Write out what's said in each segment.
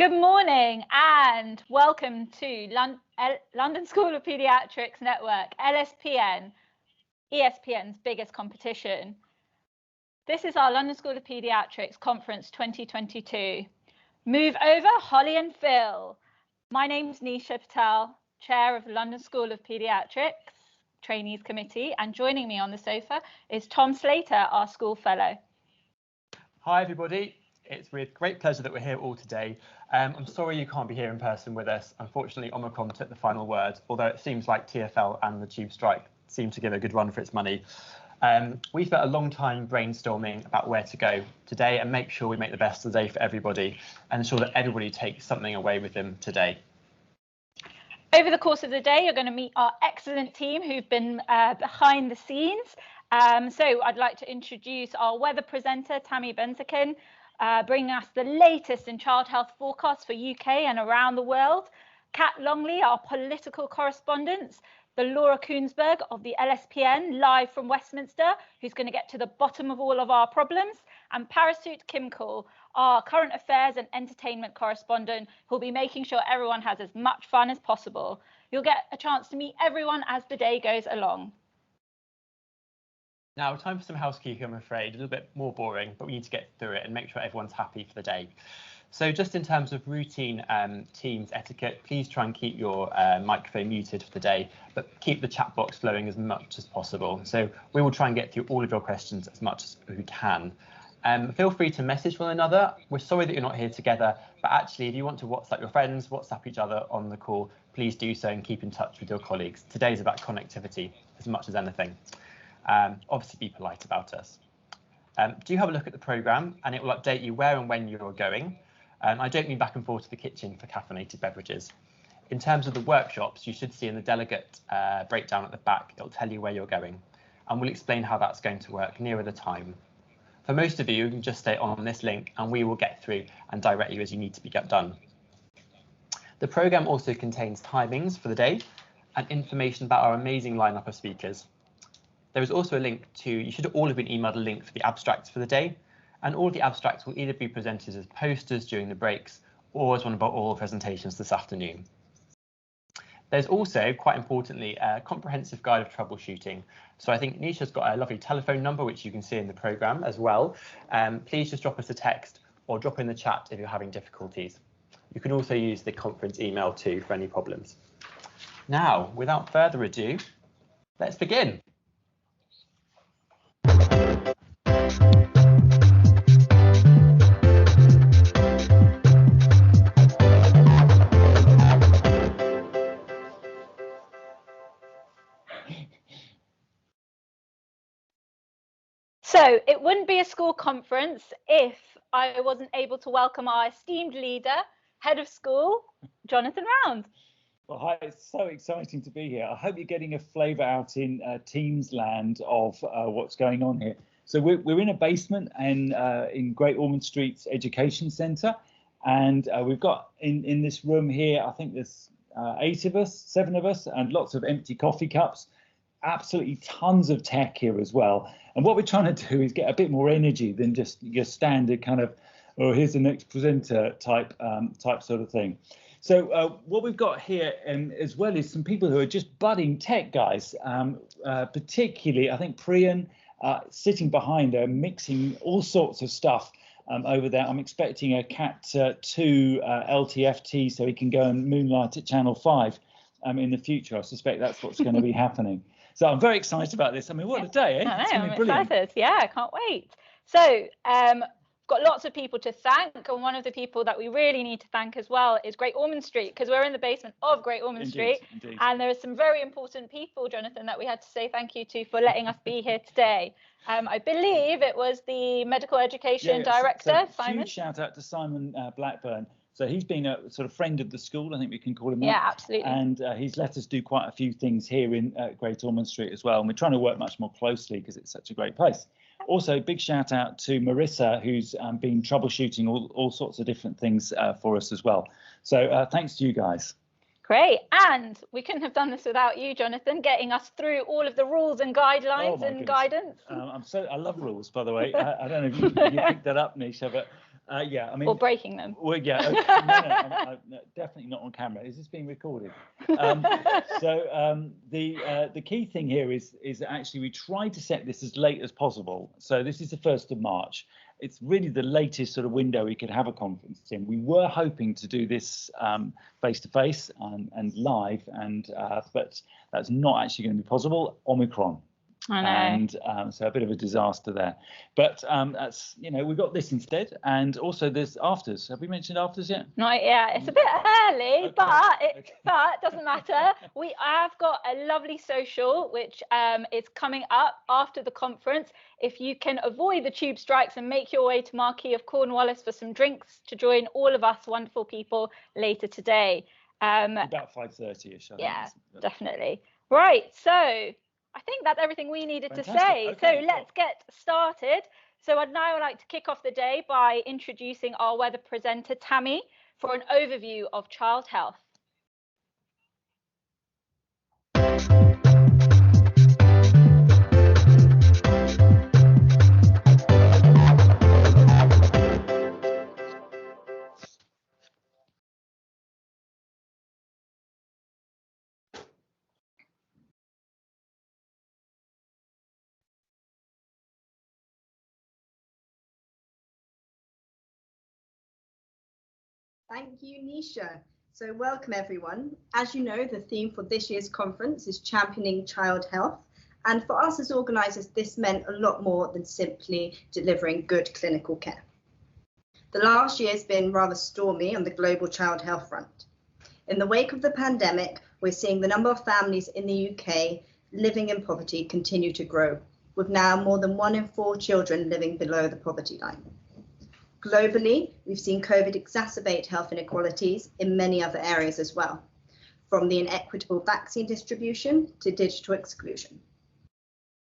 Good morning and welcome to London School of Paediatrics Network, LSPN, ESPN's biggest competition. This is our London School of Paediatrics Conference 2022. Move over, Holly and Phil. My name's Nisha Patel, Chair of the London School of Paediatrics Trainees Committee, and joining me on the sofa is Tom Slater, our school fellow. Hi everybody. It's with great pleasure that we're here all today. I'm sorry you can't be here in person with us. Unfortunately, Omicron took the final word, although it seems like TfL and the tube strike seem to give a good run for its money. We spent a long time brainstorming about where to go today and make sure we make the best of the day for everybody and ensure that everybody takes something away with them today. Over the course of the day, you're going to meet our excellent team who've been behind the scenes. So I'd like to introduce our weather presenter, Tammy Benzakin, bringing us the latest in child health forecasts for UK and around the world. Kat Longley, our political correspondent, the Laura Koonsberg of the LSPN, live from Westminster, who's going to get to the bottom of all of our problems, and Parasuit Kimkul, our current affairs and entertainment correspondent, who'll be making sure everyone has as much fun as possible. You'll get a chance to meet everyone as the day goes along. Now, time for some housekeeping, I'm afraid, a little bit more boring, but we need to get through it and make sure everyone's happy for the day. So just in terms of routine Teams etiquette, please try and keep your microphone muted for the day, but keep the chat box flowing as much as possible. So we will try and get through all of your questions as much as we can. Feel free to message one another. We're sorry that you're not here together, but actually, if you want to WhatsApp your friends, WhatsApp each other on the call, please do so and keep in touch with your colleagues. Today's about connectivity as much as anything. Obviously be polite about us. Do have a look at the programme and it will update you where and when you're going. I don't mean back and forth to the kitchen for caffeinated beverages. In terms of the workshops, you should see in the delegate breakdown at the back, it'll tell you where you're going and we'll explain how that's going to work nearer the time. For most of you, you can just stay on this link and we will get through and direct you as you need to be done. The programme also contains timings for the day and information about our amazing lineup of speakers. There is also a link to, you should all have been emailed a link for the abstracts for the day, and all of the abstracts will either be presented as posters during the breaks or as one of our oral presentations this afternoon. There's also, quite importantly, a comprehensive guide of troubleshooting. So I think Nisha's got a lovely telephone number, which you can see in the programme as well. Please just drop us a text or drop in the chat if you're having difficulties. You can also use the conference email too for any problems. Now, without further ado, let's begin. So it wouldn't be a school conference if I wasn't able to welcome our esteemed leader, head of school, Jonathan Round. Well, hi, it's so exciting to be here. I hope you're getting a flavour out in Teams land of what's going on here. So we're in a basement and in Great Ormond Street's Education Centre, and we've got in this room here, I think there's 7 of us, and lots of empty coffee cups. Absolutely tons of tech here as well. And what we're trying to do is get a bit more energy than just your standard kind of, oh, here's the next presenter type sort of thing. So what we've got here as well is some people who are just budding tech guys, particularly I think Priyan sitting behind her, mixing all sorts of stuff over there. I'm expecting a Cat 2 LTFT so he can go and moonlight at Channel 5 in the future. I suspect that's what's going to be happening. So I'm very excited about this. I mean, what a day, eh? I know, I'm excited. Yeah, I can't wait. So got lots of people to thank, and one of the people that we really need to thank as well is Great Ormond Street, because we're in the basement of Great Ormond Street. Indeed. And there are some very important people, Jonathan, that we had to say thank you to for letting us be here today. I believe it was the medical education director, Simon. Huge shout out to Simon Blackburn. So he's been a sort of friend of the school, I think we can call him that. Yeah, absolutely. And he's let us do quite a few things here in Great Ormond Street as well. And we're trying to work much more closely because it's such a great place. Also, big shout out to Marissa, who's been troubleshooting all sorts of different things for us as well. So thanks to you guys. Great. And we couldn't have done this without you, Jonathan, getting us through all of the rules and guidelines and guidance. I love rules, by the way. I don't know if you picked that up, Nisha, but Yeah, I mean, or breaking them. Well, yeah, okay, no, definitely not on camera. Is this being recorded? The key thing here is that actually we tried to set this as late as possible. So this is the 1st of March. It's really the latest sort of window we could have a conference in. We were hoping to do this face to face and live, but that's not actually going to be possible. Omicron. I know. And so a bit of a disaster there, but that's, you know, we got this instead, and also there's afters. Have we mentioned afters yet? Not yet. It's a bit early, Okay. but doesn't matter. We have got a lovely social which is coming up after the conference. If you can avoid the tube strikes and make your way to Marquis of Cornwallis for some drinks to join all of us wonderful people later today. About 5:30ish. Yeah, definitely. Right, so I think that's everything we needed to say. Okay, so let's get started. So I'd now like to kick off the day by introducing our weather presenter, Tammy, for an overview of child health. Thank you, Nisha. So welcome everyone. As you know, the theme for this year's conference is championing child health. And for us as organisers, this meant a lot more than simply delivering good clinical care. The last year has been rather stormy on the global child health front. In the wake of the pandemic, we're seeing the number of families in the UK living in poverty continue to grow, with now more than 1 in 4 children living below the poverty line. Globally, we've seen COVID exacerbate health inequalities in many other areas as well, from the inequitable vaccine distribution to digital exclusion.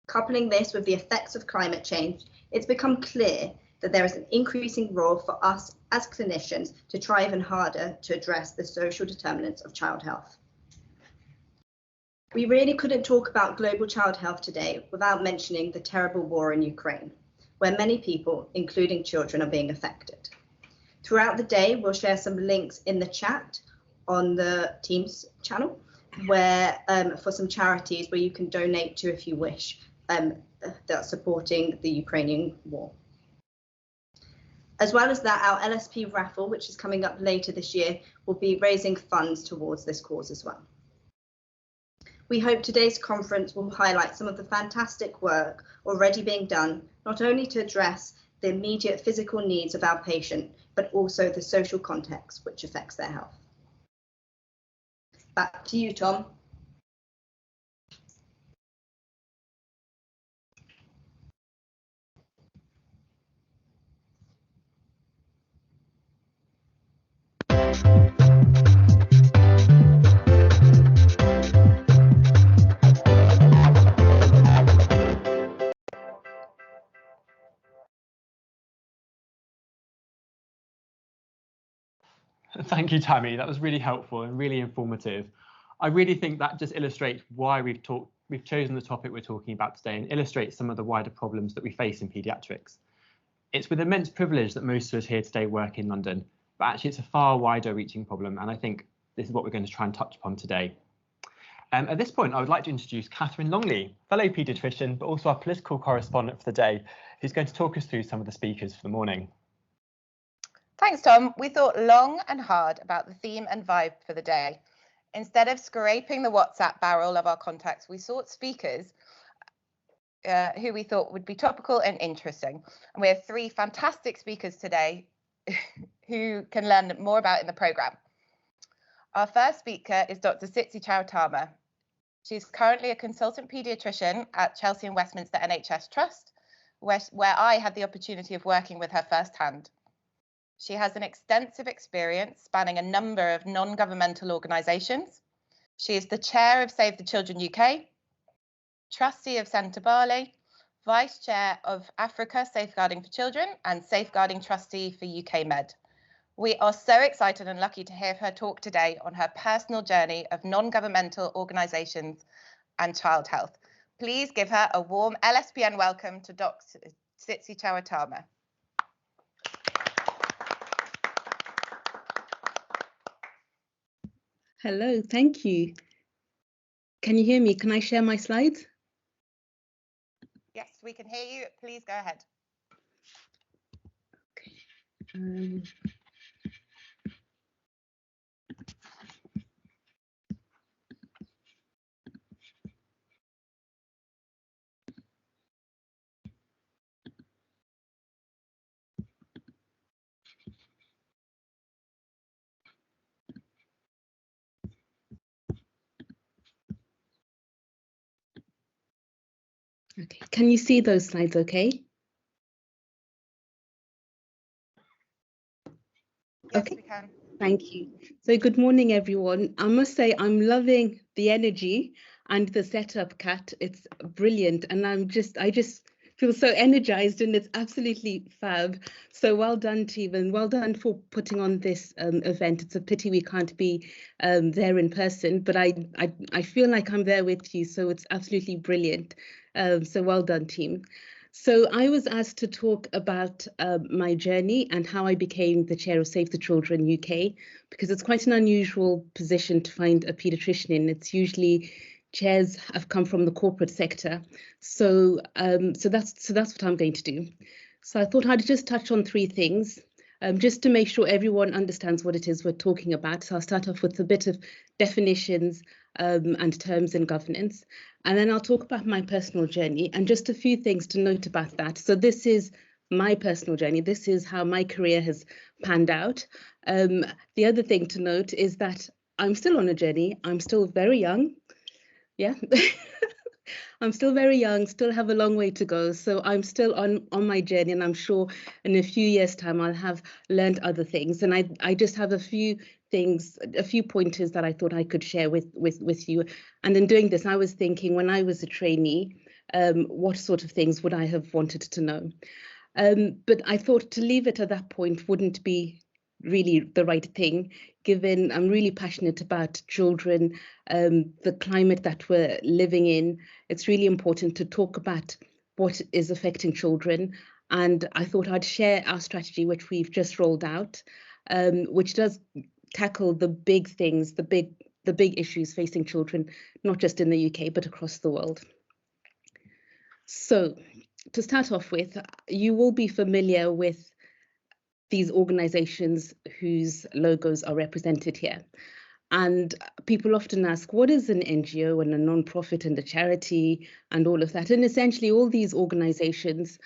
Coupling this with the effects of climate change, it's become clear that there is an increasing role for us as clinicians to try even harder to address the social determinants of child health. We really couldn't talk about global child health today without mentioning the terrible war in Ukraine, where many people, including children, are being affected. Throughout the day, we'll share some links in the chat on the Teams channel, where for some charities where you can donate to if you wish, that are supporting the Ukrainian war. As well as that, our LSP raffle, which is coming up later this year, will be raising funds towards this cause as well. We hope today's conference will highlight some of the fantastic work already being done, not only to address the immediate physical needs of our patient, but also the social context which affects their health. Back to you, Tom. Thank you, Tammy. That was really helpful and really informative. I really think that just illustrates why we've chosen the topic we're talking about today and illustrates some of the wider problems that we face in paediatrics. It's with immense privilege that most of us here today work in London, but actually it's a far wider reaching problem, and I think this is what we're going to try and touch upon today. At this point, I would like to introduce Catherine Longley, fellow paediatrician, but also our political correspondent for the day, who's going to talk us through some of the speakers for the morning. Thanks, Tom. We thought long and hard about the theme and vibe for the day. Instead of scraping the WhatsApp barrel of our contacts, we sought speakers who we thought would be topical and interesting. And we have 3 fantastic speakers today who can learn more about in the programme. Our first speaker is Dr. Sitsi Chowtama. She's currently a consultant paediatrician at Chelsea and Westminster NHS Trust, where I had the opportunity of working with her firsthand. She has an extensive experience spanning a number of non-governmental organisations. She is the chair of Save the Children UK, trustee of Centre Barley, vice chair of Africa Safeguarding for Children, and safeguarding trustee for UK Med. We are so excited and lucky to hear her talk today on her personal journey of non-governmental organisations and child health. Please give her a warm LSPN welcome to Dr. Sitsi Chowtama. Hello, thank you. Can you hear me? Can I share my slides? Yes, we can hear you. Please go ahead. Okay. Okay, can you see those slides okay? Yes, Okay. we can. Thank you. So good morning, everyone. I must say I'm loving the energy and the setup, Kat. It's brilliant. And I just feel so energized and it's absolutely fab. So well done, team, and well done for putting on this event. It's a pity we can't be there in person, but I feel like I'm there with you. So it's absolutely brilliant. So well done, team. So I was asked to talk about my journey and how I became the chair of Save the Children UK, because it's quite an unusual position to find a paediatrician in. It's usually chairs have come from the corporate sector. So that's what I'm going to do. So I thought I'd just touch on three things, just to make sure everyone understands what it is we're talking about. So I'll start off with a bit of definitions and terms in governance. And then I'll talk about my personal journey and just a few things to note about that. So this is my personal journey. This is how my career has panned out. The other thing to note is that I'm still on a journey. I'm still very young. Yeah. I'm still very young, still have a long way to go. So I'm still on my journey, and I'm sure in a few years' time I'll have learned other things. And I just have a few things, a few pointers that I thought I could share with you. And in doing this, I was thinking when I was a trainee, what sort of things would I have wanted to know? But I thought to leave it at that point wouldn't be really the right thing, given I'm really passionate about children, the climate that we're living in. It's really important to talk about what is affecting children. And I thought I'd share our strategy, which we've just rolled out, which does tackle the big things, the big issues facing children, not just in the UK, but across the world. So to start off with, you will be familiar with these organizations whose logos are represented here. And people often ask, what is an NGO and a non-profit and a charity and all of that? And essentially all these organizations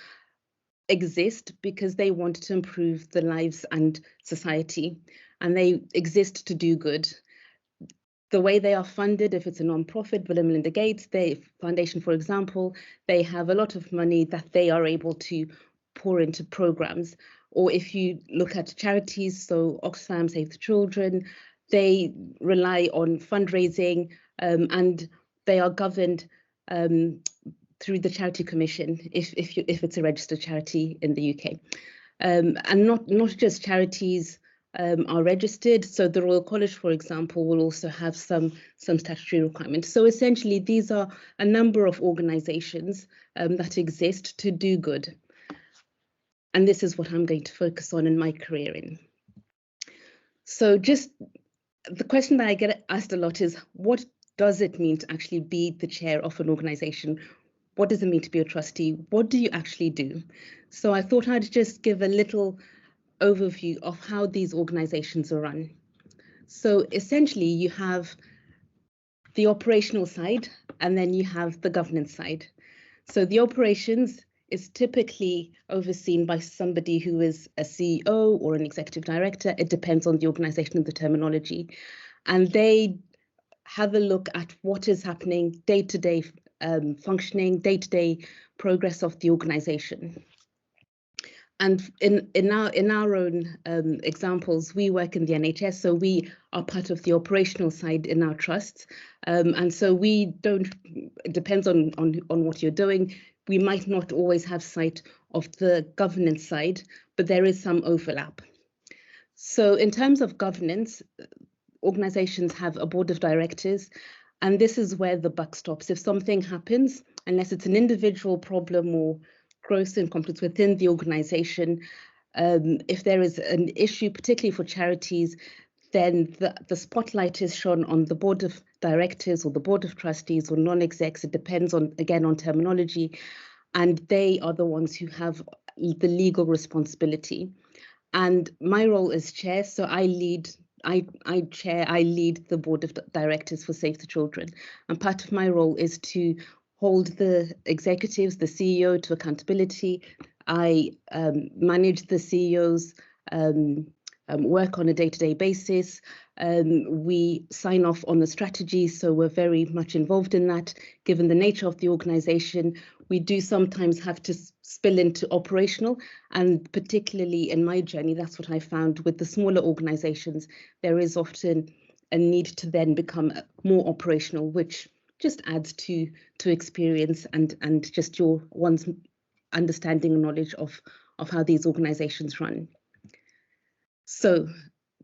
exist because they want to improve the lives and society, and they exist to do good. The way they are funded, if it's a non-profit, Bill and Melinda Gates, the foundation, for example, they have a lot of money that they are able to pour into programs. Or if you look at charities, so Oxfam, Save the Children, they rely on fundraising and they are governed through the Charity Commission if it's a registered charity in the UK. And not just charities are registered. So the Royal College, for example, will also have some statutory requirements. So essentially, these are a number of organizations that exist to do good. And this is what I'm going to focus on in my career in. So just the question that I get asked a lot is, what does it mean to actually be the chair of an organization? What does it mean to be a trustee? What do you actually do? So I thought I'd just give a little overview of how these organizations are run. So essentially, you have the operational side, and then you have the governance side. So the operations is typically overseen by somebody who is a CEO or an executive director. It depends on the organization and the terminology. And they have a look at what is happening day-to-day functioning, day-to-day progress of the organization. And in our own examples, we work in the NHS, so we are part of the operational side in our trusts. And so we don't, it depends on what you're doing. We might not always have sight of the governance side, but there is some overlap. So in terms of governance, organizations have a board of directors, and this is where the buck stops. If something happens, unless it's an individual problem or gross incompetence within the organization, if there is an issue, particularly for charities, then the spotlight is shone on the board of directors or the board of trustees or non-execs. It depends on, again, on terminology. And they are the ones who have the legal responsibility. And my role as chair, so I lead the board of directors for Save the Children. And part of my role is to hold the executives, the CEO, to accountability. I manage the CEO's work on a day-to-day basis. We sign off on the strategy, so we're very much involved in that. Given the nature of the organization, we do sometimes have to spill into operational, and particularly in my journey, that's what I found with the smaller organizations. There is often a need to then become more operational, which just adds to experience and just one's understanding and knowledge of how these organizations run. So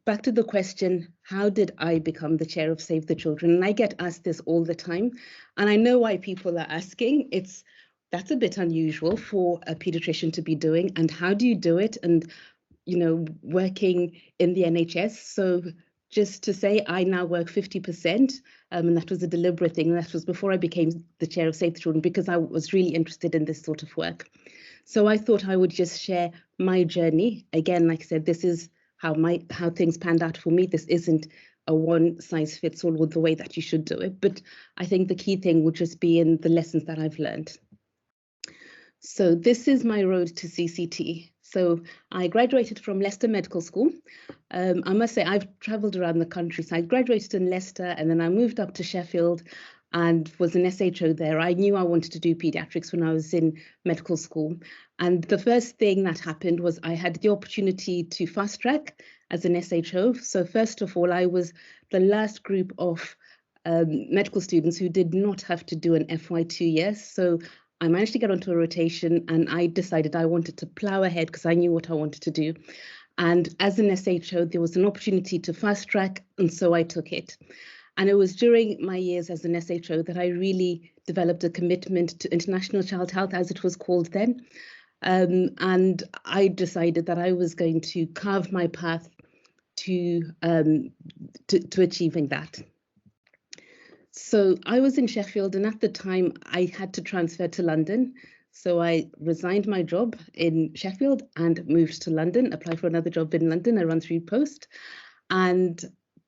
back to the question, how did I become the chair of Save the Children? And I get asked this all the time, and I know why people are asking. That's a bit unusual for a pediatrician to be doing, and how do you do it? And, you know, working in the NHS. So just to say, I now work 50%, and that was a deliberate thing. That was before I became the chair of Save the Children, because I was really interested in this sort of work. So I thought I would just share my journey. Again, like I said, this is how things panned out for me. This isn't a one-size-fits-all with the way that you should do it, but I think the key thing would just be in the lessons that I've learned. So this is my road to CCT. So I graduated from Leicester Medical School. I must say I've travelled around the country. So I graduated in Leicester, and then I moved up to Sheffield and was an SHO there. I knew I wanted to do paediatrics when I was in medical school. And the first thing that happened was I had the opportunity to fast track as an SHO. So first of all, I was the last group of medical students who did not have to do an FY2 year. So I managed to get onto a rotation, and I decided I wanted to plow ahead because I knew what I wanted to do. And as an SHO, there was an opportunity to fast track, and so I took it. And it was during my years as an SHO that I really developed a commitment to international child health, as it was called then. And I decided that I was going to carve my path to achieving that. So I was in Sheffield, and at the time I had to transfer to London. So I resigned my job in Sheffield and moved to London, applied for another job in London, a run-through post. And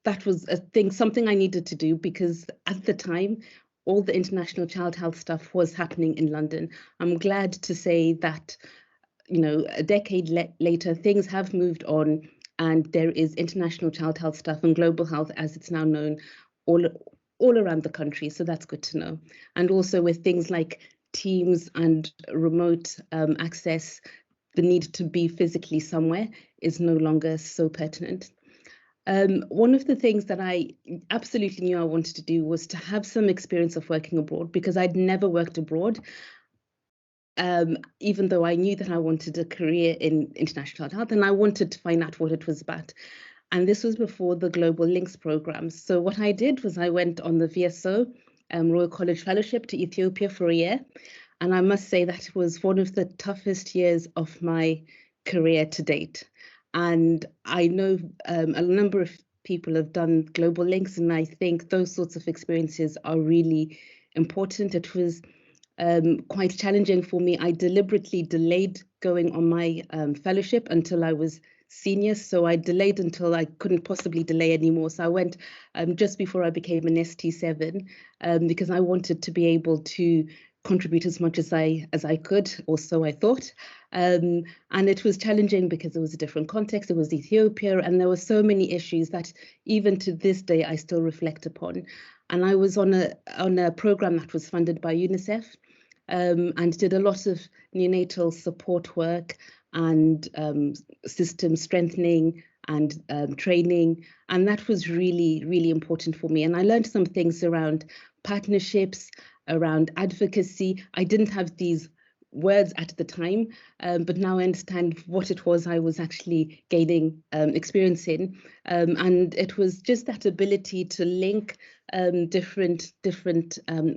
that was something I needed to do, because at the time, all the international child health stuff was happening in London. I'm glad to say that, you know, a decade later, things have moved on, and there is international child health stuff and global health, as it's now known, all around the country. So that's good to know. And also with things like Teams and remote access, the need to be physically somewhere is no longer so pertinent. One of the things that I absolutely knew I wanted to do was to have some experience of working abroad, because I'd never worked abroad, even though I knew that I wanted a career in international health, and I wanted to find out what it was about. And this was before the Global Links program. So what I did was I went on the VSO Royal College Fellowship to Ethiopia for a year. And I must say that was one of the toughest years of my career to date. And I know a number of people have done Global Links, and I think those sorts of experiences are really important. It was quite challenging for me. I deliberately delayed going on my fellowship until I was senior, so I delayed until I couldn't possibly delay anymore. So I went just before I became an ST7 because I wanted to be able to contribute as much as I could, or so I thought. And it was challenging because it was a different context. It was Ethiopia, and there were so many issues that even to this day I still reflect upon. And I was on a program that was funded by UNICEF and did a lot of neonatal support work and system strengthening and training. And that was really, really important for me. And I learned some things around partnerships, around advocacy. I didn't have these words at the time, but now I understand what it was I was actually gaining experience in. And it was just that ability to link different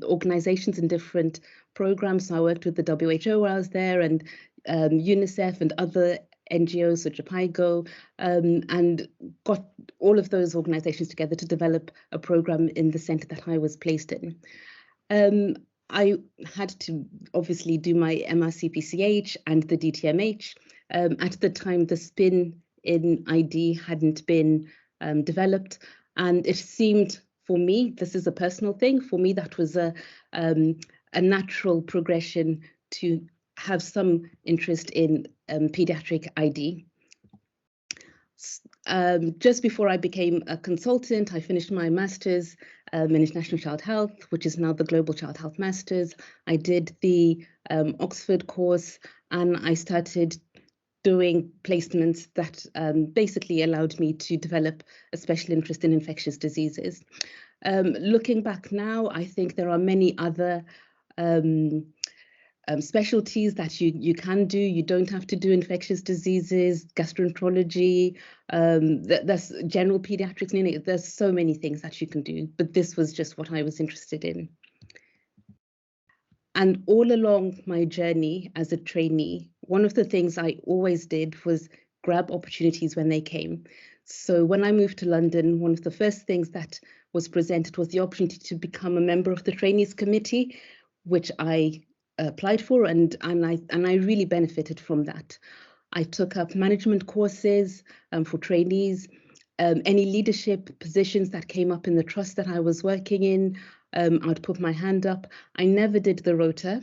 organizations and different programs. So I worked with the WHO while I was there, and UNICEF and other NGOs, so JAPIGO, and got all of those organizations together to develop a program in the center that I was placed in. I had to obviously do my MRCPCH and the DTMH. At the time, the spin in ID hadn't been developed, and it seemed, for me, this is a personal thing, for me that was a natural progression to have some interest in pediatric ID. Just before I became a consultant, I finished my master's in international child health, which is now the Global Child Health Masters. I did the Oxford course, and I started doing placements that basically allowed me to develop a special interest in infectious diseases. Looking back now, I think there are many other specialties that you can do. You don't have to do infectious diseases, gastroenterology, there's general pediatrics, there's so many things that you can do, but this was just what I was interested in. And all along my journey as a trainee, one of the things I always did was grab opportunities when they came. So when I moved to London, one of the first things that was presented was the opportunity to become a member of the trainees committee, which I applied for, and I really benefited from that. I took up management courses for trainees, any leadership positions that came up in the trust that I was working in, I'd put my hand up. I never did the rota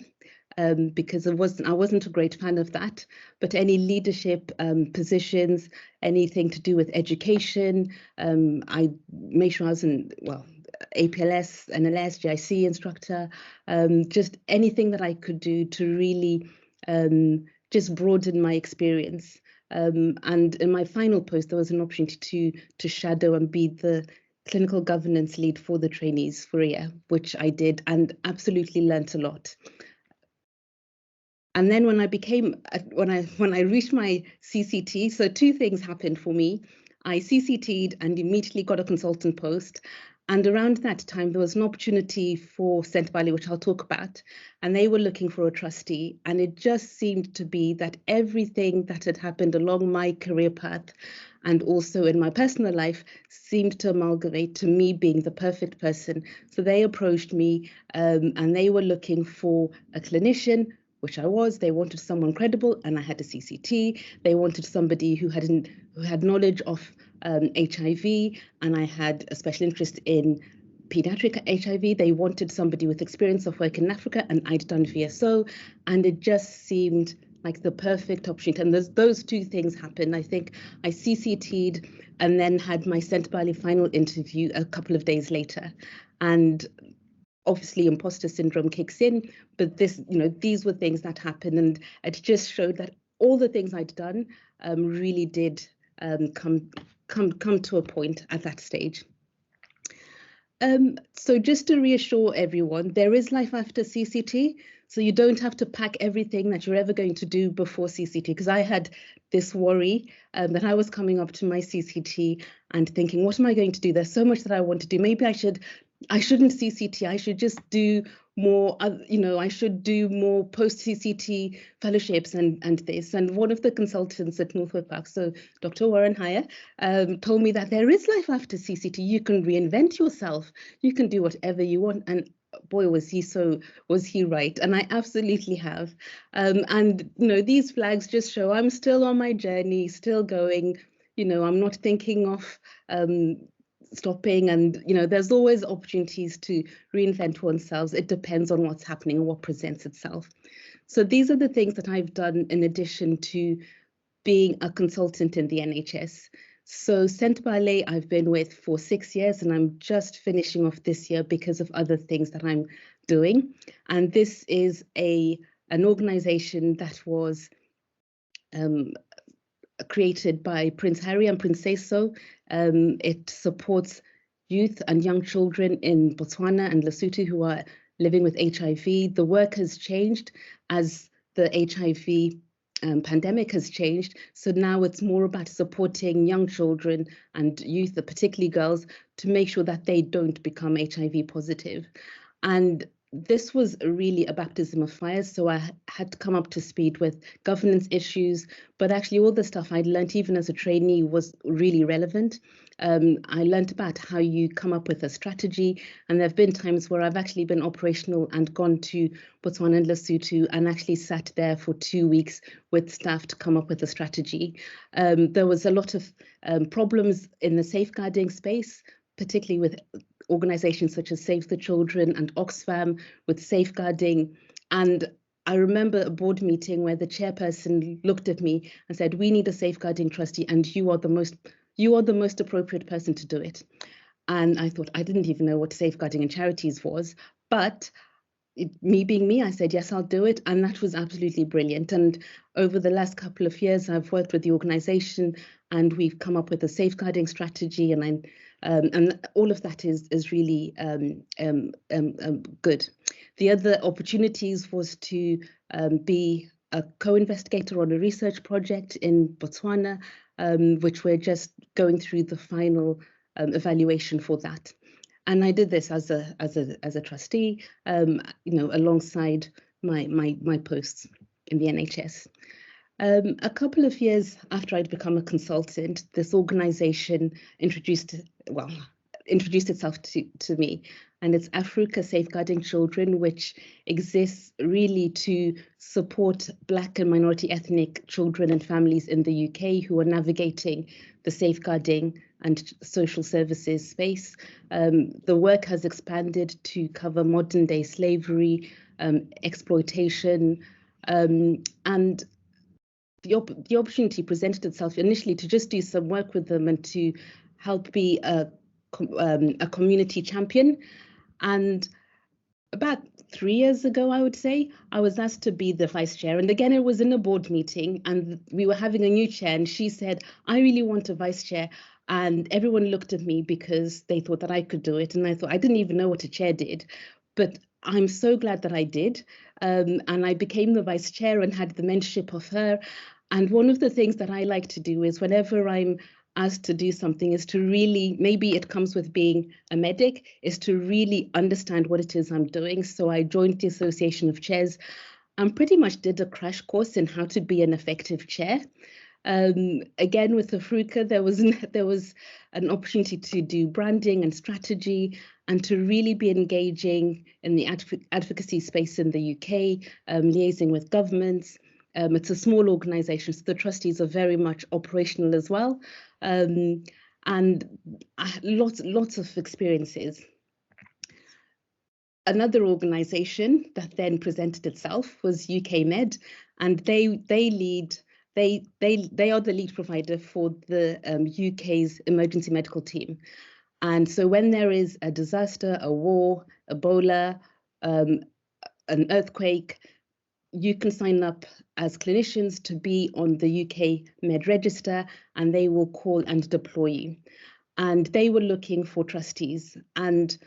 because I wasn't a great fan of that, but any leadership positions, anything to do with education, I made sure I was in, well, APLS, NLS, GIC instructor, just anything that I could do to really just broaden my experience. And in my final post, there was an opportunity to shadow and be the clinical governance lead for the trainees for a year, which I did and absolutely learnt a lot. And then when I reached my CCT, so two things happened for me. I CCT'd and immediately got a consultant post. And around that time, there was an opportunity for Centre Valley, which I'll talk about, and they were looking for a trustee. And it just seemed to be that everything that had happened along my career path and also in my personal life seemed to amalgamate to me being the perfect person. So they approached me and they were looking for a clinician, which I was. They wanted someone credible, and I had a CCT. They wanted somebody who had knowledge of HIV, and I had a special interest in pediatric HIV. They wanted somebody with experience of work in Africa, and I'd done VSO, and it just seemed like the perfect opportunity. And those two things happened. I think I CCT'd and then had my Centre Valley final interview a couple of days later. And obviously imposter syndrome kicks in, but these were things that happened, and it just showed that all the things I'd done really did come to a point at that stage. So just to reassure everyone, there is life after CCT, so you don't have to pack everything that you're ever going to do before CCT, because I had this worry that I was coming up to my CCT and thinking, what am I going to do? There's so much that I want to do. Maybe I shouldn't CCT. I should just do more, I should do more post-CCT fellowships and this. And one of the consultants at Northwood Park, so Dr. Warren Heyer, told me that there is life after CCT. You can reinvent yourself. You can do whatever you want. And boy, was he right. And I absolutely have. And these flags just show I'm still on my journey, still going. I'm not thinking of stopping, and there's always opportunities to reinvent oneself. It depends on what's happening and what presents itself. So these are the things that I've done in addition to being a consultant in the NHS. So Centre Valley I've been with for 6 years, and I'm just finishing off this year because of other things that I'm doing. And this is an organization that was created by Prince Harry and Princess So. It supports youth and young children in Botswana and Lesotho who are living with HIV. The work has changed as the HIV pandemic has changed. So now it's more about supporting young children and youth, particularly girls, to make sure that they don't become HIV positive. And this was really a baptism of fire. So I had to come up to speed with governance issues, but actually all the stuff I'd learned even as a trainee was really relevant. I learned about how you come up with a strategy, and there have been times where I've actually been operational and gone to Botswana and Lesotho and actually sat there for 2 weeks with staff to come up with a strategy. There was a lot of problems in the safeguarding space, particularly with organizations such as Save the Children and Oxfam with safeguarding. And I remember a board meeting where the chairperson looked at me and said, "We need a safeguarding trustee, and you are the most appropriate person to do it." And I thought, I didn't even know what safeguarding in charities was, but me being me, I said, yes, I'll do it. And that was absolutely brilliant. And over the last couple of years, I've worked with the organization and we've come up with a safeguarding strategy. And all of that is really good. The other opportunities was to be a co-investigator on a research project in Botswana, which we're just going through the final evaluation for that. And I did this as a trustee, alongside my posts in the NHS. A couple of years after I'd become a consultant, this organisation introduced itself to me, and it's Africa Safeguarding Children, which exists really to support Black and minority ethnic children and families in the UK who are navigating the safeguarding and social services space. The work has expanded to cover modern day slavery, exploitation, and the opportunity presented itself initially to just do some work with them and to help be a community champion. And about 3 years ago, I would say, I was asked to be the vice chair. And again, it was in a board meeting and we were having a new chair and she said, "I really want a vice chair." And everyone looked at me because they thought that I could do it. And I thought, I didn't even know what a chair did, but I'm so glad that I did. And I became the vice chair and had the mentorship of her. And one of the things that I like to do is whenever I'm asked to do something is to really, maybe it comes with being a medic, is to really understand what it is I'm doing. So I joined the Association of Chairs and pretty much did a crash course in how to be an effective chair. Again, with Africa, there was an opportunity to do branding and strategy and to really be engaging in the advocacy space in the UK, liaising with governments. It's a small organisation, so the trustees are very much operational as well, and lots of experiences. Another organisation that then presented itself was UK Med, and they are the lead provider for the UK's emergency medical team. And so when there is a disaster, a war, Ebola, an earthquake, you can sign up as clinicians to be on the UK Med register and they will call and deploy you. And they were looking for trustees. And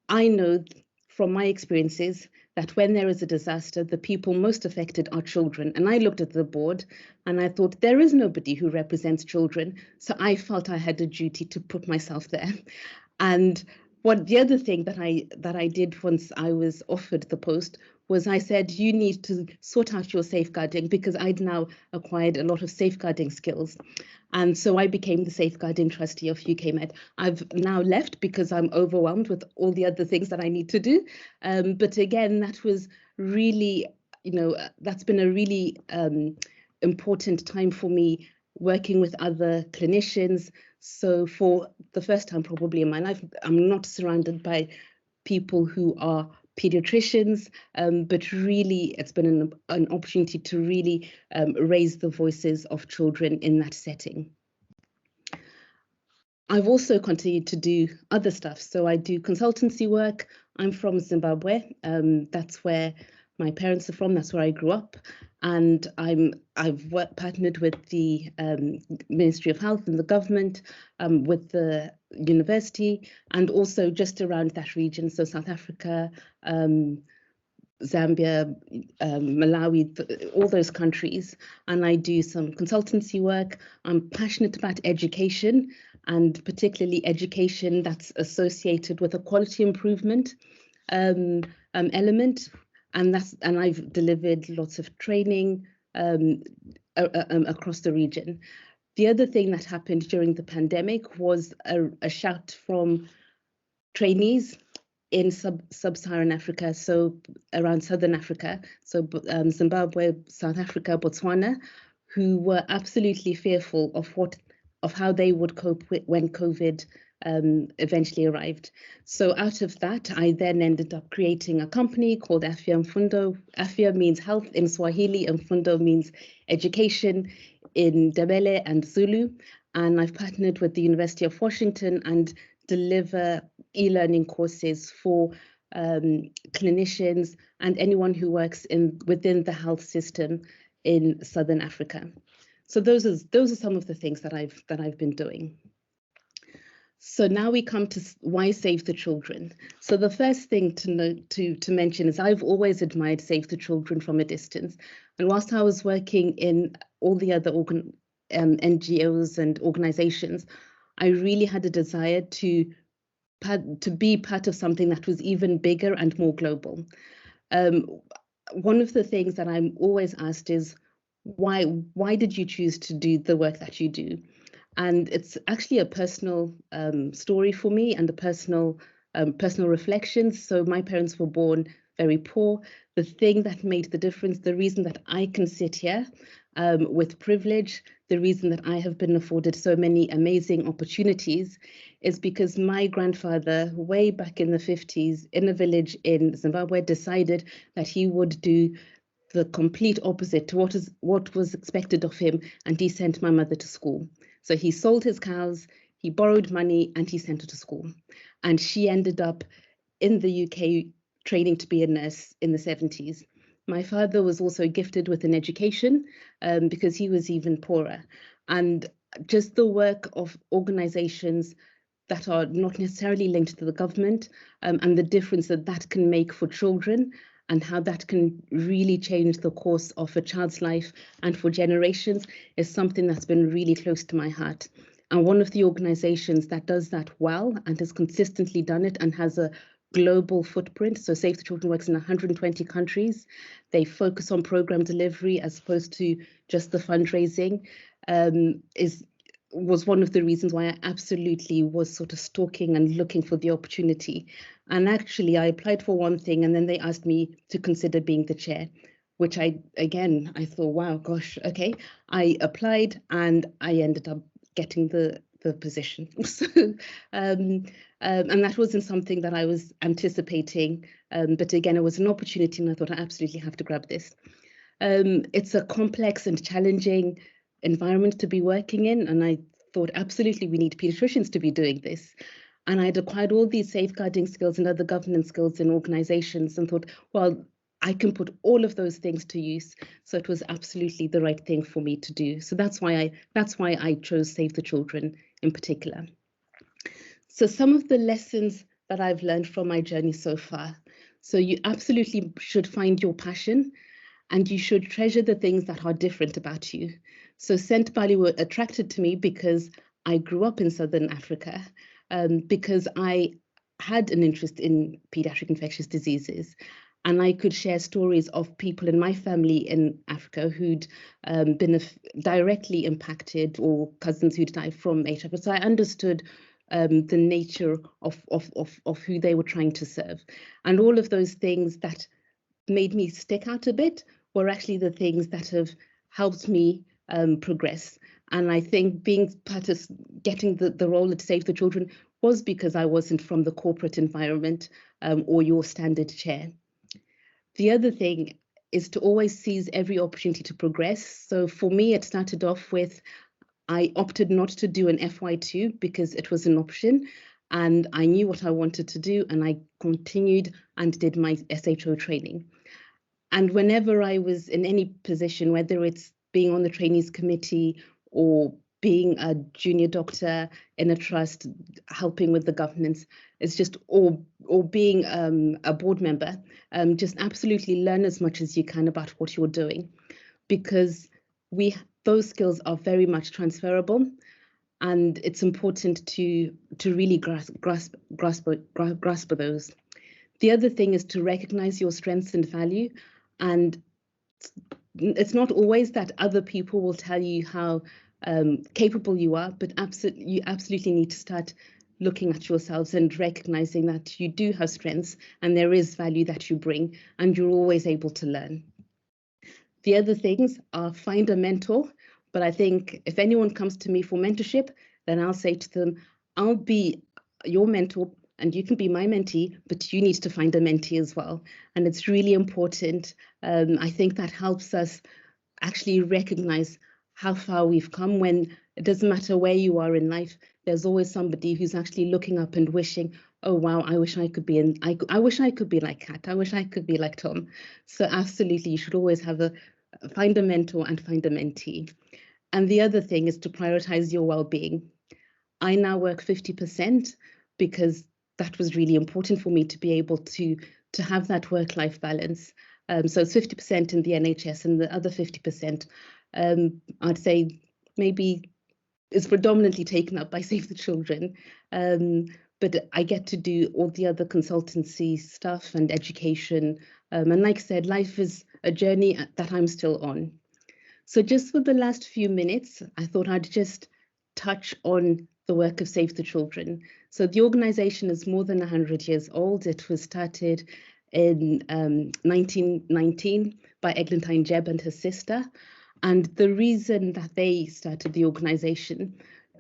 I know from my experiences that when there is a disaster, the people most affected are children. And I looked at the board and I thought, there is nobody who represents children. So I felt I had a duty to put myself there. And the other thing that I did once I was offered the post was I said, you need to sort out your safeguarding, because I'd now acquired a lot of safeguarding skills. And so I became the safeguarding trustee of UK Med. I've now left because I'm overwhelmed with all the other things that I need to do. But again, that was really, that's been a really important time for me, working with other clinicians. So for the first time probably in my life, I'm not surrounded by people who are pediatricians, but really it's been an opportunity to really raise the voices of children in that setting. I've also continued to do other stuff. So I do consultancy work. I'm from Zimbabwe. That's where my parents are from. That's where I grew up. And I've partnered with the Ministry of Health and the government, with the university, and also just around that region. So South Africa, Zambia, Malawi, all those countries. And I do some consultancy work. I'm passionate about education, and particularly education that's associated with a quality improvement. element, and I've delivered lots of training across the region. The other thing that happened during the pandemic was a shout from trainees in sub-Saharan Africa, so around Southern Africa, so Zimbabwe, South Africa, Botswana, who were absolutely fearful of how they would cope when COVID eventually arrived. So out of that, I then ended up creating a company called Afya Mfundo. Afya means health in Swahili, and Mfundo means education in Ndebele and Zulu. And I've partnered with the University of Washington and deliver e-learning courses for clinicians and anyone who works within the health system in Southern Africa. So those are some of the things that I've been doing. So now we come to why Save the Children. So the first thing to mention is I've always admired Save the Children from a distance. And whilst I was working in all the other NGOs and organizations, I really had a desire to be part of something that was even bigger and more global. One of the things that I'm always asked is, why did you choose to do the work that you do? And it's actually a personal story for me and a personal reflections. So my parents were born very poor. The thing that made the difference, the reason that I can sit here with privilege, the reason that I have been afforded so many amazing opportunities is because my grandfather, way back in the 50s, in a village in Zimbabwe, decided that he would do the complete opposite to what was expected of him, and he sent my mother to school. So he sold his cows, he borrowed money, and he sent her to school. And she ended up in the UK training to be a nurse in the 70s. My father was also gifted with an education because he was even poorer. And just the work of organizations that are not necessarily linked to the government and the difference that can make for children and how that can really change the course of a child's life and for generations is something that's been really close to my heart. And one of the organizations that does that well and has consistently done it and has a global footprint. So Save the Children works in 120 countries. They focus on program delivery as opposed to just the fundraising, was one of the reasons why I absolutely was sort of stalking and looking for the opportunity. And actually I applied for one thing and then they asked me to consider being the chair, which I thought, wow, gosh, okay. I applied and I ended up getting the position. So, and that wasn't something that I was anticipating. But again, it was an opportunity and I thought I absolutely have to grab this. It's a complex and challenging environment to be working in. And I thought, absolutely, we need pediatricians to be doing this. And I'd acquired all these safeguarding skills and other governance skills in organizations and thought, well, I can put all of those things to use. So it was absolutely the right thing for me to do. So that's why I chose Save the Children in particular. So some of the lessons that I've learned from my journey so far. So you absolutely should find your passion and you should treasure the things that are different about you. So St. Bali were attracted to me because I grew up in Southern Africa, because I had an interest in pediatric infectious diseases. And I could share stories of people in my family in Africa who'd been directly impacted or cousins who'd died from HIV. So I understood the nature of who they were trying to serve. And all of those things that made me stick out a bit were actually the things that have helped me progress. And I think being part of getting the role at Save the Children was because I wasn't from the corporate environment or your standard chair. The other thing is to always seize every opportunity to progress. So for me, it started off with, I opted not to do an FY2 because it was an option and I knew what I wanted to do and I continued and did my SHO training. And whenever I was in any position, whether it's being on the trainees committee or being a junior doctor in a trust, helping with the governance, it's just, or being a board member, just absolutely learn as much as you can about what you're doing, because those skills are very much transferable, and it's important to really grasp those. The other thing is to recognize your strengths and value. And it's not always that other people will tell you how capable you are, but you absolutely need to start looking at yourselves and recognizing that you do have strengths and there is value that you bring and you're always able to learn. The other things are find a mentor, but I think if anyone comes to me for mentorship, then I'll say to them, I'll be your mentor and you can be my mentee, but you need to find a mentee as well. And it's really important. I think that helps us actually recognize how far we've come. When it doesn't matter where you are in life, there's always somebody who's actually looking up and wishing, oh wow, I wish I could be in, I wish I could be like Kat, I wish I could be like Tom. So absolutely, you should always have find a mentor and find a mentee. And the other thing is to prioritize your well-being. I now work 50% because that was really important for me to be able to have that work-life balance. So it's 50% in the NHS and the other 50%, I'd say maybe is predominantly taken up by Save the Children. But I get to do all the other consultancy stuff and education. And like I said, life is a journey that I'm still on. So just for the last few minutes, I thought I'd just touch on the work of Save the Children. So the organization is more than 100 years old. It was started in 1919 by Eglantine Jebb and her sister. And the reason that they started the organization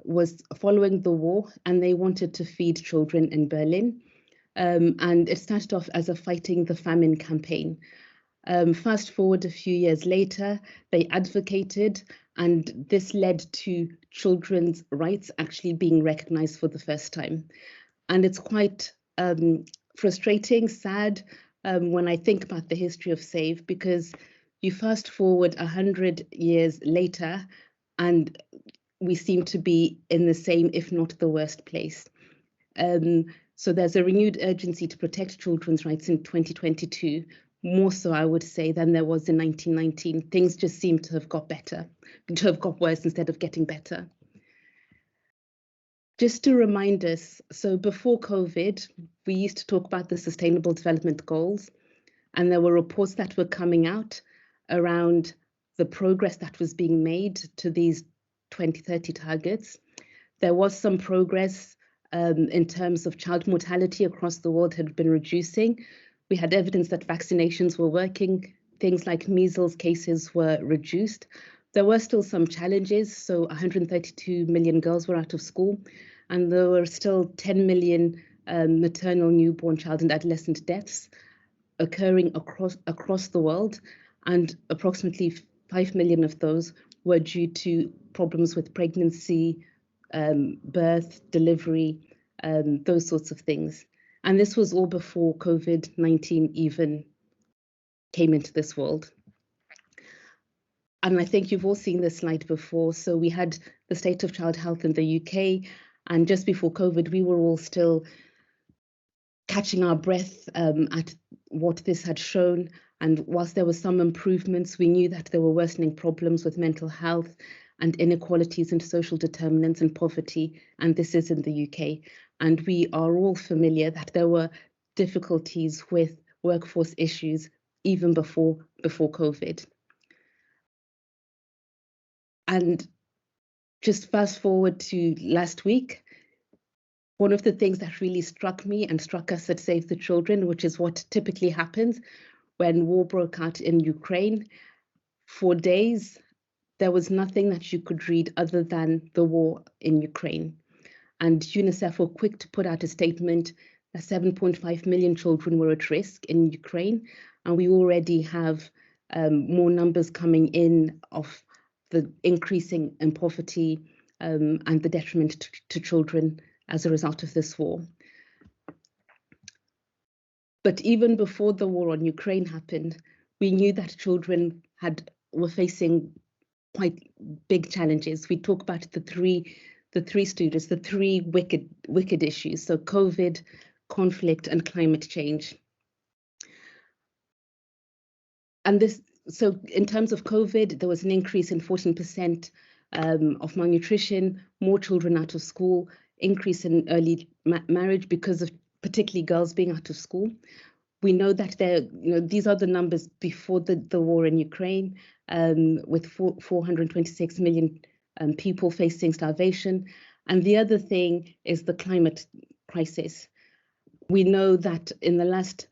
was following the war, and they wanted to feed children in Berlin. And it started off as a Fighting the Famine campaign. Fast forward a few years later, they advocated, and this led to children's rights actually being recognized for the first time. And it's quite frustrating, sad, when I think about the history of SAVE, because you fast forward 100 years later, and we seem to be in the same, if not the worst place. So there's a renewed urgency to protect children's rights in 2022, more so, I would say, than there was in 1919. Things just seem to have got better, to have got worse instead of getting better. Just to remind us, so before COVID, we used to talk about the Sustainable Development Goals, and there were reports that were coming out around the progress that was being made to these 2030 targets. There was some progress in terms of child mortality across the world had been reducing. We had evidence that vaccinations were working. Things like measles cases were reduced. There were still some challenges. So 132 million girls were out of school, and there were still 10 million maternal, newborn, child and adolescent deaths occurring across the world. And approximately 5 million of those were due to problems with pregnancy, birth, delivery, those sorts of things. And this was all before COVID-19 even came into this world. And I think you've all seen this slide before. So we had the state of child health in the UK, and just before COVID, we were all still catching our breath at what this had shown. And whilst there were some improvements, we knew that there were worsening problems with mental health and inequalities and social determinants and poverty, and this is in the UK. And we are all familiar that there were difficulties with workforce issues even before COVID. And just fast forward to last week, one of the things that really struck me and struck us at Save the Children, which is what typically happens when war broke out in Ukraine, for days, there was nothing that you could read other than the war in Ukraine. And UNICEF were quick to put out a statement that 7.5 million children were at risk in Ukraine. And we already have more numbers coming in of the increasing in poverty and the detriment to children as a result of this war. But even before the war on Ukraine happened, we knew that children were facing quite big challenges. We talk about the three stooges, the three wicked issues. So COVID, conflict, and climate change. And so in terms of COVID, there was an increase in 14% of malnutrition, more children out of school, increase in early marriage because of particularly girls being out of school. We know that these are the numbers before the war in Ukraine, with 426 million people facing starvation. And the other thing is the climate crisis. We know that in the last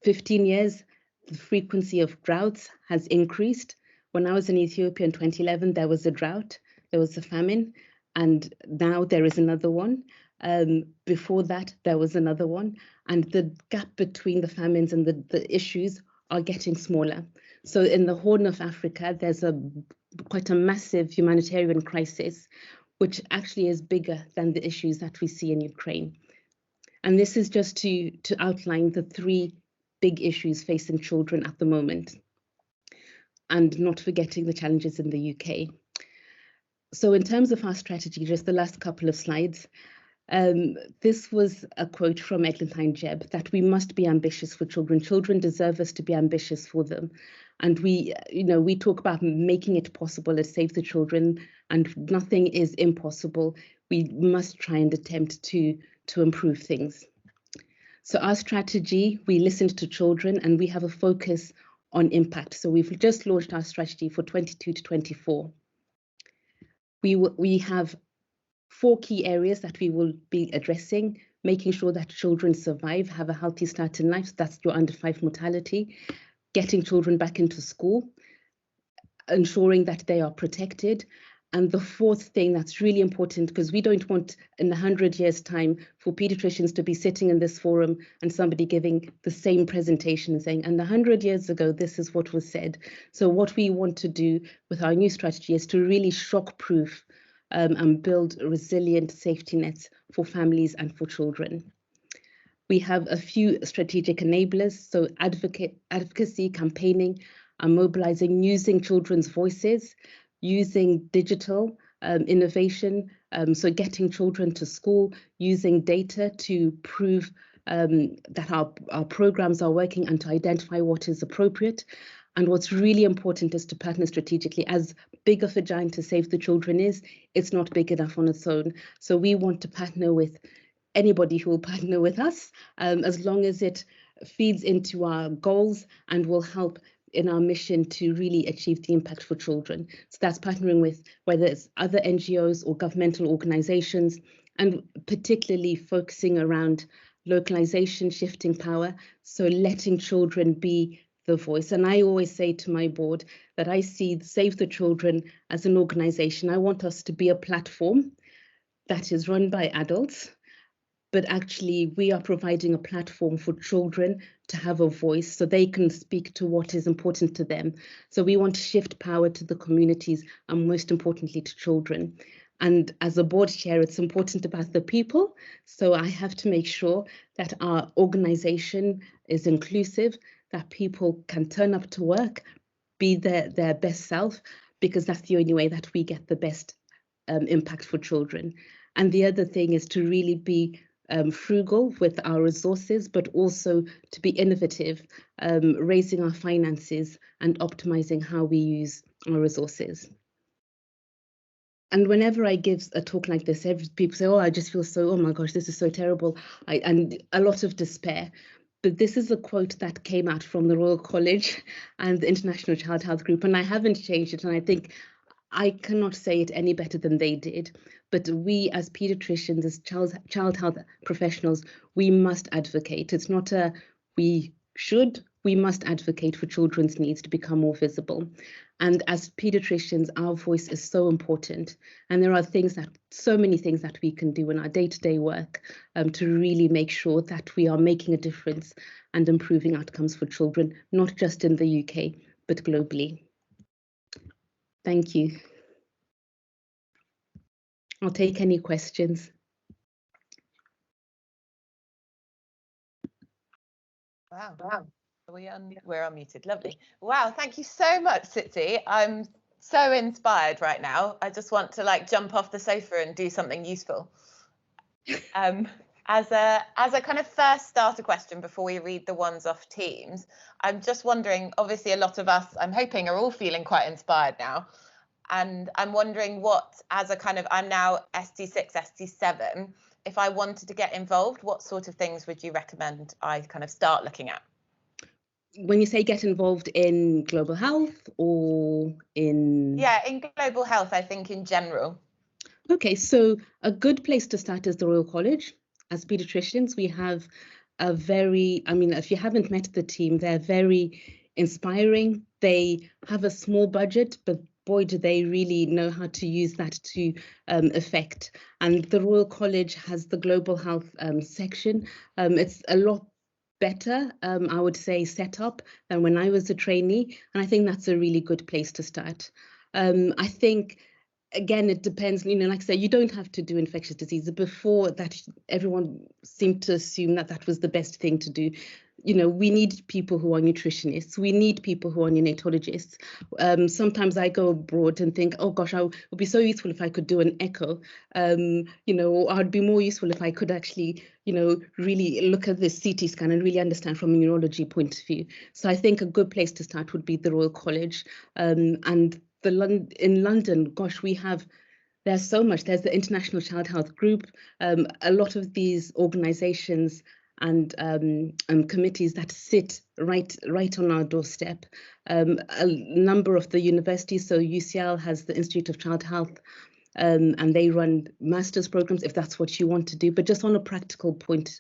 15 years, the frequency of droughts has increased. When I was in Ethiopia in 2011, there was a drought, there was a famine, and now there is another one. Before that, there was another one. And the gap between the famines and the issues are getting smaller. So in the Horn of Africa, there's quite a massive humanitarian crisis, which actually is bigger than the issues that we see in Ukraine. And this is just to outline the three big issues facing children at the moment, and not forgetting the challenges in the UK. So in terms of our strategy, just the last couple of slides, this was a quote from Eglantine Jebb, that we must be ambitious for children. Children deserve us to be ambitious for them. And we talk about making it possible at Save the Children, and nothing is impossible. We must try and attempt to improve things. So our strategy, we listened to children and we have a focus on impact. So we've just launched our strategy for 22 to 24. We have 4 key areas that we will be addressing: making sure that children survive, have a healthy start in life. That's your under 5 mortality. Getting children back into school, ensuring that they are protected. And the 4th thing that's really important, because we don't want in 100 years' time for paediatricians to be sitting in this forum and somebody giving the same presentation and saying, and 100 years ago, this is what was said. So what we want to do with our new strategy is to really shock-proof and build resilient safety nets for families and for children. We have a few strategic enablers, so advocacy, campaigning, and mobilizing, using children's voices, using digital innovation, so getting children to school, using data to prove that our programs are working and to identify what is appropriate. And what's really important is to partner strategically. As big of a giant as Save the Children is, it's not big enough on its own. So we want to partner with anybody who will partner with us, as long as it feeds into our goals and will help in our mission to really achieve the impact for children. So that's partnering with whether it's other NGOs or governmental organizations, and particularly focusing around localization, shifting power, so letting children be the voice. And I always say to my board that I see Save the Children as an organization. I want us to be a platform that is run by adults, but actually we are providing a platform for children to have a voice so they can speak to what is important to them. So we want to shift power to the communities and most importantly to children. And as a board chair, it's important about the people. So I have to make sure that our organization is inclusive, that people can turn up to work, be their best self, because that's the only way that we get the best impact for children. And the other thing is to really be frugal with our resources, but also to be innovative, raising our finances and optimizing how we use our resources. And whenever I give a talk like this, people say, oh, I just feel so, oh my gosh, this is so terrible, and a lot of despair. But this is a quote that came out from the Royal College and the International Child Health Group, and I haven't changed it. And I think I cannot say it any better than they did. But we as paediatricians, as child health professionals, we must advocate. It's not a we should, we must advocate for children's needs to become more visible. And as paediatricians, our voice is so important. And there are so many things that we can do in our day-to-day work to really make sure that we are making a difference and improving outcomes for children, not just in the UK, but globally. Thank you. I'll take any questions. Wow. We're unmuted. Lovely. Wow. Thank you so much, Tsitsi. I'm so inspired right now. I just want to jump off the sofa and do something useful. As a kind of first starter question before we read the ones off Teams, I'm just wondering, obviously a lot of us, I'm hoping, are all feeling quite inspired now. And I'm wondering I'm now ST6, ST7. If I wanted to get involved, what sort of things would you recommend I kind of start looking at? when you say get involved in global health or in... Yeah, in global health, I think in general. Okay, so a good place to start is the Royal College. As paediatricians, we have a very, I mean, if you haven't met the team, they're very inspiring. They have a small budget, but boy, do they really know how to use that to effect. And the Royal College has the global health section. It's a lot better, I would say, set up than when I was a trainee. And I think that's a really good place to start. I think, again, it depends, you know, like I say, you don't have to do infectious diseases. Before that, everyone seemed to assume that that was the best thing to do. You know, we need people who are nutritionists. We need people who are neonatologists. Sometimes I go abroad and think, oh gosh, it would be so useful if I could do an echo. You know, or I'd be more useful if I could actually, you know, really look at this CT scan and really understand from a neurology point of view. So I think a good place to start would be the Royal College. And in London, gosh, there's so much. There's the International Child Health Group, a lot of these organizations and committees that sit right on our doorstep. A number of the universities, so UCL has the Institute of Child Health, and they run master's programs if that's what you want to do. But just on a practical point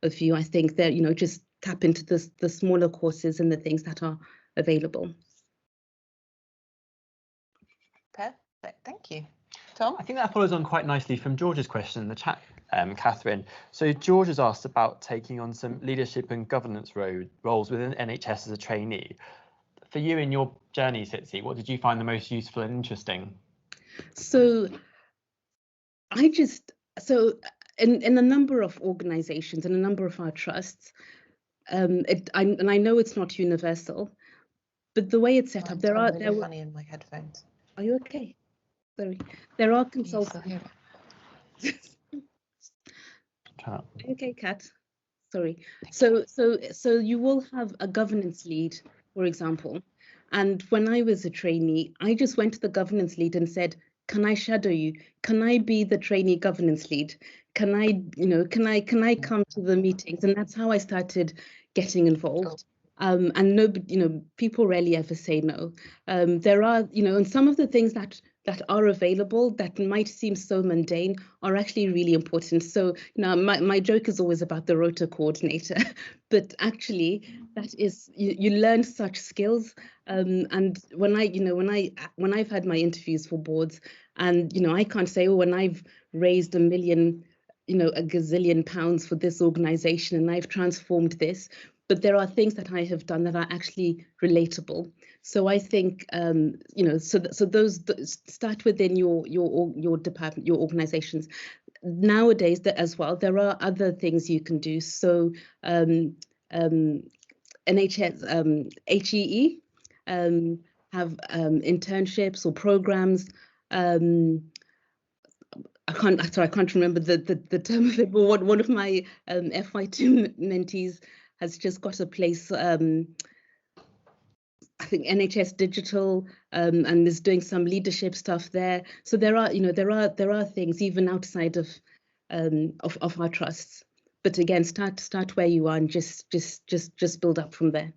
of view, I think that, you know, just tap into the smaller courses and the things that are available. Perfect, thank you. Tom? I think that follows on quite nicely from George's question in the chat, Catherine. So George has asked about taking on some leadership and governance roles within NHS as a trainee. For you in your journey, Sitsi, what did you find the most useful and interesting? So in a number of organizations and a number of our trusts, and I know it's not universal, but the way it's set up, there are funny in my headphones. Are you okay? Sorry, there are consultants. Okay, Kat. Sorry. So you will have a governance lead, for example. And when I was a trainee, I just went to the governance lead and said, can I shadow you? Can I be the trainee governance lead? Can I come to the meetings? And that's how I started getting involved. And nobody, you know, people rarely ever say no. There are, you know, and some of the things that are available that might seem so mundane are actually really important. So, you know, my joke is always about the rota coordinator, but actually that is, you learn such skills. And when I've had my interviews for boards, and, you know, I can't say, oh, when I've raised £1 million, you know, a gazillion pounds for this organization and I've transformed this, but there are things that I have done that are actually relatable. So I think, you know, so those start within your department, your organizations. Nowadays, as well, there are other things you can do. So NHS, HEE have internships or programs. I can't remember the term of it, but one of my FY2 mentees has just got a place, I think NHS Digital, and is doing some leadership stuff there. So there are things even outside of our trusts. But again, start where you are and just build up from there.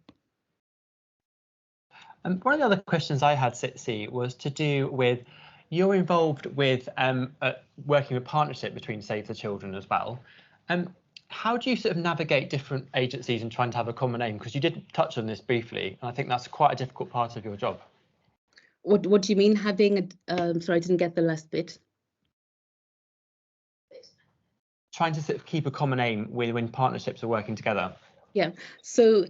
One of the other questions I had, Sitsi, was to do with, you're involved with working with partnership between Save the Children as well. How do you sort of navigate different agencies and trying to have a common aim? Because you did touch on this briefly, and I think that's quite a difficult part of your job. What do you mean having a, sorry, I didn't get the last bit. Trying to sort of keep a common aim when partnerships are working together. Yeah, so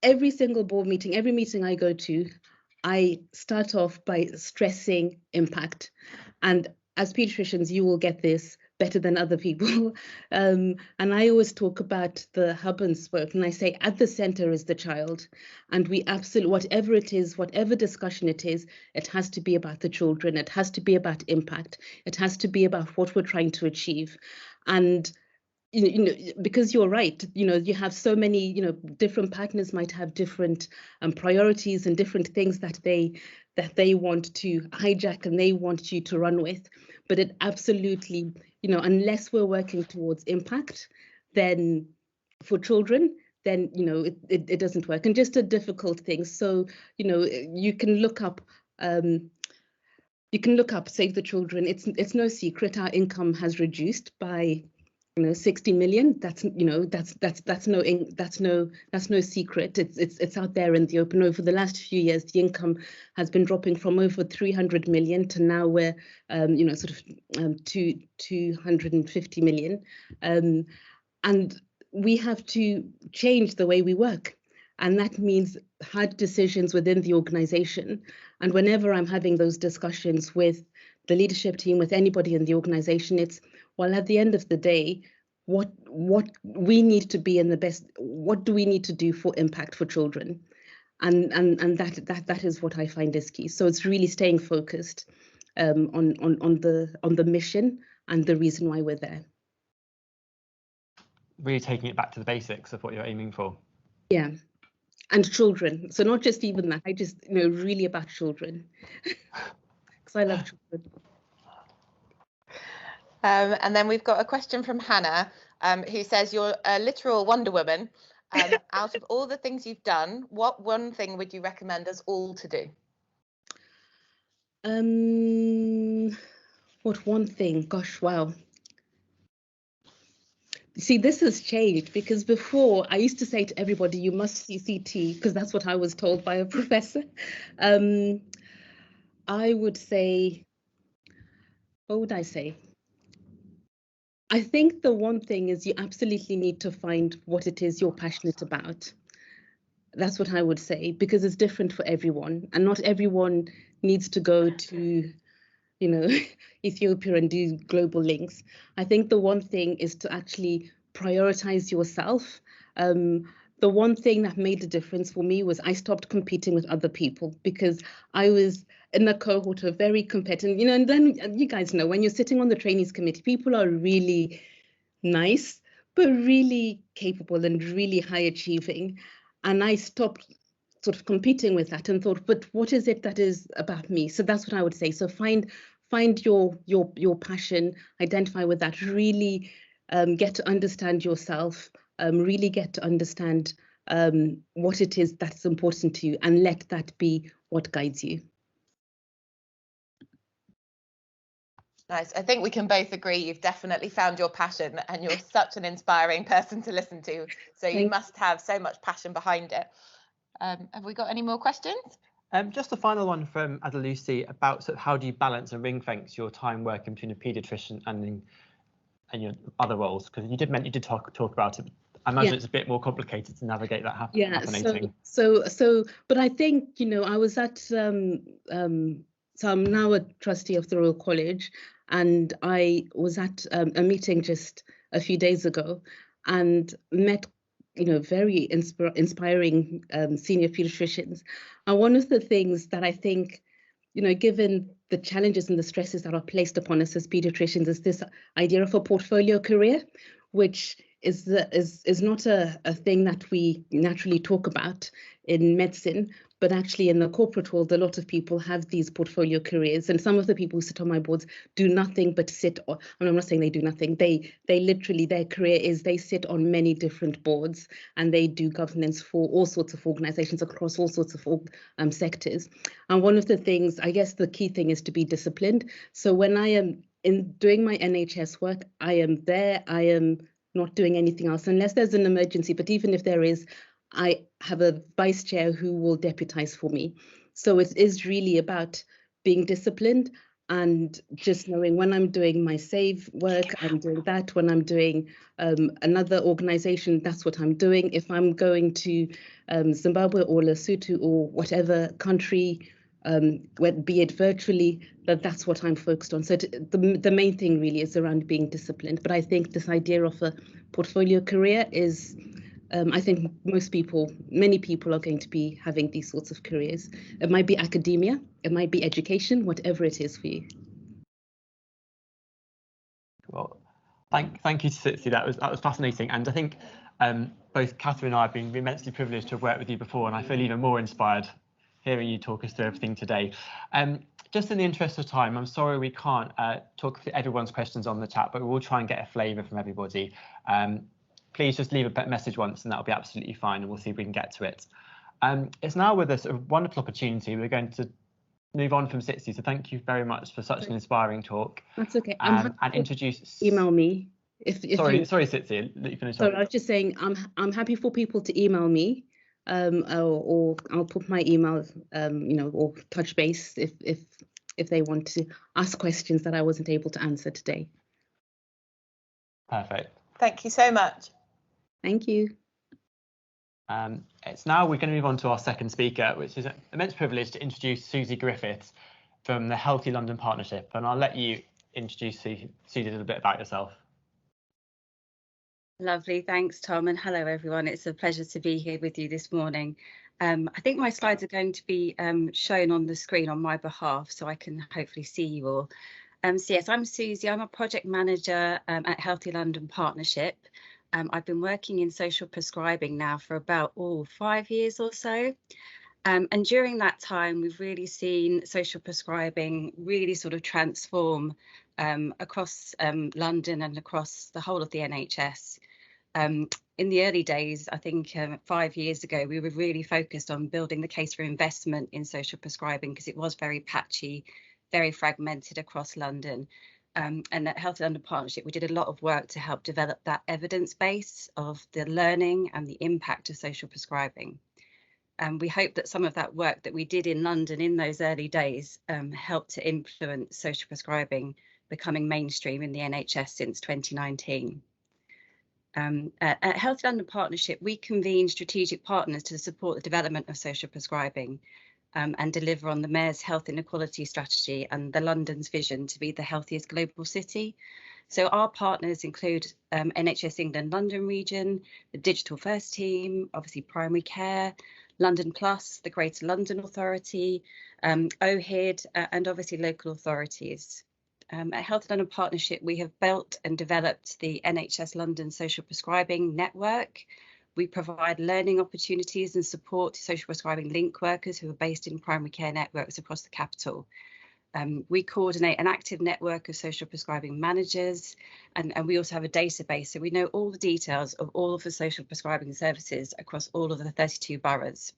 every single board meeting, every meeting I go to, I start off by stressing impact. And as paediatricians, you will get this better than other people. And I always talk about the hub and spoke, and I say at the center is the child. And we absolutely, whatever it is, whatever discussion it is, it has to be about the children. It has to be about impact. It has to be about what we're trying to achieve. And you know, because you're right, you know, you have so many, you know, different partners might have different priorities and different things that they want to hijack and they want you to run with. But it absolutely, you know, unless we're working towards impact, then for children, then it doesn't work. And just a difficult thing. So you can look up Save the Children. It's no secret our income has reduced by 60 million. That's no secret. It's out there in the open. Over the last few years, the income has been dropping from over 300 million to now we're 250 million, and we have to change the way we work. And that means hard decisions within the organization. And whenever I'm having those discussions with the leadership team, with anybody in the organization, it's, well, at the end of the day, what we need to be in the best, what do we need to do for impact for children? And that is what I find is key. So it's really staying focused on the mission and the reason why we're there. Really taking it back to the basics of what you're aiming for. Yeah. And children. So not just even that, I just really about children, because I love children. And then we've got a question from Hannah, who says, you're a literal Wonder Woman. Out of all the things you've done, what one thing would you recommend us all to do? What one thing? Gosh, wow. See, this has changed, because before I used to say to everybody, you must see CT, because that's what I was told by a professor. I would say, what would I say? I think the one thing is you absolutely need to find what it is you're passionate about. That's what I would say, because it's different for everyone, and not everyone needs to go to Ethiopia and do global links. I think the one thing is to actually prioritize yourself. The one thing that made a difference for me was I stopped competing with other people, because I was in a cohort of very competitive, and then you guys know, when you're sitting on the trainees committee, people are really nice, but really capable and really high achieving. And I stopped sort of competing with that and thought, but what is it that is about me? So that's what I would say. So find your passion, identify with that, really get to understand yourself, really get to understand what it is that's important to you, and let that be what guides you. Nice. I think we can both agree you've definitely found your passion, and you're such an inspiring person to listen to. So you must have so much passion behind it. Have we got any more questions? Just a final one from Ada Lucy about sort of how do you balance and ring fence your time working between a paediatrician and your other roles? Because you did talk about it. I imagine it's a bit more complicated to navigate that happening. But I think, I was at so I'm now a trustee of the Royal College, and I was at a meeting just a few days ago and met very inspiring senior paediatricians. And one of the things that I think, given the challenges and the stresses that are placed upon us as paediatricians, is this idea of a portfolio career, which is not a thing that we naturally talk about in medicine, but actually in the corporate world, a lot of people have these portfolio careers. And some of the people who sit on my boards do nothing but sit on, I'm not saying they do nothing, they literally, their career is they sit on many different boards, and they do governance for all sorts of organizations across all sorts of sectors. And one of the things, I guess the key thing is to be disciplined. So when I am doing my NHS work, I am there, I am not doing anything else unless there's an emergency. But even if there is, I have a vice chair who will deputize for me. So it is really about being disciplined and just knowing when I'm doing my SAVE work, I'm doing that. When I'm doing another organization, that's what I'm doing. If I'm going to Zimbabwe or Lesotho or whatever country, be it virtually, that's what I'm focused on. So the main thing really is around being disciplined. But I think this idea of a portfolio career is, I think many people are going to be having these sorts of careers. It might be academia, it might be education, whatever it is for you. Well, thank you, Tsitsi. That was fascinating. And I think both Catherine and I have been immensely privileged to have worked with you before, and I feel even more inspired hearing you talk us through everything today. Just in the interest of time, I'm sorry we can't talk through everyone's questions on the chat, but we will try and get a flavour from everybody. please just leave a message once and that'll be absolutely fine, and we'll see if we can get to it. It's now with us a wonderful opportunity. We're going to move on from Sitsi, so thank you very much for such an inspiring talk. That's okay. And introduce. Email me sorry, Sitsi, let you finish. So I was just saying I'm happy for people to email me, or I'll put my email, or touch base if they want to ask questions that I wasn't able to answer today. Perfect. Thank you so much. Thank you. It's now we're going to move on to our second speaker, which is an immense privilege to introduce Susie Griffiths from the Healthy London Partnership. And I'll let you introduce Susie a little bit about yourself. Lovely, thanks Tom, and hello everyone. It's a pleasure to be here with you this morning. I think my slides are going to be shown on the screen on my behalf, so I can hopefully see you all. So yes, I'm Susie. I'm a project manager at Healthy London Partnership. I've been working in social prescribing now for about 5 years or so. And during that time, we've really seen social prescribing really sort of transform across London and across the whole of the NHS. In the early days, I think 5 years ago, we were really focused on building the case for investment in social prescribing because it was very patchy, very fragmented across London. And at Healthy London Partnership, we did a lot of work to help develop that evidence base of the learning and the impact of social prescribing. And we hope that some of that work that we did in London in those early days helped to influence social prescribing becoming mainstream in the NHS since 2019. At Healthy London Partnership, we convene strategic partners to support the development of social prescribing and deliver on the Mayor's Health Inequality Strategy and the London's vision to be the healthiest global city. So our partners include NHS England London region, the Digital First team, obviously primary care, London Plus, the Greater London Authority, OHID, and obviously local authorities. At Healthy London Partnership, we have built and developed the NHS London Social Prescribing Network. We provide learning opportunities and support to social prescribing link workers who are based in primary care networks across the capital. We coordinate an active network of social prescribing managers, and we also have a database, so we know all the details of all of the social prescribing services across all of the 32 boroughs.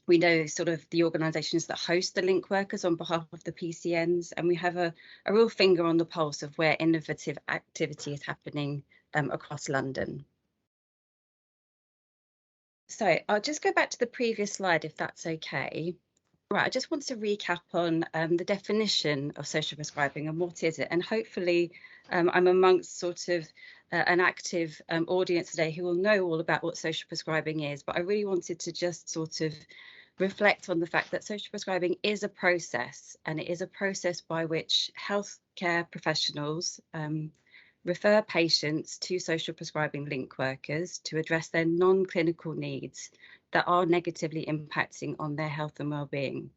We know sort of the organisations that host the link workers on behalf of the PCNs, and we have a real finger on the pulse of where innovative activity is happening across London. So I'll just go back to the previous slide, if that's okay. Right, I just want to recap on the definition of social prescribing and what is it, and hopefully I'm amongst sort of an active audience today who will know all about what social prescribing is, but I really wanted to just sort of reflect on the fact that social prescribing is a process, and it is a process by which healthcare professionals refer patients to social prescribing link workers to address their non-clinical needs that are negatively impacting on their health and well-being.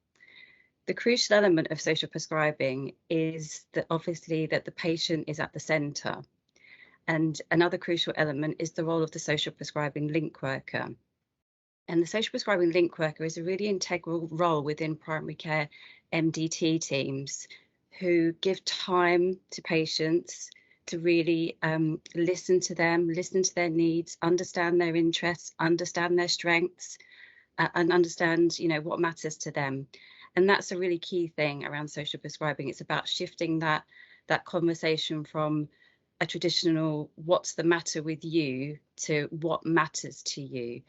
The crucial element of social prescribing is that obviously that the patient is at the centre. And another crucial element is the role of the social prescribing link worker. And the social prescribing link worker is a really integral role within primary care MDT teams who give time to patients to really listen to them, listen to their needs, understand their interests, understand their strengths, and understand, what matters to them. And that's a really key thing around social prescribing. It's about shifting that conversation from a traditional "what's the matter with you" to "what matters to you."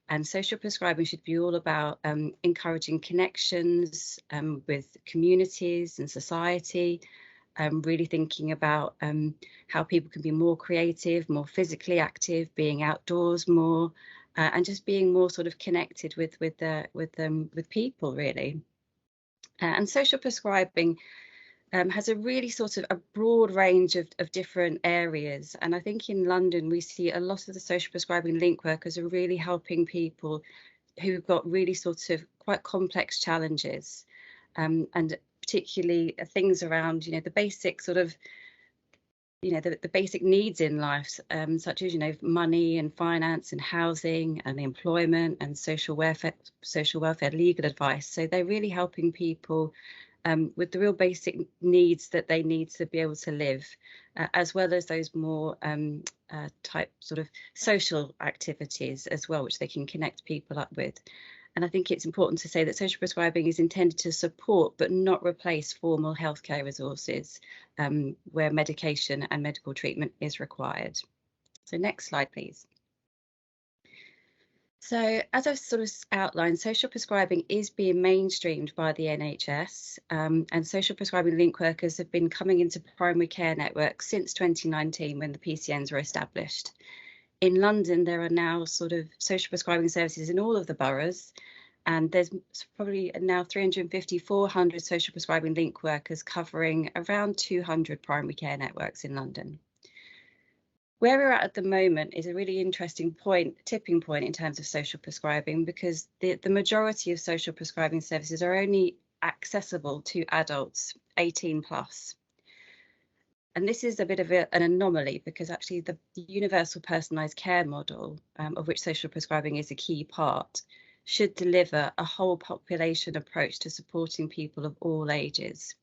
And social prescribing should be all about encouraging connections with communities and society. Really thinking about how people can be more creative, more physically active, being outdoors more, and just being more sort of connected with people really. And social prescribing has a really sort of a broad range of different areas. And I think in London we see a lot of the social prescribing link workers are really helping people who've got really sort of quite complex challenges, and particularly things around, the basic sort of, the basic needs in life, such as, money and finance and housing and employment and social welfare, legal advice. So they're really helping people with the real basic needs that they need to be able to live, as well as those more type sort of social activities as well, which they can connect people up with. And I think it's important to say that social prescribing is intended to support but not replace formal healthcare resources where medication and medical treatment is required. So next slide, please. So as I've sort of outlined, social prescribing is being mainstreamed by the NHS, and social prescribing link workers have been coming into primary care networks since 2019 when the PCNs were established. In London, there are now sort of social prescribing services in all of the boroughs, and there's probably now 350, 400 social prescribing link workers covering around 200 primary care networks in London. Where we're at the moment is a really interesting tipping point in terms of social prescribing, because the majority of social prescribing services are only accessible to adults 18 plus. And this is a bit of an anomaly, because actually the universal personalised care model, of which social prescribing is a key part, should deliver a whole population approach to supporting people of all ages.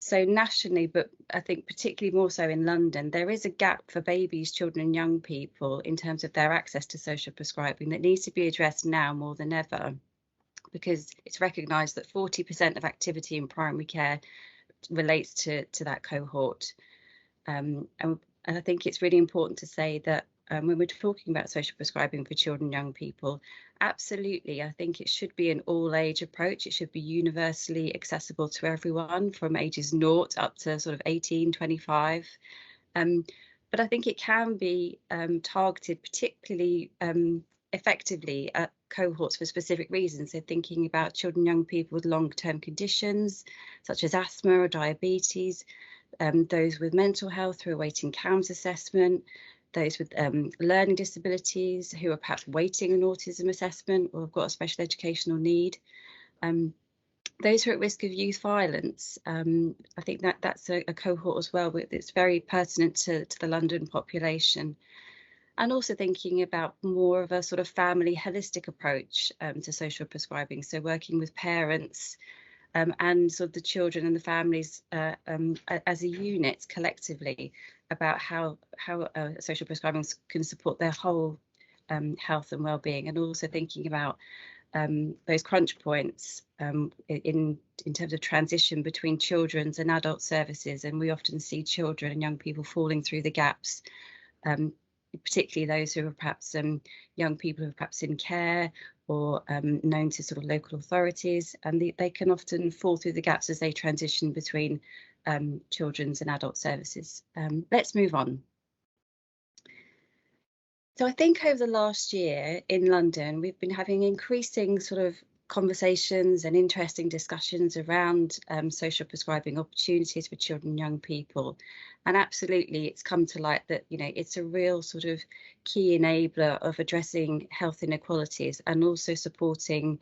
So nationally, but I think particularly more so in London, there is a gap for babies, children and young people in terms of their access to social prescribing that needs to be addressed now more than ever, because it's recognised that 40% of activity in primary care relates to that cohort. And I think it's really important to say that when we're talking about social prescribing for children and young people, absolutely, I think it should be an all-age approach. It should be universally accessible to everyone from ages 0 up to sort of 18, 25. But I think it can be targeted particularly effectively at cohorts for specific reasons. So thinking about children and young people with long-term conditions such as asthma or diabetes, those with mental health who are awaiting CAMHS assessment, those with learning disabilities who are perhaps waiting an autism assessment or have got a special educational need, those who are at risk of youth violence. I think that's a cohort as well that's very pertinent to the London population. And also thinking about more of a sort of family holistic approach to social prescribing, so working with parents and sort of the children and the families as a unit collectively about how social prescribing can support their whole health and well-being, and also thinking about those crunch points in terms of transition between children's and adult services. And we often see children and young people falling through the gaps, particularly those who are perhaps young people who are perhaps in care or known to sort of local authorities, and they can often fall through the gaps as they transition between children's and adult services. Let's move on. So I think over the last year in London, we've been having increasing sort of conversations and interesting discussions around social prescribing opportunities for children and young people. And absolutely, it's come to light that, you know, it's a real sort of key enabler of addressing health inequalities and also supporting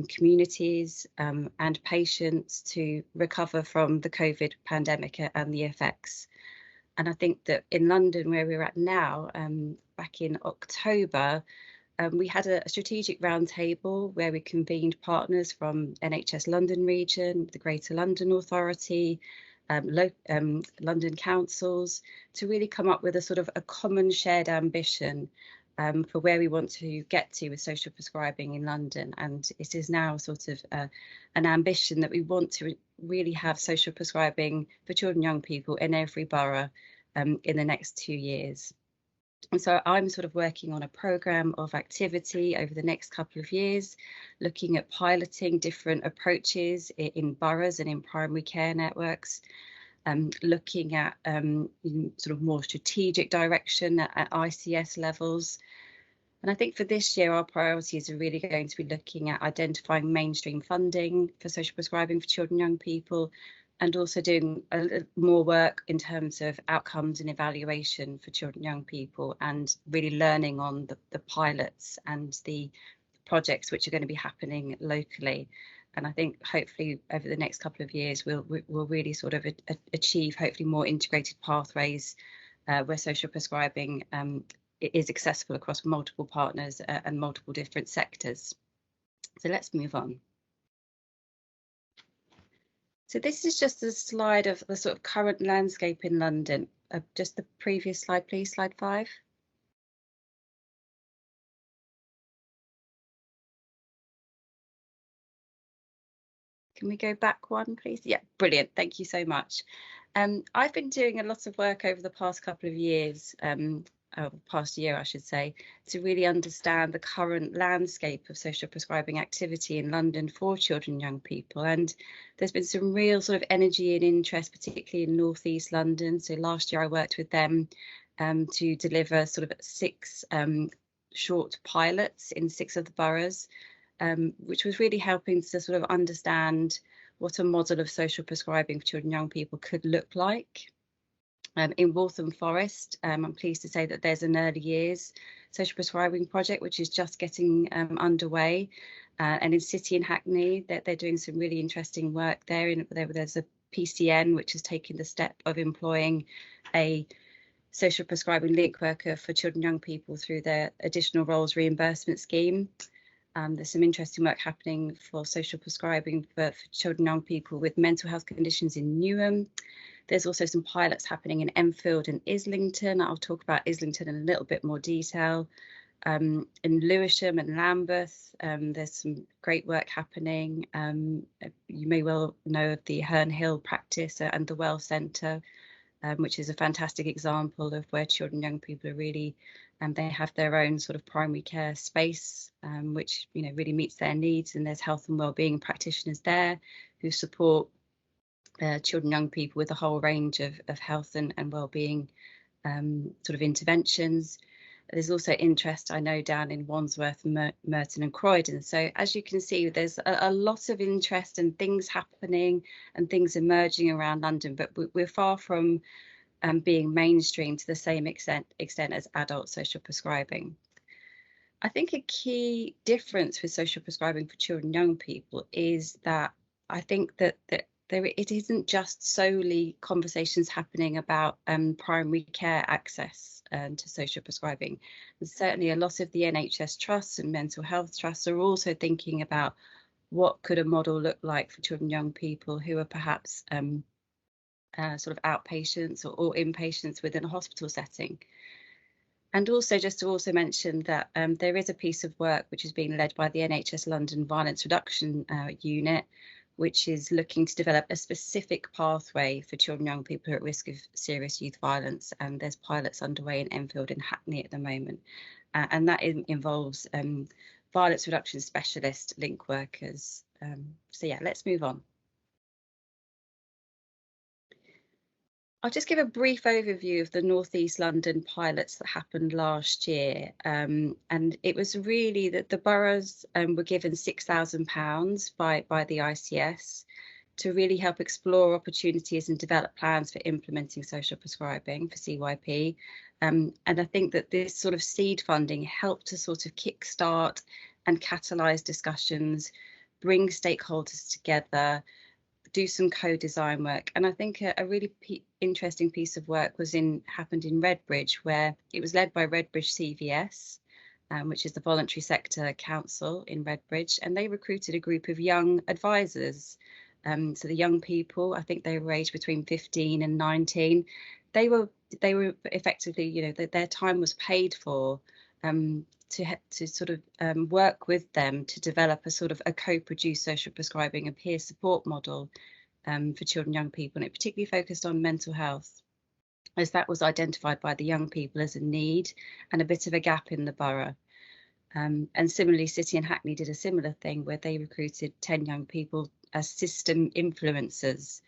communities and patients to recover from the COVID pandemic and the effects. And I think that in London, where we're at now, back in October, we had a strategic roundtable where we convened partners from NHS London region, the Greater London Authority, London councils, to really come up with a sort of a common shared ambition for where we want to get to with social prescribing in London. And it is now sort of an ambition that we want to really have social prescribing for children and young people in every borough in the next 2 years. And so I'm sort of working on a programme of activity over the next couple of years, looking at piloting different approaches in boroughs and in primary care networks, looking at sort of more strategic direction at ICS levels. And I think for this year, our priorities are really going to be looking at identifying mainstream funding for social prescribing for children and young people, and also doing a little more work in terms of outcomes and evaluation for children and young people, and really learning on the pilots and the projects which are going to be happening locally. And I think hopefully over the next couple of years, we'll really sort of achieve hopefully more integrated pathways where social prescribing is accessible across multiple partners and multiple different sectors. So let's move on. So this is just a slide of the sort of current landscape in London. Just the previous slide, please, slide 5. Can we go back one, please? Yeah, brilliant. Thank you so much. I've been doing a lot of work over the past couple of years, past year, I should say, to really understand the current landscape of social prescribing activity in London for children and young people. And there's been some real sort of energy and interest, particularly in North East London. So last year I worked with them to deliver sort of 6 short pilots in 6 of the boroughs, which was really helping to sort of understand what a model of social prescribing for children and young people could look like. In Waltham Forest, I'm pleased to say that there's an early years social prescribing project which is just getting underway, and in City and Hackney they're doing some really interesting work there. There's a PCN which has taken the step of employing a social prescribing link worker for children and young people through their additional roles reimbursement scheme. There's some interesting work happening for social prescribing for children and young people with mental health conditions in Newham. There's also some pilots happening in Enfield and Islington. I'll talk about Islington in a little bit more detail. In Lewisham and Lambeth, there's some great work happening. You may well know of the Herne Hill practice and the Well Centre, which is a fantastic example of where children and young people are really, they have their own sort of primary care space, which really meets their needs, and there's health and wellbeing practitioners there who support children and young people with a whole range of health and wellbeing sort of interventions. There's also interest, I know, down in Wandsworth, Merton and Croydon. So as you can see, there's a lot of interest and things happening and things emerging around London, but we're far from being mainstream to the same extent as adult social prescribing. I think a key difference with social prescribing for children and young people is that I think that it isn't just solely conversations happening about primary care access to social prescribing. And certainly a lot of the NHS trusts and mental health trusts are also thinking about what could a model look like for children and young people who are perhaps sort of outpatients or inpatients within a hospital setting. And also just to also mention that there is a piece of work which is being led by the NHS London Violence Reduction Unit, which is looking to develop a specific pathway for children and young people who are at risk of serious youth violence. And there's pilots underway in Enfield and Hackney at the moment. And that involves violence reduction specialist link workers. So yeah, let's move on. I'll just give a brief overview of the North East London pilots that happened last year. And it was really that the boroughs were given £6,000 by the ICS to really help explore opportunities and develop plans for implementing social prescribing for CYP. And I think that this sort of seed funding helped to sort of kickstart and catalyse discussions, bring stakeholders together, do some co-design work. And I think a really interesting piece of work happened in Redbridge, where it was led by Redbridge CVS, which is the voluntary sector council in Redbridge, and they recruited a group of young advisors. So the young people, I think they were aged between 15 and 19. They were effectively, their time was paid for to sort of work with them to develop a sort of a co-produced social prescribing and peer support model for children and young people, and it particularly focused on mental health, as that was identified by the young people as a need and a bit of a gap in the borough. And similarly, City and Hackney did a similar thing where they recruited 10 young people as system influencers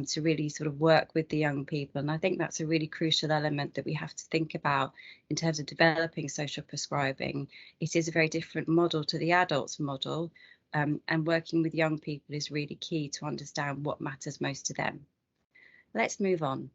to really sort of work with the young people. And I think that's a really crucial element that we have to think about in terms of developing social prescribing. It is a very different model to the adults model, and working with young people is really key to understand what matters most to them. Let's move on.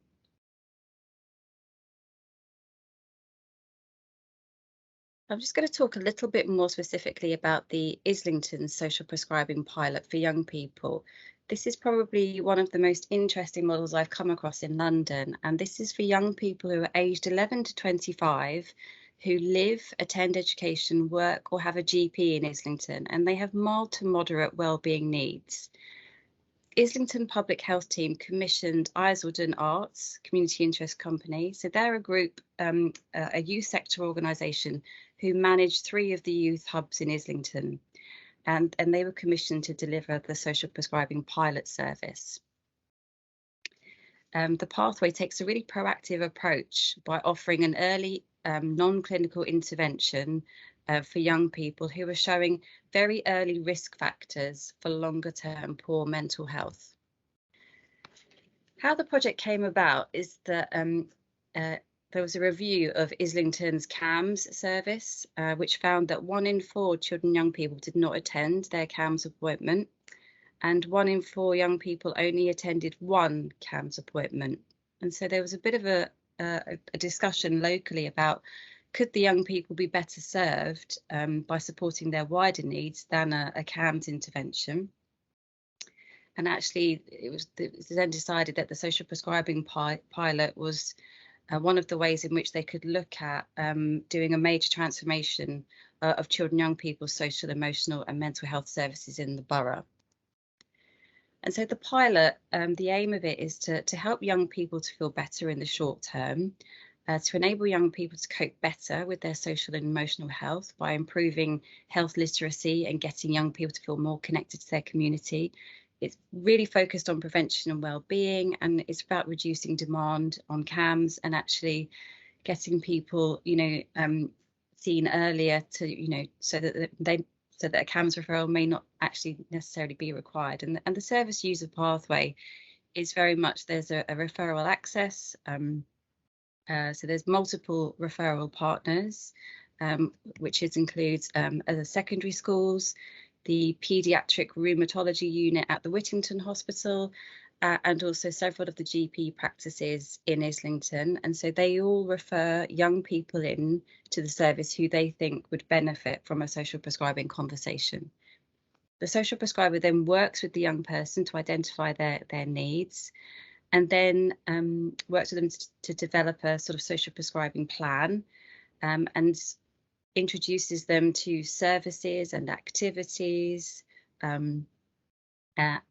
I'm just going to talk a little bit more specifically about the Islington social prescribing pilot for young people. This is probably one of the most interesting models I've come across in London, and this is for young people who are aged 11 to 25 who live, attend education, work or have a GP in Islington, and they have mild to moderate wellbeing needs. Islington Public Health team commissioned Isledon Arts, community interest company. So they're a group, a youth sector organisation who manage 3 of the youth hubs in Islington. And they were commissioned to deliver the social prescribing pilot service. The pathway takes a really proactive approach by offering an early non-clinical intervention for young people who are showing very early risk factors for longer term poor mental health. How the project came about is that there was a review of Islington's CAMS service, which found that 1 in 4 children and young people did not attend their CAMS appointment, and 1 in 4 young people only attended 1 CAMS appointment. And so there was a bit of a discussion locally about, could the young people be better served by supporting their wider needs than a CAMS intervention? And actually, it was then decided that the social prescribing pilot was one of the ways in which they could look at doing a major transformation of children and young people's social, emotional and mental health services in the borough. And so the pilot, the aim of it is to help young people to feel better in the short term, to enable young people to cope better with their social and emotional health by improving health literacy and getting young people to feel more connected to their community. It's really focused on prevention and well-being, and it's about reducing demand on CAMS and actually getting people, seen earlier to, so that a CAMS referral may not actually necessarily be required. And the service user pathway is very much, there's a referral access. So there's multiple referral partners, which includes other secondary schools, the paediatric rheumatology unit at the Whittington Hospital, and also several of the GP practices in Islington. And so they all refer young people in to the service who they think would benefit from a social prescribing conversation. The social prescriber then works with the young person to identify their needs, and then works with them to develop a sort of social prescribing plan, and introduces them to services and activities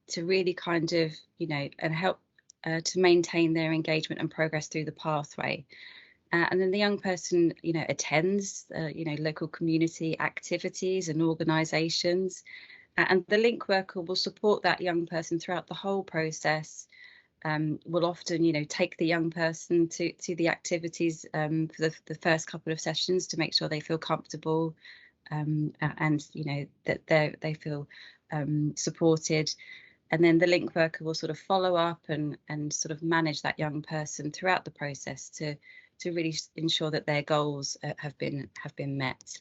to really kind of, and help to maintain their engagement and progress through the pathway. And then the young person, attends, local community activities and organisations, and the link worker will support that young person throughout the whole process. Will often, take the young person to the activities for the first couple of sessions to make sure they feel comfortable, and that they feel supported. And then the link worker will sort of follow up and sort of manage that young person throughout the process to really ensure that their goals have been met.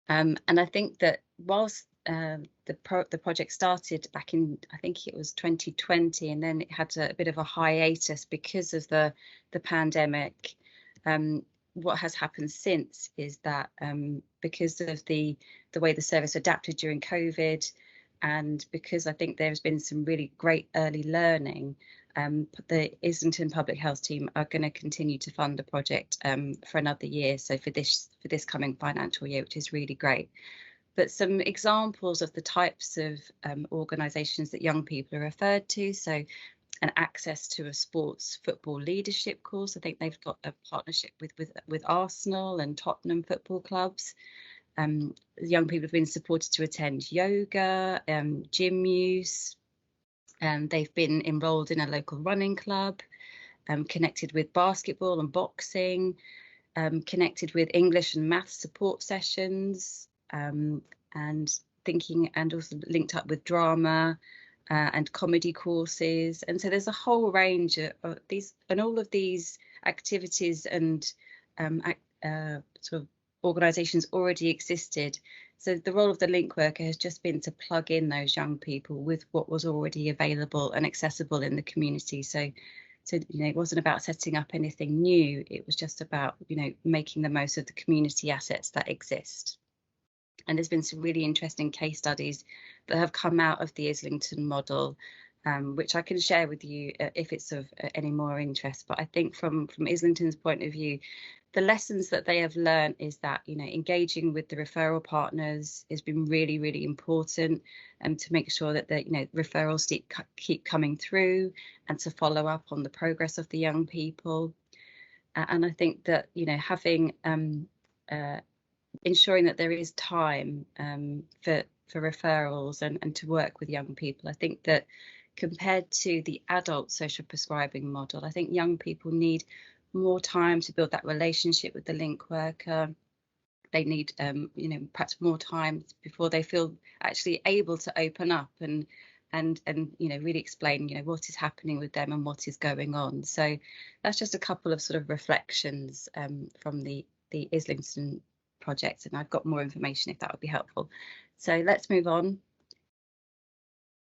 And I think that whilst the project started back in, I think it was 2020, and then it had a bit of a hiatus because of the pandemic. What has happened since is that because of the way the service adapted during COVID, and because I think there's been some really great early learning, the Islington Public Health team are going to continue to fund the project for another year. So for this coming financial year, which is really great. But some examples of the types of organisations that young people are referred to. So an access to a sports football leadership course. I think they've got a partnership with Arsenal and Tottenham football clubs. Young people have been supported to attend yoga, gym use. They've been enrolled in a local running club, connected with basketball and boxing, connected with English and maths support sessions, and also linked up with drama and comedy courses. And so there's a whole range of these, and all of these activities and sort of organisations already existed. So the role of the link worker has just been to plug in those young people with what was already available and accessible in the community. So it wasn't about setting up anything new. It was just about, making the most of the community assets that exist. And there's been some really interesting case studies that have come out of the Islington model, which I can share with you if it's of any more interest. But I think from Islington's point of view, the lessons that they have learned is that, engaging with the referral partners has been really, really important, to make sure that the, referrals keep coming through, and to follow up on the progress of the young people. And I think that, having ensuring that there is time for referrals and to work with young people. I think that compared to the adult social prescribing model, I think young people need more time to build that relationship with the link worker. They need, perhaps more time before they feel actually able to open up and really explain, what is happening with them and what is going on. So that's just a couple of sort of reflections from the Islington project, and I've got more information if that would be helpful. So let's move on.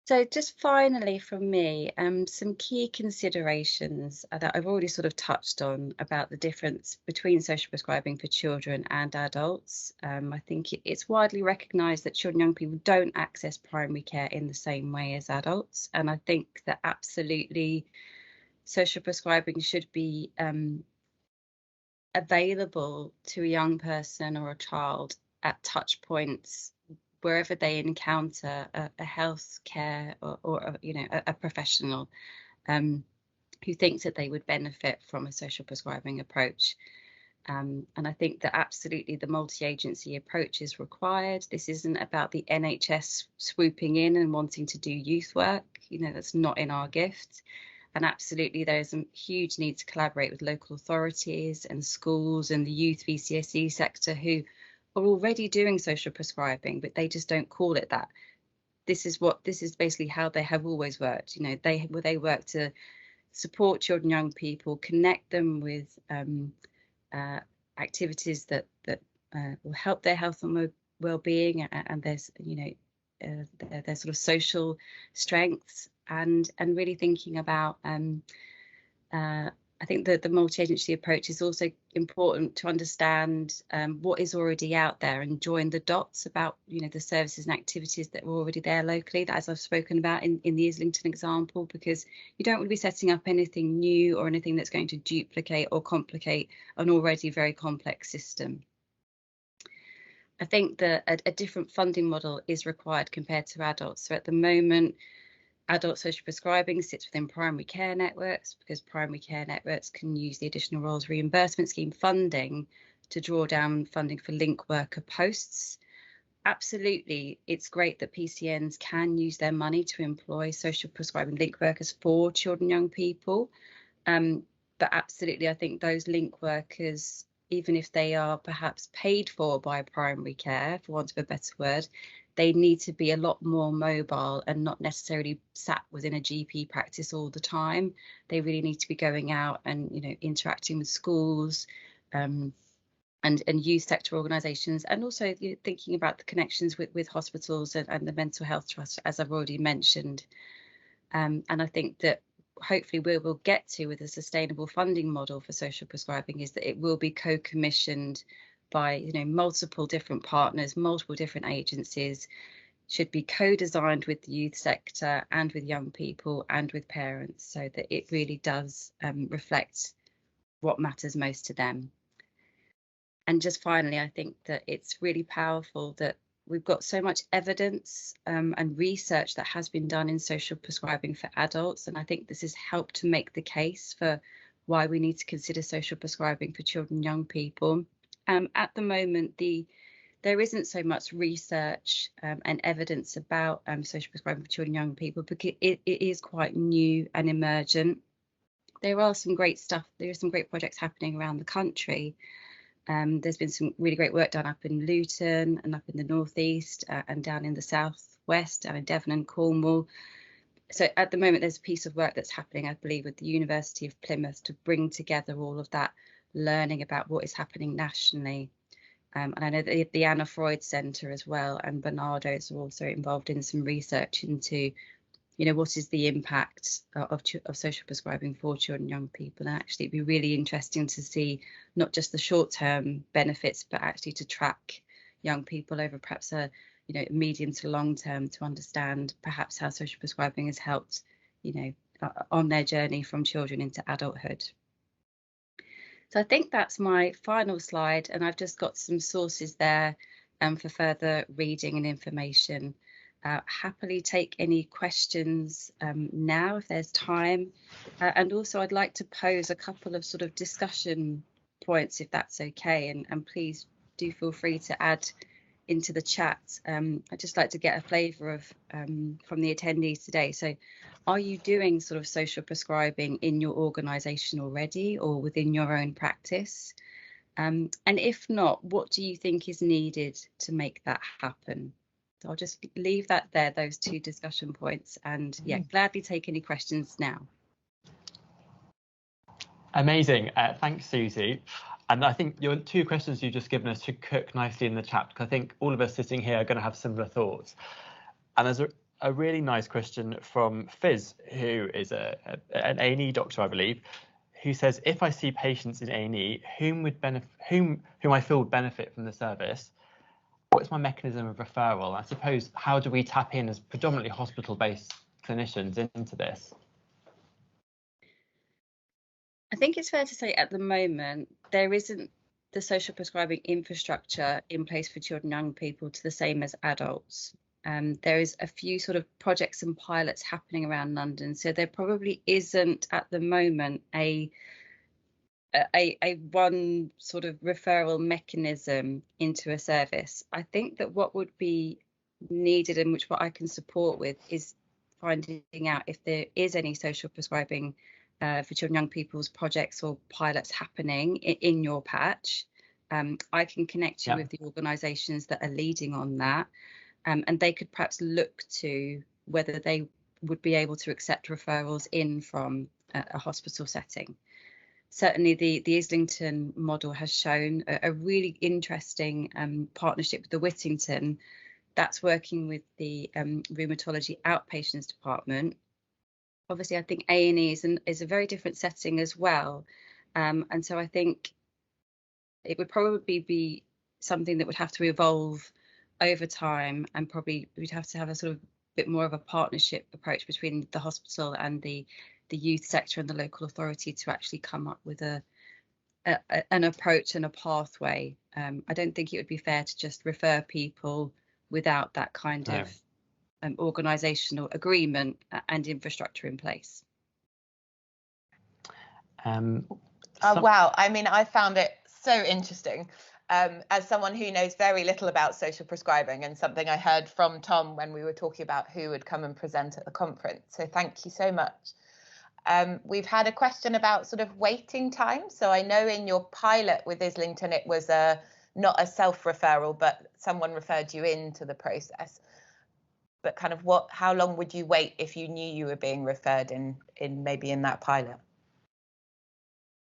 So just finally from me, some key considerations that I've already sort of touched on about the difference between social prescribing for children and adults. I think it's widely recognised that children and young people don't access primary care in the same way as adults, and I think that absolutely social prescribing should be available to a young person or a child at touch points wherever they encounter a healthcare or a professional who thinks that they would benefit from a social prescribing approach. And I think that absolutely the multi-agency approach is required. This isn't about the NHS swooping in and wanting to do youth work. That's not in our gift. And absolutely there is a huge need to collaborate with local authorities and schools and the youth VCSE sector who are already doing social prescribing, but they just don't call it that. This is basically how they have always worked. They work to support children, young people, connect them with activities that will help their health and well-being and their sort of social strengths, and really thinking about I think that the multi-agency approach is also important to understand what is already out there and join the dots about the services and activities that were already there locally, as I've spoken about in the Islington example, because you don't want to be setting up anything new or anything that's going to duplicate or complicate an already very complex system. I think that a different funding model is required compared to adults. So at the moment, adult social prescribing sits within primary care networks because primary care networks can use the Additional Roles Reimbursement Scheme funding to draw down funding for link worker posts. Absolutely, it's great that PCNs can use their money to employ social prescribing link workers for children and young people. But absolutely, I think those link workers, even if they are perhaps paid for by primary care, for want of a better word, they need to be a lot more mobile and not necessarily sat within a GP practice all the time. They really need to be going out and interacting with schools and youth sector organisations, and also thinking about the connections with hospitals and the mental health trust, as I've already mentioned. And I think that hopefully we will get to with a sustainable funding model for social prescribing is that it will be co-commissioned by multiple different partners, multiple different agencies, should be co-designed with the youth sector and with young people and with parents, so that it really does reflect what matters most to them. And just finally, I think that it's really powerful that we've got so much evidence and research that has been done in social prescribing for adults, and I think this has helped to make the case for why we need to consider social prescribing for children and young people. At the moment, there isn't so much research and evidence about social prescribing for children and young people because it is quite new and emergent. There are some great stuff. There are some great projects happening around the country. There's been some really great work done up in Luton and up in the northeast and down in the southwest, down in Devon and Cornwall. So at the moment, there's a piece of work that's happening, I believe, with the University of Plymouth to bring together all of that learning about what is happening nationally. And I know that the Anna Freud Centre as well and Barnardo's are also involved in some research into, what is the impact of social prescribing for children and young people. And actually it'd be really interesting to see not just the short-term benefits, but actually to track young people over perhaps a medium to long term to understand perhaps how social prescribing has helped, on their journey from children into adulthood. So I think that's my final slide, and I've just got some sources there for further reading and information. Happily take any questions now if there's time. And also I'd like to pose a couple of sort of discussion points if that's okay, and please do feel free to add into the chat. I'd just like to get a flavour of from the attendees today. So are you doing sort of social prescribing in your organisation already or within your own practice? And if not, what do you think is needed to make that happen? So I'll just leave that there, those two discussion points, and yeah, gladly take any questions now. Amazing. Thanks, Susie. And I think your two questions you've just given us should cook nicely in the chat, because I think all of us sitting here are going to have similar thoughts. And there's a really nice question from Fizz, who is an A&E doctor, I believe, who says, if I see patients in A&E whom I feel would benefit from the service, what's my mechanism of referral? I suppose, how do we tap in as predominantly hospital-based clinicians into this? I think it's fair to say at the moment, there isn't the social prescribing infrastructure in place for children and young people to the same as adults. There is a few sort of projects and pilots happening around London, so there probably isn't at the moment a one sort of referral mechanism into a service. I think that what would be needed, and what I can support with, is finding out if there is any social prescribing for children and young people's projects or pilots happening in your patch. I can connect you with the organisations that are leading on that, and they could perhaps look to whether they would be able to accept referrals in from a hospital setting. Certainly the Islington model has shown a really interesting partnership with the Whittington that's working with the rheumatology outpatients department. Obviously, I think A&E is a very different setting as well. And so I think it would probably be something that would have to evolve over time, and probably we'd have to have a sort of bit more of a partnership approach between the hospital and the youth sector and the local authority to actually come up with an approach and a pathway. I don't think it would be fair to just refer people without that kind of organisational agreement and infrastructure in place. Wow, I mean, I found it so interesting as someone who knows very little about social prescribing, and something I heard from Tom when we were talking about who would come and present at the conference. So thank you so much. We've had a question about sort of waiting time. So I know in your pilot with Islington, it was not a self-referral, but someone referred you into the process. But kind of how long would you wait if you knew you were being referred in maybe in that pilot?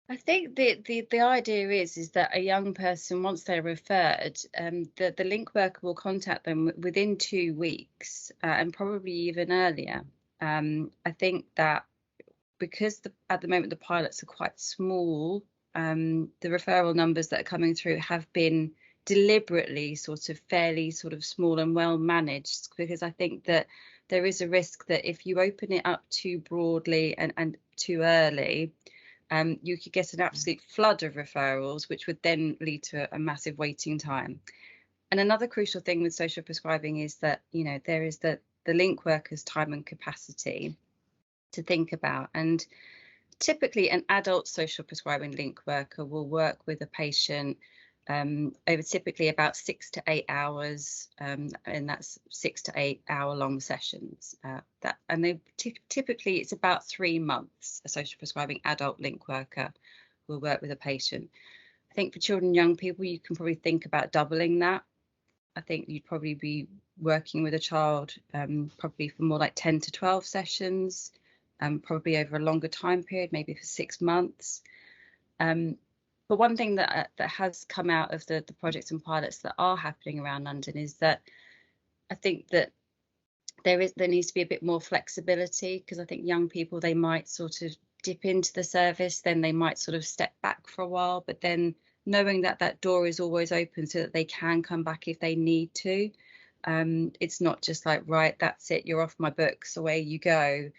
I think the idea is that a young person, once they're referred, the link worker will contact them within 2 weeks and probably even earlier. I think that because at the moment the pilots are quite small, the referral numbers that are coming through have been deliberately fairly small and well managed, because I think that there is a risk that if you open it up too broadly and too early, you could get an absolute flood of referrals, which would then lead to a massive waiting time. And another crucial thing with social prescribing is that, you know, there is the link worker's time and capacity to think about. And typically an adult social prescribing link worker will work with a patient over typically about 6 to 8 hours, and that's 6 to 8 hour long sessions. And they typically it's about 3 months. A social prescribing adult link worker will work with a patient. I think for children and young people, you can probably think about doubling that. I think you'd probably be working with a child probably for more like 10 to 12 sessions, probably over a longer time period, maybe for 6 months. But one thing that has come out of the projects and pilots that are happening around London is that I think that there needs to be a bit more flexibility, because I think young people, they might sort of dip into the service, then they might sort of step back for a while, but then knowing that that door is always open so that they can come back if they need to. It's not just like, right, that's it, you're off my books, away you go.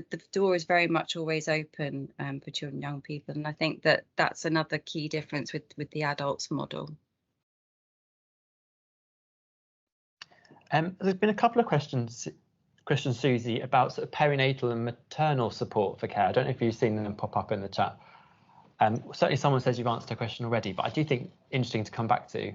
the door is very much always open for children and young people, and I think that that's another key difference with the adults model. There's been a couple of questions, Susie, about sort of perinatal and maternal support for care. I don't know if you've seen them pop up in the chat. Certainly someone says you've answered a question already, but I do think interesting to come back to.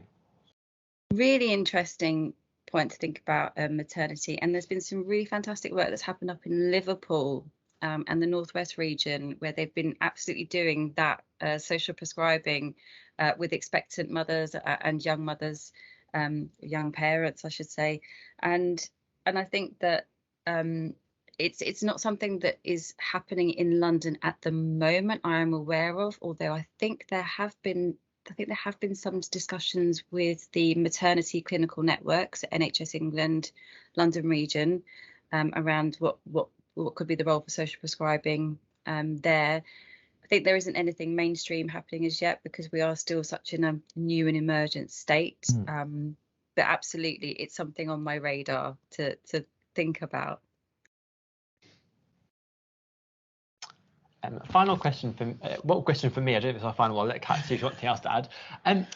Really interesting point to think about maternity, and there's been some really fantastic work that's happened up in Liverpool and the Northwest region, where they've been absolutely doing that social prescribing with expectant mothers and young mothers, young parents, I should say, and I think that it's not something that is happening in London at the moment, I am aware of, although I think there have been some discussions with the maternity clinical networks at NHS England, London region, around what could be the role for social prescribing there. I think there isn't anything mainstream happening as yet, because we are still such in a new and emergent state. But absolutely, it's something on my radar to think about. Final question for me. I don't know if it's our final one. Let Kat see if you've got anything else to add.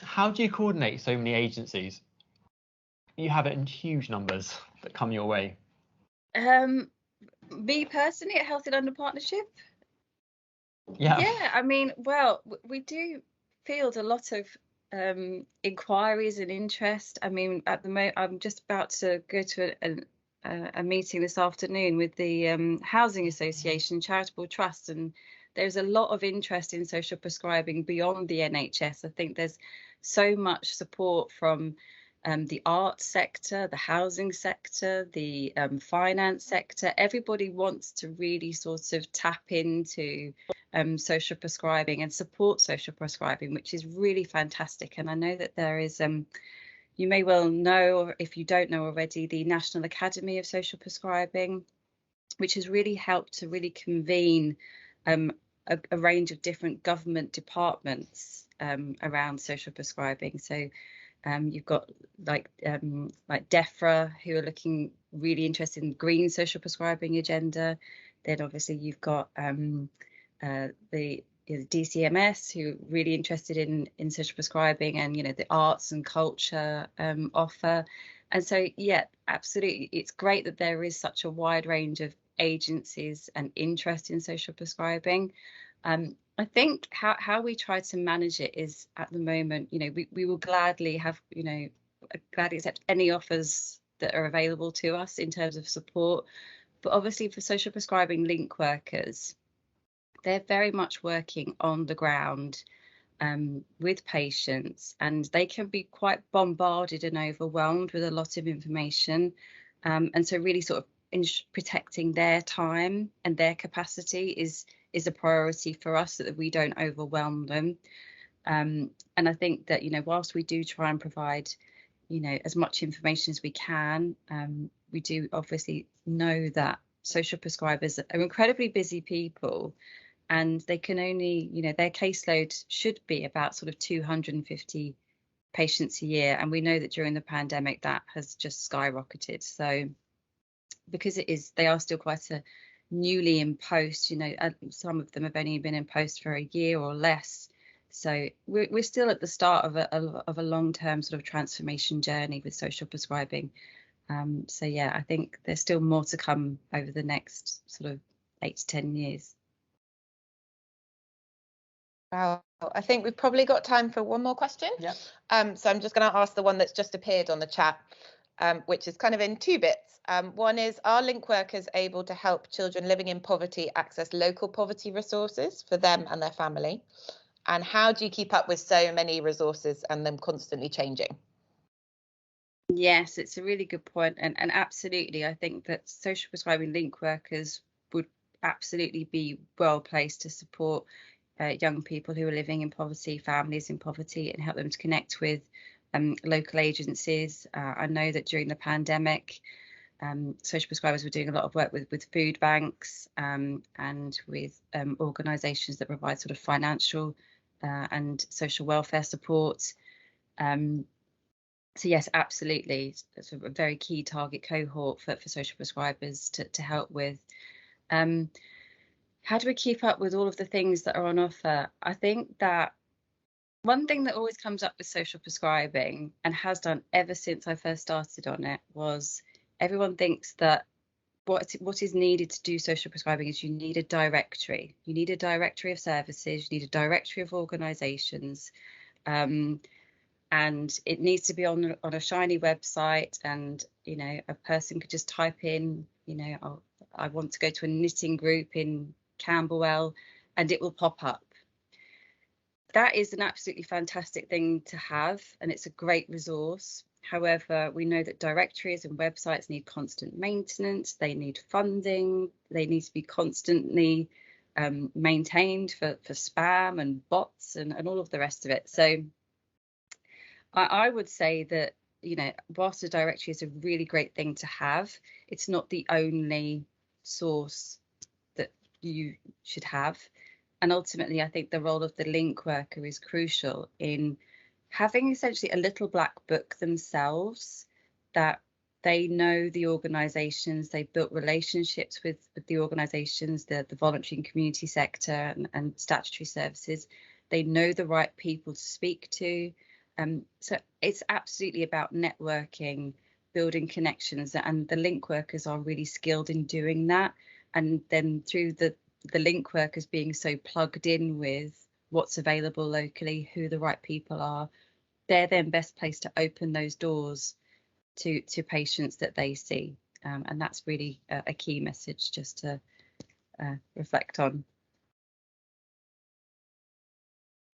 How do you coordinate so many agencies? You have it in huge numbers that come your way. Me personally, at Healthy London Partnership. Yeah. I mean, well, we do field a lot of inquiries and interest. I mean, at the moment, I'm just about to go to a meeting this afternoon with the Housing Association Charitable Trust, and there's a lot of interest in social prescribing beyond the NHS. I think there's so much support from the arts sector, the housing sector, the finance sector. Everybody wants to really sort of tap into social prescribing and support social prescribing, which is really fantastic. And I know that there is you may well know, or if you don't know already, the National Academy of Social Prescribing, which has really helped to really convene a range of different government departments around social prescribing. So you've got like DEFRA, who are looking really interested in the green social prescribing agenda. Then obviously you've got the DCMS, who are really interested in social prescribing, and the arts and culture offer. And so yeah, absolutely, it's great that there is such a wide range of agencies and interest in social prescribing. I think how we try to manage it is, at the moment, we will gladly accept any offers that are available to us in terms of support. But obviously for social prescribing link workers, they're very much working on the ground with patients, and they can be quite bombarded and overwhelmed with a lot of information. And so really sort of protecting their time and their capacity is a priority for us, so that we don't overwhelm them. And I think that, whilst we do try and provide, as much information as we can, we do obviously know that social prescribers are incredibly busy people, and they can only, their caseload should be about sort of 250 patients a year. And we know that during the pandemic that has just skyrocketed. So because they are still quite a newly in post, some of them have only been in post for a year or less. So we're still at the start of a long-term sort of transformation journey with social prescribing. So yeah, I think there's still more to come over the next sort of 8 to 10 years. Wow, I think we've probably got time for one more question. Yeah. So I'm just going to ask the one that's just appeared on the chat, which is kind of in two bits. One is, are link workers able to help children living in poverty access local poverty resources for them and their family? And how do you keep up with so many resources and them constantly changing? Yes, it's a really good point. And absolutely, I think that social prescribing link workers would absolutely be well placed to support young people who are living in poverty, families in poverty, and help them to connect with local agencies. I know that during the pandemic, social prescribers were doing a lot of work with food banks and with organisations that provide sort of financial and social welfare support. So yes, absolutely, it's a very key target cohort for social prescribers to help with. How do we keep up with all of the things that are on offer? I think that one thing that always comes up with social prescribing, and has done ever since I first started on it, was everyone thinks that what is needed to do social prescribing is you need a directory. You need a directory of services, you need a directory of organisations, and it needs to be on a shiny website, and you know, a person could just type in, you know, I want to go to a knitting group in Camberwell, and it will pop up. That is an absolutely fantastic thing to have, and it's a great resource. However, we know that directories and websites need constant maintenance, they need funding, they need to be constantly maintained for spam and bots and all of the rest of it. So I would say that, you know, whilst a directory is a really great thing to have, it's not the only source that you should have. And ultimately, I think the role of the link worker is crucial in having essentially a little black book themselves, that they know the organisations, they've built relationships with the organisations, the voluntary and community sector and statutory services. They know the right people to speak to. So it's absolutely about networking, building connections, and the link workers are really skilled in doing that. And then through the link workers being so plugged in with what's available locally, who the right people are, they're then best placed to open those doors to patients that they see. And that's really a key message just to reflect on.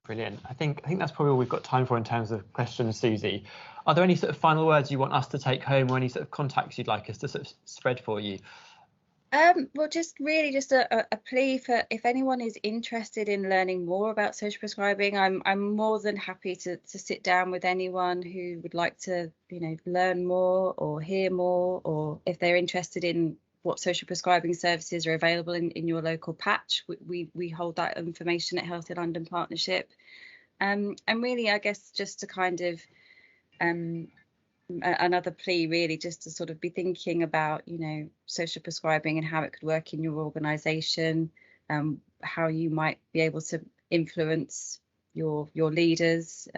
Brilliant. I think that's probably all we've got time for in terms of questions, Susie. Are there any sort of final words you want us to take home, or any sort of contacts you'd like us to sort of spread for you? Well, just really just a plea for if anyone is interested in learning more about social prescribing, I'm more than happy to sit down with anyone who would like to, you know, learn more or hear more, or if they're interested in what social prescribing services are available in your local patch. We hold that information at Healthy London Partnership. And really, I guess just to kind of another plea really just to sort of be thinking about, you know, social prescribing and how it could work in your organisation, how you might be able to influence your leaders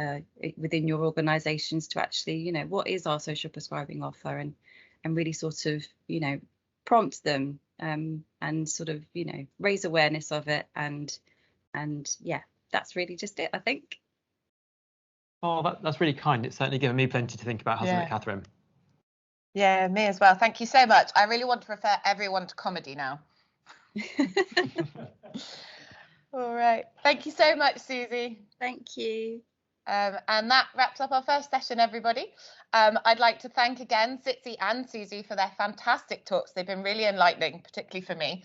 within your organisations to actually, you know, what is our social prescribing offer, and really sort of, you know, prompt them and sort of, you know, raise awareness of it, and yeah, that's really just it, I think. Oh, that's really kind. It's certainly given me plenty to think about, hasn't it, Catherine? Yeah, me as well. Thank you so much. I really want to refer everyone to comedy now. All right. Thank you so much, Susie. Thank you. And that wraps up our first session, everybody. I'd like to thank again Sitsi and Susie for their fantastic talks. They've been really enlightening, particularly for me.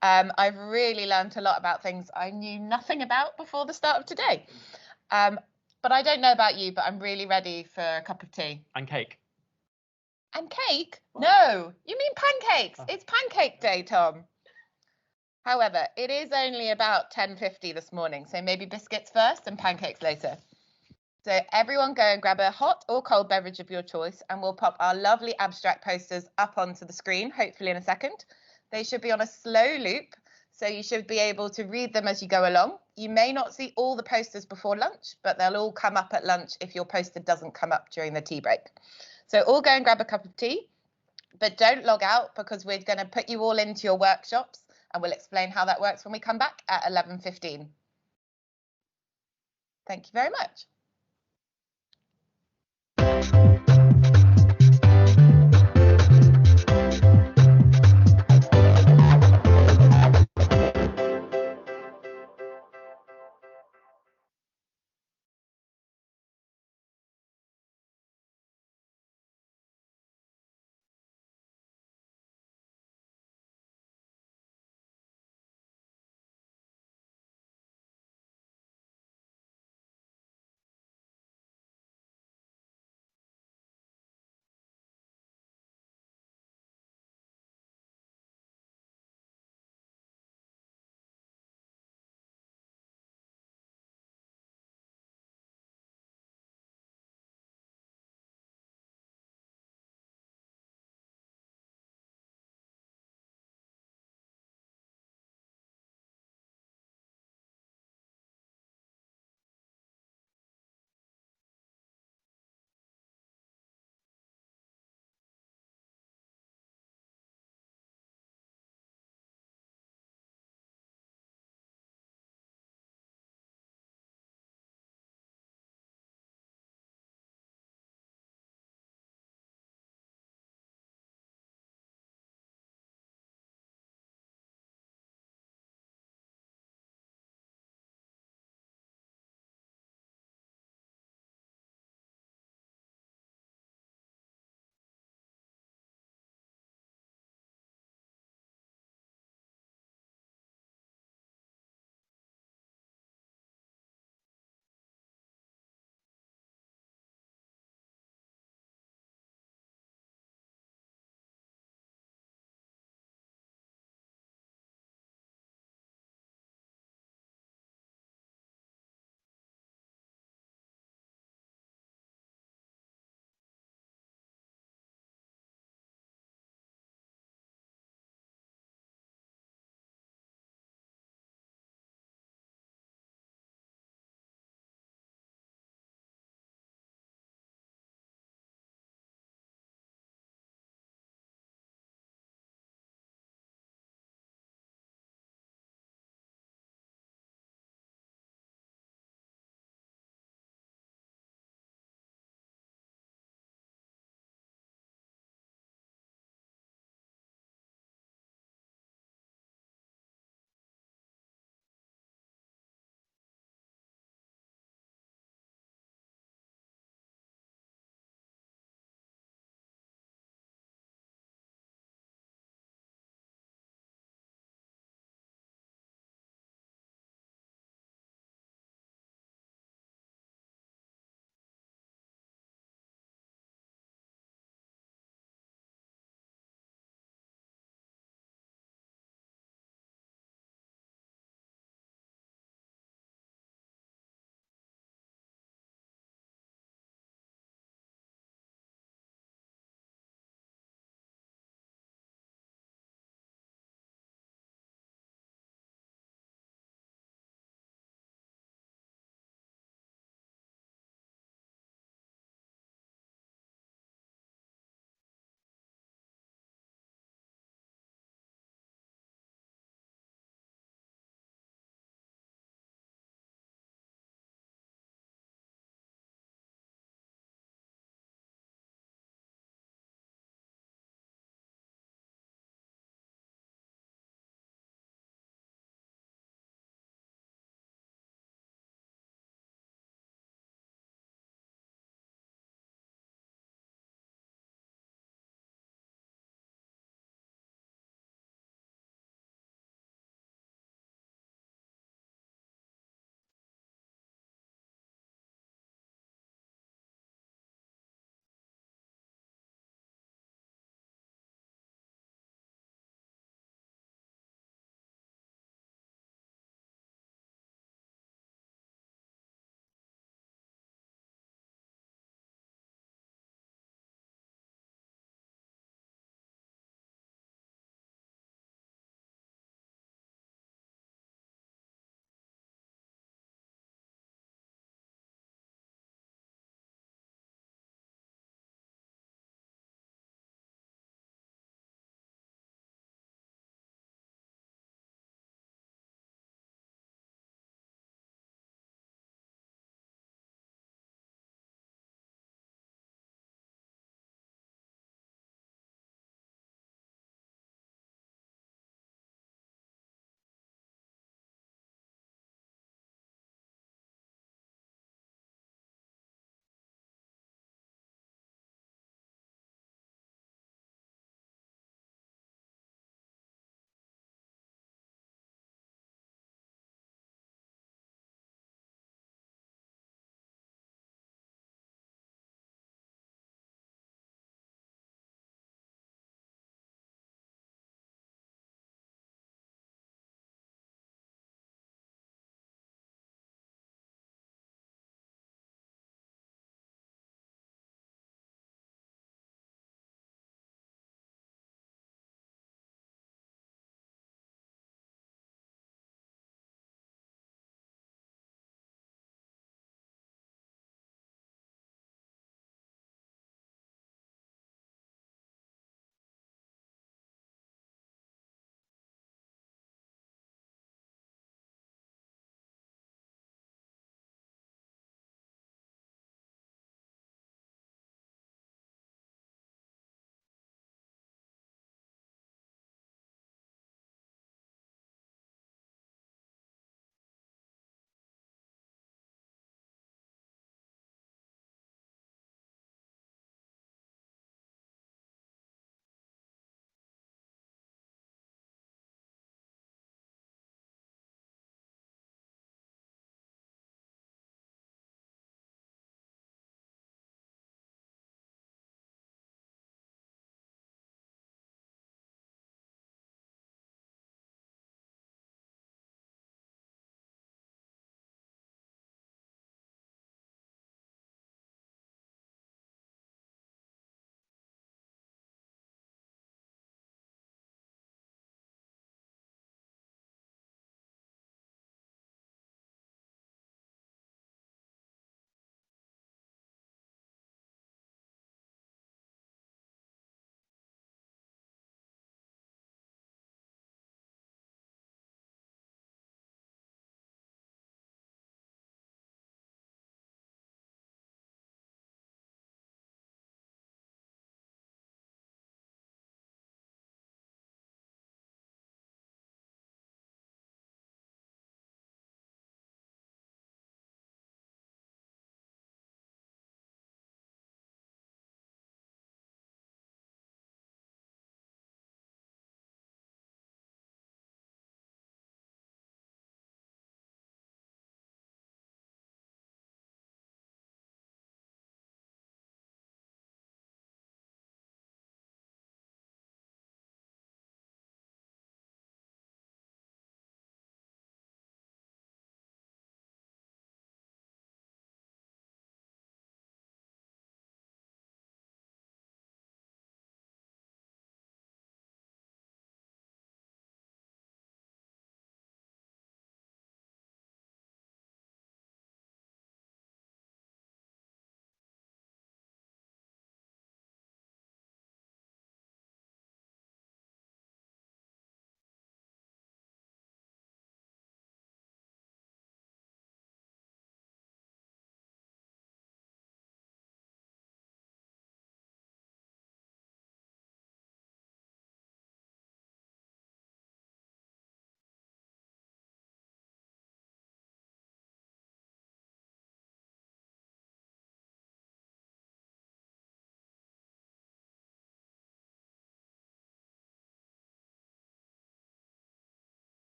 I've really learned a lot about things I knew nothing about before the start of today. But I don't know about you, but I'm really ready for a cup of tea. And cake. And cake? No, you mean pancakes. It's pancake day, Tom. However, it is only about 10:50 this morning, so maybe biscuits first and pancakes later. So everyone go and grab a hot or cold beverage of your choice, and we'll pop our lovely abstract posters up onto the screen, hopefully in a second. They should be on a slow loop, so you should be able to read them as you go along. You may not see all the posters before lunch, but they'll all come up at lunch if your poster doesn't come up during the tea break. So all go and grab a cup of tea, but don't log out, because we're going to put you all into your workshops, and we'll explain how that works when we come back at 11:15. Thank you very much.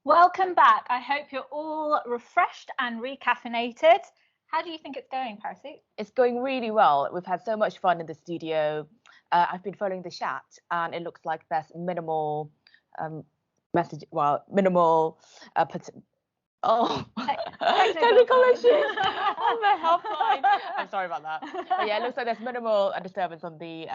Welcome back. I hope you're all refreshed and recaffeinated. How do you think it's going, Parasuit? It's going really well. We've had so much fun in the studio. I've been following the chat, and it looks like there's minimal minimal technical issues on the helpline. I'm sorry about that. But yeah, it looks like there's minimal disturbance on the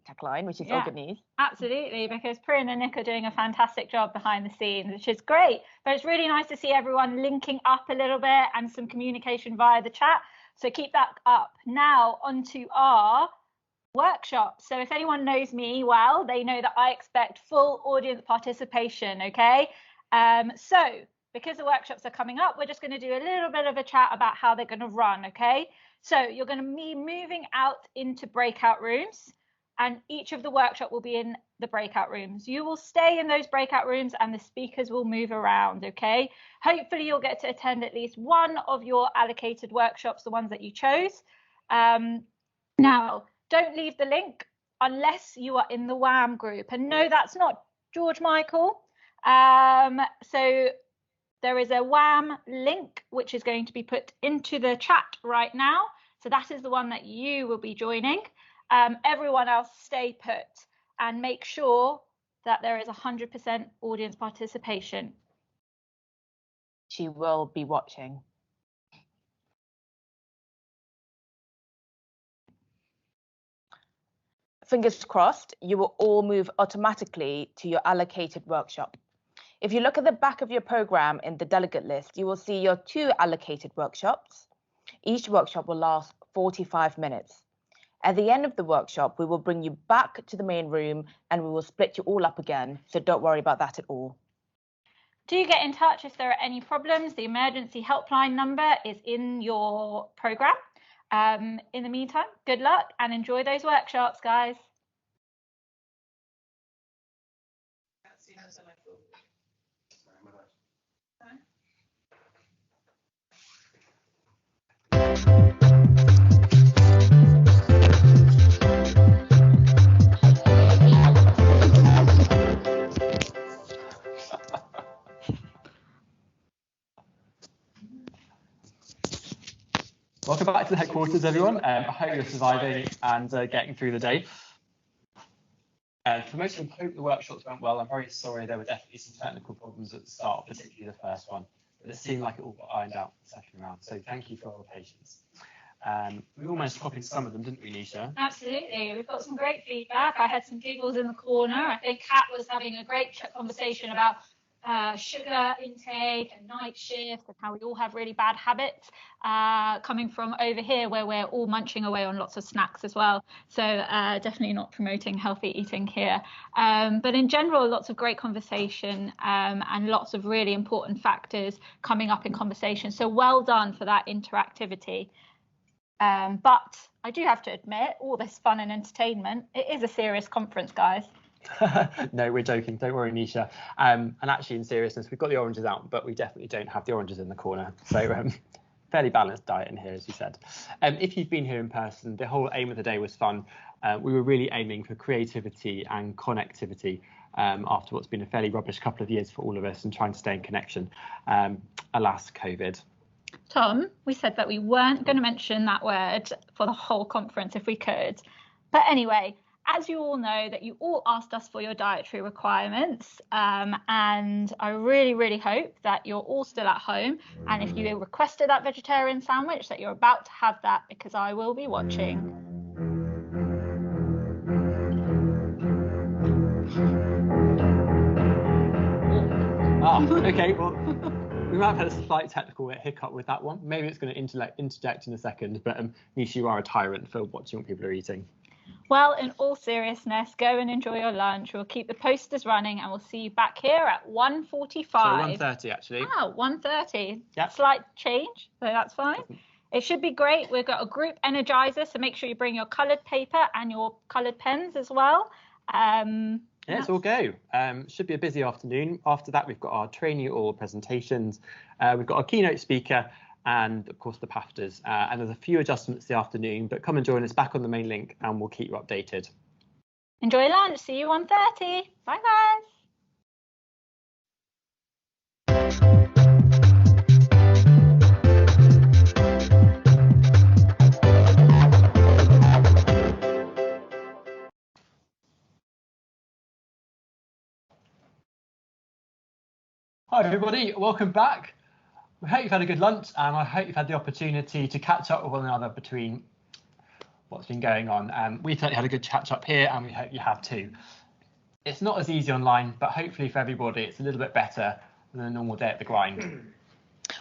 tech line, which is all good news. Absolutely, because Priyan and Nick are doing a fantastic job behind the scenes, which is great. But it's really nice to see everyone linking up a little bit and some communication via the chat. So keep that up. Now onto our workshop. So if anyone knows me well, they know that I expect full audience participation, okay? So because the workshops are coming up, we're just going to do a little bit of a chat about how they're going to run, okay? So you're going to be moving out into breakout rooms, and each of the workshop will be in the breakout rooms. You will stay in those breakout rooms and the speakers will move around, okay? Hopefully you'll get to attend at least one of your allocated workshops, the ones that you chose. Now, don't leave the link unless you are in the WAM group. And no, that's not George Michael. So there is a WAM link which is going to be put into the chat right now. So that is the one that you will be joining. Everyone else stay put and make sure that there is 100% audience participation. She will be watching. Fingers crossed, you will all move automatically to your allocated workshop. If you look at the back of your program in the delegate list, you will see your 2 allocated workshops. Each workshop will last 45 minutes. At the end of the workshop, we will bring you back to the main room and we will split you all up again. So don't worry about that at all. Do get in touch if there are any problems. The emergency helpline number is in your program. In the meantime, good luck and enjoy those workshops, guys. Welcome back to the headquarters, everyone. I hope you're surviving and getting through the day. For most of them, I hope the workshops went well. I'm very sorry there were definitely some technical problems at the start, particularly the first one. But it seemed like it all got ironed out the second round. So thank you for all the patience. We all managed to copy some of them, didn't we, Nisha? Absolutely. We've got some great feedback. I had some giggles in the corner. I think Kat was having a great conversation about sugar intake and night shift and how we all have really bad habits coming from over here where we're all munching away on lots of snacks as well. So definitely not promoting healthy eating here. But in general, lots of great conversation and lots of really important factors coming up in conversation. So well done for that interactivity. But I do have to admit, all this fun and entertainment, it is a serious conference, guys. No, we're joking. Don't worry, Nisha. And actually, in seriousness, we've got the oranges out, but we definitely don't have the oranges in the corner. So fairly balanced diet in here, as you said. If you've been here in person, the whole aim of the day was fun. We were really aiming for creativity and connectivity after what's been a fairly rubbish couple of years for all of us and trying to stay in connection. Alas, COVID. Tom, we said that we weren't going to mention that word for the whole conference if we could. But anyway, as you all know, that you all asked us for your dietary requirements, and I really, really hope that you're all still at home. And if you requested that vegetarian sandwich, that you're about to have that, because I will be watching. Okay, well, we might have had a slight technical hiccup with that one. Maybe it's going to interject in a second, but Nisha, you are a tyrant for watching what people are eating. Well, in all seriousness, go and enjoy your lunch. We'll keep the posters running and we'll see you back here at 1:45. So 1:30 actually. Oh, 1:30. Yep. Slight change, so that's fine. It should be great. We've got a group energizer, so make sure you bring your coloured paper and your coloured pens as well. Let's all go. Should be a busy afternoon. After that, we've got our trainee oral presentations. We've got our keynote speaker and, of course, the PAFTAs. And there's a few adjustments this afternoon, but come and join us back on the main link and we'll keep you updated. Enjoy lunch. See you 1:30. Bye, guys. Hi everybody, welcome back. We hope you've had a good lunch and I hope you've had the opportunity to catch up with one another between what's been going on. We've certainly had a good catch up here and we hope you have too. It's not as easy online, but hopefully for everybody it's a little bit better than a normal day at the grind.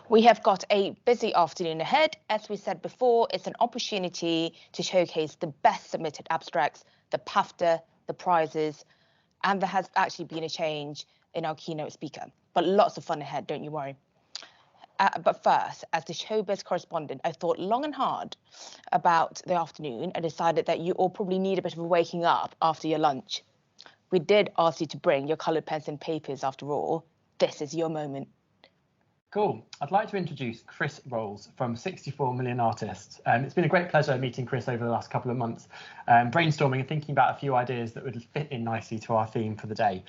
We have got a busy afternoon ahead. As we said before, it's an opportunity to showcase the best submitted abstracts, the PAFTA, the prizes, and there has actually been a change in our keynote speaker. But lots of fun ahead, don't you worry. But first, as the showbiz correspondent, I thought long and hard about the afternoon and decided that you all probably need a bit of a waking up after your lunch. We did ask you to bring your coloured pens and papers after all. This is your moment. Cool. I'd like to introduce Chris Rolls from 64 Million Artists. It's been a great pleasure meeting Chris over the last couple of months, brainstorming and thinking about a few ideas that would fit in nicely to our theme for the day.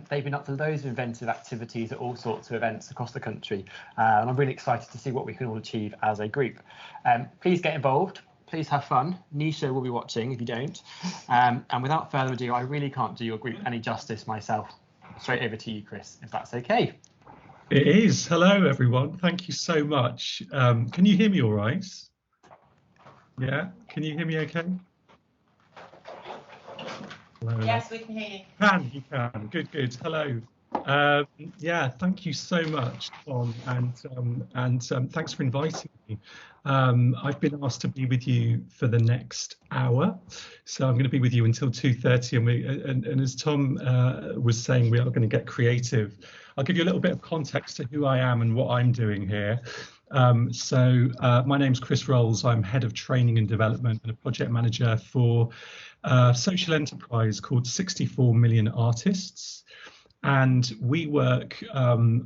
They've been up to loads of inventive activities at all sorts of events across the country, and I'm really excited to see what we can all achieve as a group. Please get involved. Please have fun. Nisha will be watching if you don't. And without further ado, I really can't do your group any justice myself. Straight over to you, Chris, if that's okay. It is. Hello, everyone. Thank you so much. Can you hear me all right? Yeah, can you hear me okay? Hello. Yes, we can hear you. You can. Good, good. Hello. Yeah, thank you so much, Tom, and thanks for inviting me. I've been asked to be with you for the next hour, so I'm going to be with you until 2:30. And as Tom was saying, we are going to get creative. I'll give you a little bit of context to who I am and what I'm doing here. My name's Chris Rolls. I'm head of training and development and a project manager for a social enterprise called 64 Million Artists. And we work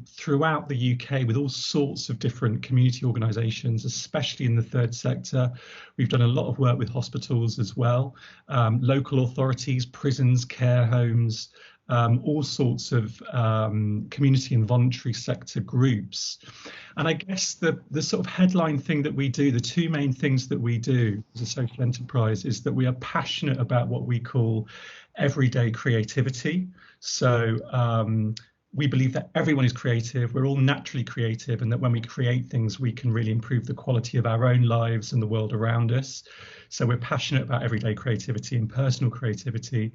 throughout the UK with all sorts of different community organisations, especially in the third sector. We've done a lot of work with hospitals as well, local authorities, prisons, care homes, all sorts of community and voluntary sector groups. And I guess the sort of headline thing that we do, the two main things that we do as a social enterprise, is that we are passionate about what we call everyday creativity. So we believe that everyone is creative, we're all naturally creative, and that when we create things, we can really improve the quality of our own lives and the world around us. So we're passionate about everyday creativity and personal creativity,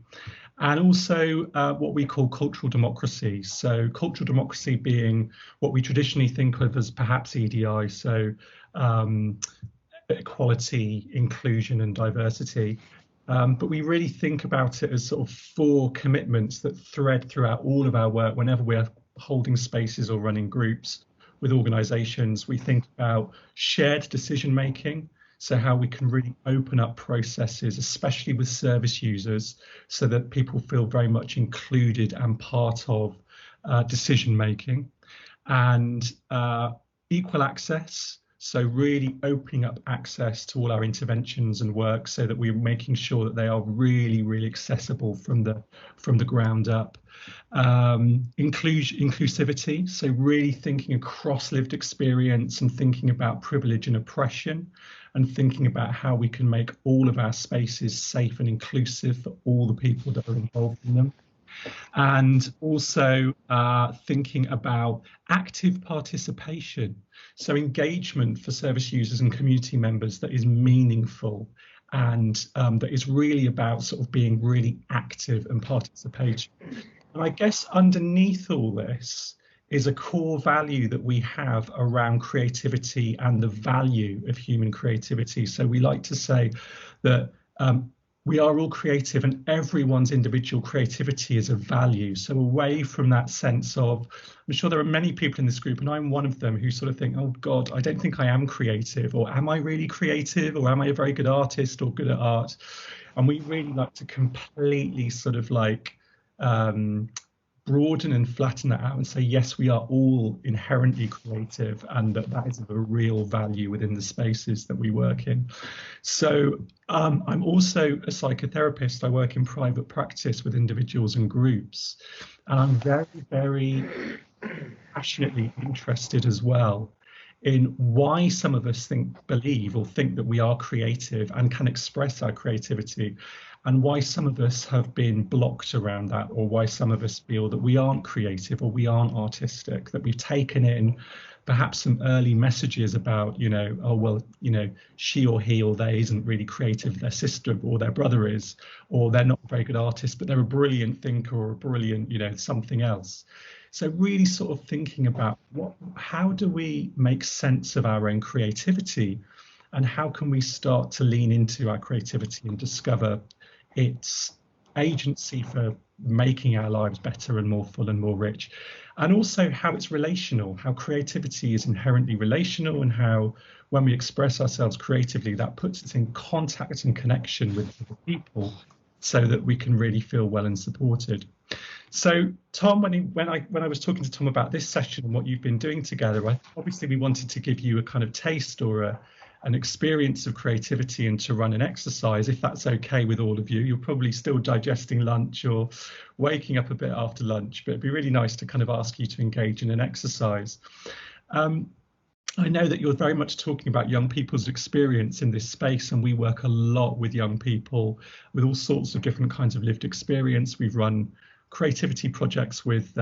and also what we call cultural democracy. So cultural democracy being what we traditionally think of as perhaps EDI, so equality, inclusion and diversity. But we really think about it as sort of four commitments that thread throughout all of our work. Whenever we're holding spaces or running groups with organisations, we think about shared decision making. So how we can really open up processes, especially with service users, so that people feel very much included and part of decision making. And equal access. So really opening up access to all our interventions and work so that we're making sure that they are really, really accessible from the ground up. Inclusivity, so really thinking across lived experience and thinking about privilege and oppression, and thinking about how we can make all of our spaces safe and inclusive for all the people that are involved in them. And also thinking about active participation, so engagement for service users and community members that is meaningful and that is really about sort of being really active and participatory. And I guess underneath all this is a core value that we have around creativity and the value of human creativity. So we like to say that we are all creative and everyone's individual creativity is a value. So away from that sense of, I'm sure there are many people in this group, and I'm one of them, who sort of think, oh God, I don't think I am creative, or am I really creative, or am I a very good artist or good at art? And we really like to completely sort of like broaden and flatten that out and say, yes, we are all inherently creative, and that is of a real value within the spaces that we work in. So I'm also a psychotherapist. I work in private practice with individuals and groups, and I'm very, very passionately interested as well in why some of us believe that we are creative and can express our creativity, and why some of us have been blocked around that, or why some of us feel that we aren't creative or we aren't artistic, that we've taken in perhaps some early messages about, you know, oh, well, you know, she or he or they isn't really creative, their sister or their brother is, or they're not a very good artist, but they're a brilliant thinker or a brilliant, you know, something else. So really sort of thinking about how do we make sense of our own creativity, and how can we start to lean into our creativity and discover its agency for making our lives better and more full and more rich, and also how it's relational, how creativity is inherently relational, and how when we express ourselves creatively, that puts us in contact and connection with other people so that we can really feel well and supported. So Tom, when I was talking to Tom about this session and what you've been doing together, obviously we wanted to give you a kind of taste or an experience of creativity and to run an exercise, if that's okay with all of you. You're probably still digesting lunch or waking up a bit after lunch, but it'd be really nice to kind of ask you to engage in an exercise. I know that you're very much talking about young people's experience in this space, and we work a lot with young people with all sorts of different kinds of lived experience. We've run creativity projects with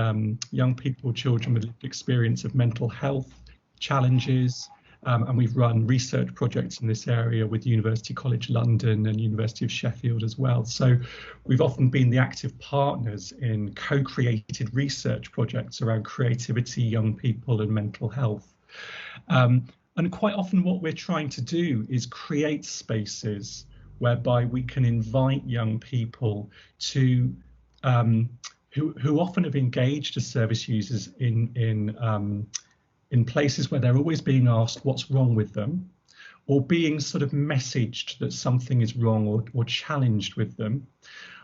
young people, children with lived experience of mental health challenges, and we've run research projects in this area with University College London and University of Sheffield as well. So we've often been the active partners in co-created research projects around creativity, young people and mental health. And quite often what we're trying to do is create spaces whereby we can invite young people to who often have engaged as service users in places where they're always being asked what's wrong with them, or being sort of messaged that something is wrong or challenged with them.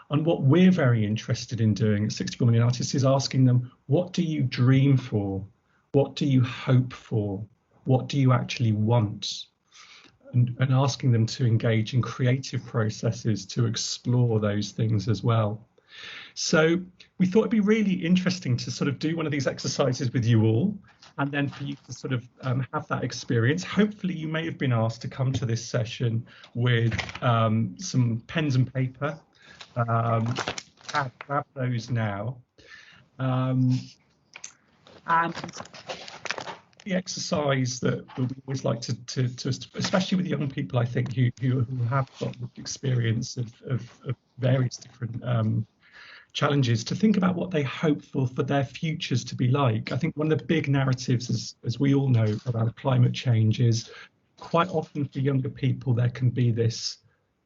And what we're very interested in doing at 64 Million Artists is asking them, what do you dream for? What do you hope for? What do you actually want? And asking them to engage in creative processes to explore those things as well. So we thought it'd be really interesting to sort of do one of these exercises with you all, and then for you to sort of have that experience. Hopefully you may have been asked to come to this session with some pens and paper. Grab those now. And the exercise that we always like to especially with young people, I think, who have got experience of various different challenges, to think about what they hope for their futures to be like. I think one of the big narratives, as we all know, about climate change is quite often for younger people there can be this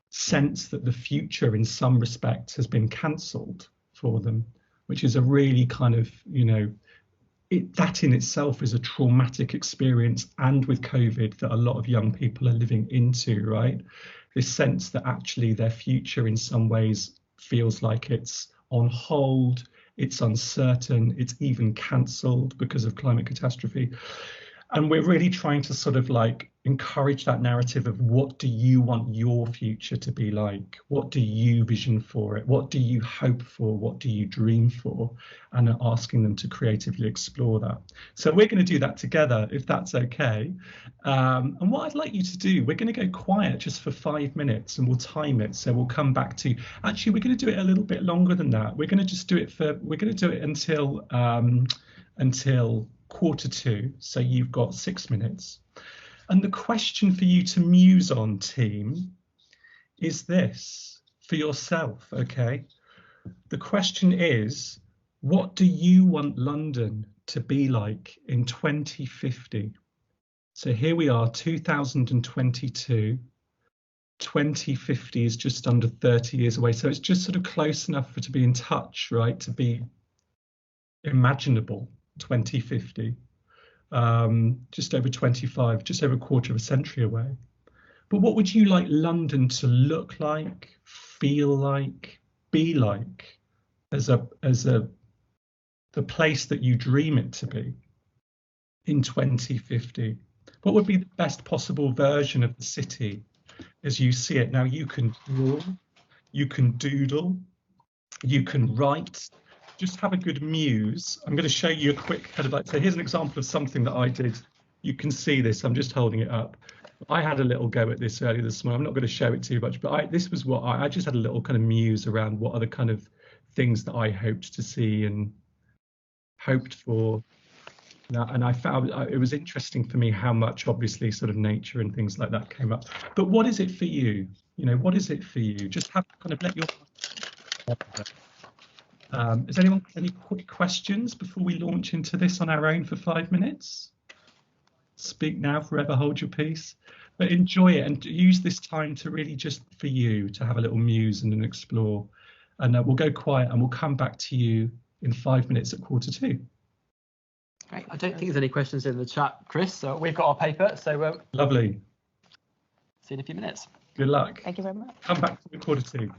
sense that the future in some respects has been cancelled for them, which is a really kind of, you know, that in itself is a traumatic experience, and with COVID that a lot of young people are living into, right? This sense that actually their future in some ways feels like it's on hold, it's uncertain, it's even cancelled because of climate catastrophe. And we're really trying to sort of like encourage that narrative of what do you want your future to be like? What do you vision for it? What do you hope for? What do you dream for? And asking them to creatively explore that. So we're going to do that together, if that's okay. And what I'd like you to do, we're going to go quiet just for 5 minutes and we'll time it. So we'll come back to, actually, we're going to do it a little bit longer than that. We're going to just do it until 1:45. So you've got 6 minutes. And the question for you to muse on, team, is this for yourself, okay? The question is, what do you want London to be like in 2050? So here we are, 2022. 2050 is just under 30 years away. So it's just sort of close enough to be in touch, right? To be imaginable, 2050. Just over 25, just over a quarter of a century away. But what would you like London to look like, feel like, be like as the place that you dream it to be in 2050? What would be the best possible version of the city as you see it? Now you can draw, you can doodle, you can write. Just have a good muse. I'm going to show you a quick kind of like, so here's an example of something that I did. You can see this, I'm just holding it up. I had a little go at this earlier this morning. I'm not going to show it too much, but this was what I just had a little kind of muse around what are the kind of things that I hoped to see and hoped for. And I found it was interesting for me how much obviously sort of nature and things like that came up. But what is it for you? You know, what is it for you? Just have kind of let your has anyone got any quick questions before we launch into this on our own for 5 minutes? Speak now, forever hold your peace. But enjoy it and use this time to really just for you to have a little muse and an explore. And we'll go quiet and we'll come back to you in 5 minutes at 1:45. Great. I don't think there's any questions in the chat, Chris. So we've got our paper. So lovely. See you in a few minutes. Good luck. Thank you very much. Come back to 1:45.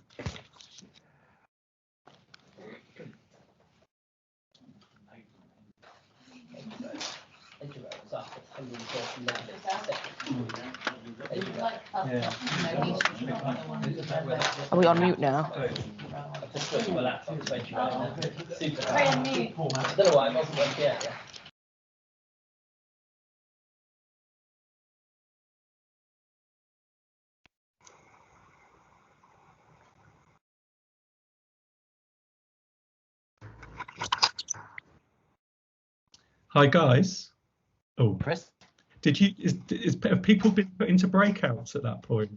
Are we on mute now? Hi guys. Oh, Chris. Have people been put into breakouts at that point?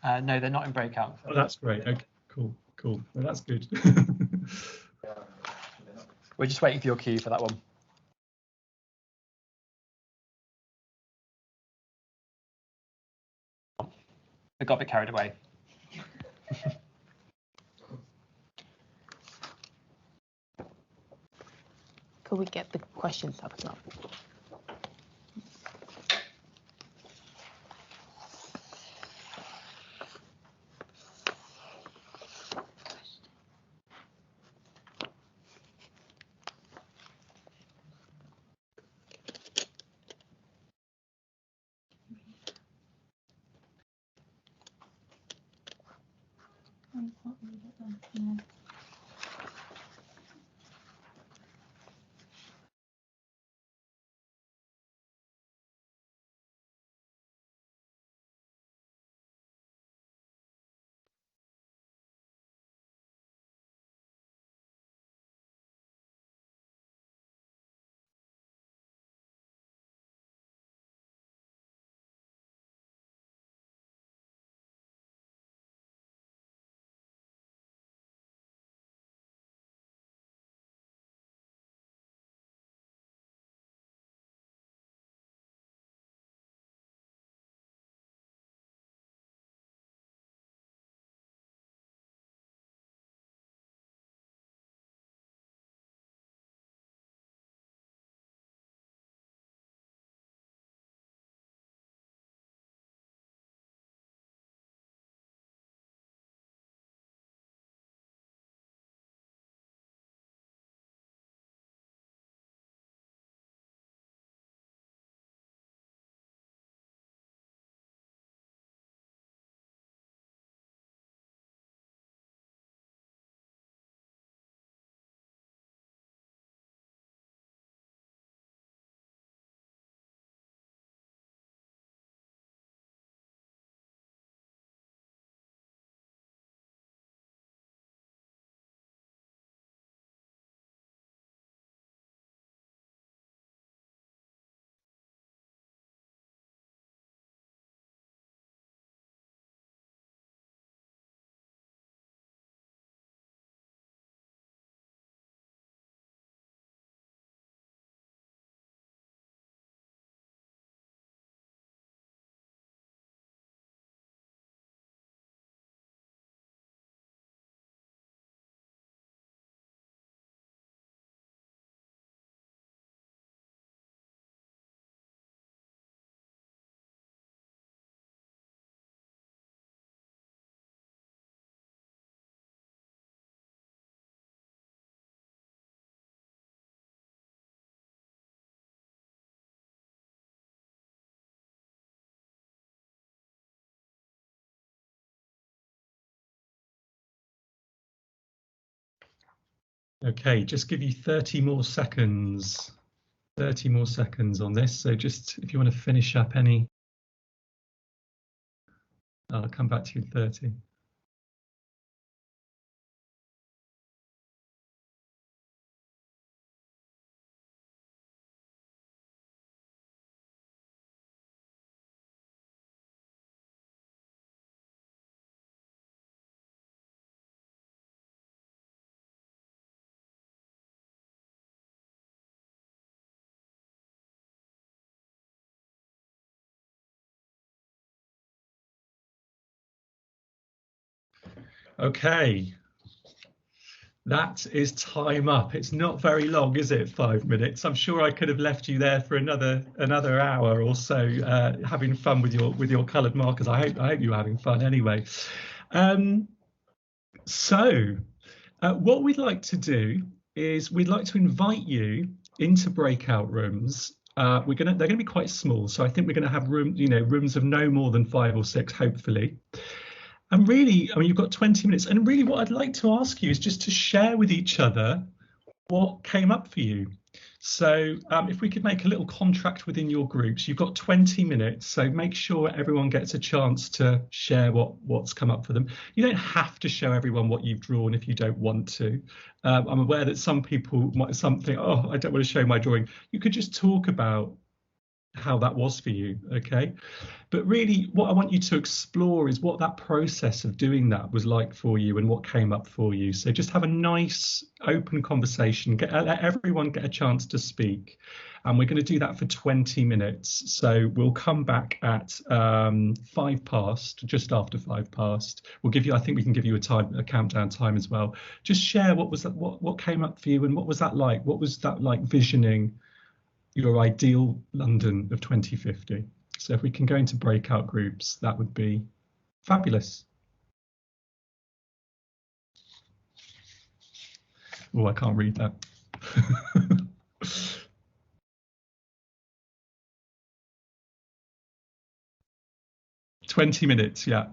No, they're not in breakout. Oh, that's great. Okay, cool. Well, that's good. We're just waiting for your cue for that one. I got a bit carried away. Could we get the questions up as well? Okay, just give you 30 more seconds. 30 more seconds on this. So just if you want to finish up any I'll come back to you in 30. Okay, that is time up. It's not very long, is it? 5 minutes. I'm sure I could have left you there for another hour or so, having fun with your coloured markers. I hope you were having fun anyway. So what we'd like to do is we'd like to invite you into breakout rooms. They're going to be quite small, so I think we're going to have rooms of no more than 5 or 6, hopefully. And really, I mean, you've got 20 minutes. And really what I'd like to ask you is just to share with each other what came up for you. So if we could make a little contract within your groups, you've got 20 minutes. So make sure everyone gets a chance to share what's come up for them. You don't have to show everyone what you've drawn if you don't want to. I'm aware that some people might think, oh, I don't want to show my drawing. You could just talk about how that was for you, okay? But really what I want you to explore is what that process of doing that was like for you and what came up for you. So just have a nice open conversation, let everyone get a chance to speak, and we're going to do that for 20 minutes. So we'll come back at 5 past, just after 5 past. We'll give you, I think we can give you a countdown time as well. Just share what came up for you and what was that like? What was that like visioning your ideal London of 2050? So if we can go into breakout groups, that would be fabulous. Oh, I can't read that. 20 minutes, yeah.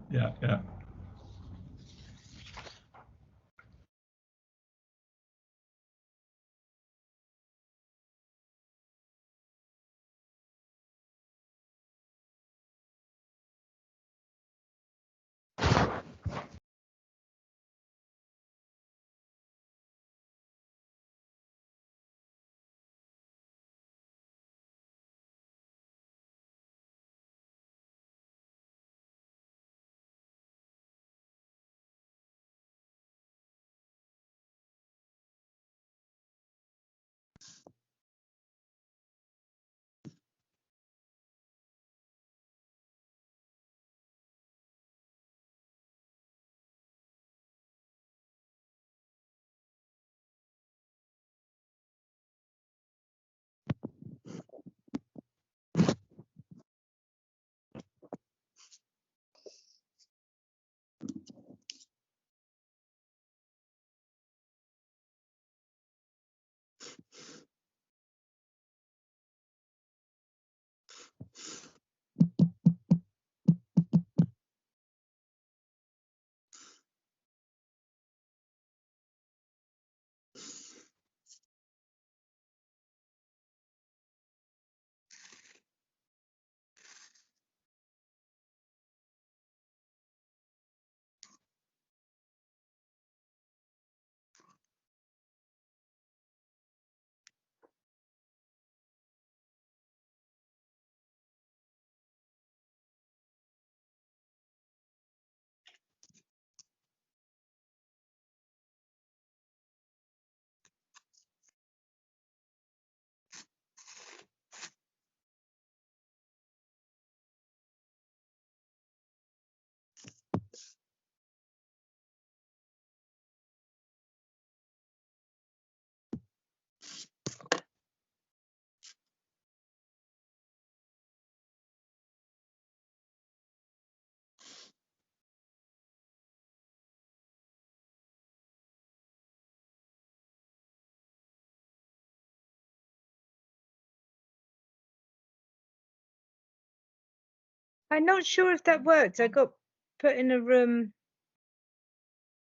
I'm not sure if that worked. I got put in a room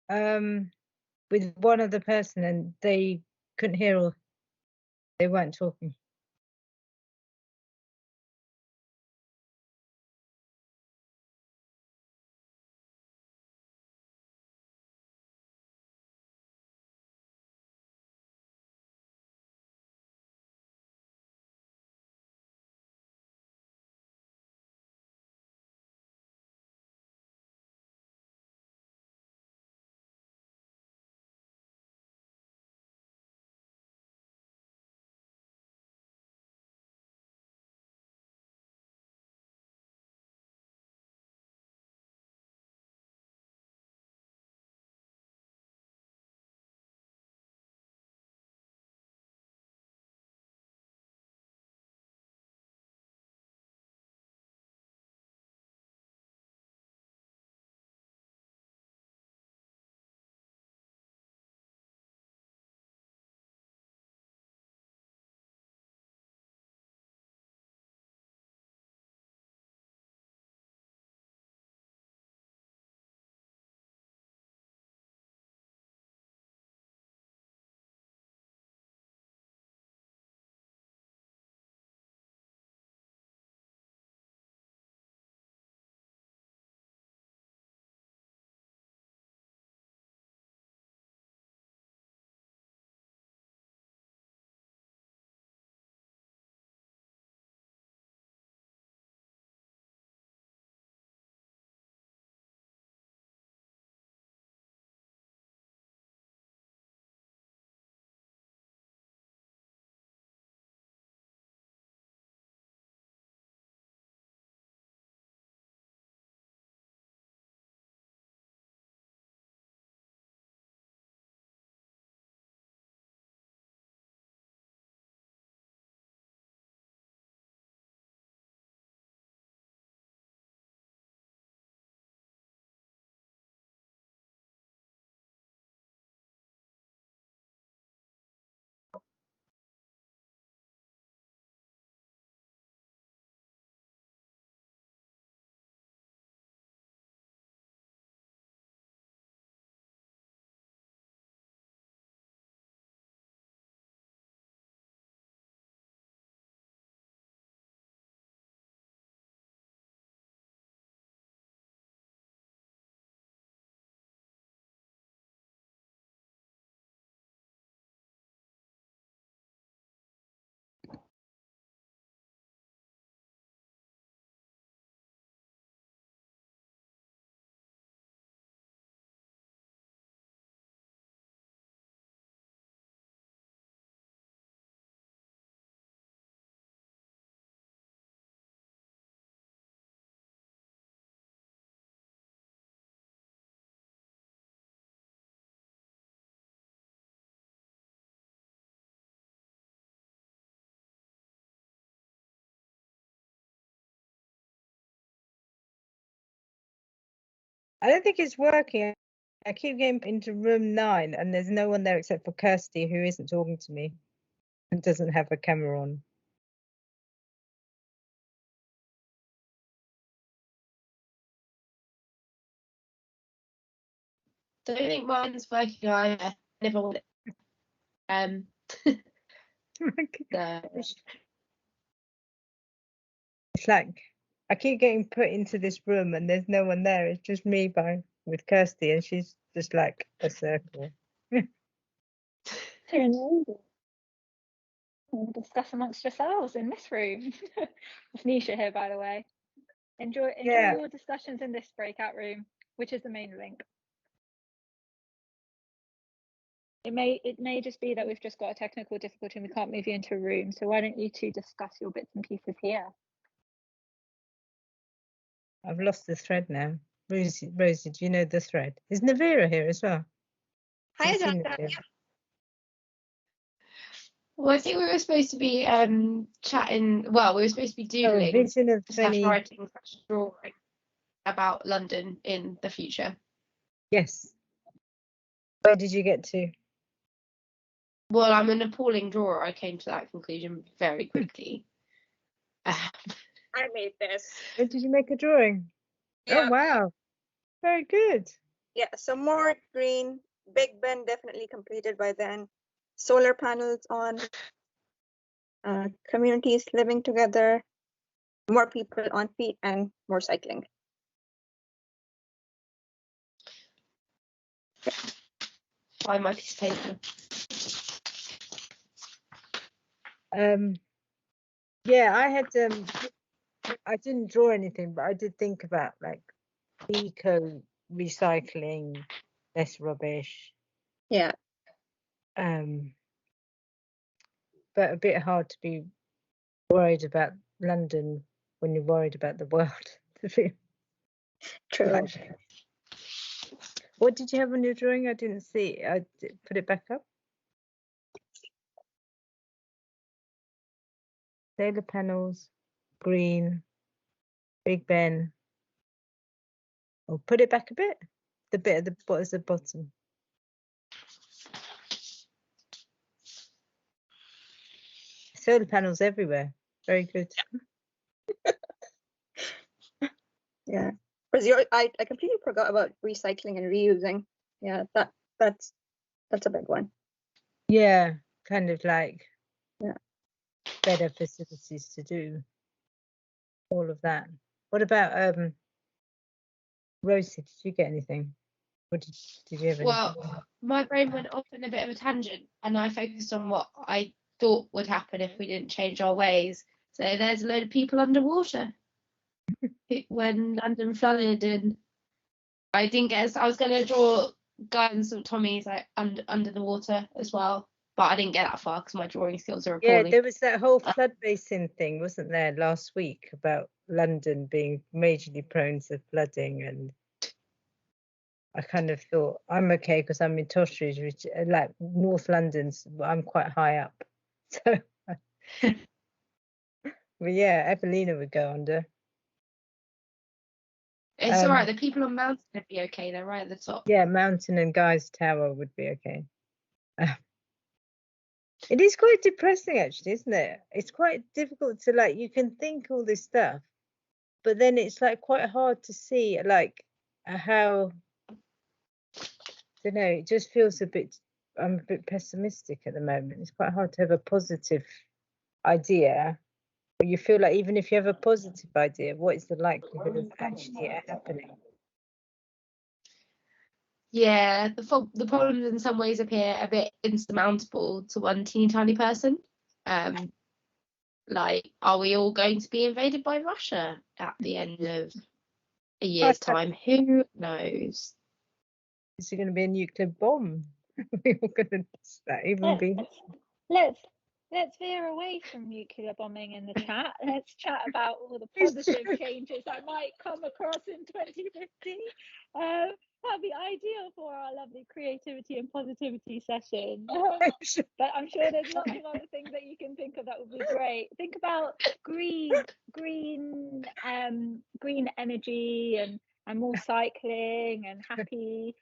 with one other person and they couldn't hear or they weren't talking. I don't think it's working. I keep getting into room 9 and there's no one there except for Kirsty, who isn't talking to me and doesn't have a camera on. Don't think mine's working either. Never want it. No. It's like I keep getting put into this room and there's no one there. It's just me with Kirsty, and she's just like a circle. Discuss amongst yourselves in this room. It's Nisha here, by the way. Enjoy Yeah. your discussions in this breakout room, which is the main link. It may just be that we've just got a technical difficulty and we can't move you into a room. So why don't you two discuss your bits and pieces here? I've lost the thread now. Rosie, do you know the thread? Is Navira here as well? Hi, Dr. Well, I think we were supposed to be chatting. Well, we were supposed to be doodling, vision of writing, drawing about London in the future. Yes. Where did you get to? Well, I'm an appalling drawer. I came to that conclusion very quickly. I made this. Where did you make a drawing? Yeah. Oh wow, very good. Yeah, so more green. Big Ben definitely completed by then. Solar panels on. Communities living together. More people on feet and more cycling. Find my piece of paper. Yeah, I didn't draw anything, but I did think about like eco recycling, less rubbish. Yeah. But a bit hard to be worried about London when you're worried about the world. True. What did you have on your drawing? I didn't see. I put it back up. Solar panels, green, Big Ben. Oh, put it back a bit. The bit at the bottom. Solar panels everywhere. Very good. Yeah. I completely forgot about recycling and reusing. Yeah, that's a big one. Yeah, kind of like yeah, better facilities to do all of that. What about Rosie? Did you get anything? Or did you have anything? Well, my brain went off in a bit of a tangent, and I focused on what I thought would happen if we didn't change our ways. So there's a load of people underwater when London flooded, and I didn't get. I was going to draw Guns and Tommy's like under the water as well, but I didn't get that far because my drawing skills are appalling. Yeah, there was that whole flood basin thing, wasn't there, last week about London being majorly prone to flooding, and I kind of thought I'm okay because I'm in Toshridge, which like North London's. I'm quite high up, so. But yeah, Evelina would go under. It's all right. The people on Mountain would be okay. They're right at the top. Yeah, Mountain and Guy's Tower would be okay. It is quite depressing, actually, isn't it? It's quite difficult to like. You can think all this stuff, but then it's like quite hard to see like how. I don't know. It just feels a bit. I'm a bit pessimistic at the moment. It's quite hard to have a positive idea. But you feel like even if you have a positive idea, what is the likelihood of actually it happening? Yeah, the problems in some ways appear a bit insurmountable to one teeny tiny person. Like, are we all going to be invaded by Russia at the end of a year's time? Who knows? Is there going to be a nuclear bomb? We're going to even be. Let's veer away from nuclear bombing in the chat. Let's chat about all the positive changes that might come across in 2050. That'd be ideal for our lovely creativity and positivity session. But I'm sure there's lots of other things that you can think of that would be great. Think about green energy and and more cycling and happy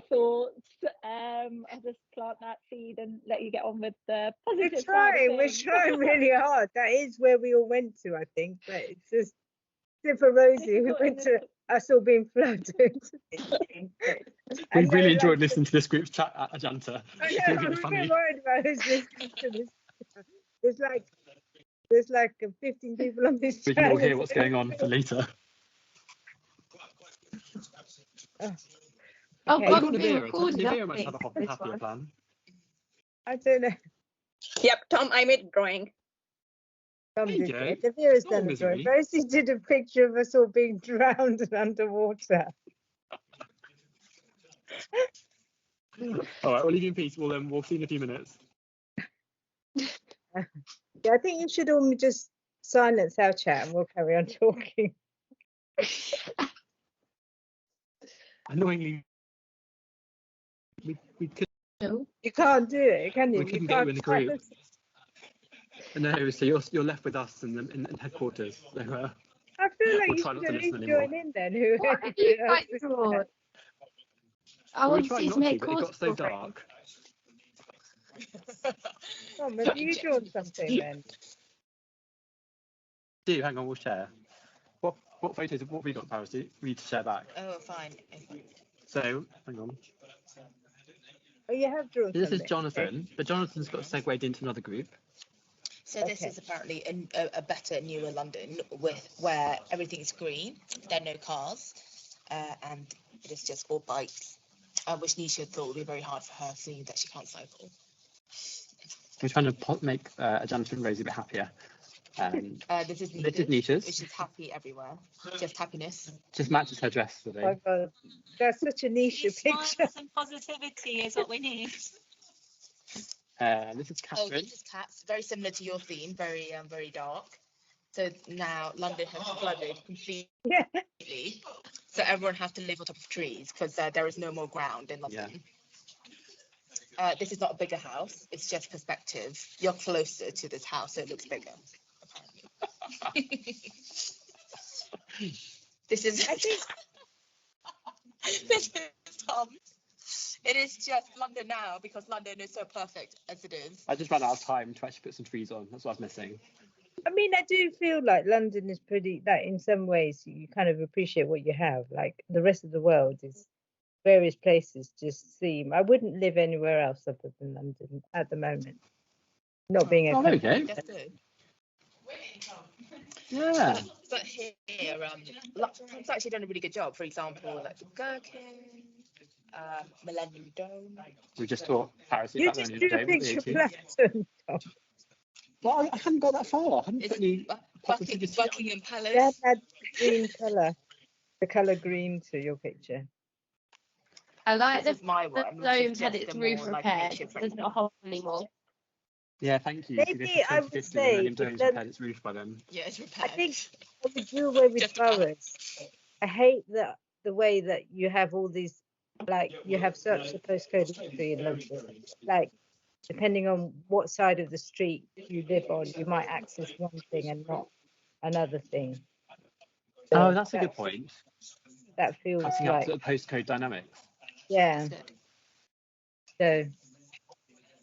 thoughts. I'll just plant that seed and let you get on with the positive side of We're things. trying really hard. That is where we all went to, I think, but it's just except for Rosie, who went to us all being flooded. We really enjoyed listening to this group's chat at Ajanta. I know, I'm a bit worried about who's listening to this. There's like 15 people on this We channel. can all hear what's going on for later. Oh, Okay. God, Got being Nivea. recorded. Nivea might have a happier plan. I don't know. Yep, Tom, I made a drawing. Tom There you did go. it. The viewers Not all done the drawing. misery. Rosie did a picture of us all being drowned and underwater. All right, we'll leave you in peace. We'll see you in a few minutes. Yeah, I think you should all just silence our chat and we'll carry on talking. Annoyingly, we could. No. You can't do it, can you? We couldn't You get you can't in the group. No, so you're left with us in headquarters. So, I feel like we'll you try should not to at listen least anymore. join in then. Who What have you guys drawn? I We want to tried see not some to, but it got so course dark. Tom, have you drawn something then? Hang on, we'll share. What photos? What have we got, Paris? Do we need to share back? Oh, fine. So, hang on. Oh, you have drawn This something. is Jonathan, but Jonathan's got segued into another group. So this is apparently a better, newer London where everything is green. There are no cars, and it is just all bikes, which Nisha thought would be very hard for her, seeing that she can't cycle. We're trying to make Jonathan and Rosie a bit happier. This is Nisha's. which is happy everywhere, just happiness. Just matches her dress today. Oh my God, that's such a niche picture. Smiles and positivity is what we need. This is Oh, Catherine. this is Cats, very similar to your theme, very dark. So now London has flooded completely. Yeah. So everyone has to live on top of trees because there is no more ground in London. Yeah. This is not a bigger house, it's just perspective. You're closer to this house, so it looks bigger, apparently. This is this is Tom. It is just London now because London is so perfect as it is. I just ran out of time to actually put some trees on. That's what I was missing. I mean, I do feel like London is pretty, like in some ways you kind of appreciate what you have. Like the rest of the world is various places just seem, I wouldn't live anywhere else other than London at the moment. Not being a country. Okay. That's good. Yeah. But here, Tom's actually done a really good job. For example, like the Gherkin, Millennium Dome. We just thought Paris. You just drew a picture of Clapton. Well, I hadn't got that far. I hadn't put any Buckingham Palace. Dad had green colour, the colour green to your picture. I like This the is my one, which dome's is had just its a roof more, like, repaired. nature-friendly. There's not a hole anymore. Yeah, thank you. Maybe I would say Millennium Dome's repaired its roof by then. Yeah, it's repaired. I think I would do away with Just about. boroughs. I hate the way that you have all these, like you have such a postcode history in London. Like depending on what side of the street you live on, you might access one thing and not another thing. So Oh, that's a good point. That feels Cutting up like, to the postcode dynamics. yeah. So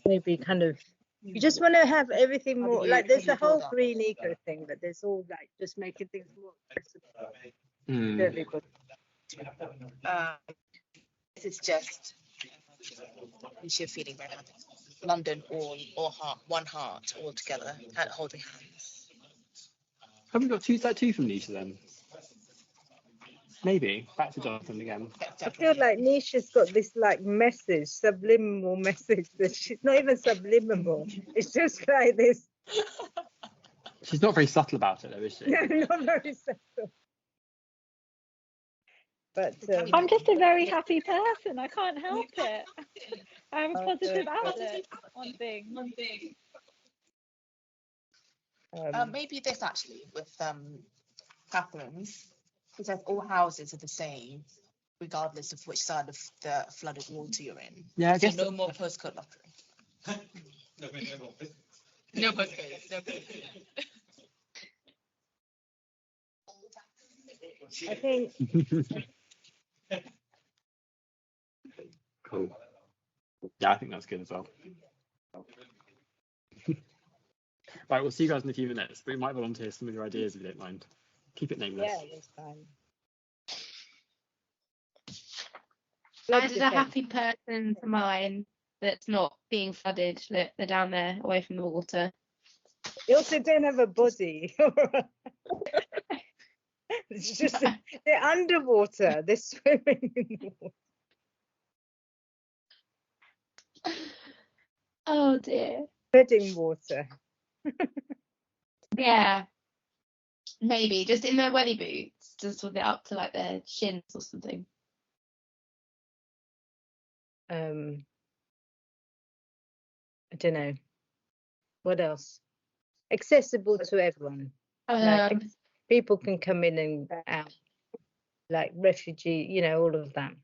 maybe kind of, you just want to have everything more, like there's the whole green eco thing, but there's all like just making things more accessible to everybody. This is just you're feeling very happy. London, all heart, one heart, all together, holding hands. Have we got two from Nisha then? Maybe. Back to Jonathan again. I feel like Nisha's got this like message, subliminal message that she's not even subliminal. It's just like this. She's not very subtle about it though, is she? No, not very subtle. But I'm just a very happy person. I can't help it. I have a positive outlook on things. Maybe this actually with Catherine's. It says all houses are the same, regardless of which side of the flooded water you're in. Yeah, I guess so no more postcode lottery. No postcodes. No postcodes. I think. Cool. Yeah, I think that's good as well. Right, we'll see you guys in a few minutes, but we might volunteer some of your ideas if you don't mind. Keep it nameless. Yeah, that's fine. Added a happy person to mine that's not being flooded. Look, they're down there away from the water. They also don't have a body. It's just they're underwater. They're swimming in the water. Oh dear. Treading water. Yeah. Maybe just in their welly boots, just with it up to like their shins or something. I don't know. What else? Accessible to everyone. Like, people can come in and out, like refugee, you know, all of that.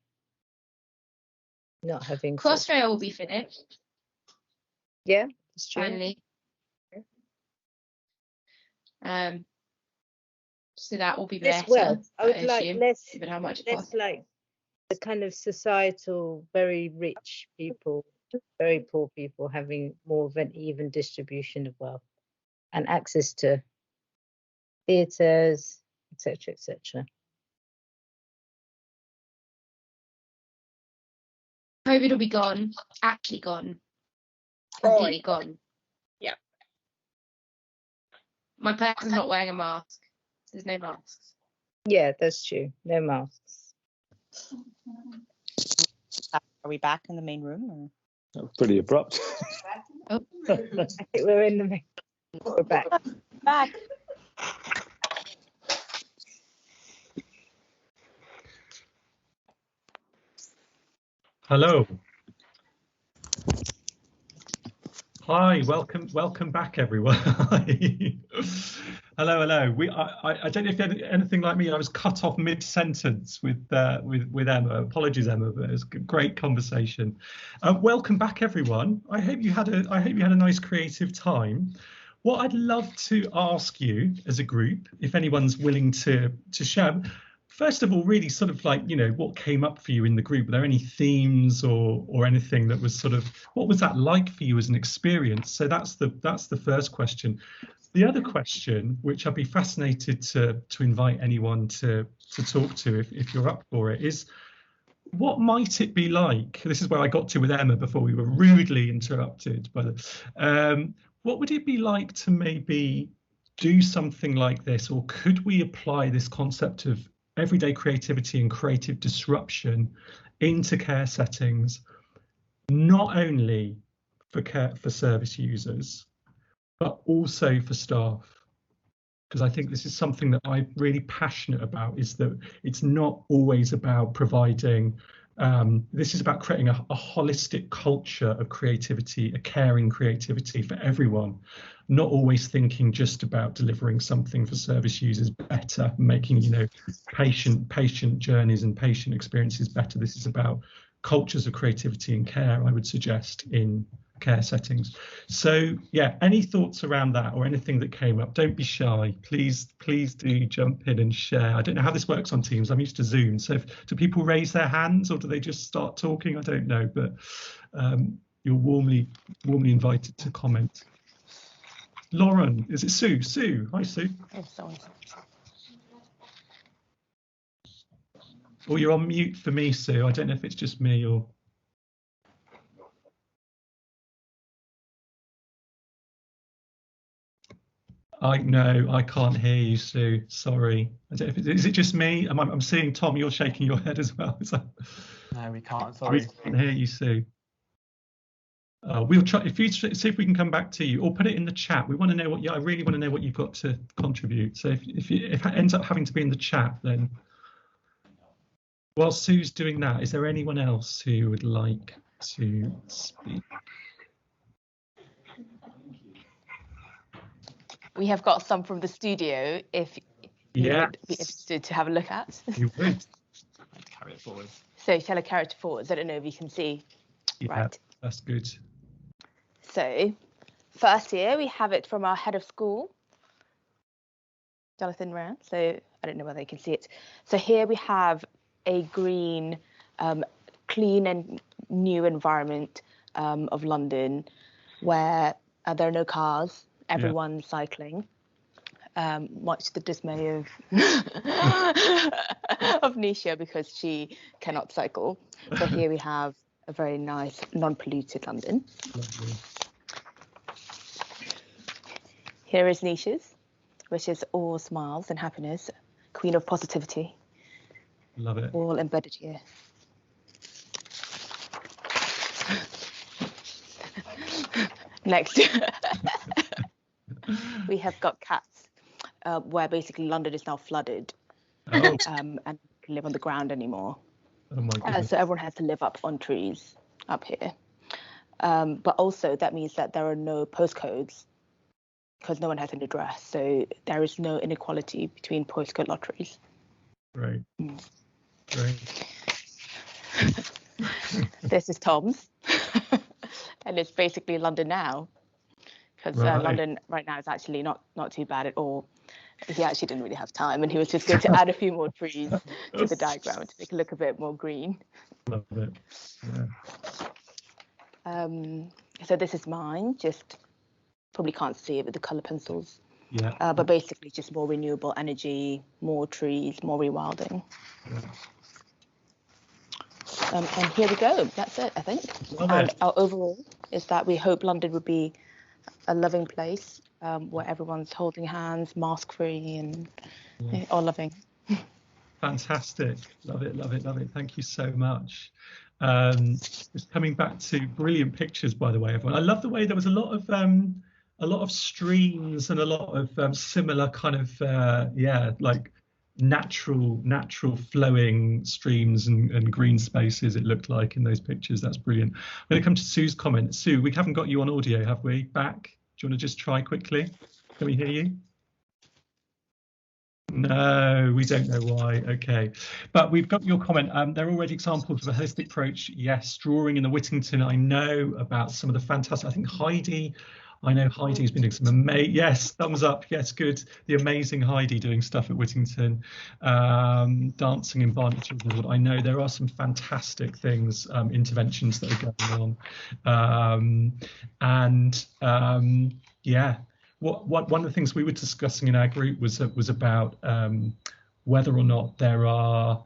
Not having Crossrail will be finished. Yeah, it's true. Finally. So that will be better. Well, I would like assume, less, given how much it less costs. like the kind of societal, very rich people, very poor people having more of an even distribution of wealth and access to theatres, etc., etc. COVID will be gone, actually gone, completely gone. Yeah. My person's not wearing a mask. There's no masks. Yeah, that's true. No masks. Are we back in the main room? Or? That was pretty abrupt. Oh. I think we're in the main. We're back. Back. Hello. Hi, welcome back, everyone. Hello. I don't know if you're anything like me. I was cut off mid-sentence with Emma. Apologies, Emma, but it was a great conversation. Welcome back, everyone. I hope you had a nice creative time. What I'd love to ask you as a group, if anyone's willing to share. First of all, really sort of like, you know, what came up for you in the group? Were there any themes or anything that was sort of, what was that like for you as an experience? So that's the first question. The other question, which I'd be fascinated to invite anyone to talk to if you're up for it, is what might it be like? This is where I got to with Emma before we were rudely interrupted. But what would it be like to maybe do something like this? Or could we apply this concept of everyday creativity and creative disruption into care settings, not only for service users, but also for staff? Because I think this is something that I'm really passionate about, is that it's not always about providing, this is about creating a holistic culture of creativity, a caring creativity for everyone, not always thinking just about delivering something for service users better, making, you know, patient journeys and patient experiences better. This is about cultures of creativity and care, I would suggest, in care settings. So yeah, any thoughts around that or anything that came up? Don't be shy, please do jump in and share. I don't know how this works on Teams. I'm used to Zoom, so do people raise their hands or do they just start talking? I don't know, but you're warmly invited to comment. Lauren, is it Sue? Hi, Sue. Or you're on mute for me, Sue. I don't know if it's just me or. I can't hear you, Sue. Sorry. I don't know if is it just me? I'm seeing Tom. You're shaking your head as well. No, we can't. Sorry. We can't hear you, Sue. We'll try. If you see if we can come back to you, or put it in the chat. We want to know what. I really want to know what you've got to contribute. So if it ends up having to be in the chat, then while Sue's doing that, is there anyone else who would like to speak? We have got some from the studio, if you would be interested to have a look at. You would. I'd carry it forward. So shall I carry it forwards? I don't know if you can see. Yeah, right. That's good. So first here we have it from our head of school. Jonathan around. So I don't know whether you can see it. So here we have a green, clean and new environment of London where there are no cars, everyone's cycling, much to the dismay of of Nisha because she cannot cycle. So here we have a very nice non-polluted London. Lovely. Here is Nisha's, which is all smiles and happiness, queen of positivity. Love it. All embedded here. Next, we have got cats, where basically London is now flooded, and can live on the ground anymore. Oh my goodness. So everyone has to live up on trees up here. But also that means that there are no postcodes because no one has an address. So there is no inequality between postcode lotteries. Right. Great. This is Tom's. And it's basically London now. Because London right now is actually not too bad at all. He actually didn't really have time and he was just going to add a few more trees to the diagram to make it look a bit more green. Love it. Yeah. So this is mine, just probably can't see it with the colour pencils. Yeah. But basically just more renewable energy, more trees, more rewilding. Yeah. And here we go. That's it, I think. Our overall is that we hope London would be a loving place where everyone's holding hands, mask-free, and all loving. Fantastic. Love it, love it, love it. Thank you so much. Just coming back to brilliant pictures, by the way, everyone. I love the way there was a lot of streams and a lot of similar kind of like natural flowing streams and green spaces it looked like in those pictures. That's brilliant. When it comes to Sue's comment, Sue, we haven't got you on audio, have we? Back? Do you want to just try quickly? Can we hear you? No, we don't know why. Okay, but we've got your comment. There are already examples of a holistic approach. Yes, drawing in the Whittington. I know about some of the fantastic. I think Heidi. I know Heidi's been doing some amazing. Yes, thumbs up. Yes, good. The amazing Heidi doing stuff at Whittington, dancing in Barnet Children's Ward. I know there are some fantastic things, interventions that are going on, yeah. One of the things we were discussing in our group was about whether or not there are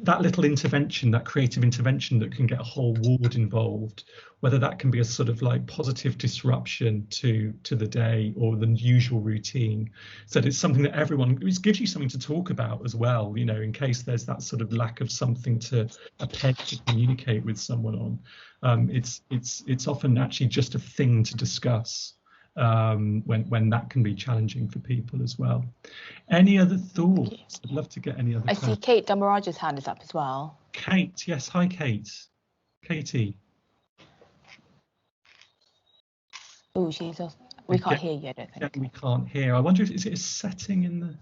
that little intervention, that creative intervention that can get a whole ward involved, whether that can be a sort of like positive disruption to the day or the usual routine. So it's something that everyone, it gives you something to talk about as well, you know, in case there's that sort of lack of something a peg to communicate with someone on. It's often actually just a thing to discuss. When that can be challenging for people as well. Any other thoughts? I'd love to get any other. I see Kate Damaraj's hand is up as well. Kate, yes, hi Kate. Katie. Oh, Jesus, we can't hear you, I don't think. Yeah, we can't hear. I wonder if is it a setting in the.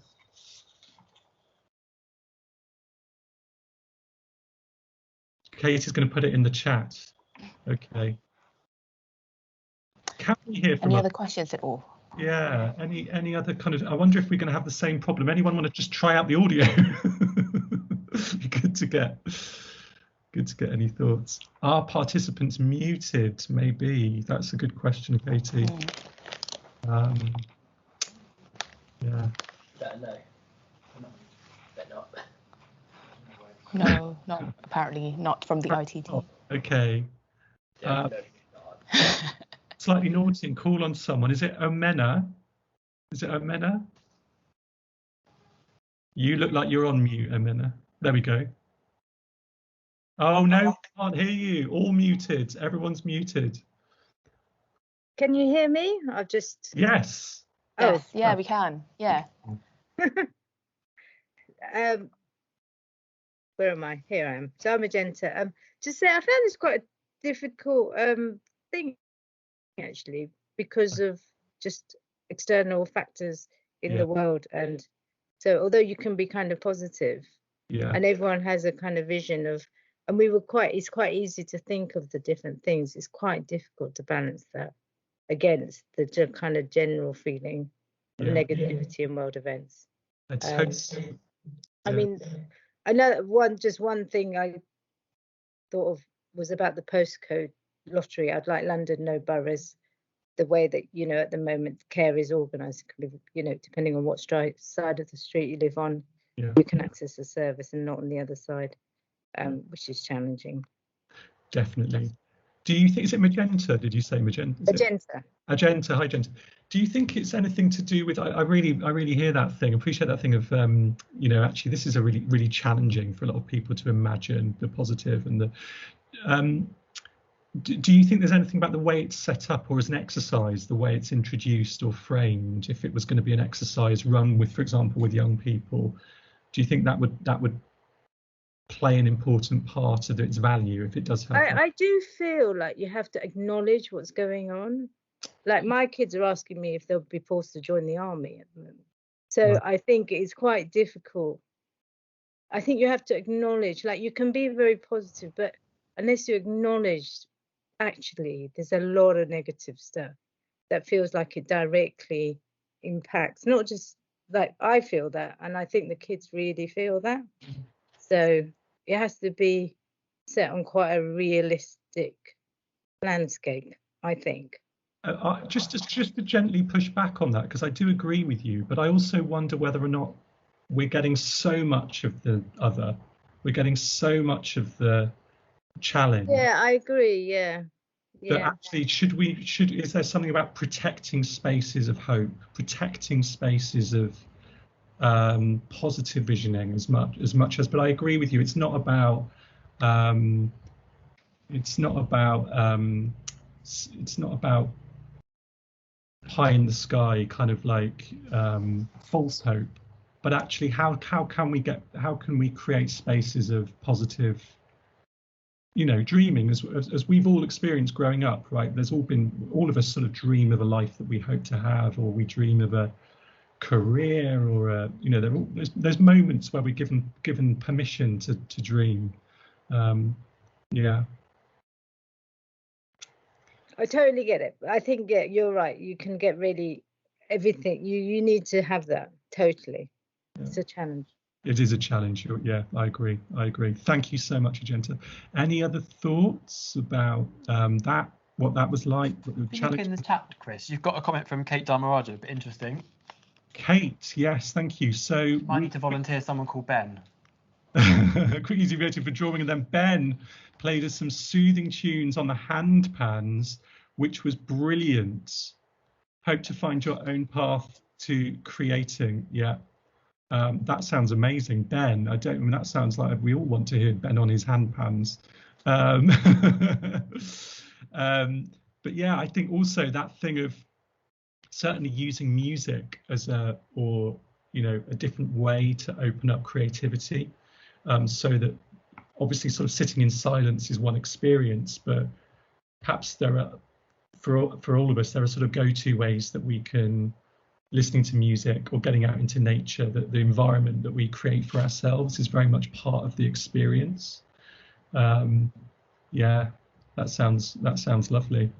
Kate is going to put it in the chat. Okay. Can we hear from any other questions at all? Yeah, any other kind of, I wonder if we're going to have the same problem. Anyone want to just try out the audio? Good to get any thoughts. Are participants muted? Maybe that's a good question, Katie. Yeah. No, they're not. No, apparently not from the ITT. Oh, okay. Slightly naughty and call on someone. Is it Omena? Is it Omena? You look like you're on mute, Omena. There we go. Oh no, can't hear you. All muted. Everyone's muted. Can you hear me? I've just. Yes. Yes. Yeah, we can. Yeah. Where am I? Here I am. So I'm Magenta. Just say I found this quite a difficult thing actually, because of just external factors in the world. And so although you can be kind of positive, and everyone has a kind of vision of, and it's quite easy to think of the different things, it's quite difficult to balance that against the kind of general feeling Yeah. negativity in world events. I Yeah. mean, just one thing I thought of was about the postcode lottery. I'd like London, no boroughs. The way that, you know, at the moment care is organised, it can be, you know, depending on what side of the street you live on, Yeah. you can access the service and not on the other side, which is challenging. Definitely. Do you think, is it Magenta? Did you say Magenta? Magenta. Magenta. Hi, Magenta. Do you think it's anything to do with? I really hear that thing. Appreciate that thing of you know, actually this is a really challenging for a lot of people to imagine the positive and the. Do you think there's anything about the way it's set up, or as an exercise, the way it's introduced or framed? If it was going to be an exercise run with, for example, with young people, do you think that would play an important part of its value if it does have? I do feel like you have to acknowledge what's going on. Like my kids are asking me if they'll be forced to join the army at the moment. So Right. I think it's quite difficult. I think you have to acknowledge, like you can be very positive, but unless you acknowledge, actually, there's a lot of negative stuff that feels like it directly impacts, not just like I feel that, and I think the kids really feel that. So it has to be set on quite a realistic landscape, I think. Just to gently push back on that, because I do agree with you, but I also wonder whether or not we're getting so much of the other, we're getting so much of the challenge. Yeah, I agree. Yeah. That actually, is there something about protecting spaces of hope, protecting spaces of positive visioning as much as, but I agree with you. It's not about pie in the sky kind of like false hope, but actually how can we create spaces of positive, you know, dreaming, as we've all experienced growing up, right? All of us sort of dream of a life that we hope to have, or we dream of a career, or you know, there's moments where we're given permission to dream. Yeah. I totally get it. I think you're right. You can get really everything. You need to have that. Totally. Yeah. It's a challenge. It is a challenge. Yeah, I agree. Thank you so much, Agenta. Any other thoughts about that? What that was like? What the challenge in the chat, Chris. You've got a comment from Kate Dharmaraja, but interesting. Kate, yes, thank you. So I need to volunteer someone called Ben. Quick, easy voting for drawing, and then Ben played us some soothing tunes on the hand pans, which was brilliant. Hope to find your own path to creating. Yeah, that sounds amazing, Ben. That sounds like we all want to hear Ben on his hand pans. But yeah, I think also that thing of certainly using music as a different way to open up creativity. So that obviously sort of sitting in silence is one experience, but perhaps there are, for all of us, there are sort of go-to ways that we can, listening to music or getting out into nature, that the environment that we create for ourselves is very much part of the experience. Yeah, that sounds lovely.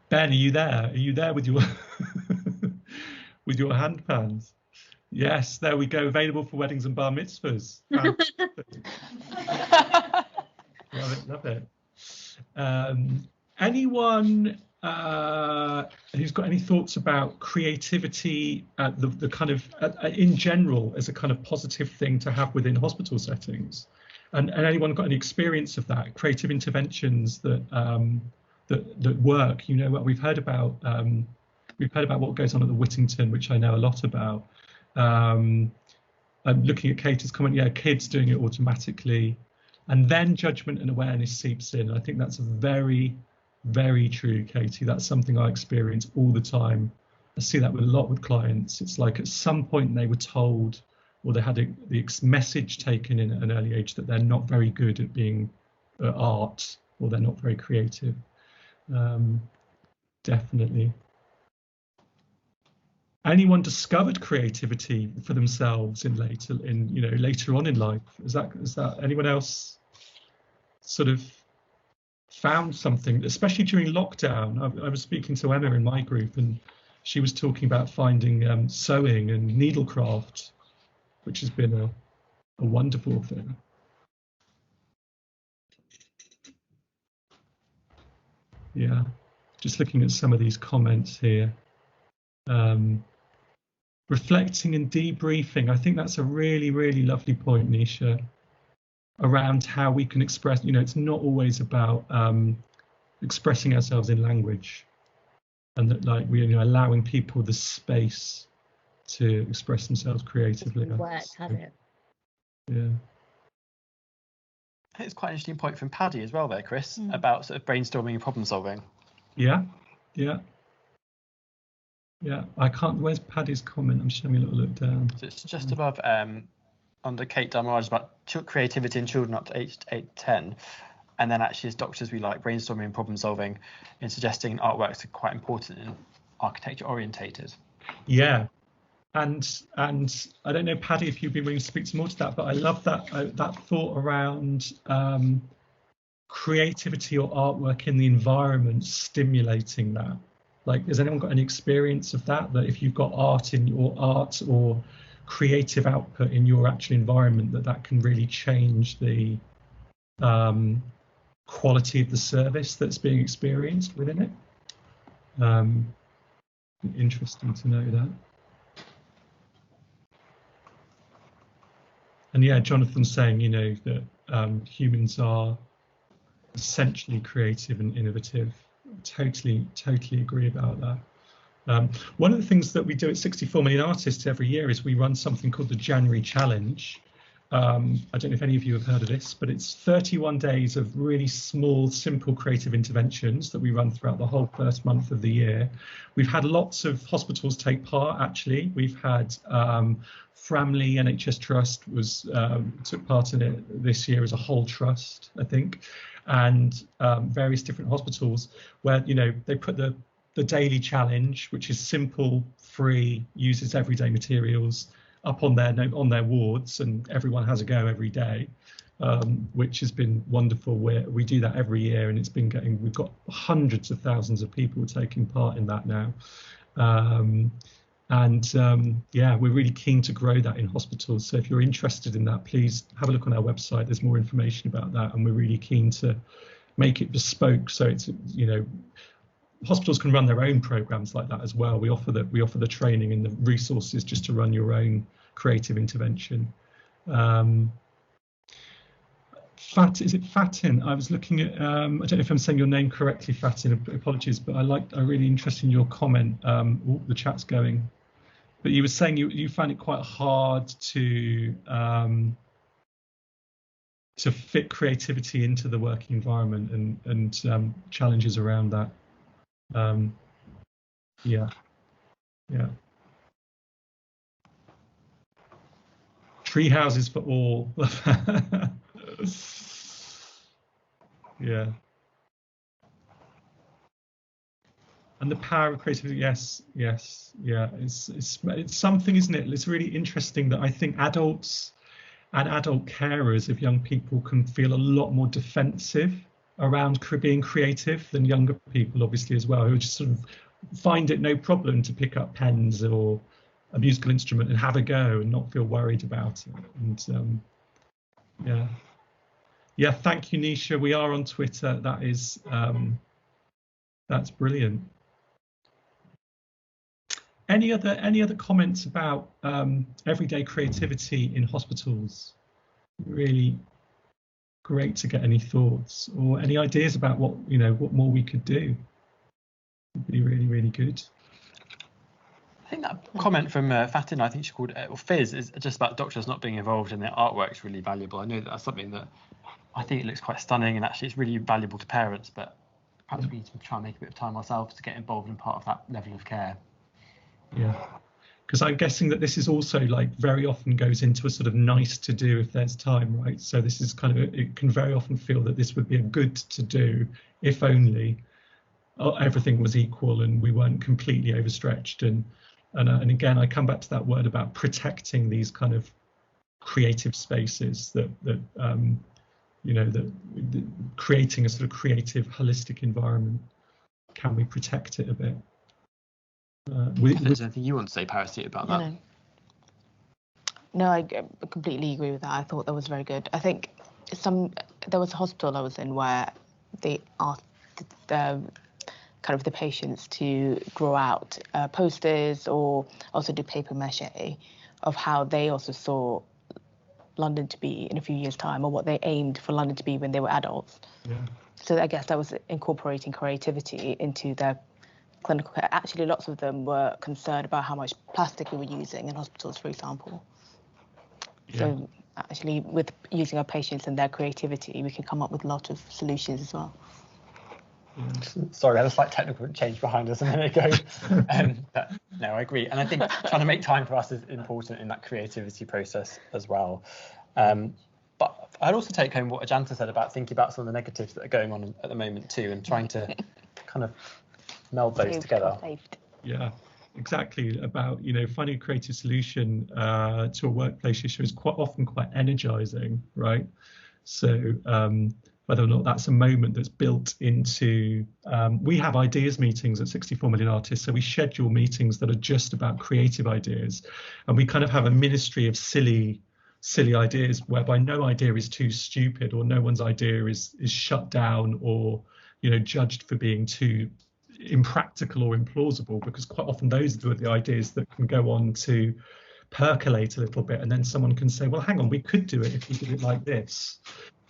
Ben, are you there? Are you there with your with your hand pans? Yes, there we go. Available for weddings and bar mitzvahs. Love it. Anyone who's got any thoughts about creativity, the kind of in general as a kind of positive thing to have within hospital settings, and anyone got any experience of that, creative interventions that work? You know, what we've heard about what goes on at the Whittington, which I know a lot about. I'm looking at Kate's comment, yeah, kids doing it automatically, and then judgment and awareness seeps in. I think that's very, very true, Katie. That's something I experience all the time. I see that a lot with clients. It's like at some point they were told, or they had the message taken in at an early age that they're not very good at being art, or they're not very creative. Definitely. Anyone discovered creativity for themselves later on in life? Is that anyone else sort of found something, especially during lockdown? I was speaking to Emma in my group, and she was talking about finding sewing and needlecraft, which has been a wonderful thing. Yeah, just looking at some of these comments here. Reflecting and debriefing, I think that's a really, really lovely point, Nisha, around how we can express, it's not always about expressing ourselves in language, and that like we allowing people the space to express themselves creatively. Worked, has it? Yeah. It's quite an interesting point from Paddy as well there, Chris, about sort of brainstorming and problem solving. Yeah. I can't. Where's Paddy's comment? I'm just having a little look down. So it's just above under Kate Darmarage about creativity in children up to age 8-10. And then actually as doctors we like brainstorming and problem solving, and suggesting artworks are quite important and architecture orientated. Yeah. And I don't know, Paddy, if you'd be willing to speak more to that, but I love that that thought around creativity or artwork in the environment stimulating that. Like, has anyone got any experience of that? That if you've got art or creative output in your actual environment, that can really change the quality of the service that's being experienced within it. Interesting to know that. And yeah, Jonathan's saying, that humans are essentially creative and innovative. Totally agree about that. One of the things that we do at 64 Million Artists every year is we run something called the January Challenge. I don't know if any of you have heard of this, but it's 31 days of really small, simple creative interventions that we run throughout the whole first month of the year. We've had lots of hospitals take part, actually. We've had Framley NHS Trust took part in it this year as a whole trust, I think, and various different hospitals where, they put the daily challenge, which is simple, free, uses everyday materials, up on their wards, and everyone has a go every day, which has been wonderful. We do that every year, and we've got hundreds of thousands of people taking part in that now. Yeah, we're really keen to grow that in hospitals. So if you're interested in that, please have a look on our website. There's more information about that, and we're really keen to make it bespoke. So it's, hospitals can run their own programs like that as well. We offer the training and the resources just to run your own creative intervention. Is it Fatin? I was looking at, I don't know if I'm saying your name correctly, Fatin, apologies, but I'm really interested in your comment. The chat's going, but you were saying you find it quite hard to fit creativity into the working environment and challenges around that. Yeah. Tree houses for all. Yeah. And the power of creativity, yes, yeah. It's something, isn't it? It's really interesting that I think adults and adult carers of young people can feel a lot more defensive around being creative than younger people, obviously, as well, who just sort of find it no problem to pick up pens or a musical instrument and have a go and not feel worried about it. And yeah, thank you, Nisha. We are on Twitter. That is that's brilliant. Any other comments about everyday creativity in hospitals? Really great to get any thoughts or any ideas about what more we could do. Would be really, really good. I think that comment from Fatin, I think she called Fizz, is just about doctors not being involved in their artwork is really valuable. I know that's something that I think it looks quite stunning, and actually it's really valuable to parents, but perhaps we need to try and make a bit of time ourselves to get involved in part of that level of care. Yeah, because I'm guessing that this is also like very often goes into a sort of nice to do if there's time, right? So this is kind of, it can very often feel that this would be a good to do if only everything was equal and we weren't completely overstretched. And again, I come back to that word about protecting these kind of creative spaces, that creating a sort of creative, holistic environment. Can we protect it a bit? If there's anything you want to say, Parasite, about that? No, I completely agree with that. I thought that was very good. I think there was a hospital I was in where they asked kind of the patients to draw out posters or also do paper mache of how they also saw London to be in a few years' time, or what they aimed for London to be when they were adults. Yeah. So I guess that was incorporating creativity into their clinical care. Actually, lots of them were concerned about how much plastic we were using in hospitals, for example. Yeah. So actually, with using our patients and their creativity, we can come up with a lot of solutions as well. Sorry, we had a slight technical change behind us a minute ago. But no, I agree. And I think trying to make time for us is important in that creativity process as well. But I'd also take home what Ajanta said about thinking about some of the negatives that are going on at the moment too, and trying to kind of meld those together. Yeah, exactly. About, finding a creative solution to a workplace issue is often quite energizing, right? So whether or not that's a moment that's built into, we have ideas meetings at 64 Million Artists, so we schedule meetings that are just about creative ideas, and we kind of have a ministry of silly ideas whereby no idea is too stupid, or no one's idea is shut down or judged for being too impractical or implausible, because quite often those are the ideas that can go on to percolate a little bit, and then someone can say, well, hang on, we could do it if we did it like this.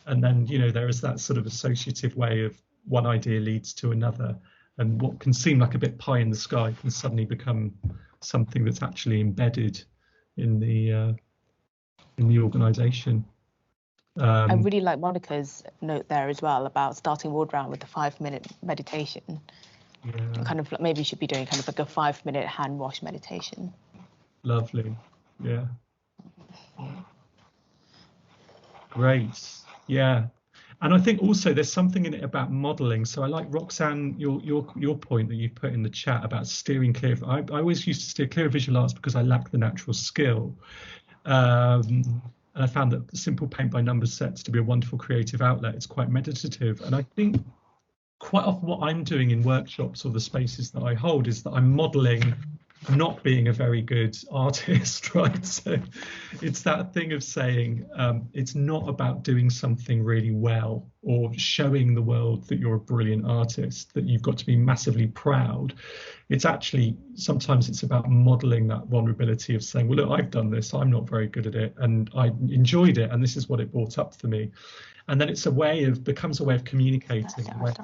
And then, there is that sort of associative way of one idea leads to another. And what can seem like a bit pie in the sky can suddenly become something that's actually embedded in the organisation. I really like Monica's note there as well about starting ward round with a 5-minute meditation. Yeah. Kind of maybe you should be doing kind of like a 5-minute hand wash meditation. Lovely. Yeah. Great. Yeah, and I think also there's something in it about modelling. So I like, Roxanne, your point that you put in the chat about steering clear. I always used to steer clear of visual arts because I lack the natural skill. And I found that simple paint by numbers sets to be a wonderful creative outlet. It's quite meditative. And I think quite often what I'm doing in workshops or the spaces that I hold is that I'm modelling not being a very good artist, right? So it's that thing of saying it's not about doing something really well or showing the world that you're a brilliant artist, that you've got to be massively proud. It's actually, sometimes it's about modeling that vulnerability of saying, well, look, I've done this, I'm not very good at it, and I enjoyed it, and this is what it brought up for me. And then it's becomes a way of communicating, a way of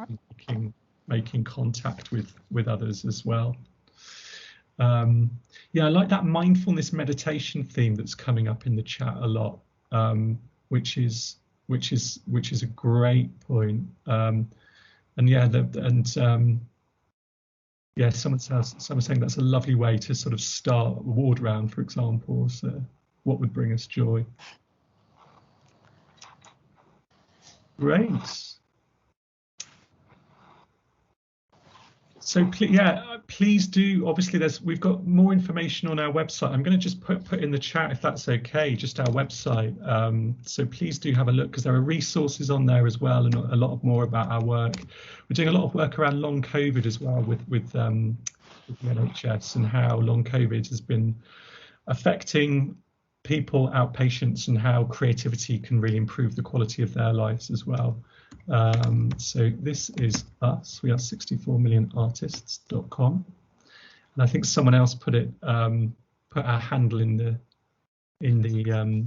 making contact with others as well. Yeah, I like that mindfulness meditation theme that's coming up in the chat a lot, which is a great point. And yeah, yeah, someone's saying that's a lovely way to sort of start a ward round, for example. So what would bring us joy? Great. So please do. Obviously, we've got more information on our website. I'm going to just put in the chat, if that's okay, just our website. So please do have a look, because there are resources on there as well, and a lot more about our work. We're doing a lot of work around long COVID as well with the NHS, and how long COVID has been affecting people, outpatients, and how creativity can really improve the quality of their lives as well. So this is us. We are 64millionartists.com, and I think someone else put our handle in the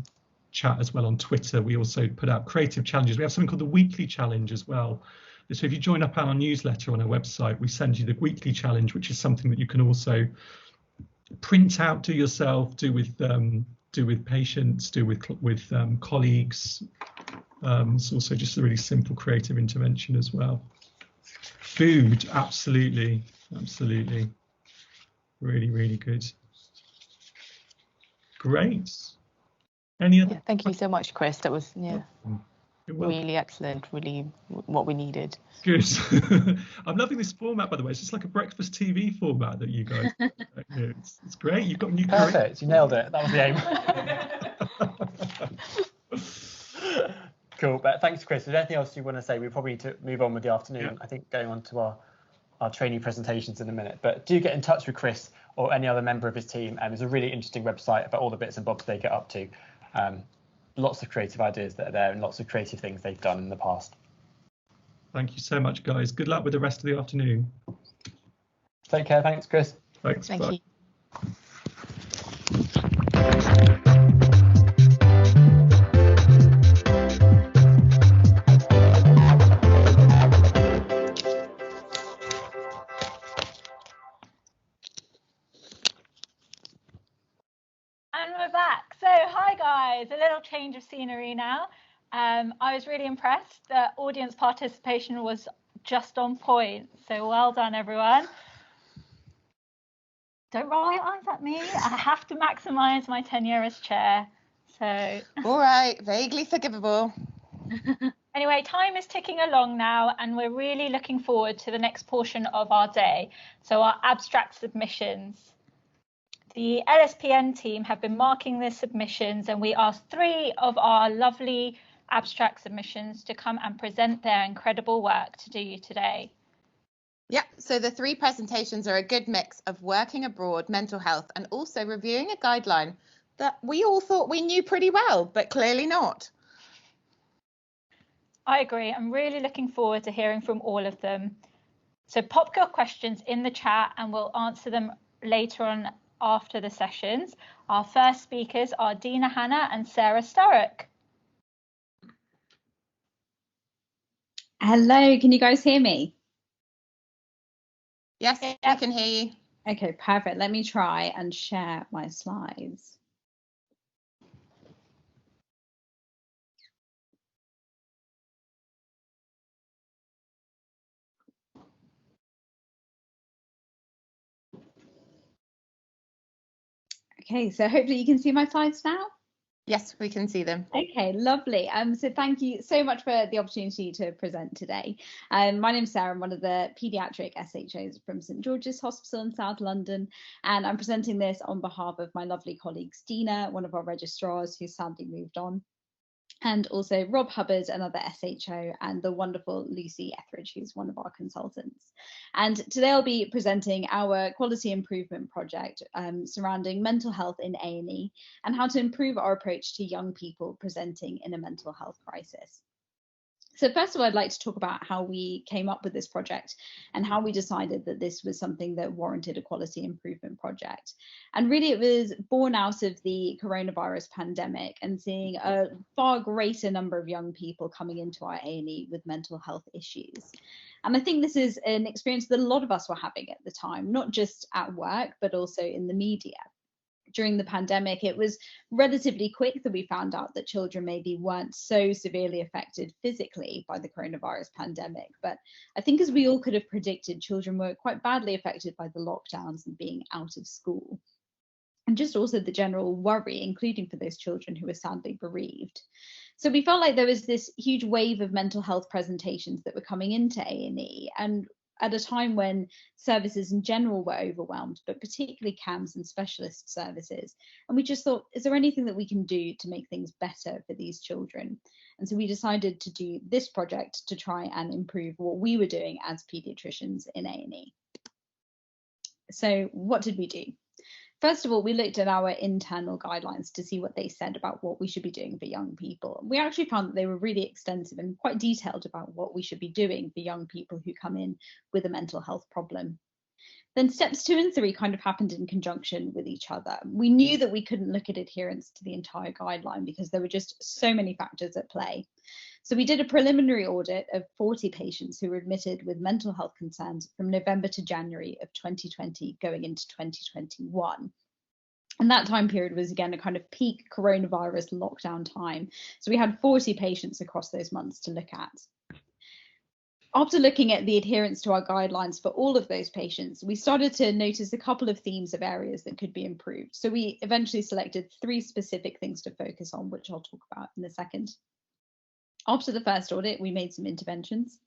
chat as well on Twitter. We also put out creative challenges. We have something called the weekly challenge as well. So if you join up our newsletter on our website, we send you the weekly challenge, which is something that you can also print out, do yourself, do with patients, do with colleagues. It's also just a really simple creative intervention as well. Food, absolutely, really good. Great. Any other? Yeah, thank you so much, Chris. That was really excellent, really what we needed. Good. I'm loving this format, by the way. It's just like a breakfast TV format that you guys it's great. You've got new perfect. You nailed it. That was the aim. Cool, but thanks, Chris. Is there anything else you want to say? We probably need to move on with the afternoon. Yeah. I think going on to our our trainee presentations in a minute, but do get in touch with Chris or any other member of his team. There's a really interesting website about all the bits and bobs they get up to. Lots of creative ideas that are there and lots of creative things they've done in the past. Thank you so much, guys. Good luck with the rest of the afternoon. Take care. Thanks, Chris. Thanks. Thank bye. you. And we're back. So hi guys, a little change of scenery now. I was really impressed. The audience participation was just on point. So well done, everyone. Don't roll your eyes at me. I have to maximise my tenure as chair. So All right, vaguely forgivable. anyway, time is ticking along now, and we're really looking forward to the next portion of our day. So our abstract submissions. The LSPN team have been marking their submissions, and we asked 3 of our lovely abstract submissions to come and present their incredible work to you today. Yep, so the 3 presentations are a good mix of working abroad, mental health, and also reviewing a guideline that we all thought we knew pretty well, but clearly not. I agree. I'm really looking forward to hearing from all of them. So pop your questions in the chat and we'll answer them later on after the sessions. Our first speakers are Dina Hanna and Sarah Sturrock. Hello, can you guys hear me? Yes, Yep. I can hear you. Okay, perfect. Let me try and share my slides. Okay, so hopefully you can see my slides now. Yes, we can see them. Okay, lovely. So thank you so much for the opportunity to present today. My name's Sarah. I'm one of the paediatric SHOs from St George's Hospital in South London, and I'm presenting this on behalf of my lovely colleagues Dina, one of our registrars who's sadly moved on, and also Rob Hubbard, another SHO, and the wonderful Lucy Etheridge, who's one of our consultants. And today I'll be presenting our quality improvement project surrounding mental health in A&E and how to improve our approach to young people presenting in a mental health crisis. So first of all, I'd like to talk about how we came up with this project and how we decided that this was something that warranted a quality improvement project. And really it was born out of the coronavirus pandemic and seeing a far greater number of young people coming into our A&E with mental health issues. And I think this is an experience that a lot of us were having at the time, not just at work, but also in the media. During the pandemic, it was relatively quick that we found out that children maybe weren't so severely affected physically by the coronavirus pandemic. But I think as we all could have predicted, children were quite badly affected by the lockdowns and being out of school. And just also the general worry, including for those children who were sadly bereaved. So we felt like there was this huge wave of mental health presentations that were coming into A&E, and at a time when services in general were overwhelmed, but particularly CAMS and specialist services. And we just thought, is there anything that we can do to make things better for these children? And so we decided to do this project to try and improve what we were doing as paediatricians in A&E. So what did we do? First of all, we looked at our internal guidelines to see what they said about what we should be doing for young people. We actually found that they were really extensive and quite detailed about what we should be doing for young people who come in with a mental health problem. Then steps 2 and 3 kind of happened in conjunction with each other. We knew that we couldn't look at adherence to the entire guideline because there were just so many factors at play. So we did a preliminary audit of 40 patients who were admitted with mental health concerns from November to January of 2020 going into 2021. And that time period was again a kind of peak coronavirus lockdown time. So we had 40 patients across those months to look at. After looking at the adherence to our guidelines for all of those patients, we started to notice a couple of themes of areas that could be improved. So we eventually selected 3 specific things to focus on, which I'll talk about in a second. After the first audit, we made some interventions.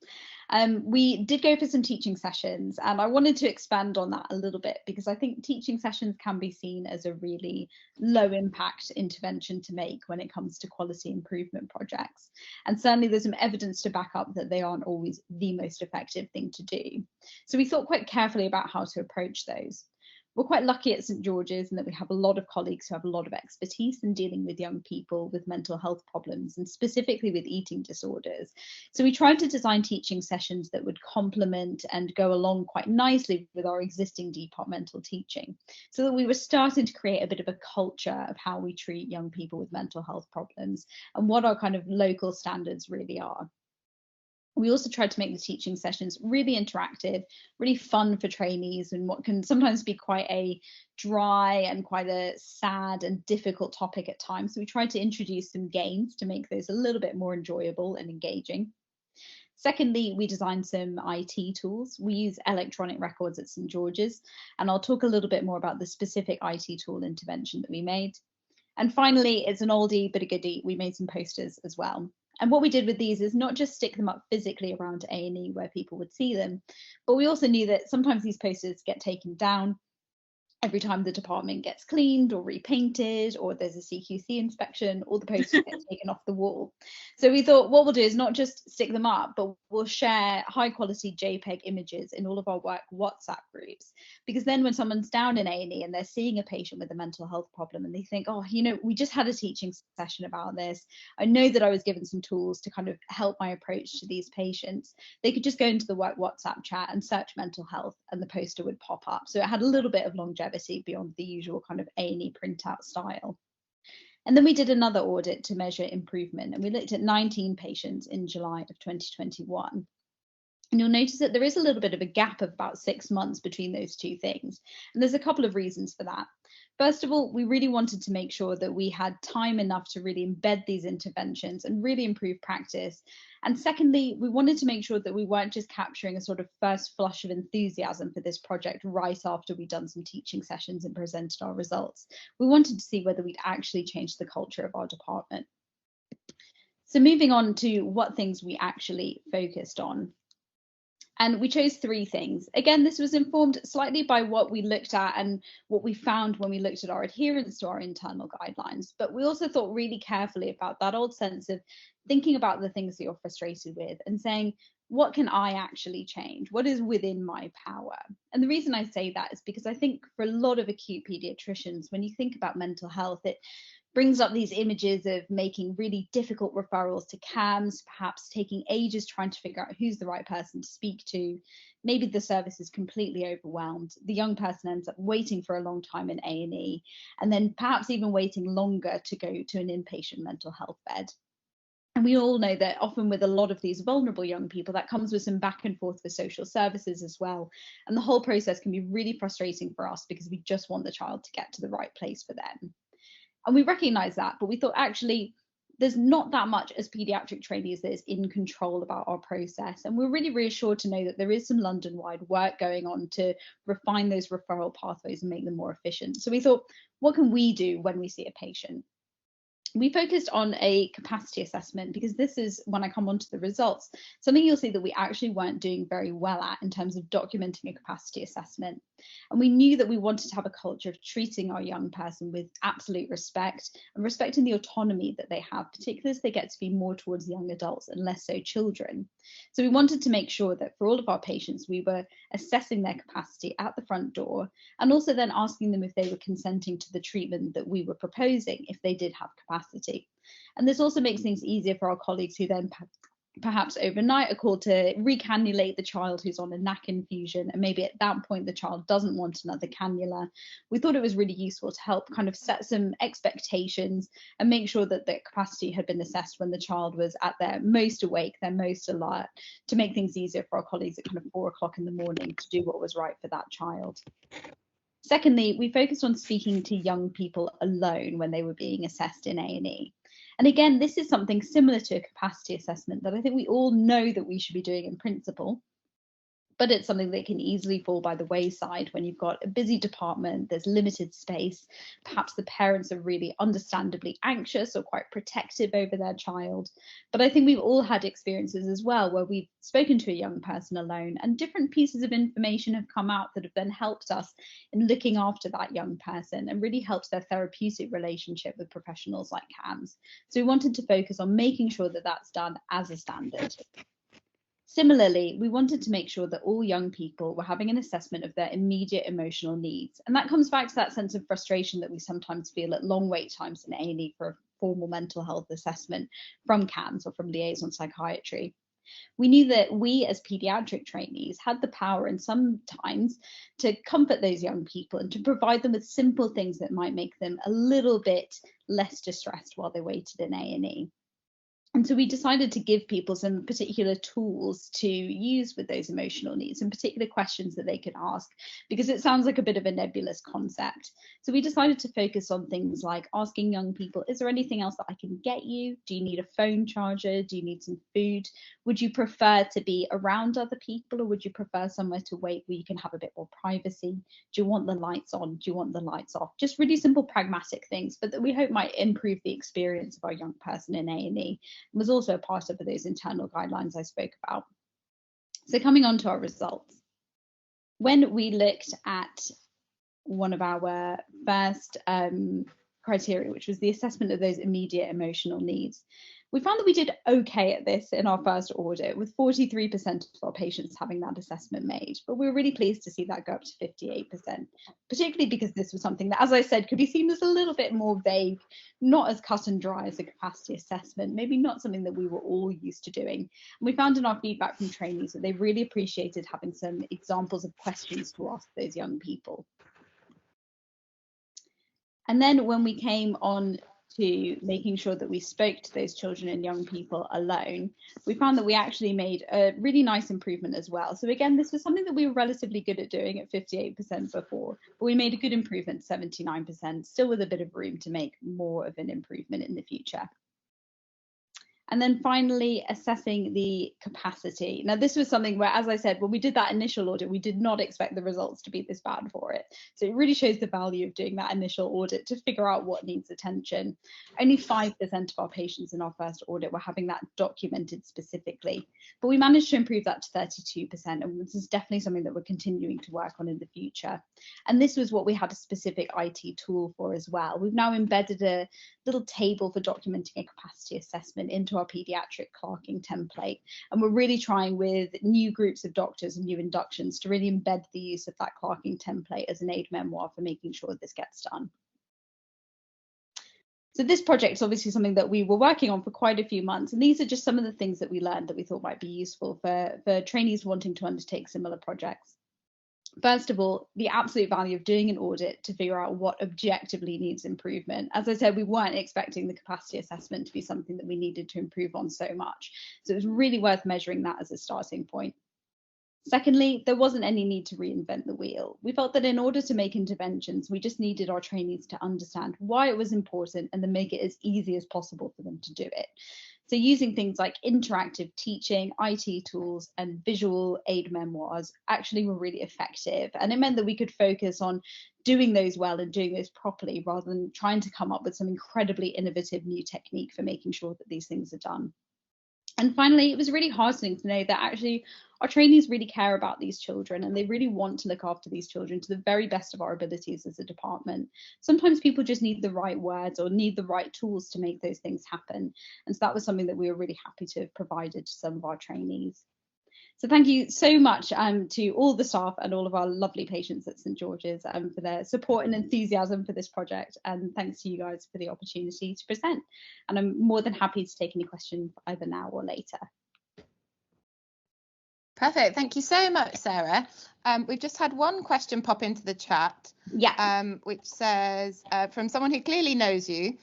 We did go for some teaching sessions, and I wanted to expand on that a little bit because I think teaching sessions can be seen as a really low impact intervention to make when it comes to quality improvement projects. And certainly there's some evidence to back up that they aren't always the most effective thing to do. So we thought quite carefully about how to approach those. We're quite lucky at St George's in that we have a lot of colleagues who have a lot of expertise in dealing with young people with mental health problems and specifically with eating disorders. So we tried to design teaching sessions that would complement and go along quite nicely with our existing departmental teaching, so that we were starting to create a bit of a culture of how we treat young people with mental health problems and what our kind of local standards really are. We also tried to make the teaching sessions really interactive, really fun for trainees in what can sometimes be quite a dry and quite a sad and difficult topic at times. So we tried to introduce some games to make those a little bit more enjoyable and engaging. Secondly, we designed some IT tools. We use electronic records at St George's, and I'll talk a little bit more about the specific IT tool intervention that we made. And finally, it's an oldie but a goodie. We made some posters as well. And what we did with these is not just stick them up physically around A&E where people would see them, but we also knew that sometimes these posters get taken down every time the department gets cleaned or repainted or there's a CQC inspection, all the posters get taken off the wall. So we thought what we'll do is not just stick them up, but we'll share high quality JPEG images in all of our work WhatsApp groups, because then when someone's down in A&E and they're seeing a patient with a mental health problem and they think, oh, you know, we just had a teaching session about this, I know that I was given some tools to kind of help my approach to these patients, they could just go into the work WhatsApp chat and search mental health and the poster would pop up. So it had a little bit of longevity beyond the usual kind of A&E printout style. And then we did another audit to measure improvement, and we looked at 19 patients in July of 2021. And you'll notice that there is a little bit of a gap of about 6 months between those two things. And there's a couple of reasons for that. First of all, we really wanted to make sure that we had time enough to really embed these interventions and really improve practice. And secondly, we wanted to make sure that we weren't just capturing a sort of first flush of enthusiasm for this project right after we'd done some teaching sessions and presented our results. We wanted to see whether we'd actually changed the culture of our department. So moving on to what things we actually focused on. And we chose 3 things. Again, this was informed slightly by what we looked at and what we found when we looked at our adherence to our internal guidelines. But we also thought really carefully about that old sense of thinking about the things that you're frustrated with and saying, what can I actually change? What is within my power? And the reason I say that is because I think for a lot of acute paediatricians, when you think about mental health, it brings up these images of making really difficult referrals to CAMS, perhaps taking ages trying to figure out who's the right person to speak to. Maybe the service is completely overwhelmed. The young person ends up waiting for a long time in A&E, and then perhaps even waiting longer to go to an inpatient mental health bed. And we all know that often with a lot of these vulnerable young people, that comes with some back and forth with social services as well. And the whole process can be really frustrating for us because we just want the child to get to the right place for them. And we recognize that, but we thought actually there's not that much as paediatric trainees that is in control about our process. And we're really reassured to know that there is some London-wide work going on to refine those referral pathways and make them more efficient. So we thought, what can we do when we see a patient? We focused on a capacity assessment because this is, when I come on to the results, something you'll see that we actually weren't doing very well at in terms of documenting a capacity assessment. And we knew that we wanted to have a culture of treating our young person with absolute respect and respecting the autonomy that they have, particularly as they get to be more towards young adults and less so children. So we wanted to make sure that for all of our patients, we were assessing their capacity at the front door and also then asking them if they were consenting to the treatment that we were proposing if they did have capacity. And this also makes things easier for our colleagues who then perhaps overnight are called to recannulate the child who's on a NAC infusion, and maybe at that point the child doesn't want another cannula. We thought it was really useful to help kind of set some expectations and make sure that the capacity had been assessed when the child was at their most awake, their most alert, to make things easier for our colleagues at kind of 4 o'clock in the morning to do what was right for that child. Secondly, we focused on speaking to young people alone when they were being assessed in A&E. And again, this is something similar to a capacity assessment that I think we all know that we should be doing in principle. but it's something that can easily fall by the wayside when you've got a busy department, there's limited space, perhaps the parents are really understandably anxious or quite protective over their child. But I think we've all had experiences as well where we've spoken to a young person alone and different pieces of information have come out that have then helped us in looking after that young person and really helps their therapeutic relationship with professionals like CAMHS. So we wanted to focus on making sure that that's done as a standard. Similarly, we wanted to make sure that all young people were having an assessment of their immediate emotional needs. And that comes back to that sense of frustration that we sometimes feel at long wait times in A&E for a formal mental health assessment from CAMHS or from liaison psychiatry. We knew that we as paediatric trainees had the power and sometimes to comfort those young people and to provide them with simple things that might make them a little bit less distressed while they waited in A&E. And so we decided to give people some particular tools to use with those emotional needs and particular questions that they could ask, because it sounds like a bit of a nebulous concept. So we decided to focus on things like asking young people, is there anything else that I can get you? Do you need a phone charger? Do you need some food? Would you prefer to be around other people, or would you prefer somewhere to wait where you can have a bit more privacy? Do you want the lights on? Do you want the lights off? Just really simple pragmatic things, but that we hope might improve the experience of our young person in A&E. Was also a part of those internal guidelines I spoke about. So coming on to our results. When we looked at one of our first criteria, which was the assessment of those immediate emotional needs, we found that we did okay at this in our first audit, with 43% of our patients having that assessment made. But we were really pleased to see that go up to 58%, particularly because this was something that, as I said, could be seen as a little bit more vague, not as cut and dry as a capacity assessment, maybe not something that we were all used to doing. And we found in our feedback from trainees that they really appreciated having some examples of questions to ask those young people. And then when we came on to making sure that we spoke to those children and young people alone, we found that we actually made a really nice improvement as well. So again, this was something that we were relatively good at doing at 58% before, but we made a good improvement, 79%, still with a bit of room to make more of an improvement in the future. And then finally, assessing the capacity. Now, this was something where, as I said, when we did that initial audit, we did not expect the results to be this bad for it. So it really shows the value of doing that initial audit to figure out what needs attention. Only 5% of our patients in our first audit were having that documented specifically, but we managed to improve that to 32%. And this is definitely something that we're continuing to work on in the future. And this was what we had a specific IT tool for as well. We've now embedded a little table for documenting a capacity assessment into our paediatric clerking template, and we're really trying with new groups of doctors and new inductions to really embed the use of that clerking template as an aid memoir for making sure this gets done. So this project is obviously something that we were working on for quite a few months, and these are just some of the things that we learned that we thought might be useful for trainees wanting to undertake similar projects. First of all, the absolute value of doing an audit to figure out what objectively needs improvement. As I said, we weren't expecting the capacity assessment to be something that we needed to improve on so much. So it was really worth measuring that as a starting point. Secondly, there wasn't any need to reinvent the wheel. We felt that in order to make interventions, we just needed our trainees to understand why it was important and then make it as easy as possible for them to do it. So using things like interactive teaching, IT tools, and visual aid memoirs actually were really effective. And it meant that we could focus on doing those well and doing those properly rather than trying to come up with some incredibly innovative new technique for making sure that these things are done. And finally, it was really heartening to know that actually our trainees really care about these children and they really want to look after these children to the very best of our abilities as a department. Sometimes people just need the right words or need the right tools to make those things happen. And so that was something that we were really happy to have provided to some of our trainees. So thank you so much to all the staff and all of our lovely patients at St George's for their support and enthusiasm for this project. And thanks to you guys for the opportunity to present. And I'm more than happy to take any questions either now or later. Perfect. Thank you so much, Sarah. We've just had one question pop into the chat, which says, from someone who clearly knows you,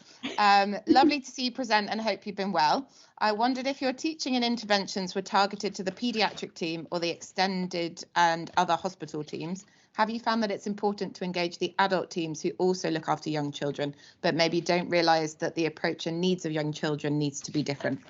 lovely to see you present and hope you've been well. I wondered if your teaching and interventions were targeted to the paediatric team or the extended and other hospital teams. Have you found that it's important to engage the adult teams who also look after young children, but maybe don't realise that the approach and needs of young children needs to be different?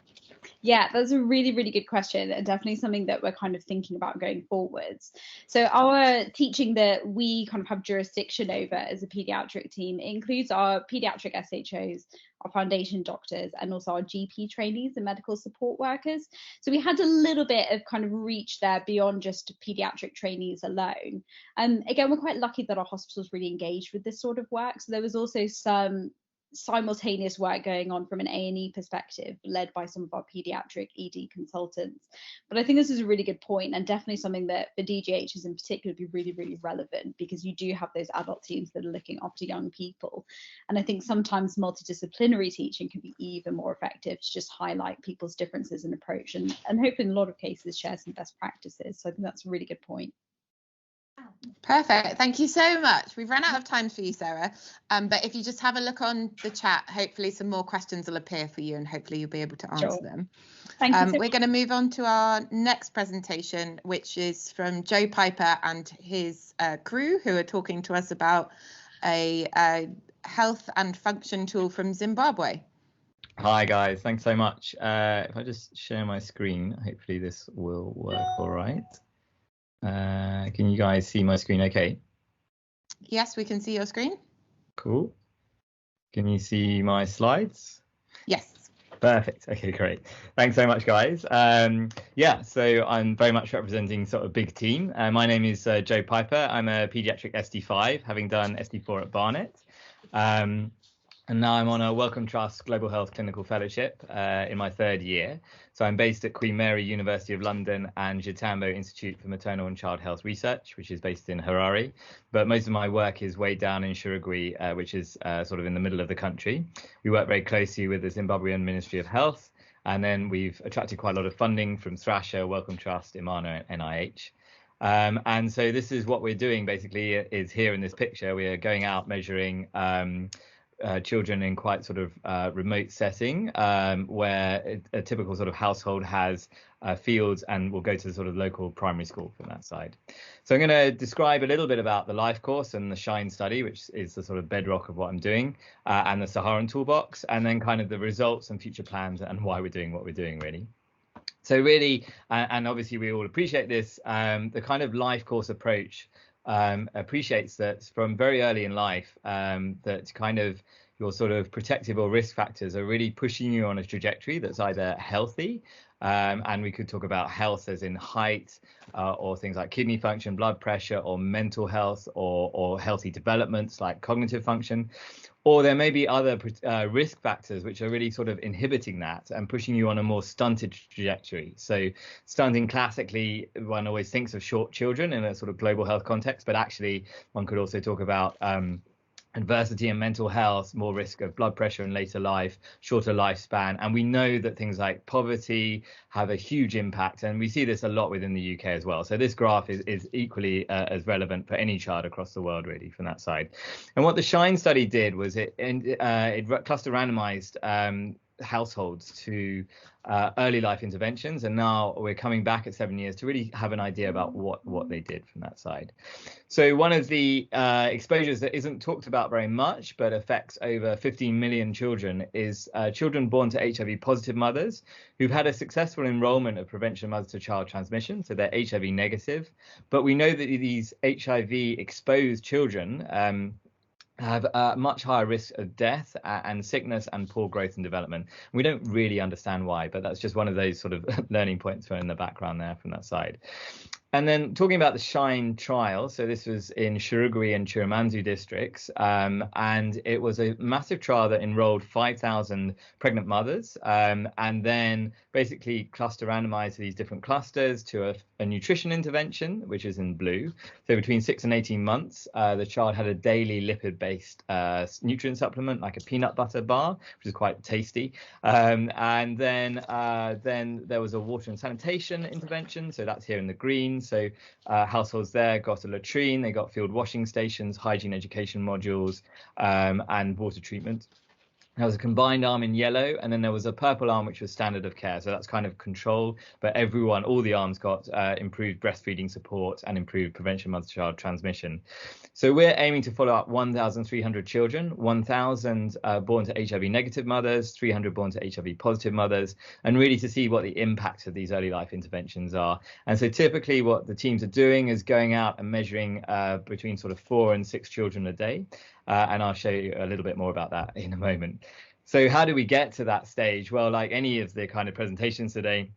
Yeah, that's a really, really good question, and definitely something that we're kind of thinking about going forwards. So our teaching that we kind of have jurisdiction over as a paediatric team includes our paediatric SHOs, our foundation doctors, and also our GP trainees and medical support workers. So we had a little bit of kind of reach there beyond just paediatric trainees alone. Again, we're quite lucky that our hospital's really engaged with this sort of work. So there was also some simultaneous work going on from an A&E perspective, led by some of our paediatric ED consultants. But I think this is a really good point, and definitely something that for DGHs in particular would be really, really relevant, because you do have those adult teams that are looking after young people. And I think sometimes multidisciplinary teaching can be even more effective to just highlight people's differences in approach, and hopefully in a lot of cases share some best practices. So I think that's a really good point. Perfect. Thank you so much. We've run out of time for you, Sarah. But if you just have a look on the chat, hopefully some more questions will appear for you, and hopefully you'll be able to answer them. Thank you. We're going to move on to our next presentation, which is from Joe Piper and his crew, who are talking to us about a health and function tool from Zimbabwe. Hi guys, thanks so much. If I just share my screen, hopefully this will work all right. Can you guys see my screen okay? Yes, we can see your screen. Cool. Can you see my slides? Yes. Perfect. Okay, great. Thanks so much, guys. Yeah, so I'm very much representing sort of big team. My name is Joe Piper. I'm a paediatric SD5, having done SD4 at Barnet. And now I'm on a Wellcome Trust Global Health Clinical Fellowship in my 3rd year. So I'm based at Queen Mary University of London and Jitambo Institute for Maternal and Child Health Research, which is based in Harare. But most of my work is way down in Shirugwi, which is sort of in the middle of the country. We work very closely with the Zimbabwean Ministry of Health. And then we've attracted quite a lot of funding from Thrasher, Wellcome Trust, Imano, and NIH. And so this is what we're doing basically is here in this picture. We are going out measuring children in quite sort of remote setting where a typical sort of household has fields and will go to the sort of local primary school from that side. So I'm going to describe a little bit about the life course and the SHINE study, which is the sort of bedrock of what I'm doing, and the Saharan toolbox, and then kind of the results and future plans and why we're doing what we're doing really. So really, and obviously we all appreciate this, the kind of life course approach appreciates that from very early in life that kind of your sort of protective or risk factors are really pushing you on a trajectory that's either healthy, and we could talk about health as in height or things like kidney function, blood pressure, or mental health, or healthy developments like cognitive function. Or there may be other risk factors which are really sort of inhibiting that and pushing you on a more stunted trajectory. So stunting, classically, one always thinks of short children in a sort of global health context, but actually one could also talk about adversity and mental health, more risk of blood pressure in later life, shorter lifespan. And we know that things like poverty have a huge impact. And we see this a lot within the UK as well. So this graph is equally as relevant for any child across the world, really, from that side. And what the SHINE study did was it cluster randomized households to early life interventions, and now we're coming back at 7 years to really have an idea about what they did from that side. So one of the exposures that isn't talked about very much but affects over 15 million children is children born to HIV positive mothers who've had a successful enrollment of prevention of mother to child transmission, so they're HIV negative. But we know that these HIV exposed children have a much higher risk of death and sickness and poor growth and development. We don't really understand why, but that's just one of those sort of learning points in the background there from that side. And then talking about the SHINE trial, so this was in Shirugwi and Chiramanzu districts, and it was a massive trial that enrolled 5,000 pregnant mothers, and then basically cluster randomized these different clusters to a nutrition intervention, which is in blue. So between 6 and 18 months, the child had a daily lipid-based nutrient supplement, like a peanut butter bar, which is quite tasty. And then there was a water and sanitation intervention, so that's here in the green. So households there got a latrine, they got field washing stations, hygiene education modules, and water treatment. There was a combined arm in yellow, and then there was a purple arm, which was standard of care. So that's kind of control, but all the arms got improved breastfeeding support and improved prevention mother-to-child transmission. So we're aiming to follow up 1,300 children, 1,000 born to HIV-negative mothers, 300 born to HIV-positive mothers, and really to see what the impact of these early life interventions are. And so typically what the teams are doing is going out and measuring between sort of 4 and 6 children a day. And I'll show you a little bit more about that in a moment. So how do we get to that stage? Well, like any of the kind of presentations today,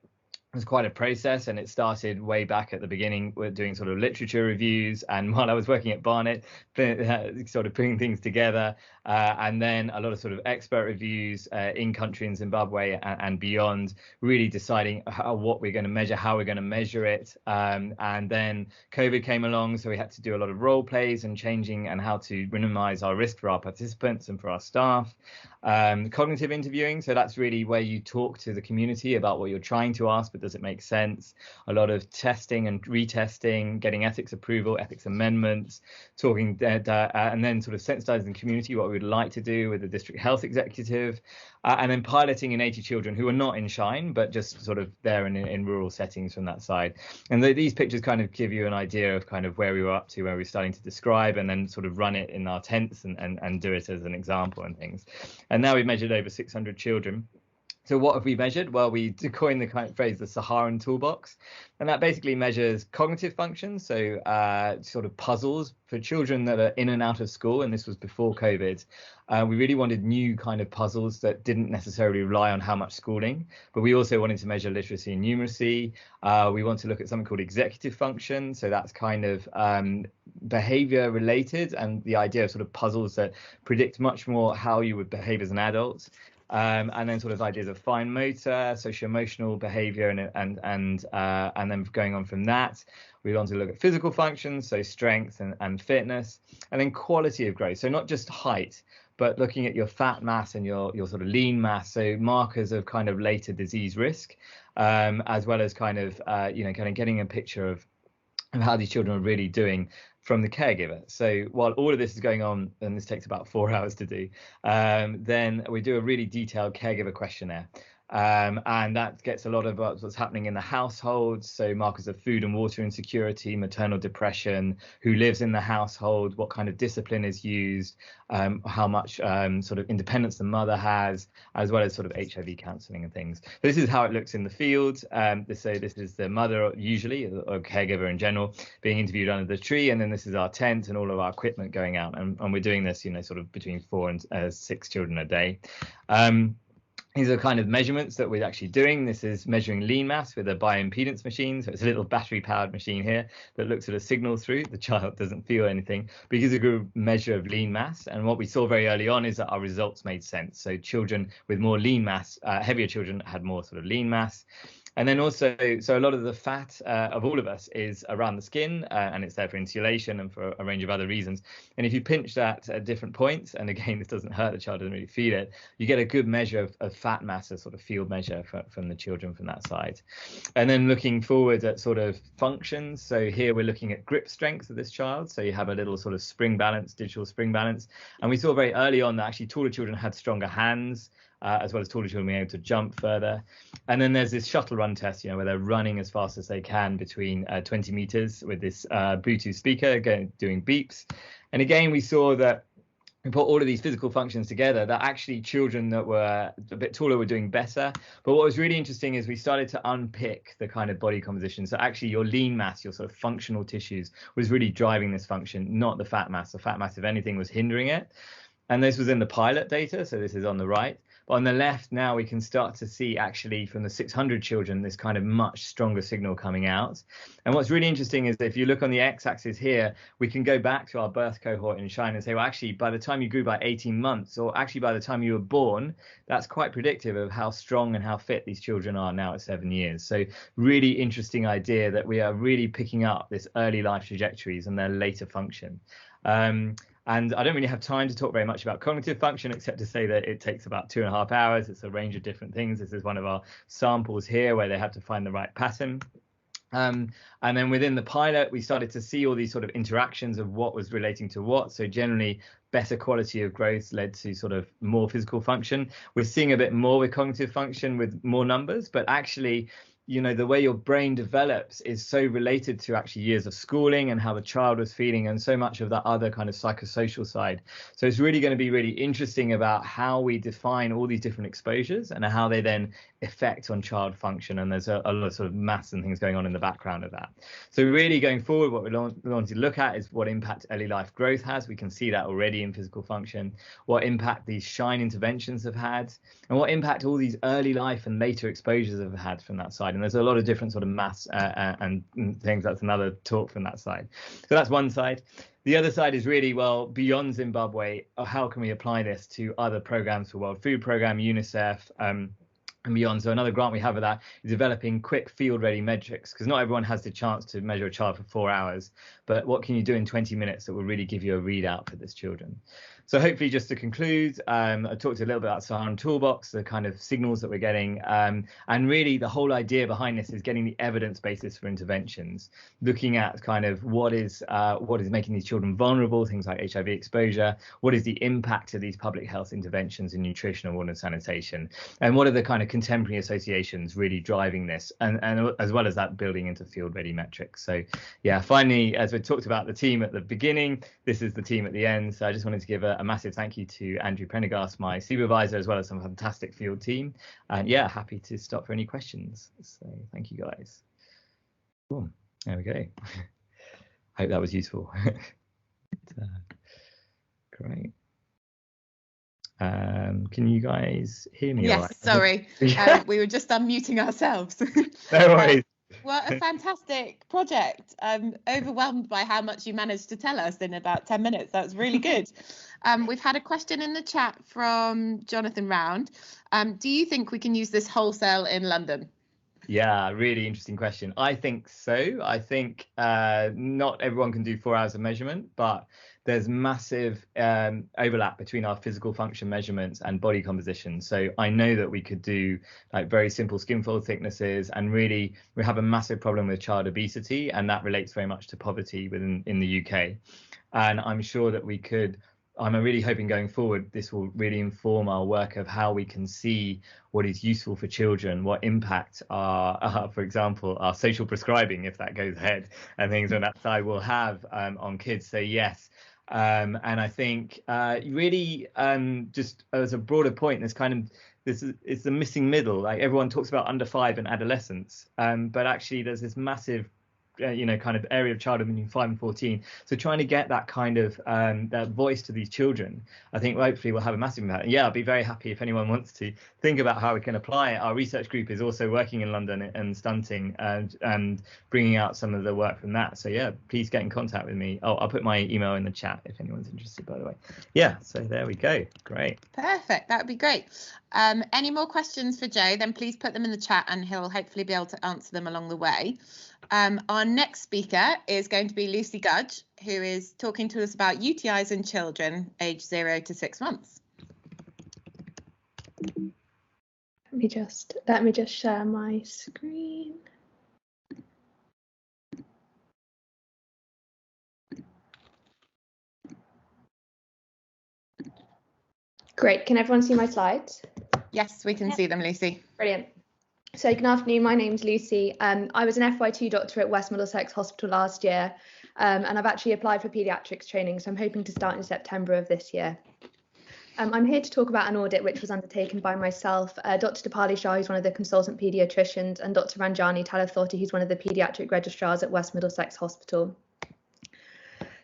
it was quite a process, and it started way back at the beginning with doing sort of literature reviews. And while I was working at Barnet, sort of putting things together, and then a lot of sort of expert reviews in country in Zimbabwe and beyond, really deciding what we're going to measure, how we're going to measure it. And then COVID came along, so we had to do a lot of role plays and changing and how to minimize our risk for our participants and for our staff. Cognitive interviewing, so that's really where you talk to the community about what you're trying to ask, but does it make sense? A lot of testing and retesting, getting ethics approval, ethics amendments, talking and then sort of sensitizing the community what we would like to do with the district health executive, and then piloting in 80 children who are not in Shine, but just sort of there in rural settings from that side. And these pictures kind of give you an idea of kind of where we were up to, where we're starting to describe, and then sort of run it in our tents and do it as an example and things. And now we've measured over 600 children. So what have we measured? Well, we coined the kind of phrase the Saharan toolbox, and that basically measures cognitive functions, so sort of puzzles for children that are in and out of school, and this was before COVID. We really wanted new kind of puzzles that didn't necessarily rely on how much schooling, but we also wanted to measure literacy and numeracy. We want to look at something called executive function, so that's kind of behavior related, and the idea of sort of puzzles that predict much more how you would behave as an adult. And then sort of ideas of fine motor, socio-emotional behavior, and then going on from that, we want to look at physical functions, so strength and fitness, and then quality of growth. So not just height, but looking at your fat mass and your sort of lean mass, so markers of kind of later disease risk, as well as kind of kind of getting a picture of how these children are really doing from the caregiver. So while all of this is going on, and this takes about 4 hours to do, then we do a really detailed caregiver questionnaire. And that gets a lot of what's happening in the household, so markers of food and water insecurity, maternal depression, who lives in the household, what kind of discipline is used, how much sort of independence the mother has, as well as sort of HIV counselling and things. This is how it looks in the field. So this is the mother, usually, or caregiver in general, being interviewed under the tree, and then this is our tent and all of our equipment going out, and we're doing this, sort of between 4 and 6 children a day. These are kind of measurements that we're actually doing. This is measuring lean mass with a bioimpedance machine. So it's a little battery powered machine here that looks at a signal through. The child doesn't feel anything, but it gives a good measure of lean mass. And what we saw very early on is that our results made sense. So children with more lean mass, heavier children had more sort of lean mass. And then also, so a lot of the fat of all of us is around the skin, and it's there for insulation and for a range of other reasons. And if you pinch that at different points, and again, this doesn't hurt, the child doesn't really feel it, you get a good measure of fat mass, a sort of field measure from the children from that side. And then looking forward at sort of functions. So here we're looking at grip strength of this child. So you have a little sort of spring balance, digital spring balance. And we saw very early on that actually taller children had stronger hands, as well as taller children being able to jump further. And then there's this shuttle run test, where they're running as fast as they can between 20 meters with this Bluetooth speaker doing beeps. And again, we saw that we put all of these physical functions together, that actually children that were a bit taller were doing better. But what was really interesting is we started to unpick the kind of body composition. So actually your lean mass, your sort of functional tissues, was really driving this function, not the fat mass. The fat mass, if anything, was hindering it. And this was in the pilot data, so this is on the right. But on the left now, we can start to see actually from the 600 children, this kind of much stronger signal coming out. And what's really interesting is that if you look on the x-axis here, we can go back to our birth cohort in Shine and say, well, actually, by the time you grew by 18 months, or actually by the time you were born, that's quite predictive of how strong and how fit these children are now at 7 years. So really interesting idea that we are really picking up this early life trajectories and their later function. And I don't really have time to talk very much about cognitive function, except to say that it takes about 2.5 hours. It's a range of different things. This is one of our samples here where they have to find the right pattern. And then within the pilot, we started to see all these sort of interactions of what was relating to what. So generally, better quality of growth led to sort of more physical function. We're seeing a bit more with cognitive function with more numbers, but actually, you know, the way your brain develops is so related to actually years of schooling and how the child was feeling and so much of that other kind of psychosocial side. So it's really going to be really interesting about how we define all these different exposures and how they then effect on child function. And there's a lot of sort of maths and things going on in the background of that. So really going forward, what we want to look at is what impact early life growth has. We can see that already in physical function, what impact these SHINE interventions have had, and what impact all these early life and later exposures have had from that side. And there's a lot of different sort of maths and things. That's another talk from that side. So that's one side. The other side is really, well, beyond Zimbabwe, how can we apply this to other programs for World Food Programme, UNICEF, and beyond. So another grant we have for that is developing quick field ready metrics, because not everyone has the chance to measure a child for 4 hours, but what can you do in 20 minutes that will really give you a readout for this children? So hopefully, just to conclude, I talked a little bit about Sahara Toolbox, the kind of signals that we're getting, and really the whole idea behind this is getting the evidence basis for interventions, looking at kind of what is making these children vulnerable, things like HIV exposure, what is the impact of these public health interventions in nutrition, water and sanitation, and what are the kind of contemporary associations really driving this, and as well as that building into field ready metrics. So yeah, finally, as we talked about the team at the beginning, this is the team at the end. So I just wanted to give a massive thank you to Andrew Prendergast, my supervisor, as well as some fantastic field team. And yeah, happy to stop for any questions. So thank you guys. Cool. There we go. Hope that was useful. Great. Can you guys hear me? Yes, all right? sorry. We were just unmuting ourselves. No worries. Well, a fantastic project. I'm overwhelmed by how much you managed to tell us in about 10 minutes. That's really good. We've had a question in the chat from Jonathan Round. Do you think we can use this wholesale in London? Yeah, really interesting question. I think so. I think not everyone can do 4 hours of measurement, but there's massive overlap between our physical function measurements and body composition. So I know that we could do like very simple skin fold thicknesses, and really we have a massive problem with child obesity, and that relates very much to poverty in the UK. And I'm sure that we could, I'm really hoping going forward, this will really inform our work of how we can see what is useful for children, what impact for example, our social prescribing, if that goes ahead, and things on that side will have on kids. So yes. And I think really just as a broader point, there's kind of it's the missing middle. Like everyone talks about under 5 and adolescence, but actually there's this massive kind of area of childhood between 5 and 14. So trying to get that kind of that voice to these children, I think hopefully will have a massive impact. And yeah, I'll be very happy if anyone wants to think about how we can apply it. Our research group is also working in London and stunting and bringing out some of the work from that. So yeah, please get in contact with me. Oh, I'll put my email in the chat if anyone's interested, by the way. Yeah, so there we go. Great. Perfect. That would be great. Any more questions for Joe, then please put them in the chat and he'll hopefully be able to answer them along the way. Our next speaker is going to be Lucy Gudge, who is talking to us about UTIs in children aged 0 to 6 months. Let me just share my screen. Great. Can everyone see my slides? Yes, we can see them, Lucy. Brilliant. So good afternoon, my name's Lucy. I was an FY2 doctor at West Middlesex Hospital last year, and I've actually applied for paediatrics training, so I'm hoping to start in September of this year. I'm here to talk about an audit which was undertaken by myself, Dr. Dipali Shah, who's one of the consultant paediatricians, and Dr. Ranjani Talathoti, who's one of the paediatric registrars at West Middlesex Hospital.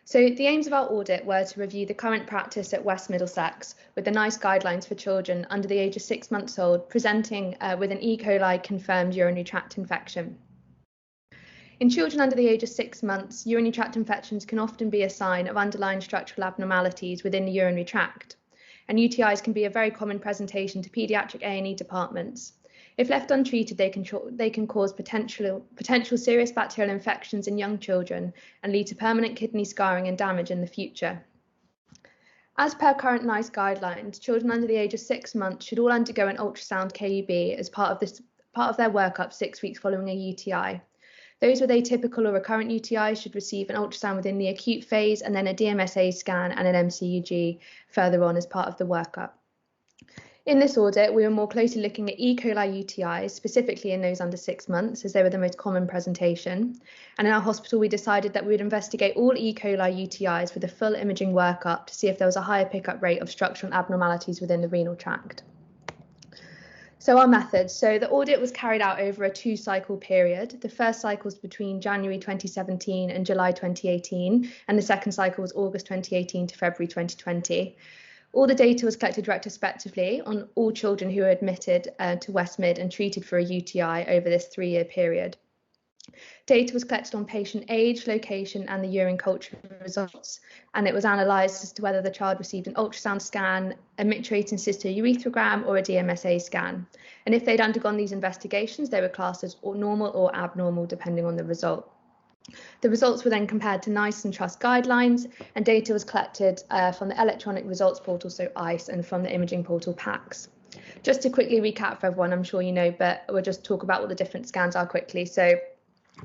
So the aims of our audit were to review the current practice at West Middlesex with the NICE guidelines for children under the age of 6 months old presenting with an E. coli confirmed urinary tract infection. In children under the age of 6 months, urinary tract infections can often be a sign of underlying structural abnormalities within the urinary tract, and UTIs can be a very common presentation to paediatric A&E departments. If left untreated, they can cause potential serious bacterial infections in young children and lead to permanent kidney scarring and damage in the future. As per current NICE guidelines, children under the age of 6 months should all undergo an ultrasound KUB as part of their workup 6 weeks following a UTI. Those with atypical or recurrent UTIs should receive an ultrasound within the acute phase and then a DMSA scan and an MCUG further on as part of the workup. In this audit, we were more closely looking at E. coli UTIs, specifically in those under 6 months, as they were the most common presentation. And in our hospital, we decided that we would investigate all E. coli UTIs with a full imaging workup to see if there was a higher pickup rate of structural abnormalities within the renal tract. So our methods. So the audit was carried out over a 2-cycle period. The first cycle was between January 2017 and July 2018, and the second cycle was August 2018 to February 2020. All the data was collected retrospectively on all children who were admitted to West Mid and treated for a UTI over this 3-year period. Data was collected on patient age, location, and the urine culture results, and it was analysed as to whether the child received an ultrasound scan, a micturating cystourethrogram, or a DMSA scan. And if they'd undergone these investigations, they were classed as normal or abnormal, depending on the result. The results were then compared to NICE and TRUST guidelines, and data was collected from the electronic results portal, so ICE, and from the imaging portal PACS. Just to quickly recap for everyone, I'm sure you know, but we'll just talk about what the different scans are quickly. So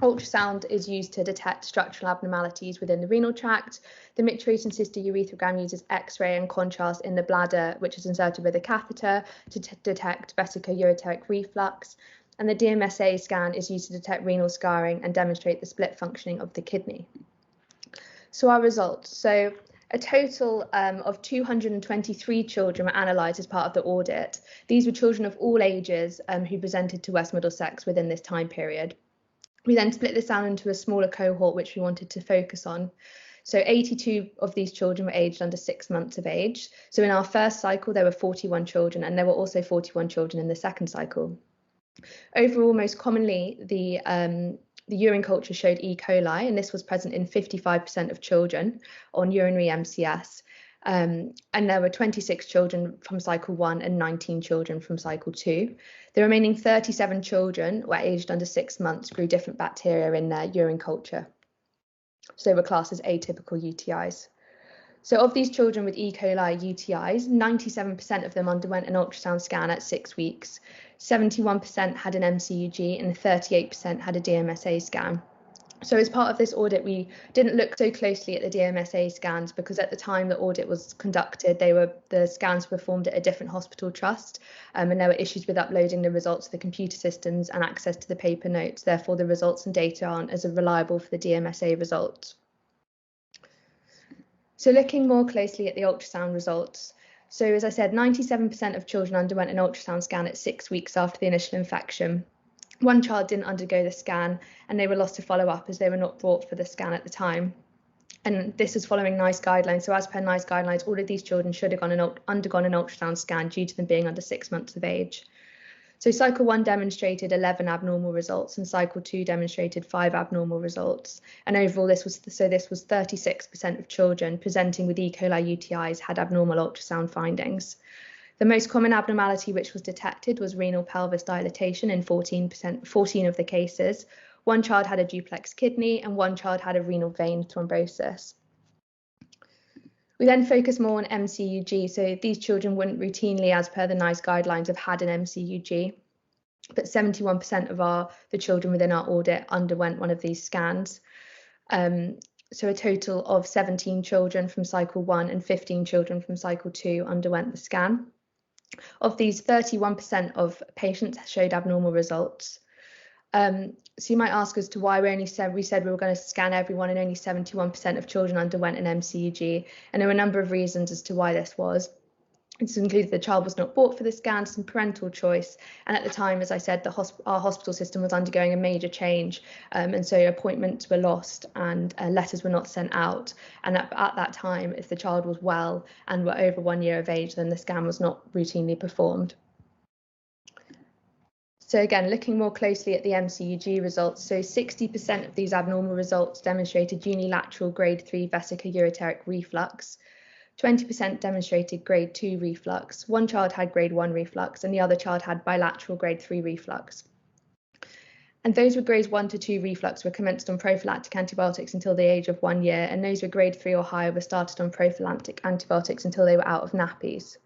ultrasound is used to detect structural abnormalities within the renal tract. The micturating cystourethrogram uses X-ray and contrast in the bladder, which is inserted with a catheter to detect vesico-ureteric reflux. And the DMSA scan is used to detect renal scarring and demonstrate the split functioning of the kidney. So our results. So a total of 223 children were analysed as part of the audit. These were children of all ages who presented to West Middlesex within this time period. We then split this down into a smaller cohort, which we wanted to focus on. So 82 of these children were aged under 6 months of age. So in our first cycle, there were 41 children, and there were also 41 children in the second cycle. Overall, most commonly, the urine culture showed E. coli, and this was present in 55% of children on urinary MCS. And there were 26 children from cycle 1 and 19 children from cycle 2. The remaining 37 children were aged under 6 months, grew different bacteria in their urine culture. So they were classed as atypical UTIs. So of these children with E. coli UTIs, 97% of them underwent an ultrasound scan at 6 weeks. 71% had an MCUG and 38% had a DMSA scan. So as part of this audit, we didn't look so closely at the DMSA scans because at the time the audit was conducted, the scans were performed at a different hospital trust, and there were issues with uploading the results to the computer systems and access to the paper notes. Therefore, the results and data aren't as reliable for the DMSA results. So looking more closely at the ultrasound results. So as I said, 97% of children underwent an ultrasound scan at 6 weeks after the initial infection. One child didn't undergo the scan and they were lost to follow up as they were not brought for the scan at the time. And this is following NICE guidelines. So as per NICE guidelines, all of these children should have undergone an ultrasound scan due to them being under 6 months of age. So cycle 1 demonstrated 11 abnormal results and cycle 2 demonstrated 5 abnormal results. And overall, this was 36% of children presenting with E. coli UTIs had abnormal ultrasound findings. The most common abnormality which was detected was renal pelvis dilatation in 14 of the cases. One child had a duplex kidney and one child had a renal vein thrombosis. We then focus more on MCUG, so these children wouldn't routinely, as per the NICE guidelines, have had an MCUG, but 71% of the children within our audit underwent one of these scans. So a total of 17 children from cycle 1 and 15 children from cycle 2 underwent the scan. Of these, 31% of patients showed abnormal results. So you might ask as to why we said we were going to scan everyone and only 71% of children underwent an MCUG. And there were a number of reasons as to why this was. This included the child was not brought for the scan, some parental choice. And at the time, as I said, our hospital system was undergoing a major change. And so appointments were lost and letters were not sent out. And at that time, if the child was well and were over 1 year of age, then the scan was not routinely performed. So again, looking more closely at the MCUG results, so 60% of these abnormal results demonstrated unilateral grade 3 vesico-ureteric reflux, 20% demonstrated grade 2 reflux, one child had grade 1 reflux, and the other child had bilateral grade 3 reflux. And those with grades 1 to 2 reflux were commenced on prophylactic antibiotics until the age of 1 year, and those with grade 3 or higher were started on prophylactic antibiotics until they were out of nappies.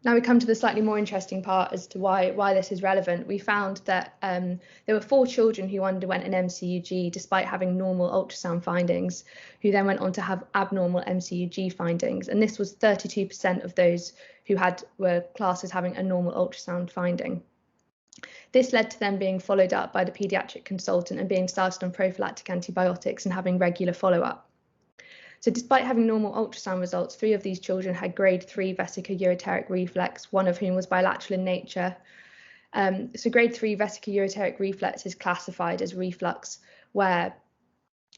Now we come to the slightly more interesting part as to why this is relevant. We found that there were 4 children who underwent an MCUG despite having normal ultrasound findings, who then went on to have abnormal MCUG findings. And this was 32% of those who were classed as having a normal ultrasound finding. This led to them being followed up by the paediatric consultant and being started on prophylactic antibiotics and having regular follow-up. So despite having normal ultrasound results, 3 of these children had grade 3 vesico-ureteric reflux, one of whom was bilateral in nature. So grade 3 vesico-ureteric reflux is classified as reflux where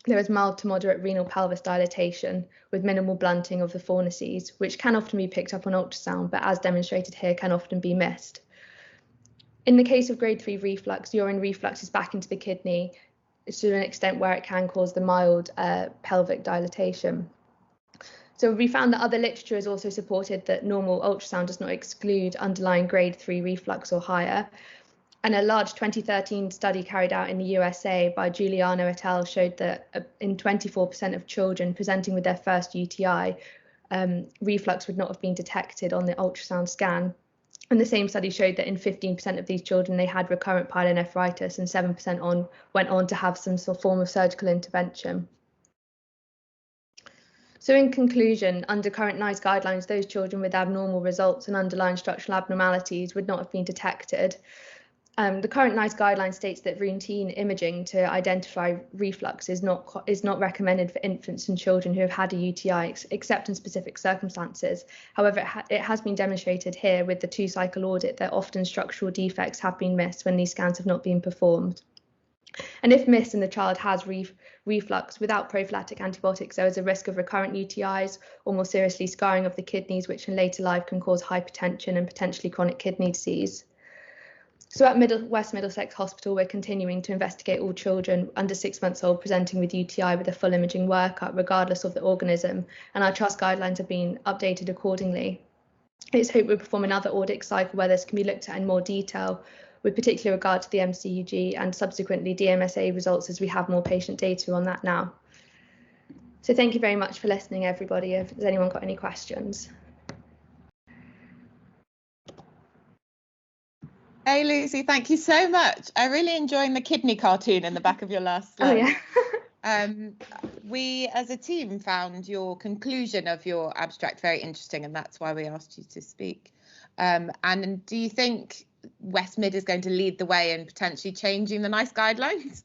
there is mild to moderate renal pelvis dilatation with minimal blunting of the fornices, which can often be picked up on ultrasound, but as demonstrated here, can often be missed. In the case of grade 3 reflux, urine reflux is back into the kidney to an extent where it can cause the mild pelvic dilatation. So we found that other literature has also supported that normal ultrasound does not exclude underlying grade 3 reflux or higher. And a large 2013 study carried out in the USA by Giuliano et al. Showed that in 24% of children presenting with their first UTI, reflux would not have been detected on the ultrasound scan. And the same study showed that in 15% of these children, they had recurrent pyelonephritis, and 7% went on to have some sort of form of surgical intervention. So in conclusion, under current NICE guidelines, those children with abnormal results and underlying structural abnormalities would not have been detected. The current NICE guideline states that routine imaging to identify reflux is not recommended for infants and children who have had a UTI, except in specific circumstances. However, it has been demonstrated here with the 2-cycle audit that often structural defects have been missed when these scans have not been performed. And if missed and the child has reflux without prophylactic antibiotics, there is a risk of recurrent UTIs or more seriously scarring of the kidneys, which in later life can cause hypertension and potentially chronic kidney disease. So at West Middlesex Hospital, we're continuing to investigate all children under 6 months old presenting with UTI with a full imaging workup, regardless of the organism, and our trust guidelines have been updated accordingly. It's hoped we'll perform another audit cycle where this can be looked at in more detail, with particular regard to the MCUG and subsequently DMSA results as we have more patient data on that now. So thank you very much for listening, everybody. Has anyone got any questions? Hey Lucy, thank you so much. I really enjoyed the kidney cartoon in the back of your last slide. Oh, yeah. We as a team found your conclusion of your abstract very interesting, and that's why we asked you to speak. And do you think West Mid is going to lead the way in potentially changing the NICE guidelines?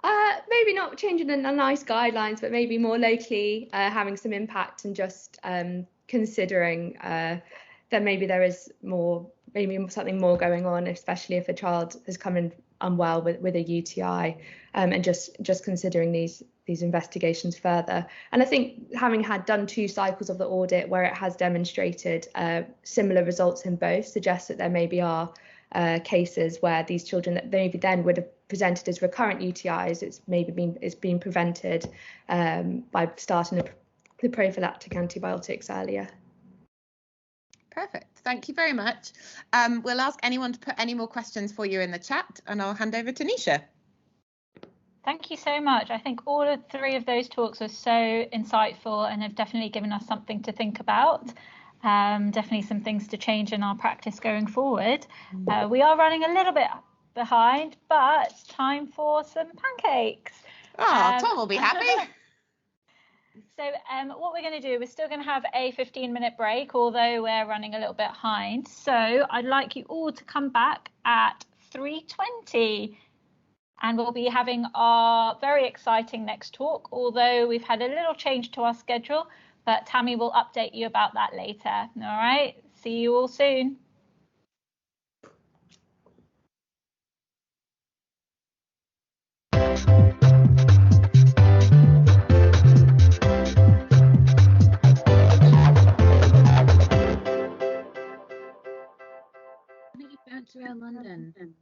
Maybe not changing the NICE guidelines, but maybe more locally having some impact and just considering that maybe there is maybe something more going on, especially if a child has come in unwell with a UTI, and just considering these investigations further. And I think having done 2 cycles of the audit where it has demonstrated similar results in both suggests that there maybe are cases where these children that maybe then would have presented as recurrent UTIs, it's been prevented by starting the prophylactic antibiotics earlier. Perfect. Thank you very much. We'll ask anyone to put any more questions for you in the chat, and I'll hand over to Nisha. Thank you so much. I think all 3 of those talks are so insightful and have definitely given us something to think about. Definitely some things to change in our practice going forward. We are running a little bit behind, but time for some pancakes. Oh, Tom will be happy. So what we're going to do, we're still going to have a 15-minute break, although we're running a little bit behind. So I'd like you all to come back at 3:20. And we'll be having our very exciting next talk, although we've had a little change to our schedule, but Tammy will update you about that later. All right, see you all soon. Bounce around London.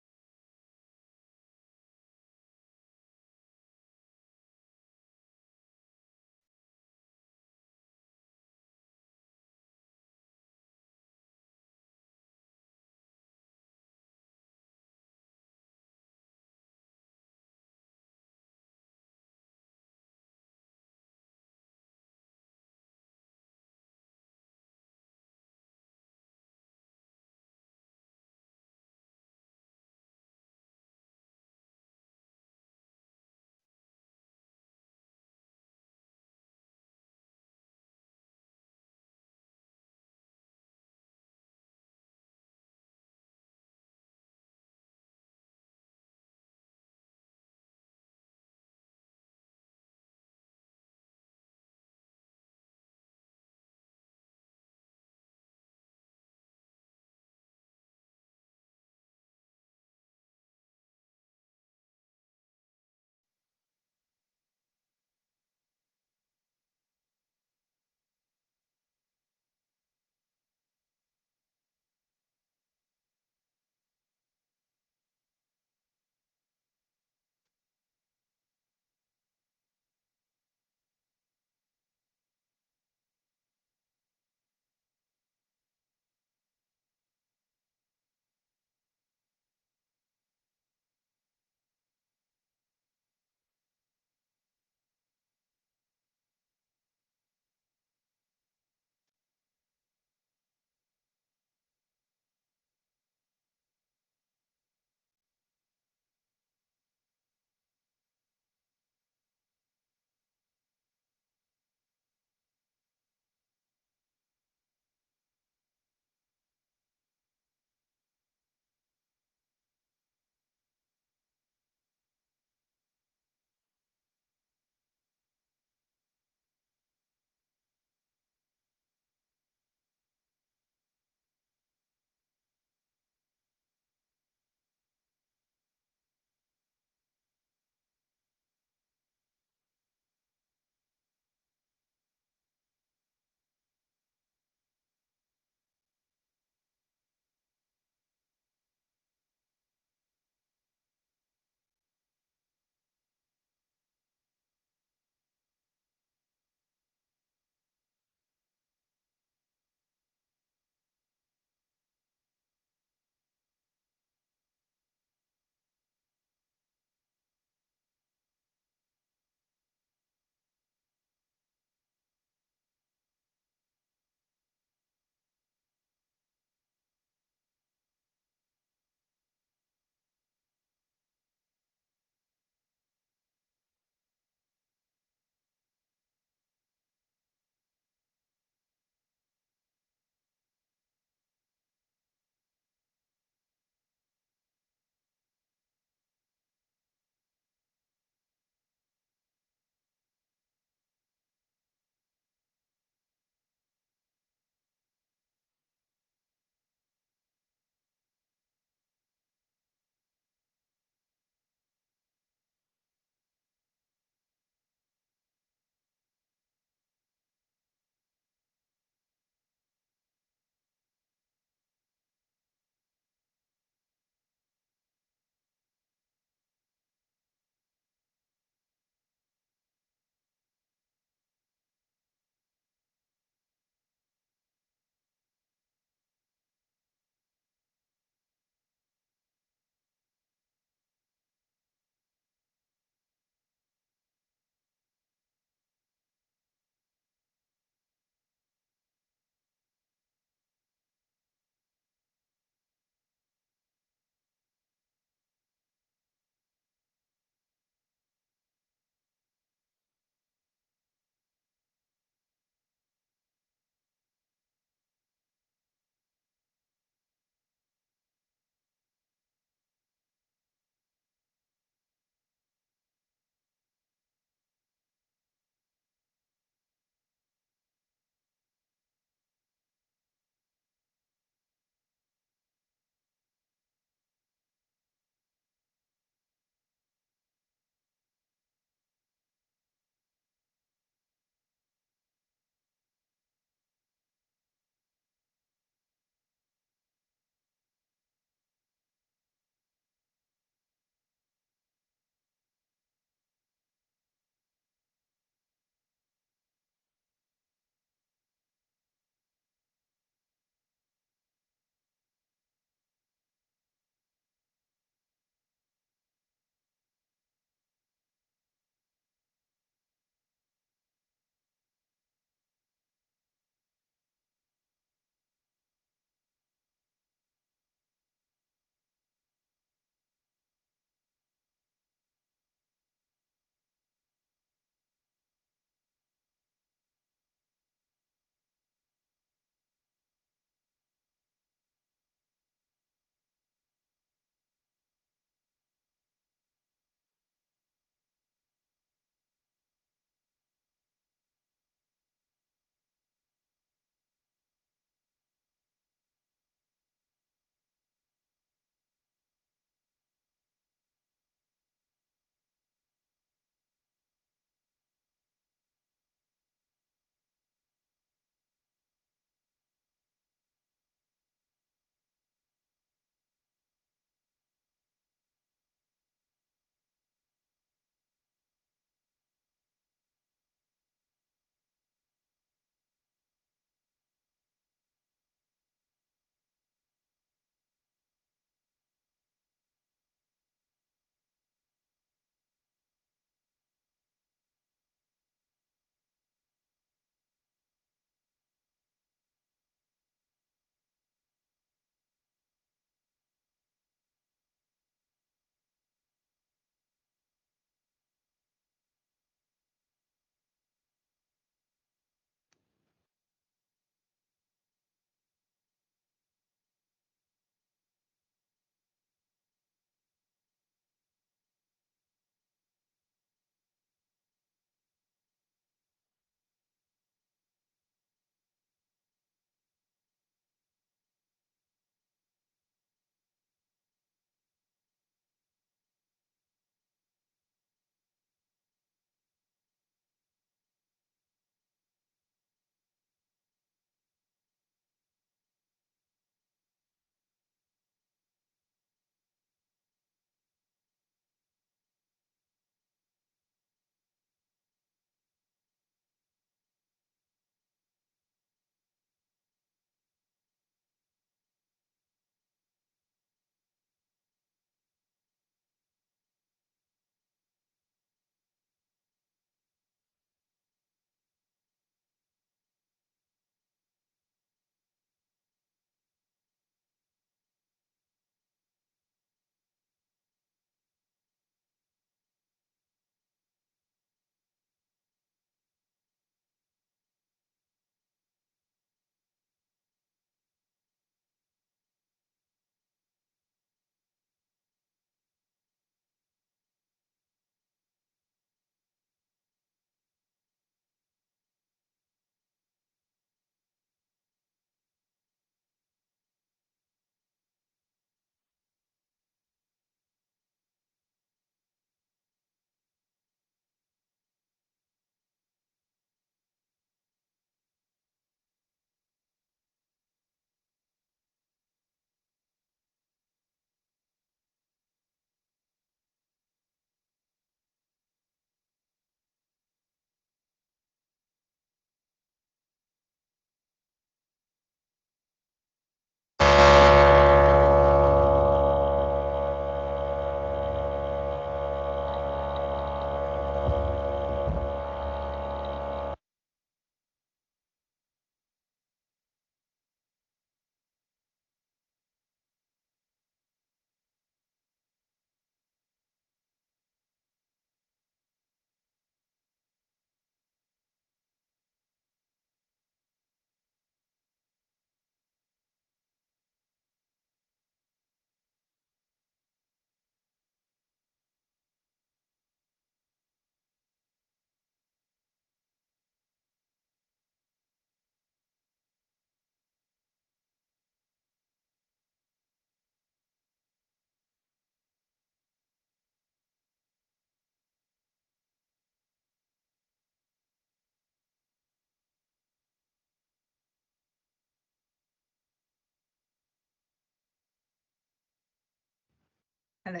Hello.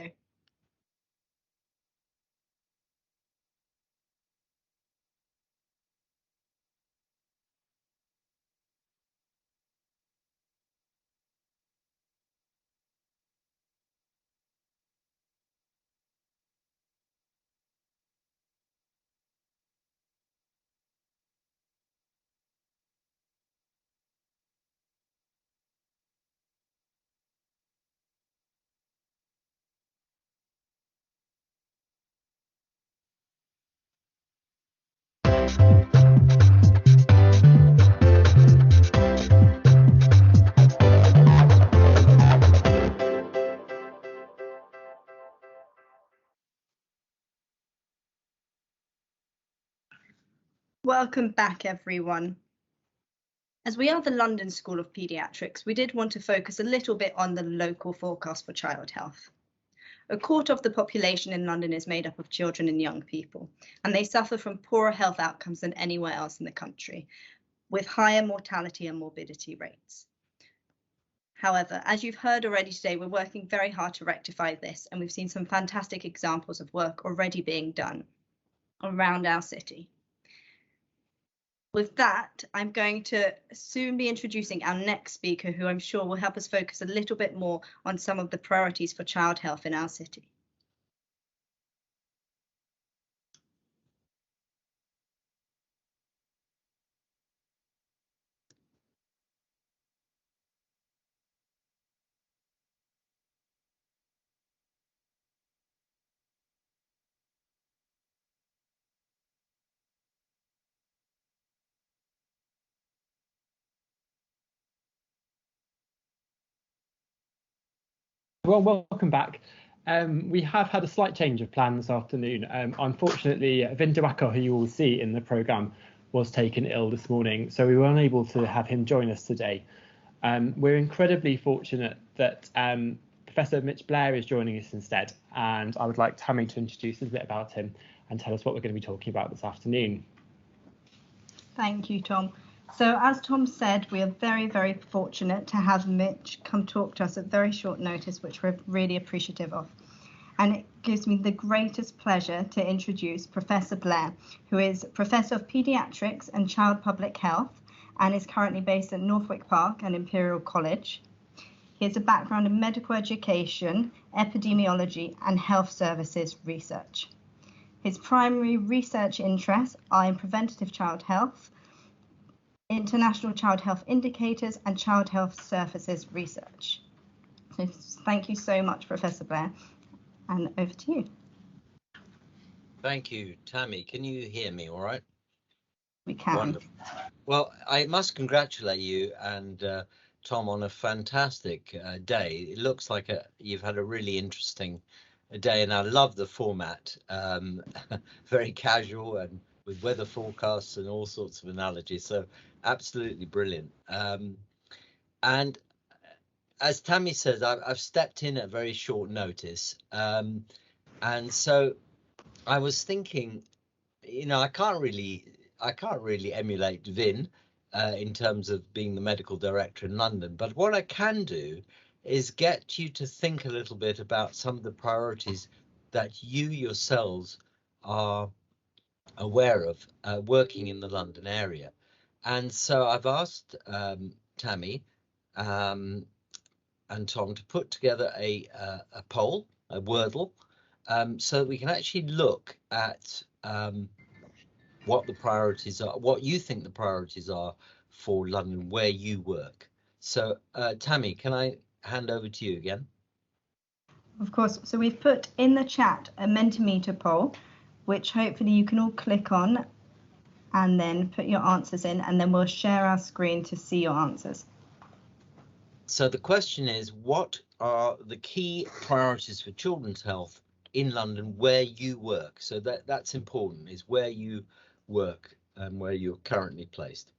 Welcome back, everyone. As we are the London School of Paediatrics, we did want to focus a little bit on the local forecast for child health. A quarter of the population in London is made up of children and young people, and they suffer from poorer health outcomes than anywhere else in the country, with higher mortality and morbidity rates. However, as you've heard already today, we're working very hard to rectify this, and we've seen some fantastic examples of work already being done around our city. With that, I'm going to soon be introducing our next speaker, who I'm sure will help us focus a little bit more on some of the priorities for child health in our city. Well, welcome back. We have had a slight change of plan this afternoon. Unfortunately, Vindawaka, who you will see in the programme, was taken ill this morning, so we were unable to have him join us today. We're incredibly fortunate that Professor Mitch Blair is joining us instead, and I would like Tammy to introduce a bit about him and tell us what we're going to be talking about this afternoon. Thank you, Tom. So as Tom said, we are very, very fortunate to have Mitch come talk to us at very short notice, which we're really appreciative of. And it gives me the greatest pleasure to introduce Professor Blair, who is Professor of Paediatrics and Child Public Health and is currently based at Northwick Park and Imperial College. He has a background in medical education, epidemiology and health services research. His primary research interests are in preventative child health, international child health indicators and child health services research. So thank you so much, Professor Blair, and over to you. Thank you, Tammy. Can you hear me all right? We can. Wonderful. Well, I must congratulate you and Tom on a fantastic day. It looks like you've had a really interesting day, and I love the format. Very casual and with weather forecasts and all sorts of analogies. So absolutely brilliant. And as Tammy says, I've stepped in at very short notice. And so I was thinking, you know, I can't really emulate Vin in terms of being the medical director in London. But what I can do is get you to think a little bit about some of the priorities that you yourselves are aware of working in the London area. And so I've asked Tammy and Tom to put together a poll, a Wordle, so that we can actually look at what the priorities are, what you think the priorities are for London, where you work. So Tammy, can I hand over to you again? Of course. So we've put in the chat a Mentimeter poll, which hopefully you can all click on and then put your answers in, and then we'll share our screen to see your answers. So the question is, what are the key priorities for children's health in London where you work? So that's important, is where you work and where you're currently placed.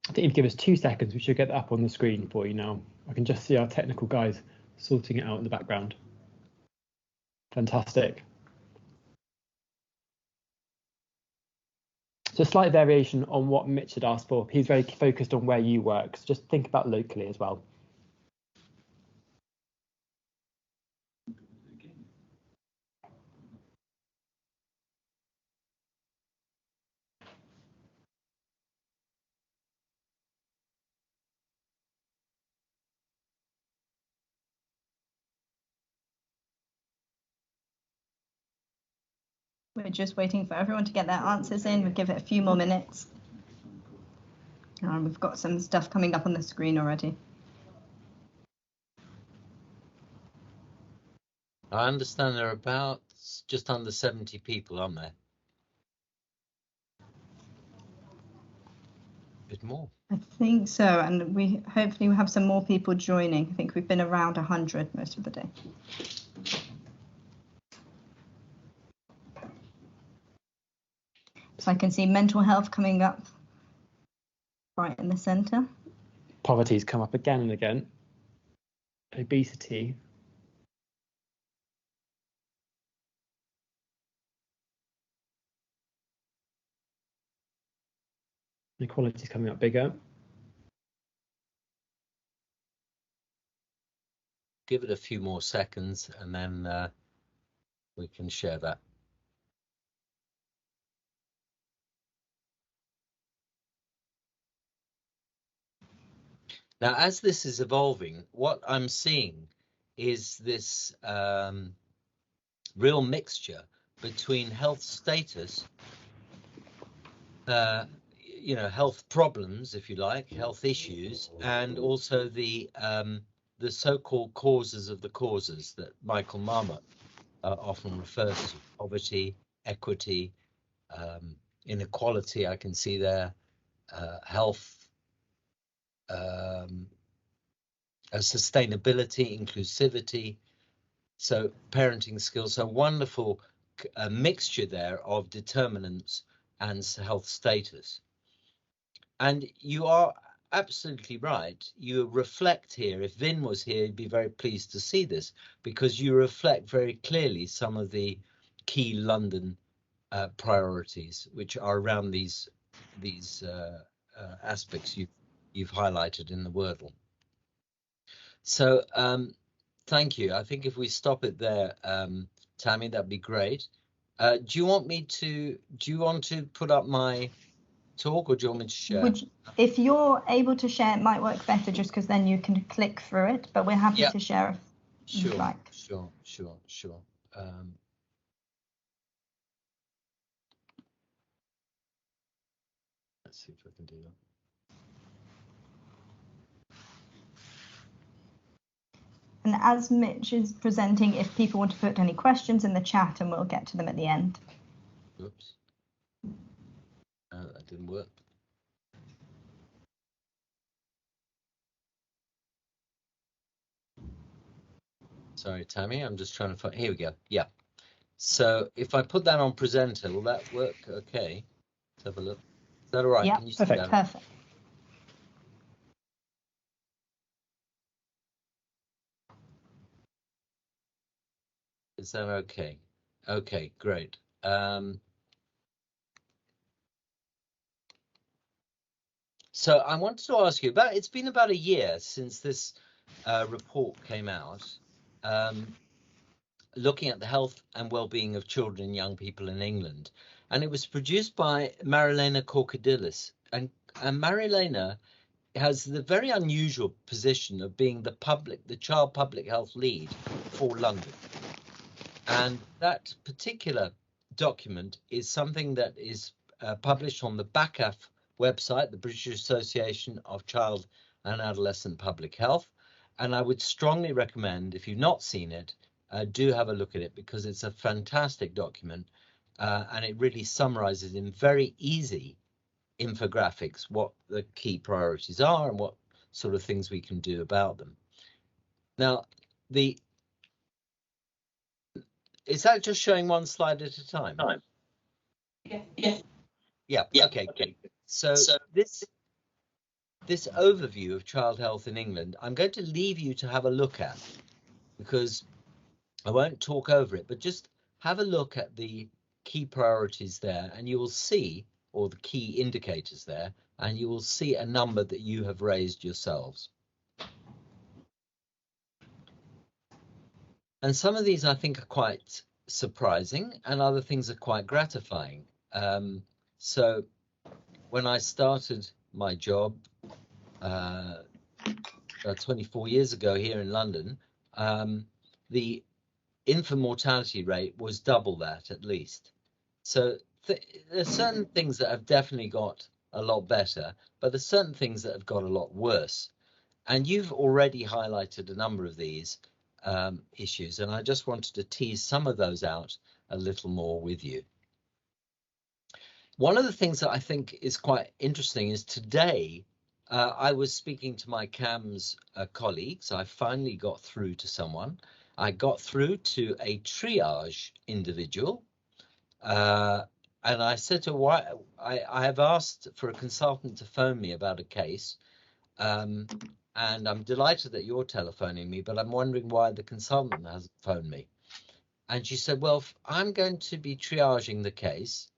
I think you'd give us 2 seconds. We should get that up on the screen for you now. I can just see our technical guys sorting it out in the background. Fantastic. So So a slight variation on what Mitch had asked for. He's very focused on where you work, so just think about locally as well. We're just waiting for everyone to get their answers in. We'll give it a few more minutes. We've got some stuff coming up on the screen already. I understand there are about just under 70 people, aren't there? A bit more. I think so, and we hopefully we'll have some more people joining. I think we've been around 100 most of the day. So I can see mental health coming up right in the centre. Poverty's come up again and again. Obesity. Inequality's coming up bigger. Give it a few more seconds and then we can share that. Now, as this is evolving, what I'm seeing is this real mixture between health status, health problems, if you like, health issues, and also the so-called causes of the causes that Michael Marmot often refers to: poverty, equity, inequality. I can see there, health. Sustainability, inclusivity, so parenting skills, so wonderful mixture there of determinants and health status. And you are absolutely right. You reflect here. If Vin was here, he'd be very pleased to see this, because you reflect very clearly some of the key London priorities, which are around these aspects you've highlighted in the Wordle. So thank you. I think if we stop it there, Tammy, that'd be great. Do you want to put up my talk, or do you want me to share? If you're able to share, it might work better, just because then you can click through it, but we're happy to share if you'd like. Sure. Let's see if I can do that. And as Mitch is presenting, if people want to put any questions in the chat, and we'll get to them at the end. Oops. That didn't work. Sorry, Tammy, I'm just trying to find, here we go. Yeah. So if I put that on presenter, will that work? Okay. Let's have a look. Is that all right? Yeah, Can you see that? Perfect. Is that okay? Okay, great. So I wanted to ask you about, it's been about a year since this report came out, looking at the health and well-being of children and young people in England. And it was produced by Marilena Korkodilis. And Marilena has the very unusual position of being the child public health lead for London. And that particular document is something that is published on the BACAF website, the British Association of Child and Adolescent Public Health. And I would strongly recommend, if you've not seen it, do have a look at it, because it's a fantastic document and it really summarizes in very easy infographics what the key priorities are and what sort of things we can do about them. Now, is that just showing one slide at a time? Yeah. Okay, good. So this overview of child health in England, I'm going to leave you to have a look at, because I won't talk over it, but just have a look at the key priorities there, and you will see or the key indicators there, and you will see a number that you have raised yourselves. And some of these I think are quite surprising, and other things are quite gratifying. So when I started my job 24 years ago here in London, the infant mortality rate was double that at least. So there's certain things that have definitely got a lot better, but there's certain things that have got a lot worse. And you've already highlighted a number of these issues, and I just wanted to tease some of those out a little more with you. One of the things that I think is quite interesting is today I was speaking to my CAMS colleagues. I finally got through to someone. I got through to a triage individual, and I said to why I have asked for a consultant to phone me about a case, and I'm delighted that you're telephoning me, but I'm wondering why the consultant hasn't phoned me. And she said, well, I'm going to be triaging the case,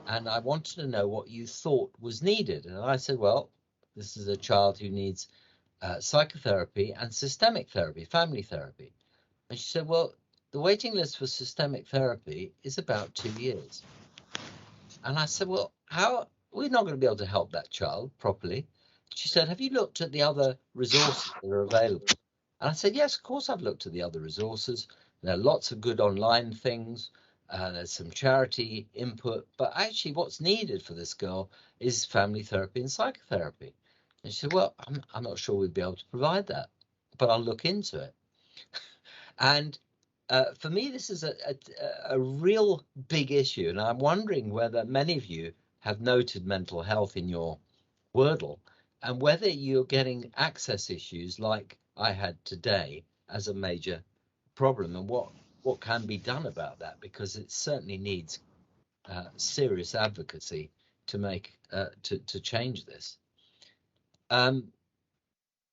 and I wanted to know what you thought was needed. And I said, well, this is a child who needs psychotherapy and systemic therapy, family therapy. And she said, well, the waiting list for systemic therapy is about 2 years. And I said, well, we're not going to be able to help that child properly. She said, have you looked at the other resources that are available? And I said, yes, of course I've looked at the other resources. There are lots of good online things. There's some charity input. But actually what's needed for this girl is family therapy and psychotherapy. And she said, well, I'm not sure we'd be able to provide that, but I'll look into it. And for me, this is a real big issue. And I'm wondering whether many of you have noted mental health in your Wordle, and whether you're getting access issues like I had today as a major problem, and what can be done about that, because it certainly needs serious advocacy to make to change this. Now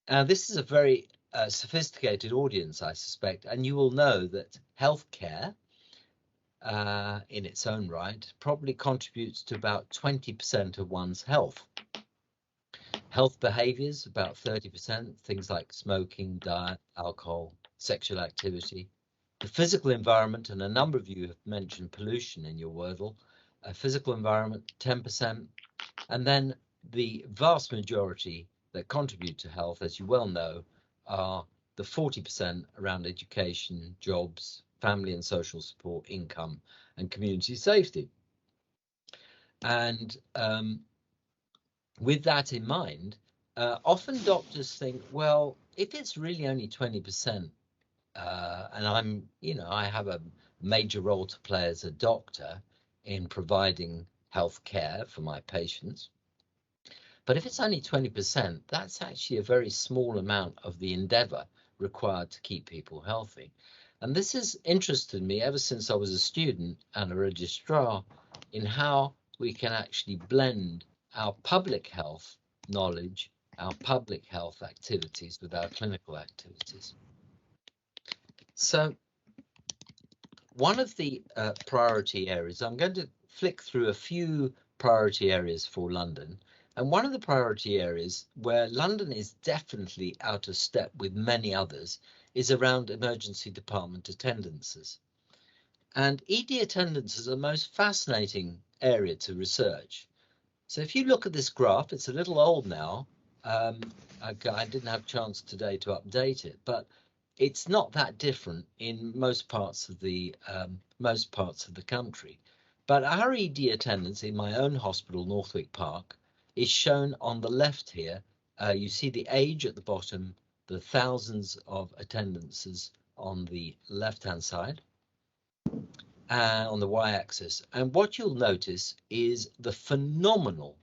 this is a very sophisticated audience, I suspect, and you will know that healthcare in its own right probably contributes to about 20% of one's health. Health behaviors, about 30%, things like smoking, diet, alcohol, sexual activity. The physical environment, and a number of you have mentioned pollution in your Wordle, physical environment, 10%. And then the vast majority that contribute to health, as you well know, are the 40% around education, jobs, family and social support, income, and community safety. And with that in mind, often doctors think, well, if it's really only 20%, and I have a major role to play as a doctor in providing health care for my patients. But if it's only 20%, that's actually a very small amount of the endeavor required to keep people healthy. And this has interested me ever since I was a student and a registrar in how we can actually blend our public health knowledge, our public health activities with our clinical activities. So one of the priority areas, I'm going to flick through a few priority areas for London. And one of the priority areas where London is definitely out of step with many others is around emergency department attendances. And ED attendance is the most fascinating area to research. So if you look at this graph, it's a little old now. I didn't have a chance today to update it, but it's not that different in most parts of the country. But our ED attendance in my own hospital, Northwick Park, is shown on the left here. You see the age at the bottom, the thousands of attendances on the left-hand side, on the y-axis. And what you'll notice is the phenomenal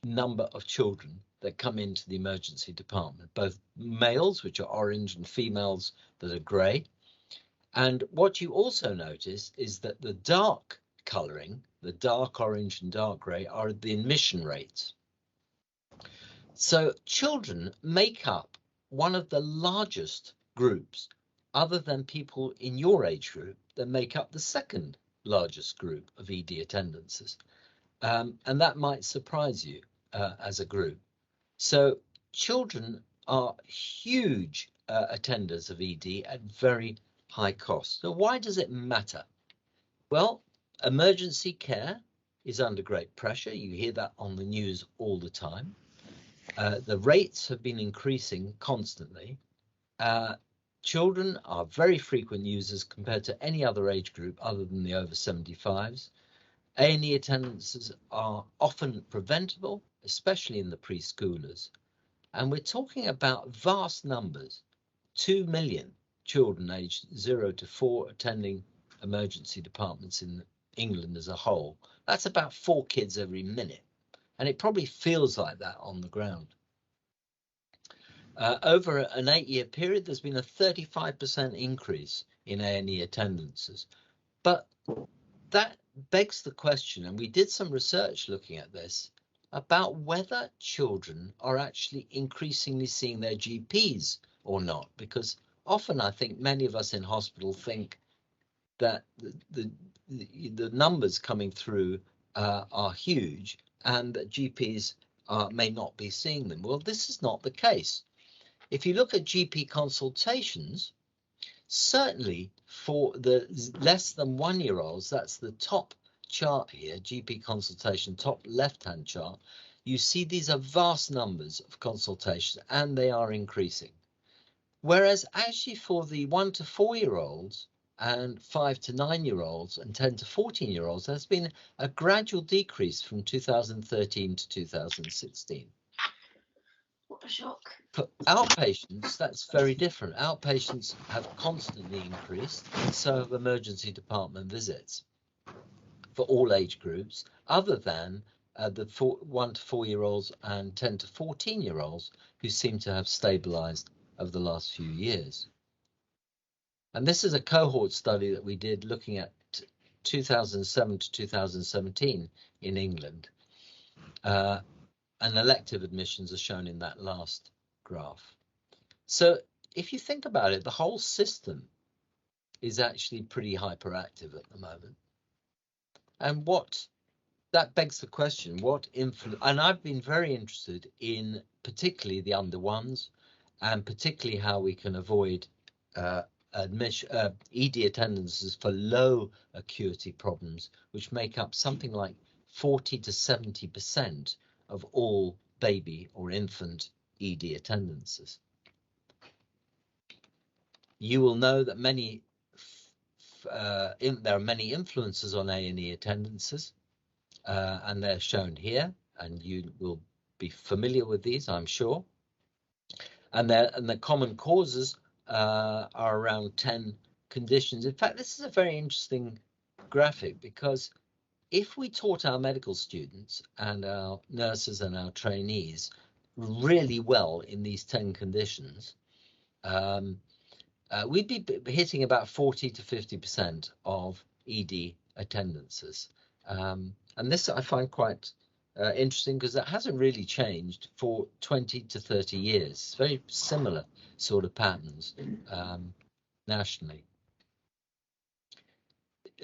number of children that come into the emergency department, both males, which are orange, and females that are grey. And what you also notice is that the dark colouring, the dark orange and dark grey, are the admission rates. So children make up one of the largest groups, other than people in your age group, that make up the second largest group of ED attendances. and that might surprise you as a group. So children are huge attenders of ED at very high cost. So why does it matter? Well, emergency care is under great pressure. You hear that on the news all the time. The rates have been increasing constantly. Children are very frequent users compared to any other age group other than the over 75s. A&E attendances are often preventable, especially in the preschoolers. And we're talking about vast numbers, 2 million children aged 0 to 4 attending emergency departments in England as a whole. That's about 4 kids every minute. And it probably feels like that on the ground. Over an 8-year period, there's been a 35% increase in A&E attendances. But that begs the question, and we did some research looking at this, about whether children are actually increasingly seeing their GPs or not. Because often I think many of us in hospital think that the numbers coming through are huge and that GPs may not be seeing them. Well, this is not the case. If you look at GP consultations, certainly for the less than 1-year-olds, that's the top chart here, GP consultation, top left-hand chart, you see these are vast numbers of consultations and they are increasing. Whereas actually for the 1 to 4-year-olds and 5 to 9-year-olds and 10 to 14-year-olds, there's been a gradual decrease from 2013 to 2016. What a shock. For outpatients, that's very different. Outpatients have constantly increased, and so have emergency department visits for all age groups, other than the 1 to 4-year-olds and 10 to 14-year-olds, who seem to have stabilized over the last few years. And this is a cohort study that we did looking at 2007 to 2017 in England. And elective admissions are shown in that last graph. So if you think about it, the whole system is actually pretty hyperactive at the moment. And that begs the question, what influence, and I've been very interested in particularly the under ones and particularly how we can avoid ED attendances for low acuity problems, which make up something like 40 to 70% of all baby or infant ED attendances. You will know that there are many influences on A&E attendances, and they're shown here, and you will be familiar with these, I'm sure. And the common causes are around 10 conditions. In fact, this is a very interesting graphic, because if we taught our medical students and our nurses and our trainees really well in these 10 conditions, we'd be hitting about 40 to 50% of ED attendances. And this I find quite interesting, because that hasn't really changed for 20 to 30 years. It's very similar sort of patterns nationally.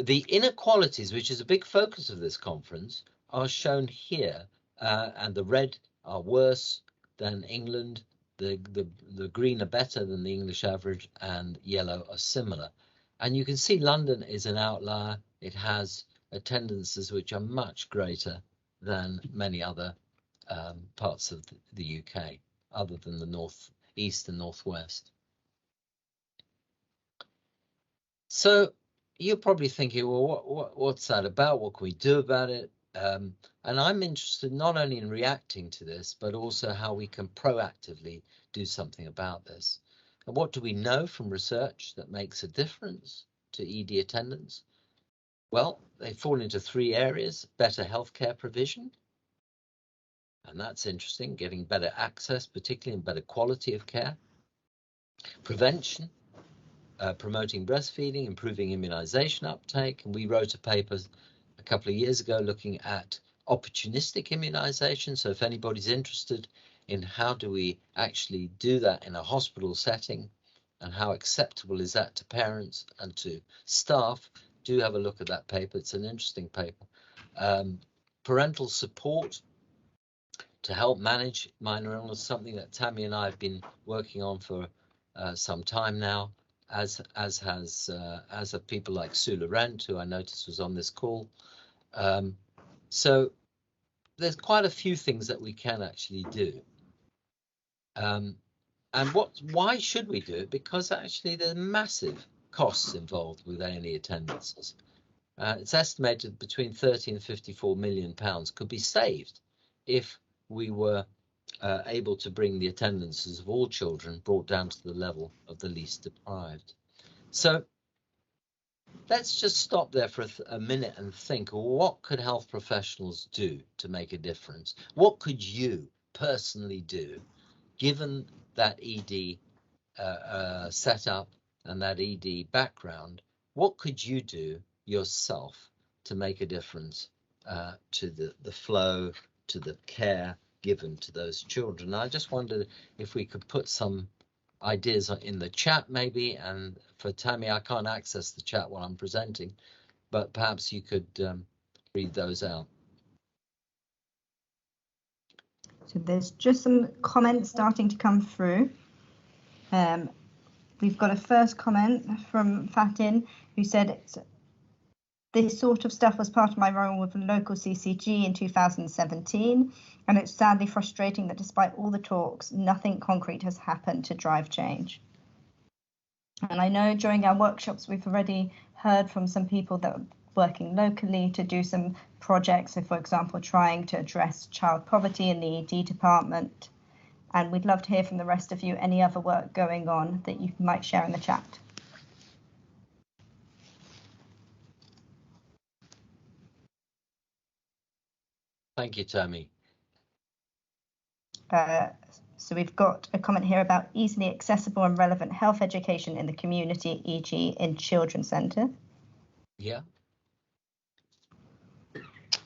The inequalities, which is a big focus of this conference, are shown here, and the red are worse than England, the green are better than the English average, and yellow are similar. And you can see London is an outlier. It has attendances which are much greater than many other parts of the UK, other than the north east and northwest. So you're probably thinking, well, what's that about? What can we do about it? And I'm interested not only in reacting to this, but also how we can proactively do something about this. And what do we know from research that makes a difference to ED attendance? Well, they fall into 3 areas: better healthcare provision, and that's interesting, getting better access, particularly and better quality of care; prevention, promoting breastfeeding, improving immunization uptake. And we wrote a paper a couple of years ago looking at opportunistic immunization. So if anybody's interested in how do we actually do that in a hospital setting, and how acceptable is that to parents and to staff, do have a look at that paper. It's an interesting paper. parental support to help manage minor illness, something that Tammy and I have been working on for some time now, as have people like Sue Laurent, who I noticed was on this call. So there's quite a few things that we can actually do. And why should we do it? Because actually there are massive costs involved with A&E attendances. It's estimated between 30 and 54 million pounds could be saved if we were able to bring the attendances of all children brought down to the level of the least deprived. So let's just stop there for a minute and think, what could health professionals do to make a difference? What could you personally do, given that ED setup and that ED background? What could you do yourself to make a difference to the flow, to the care given to those children? I just wondered if we could put some ideas in the chat maybe, and for Tammy, I can't access the chat while I'm presenting, but perhaps you could read those out. So there's just some comments starting to come through. We've got a first comment from Fatin, who said, this sort of stuff was part of my role with a local CCG in 2017, and it's sadly frustrating that despite all the talks, nothing concrete has happened to drive change. And I know during our workshops, we've already heard from some people that are working locally to do some projects. So, for example, trying to address child poverty in the ED department. And we'd love to hear from the rest of you any other work going on that you might share in the chat. Thank you, Tammy. So we've got a comment here about easily accessible and relevant health education in the community, e.g. in children's centre. Yeah.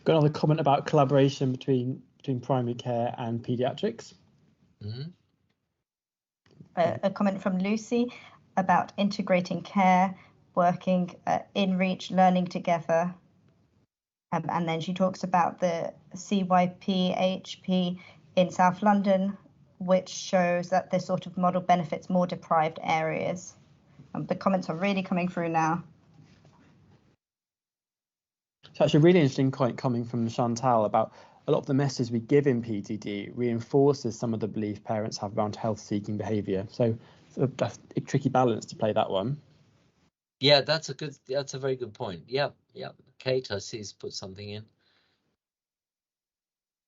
Got another comment about collaboration between primary care and paediatrics. Mm-hmm. A comment from Lucy about integrating care, working in reach, learning together. And then she talks about the CYP-HP in South London, which shows that this sort of model benefits more deprived areas. The comments are really coming through now. It's actually a really interesting point coming from Chantal about a lot of the messages we give in PTD reinforces some of the belief parents have around health-seeking behaviour. So that's a tricky balance to play that one. Yeah, that's a very good point. Yeah. Kate, I see, has put something in.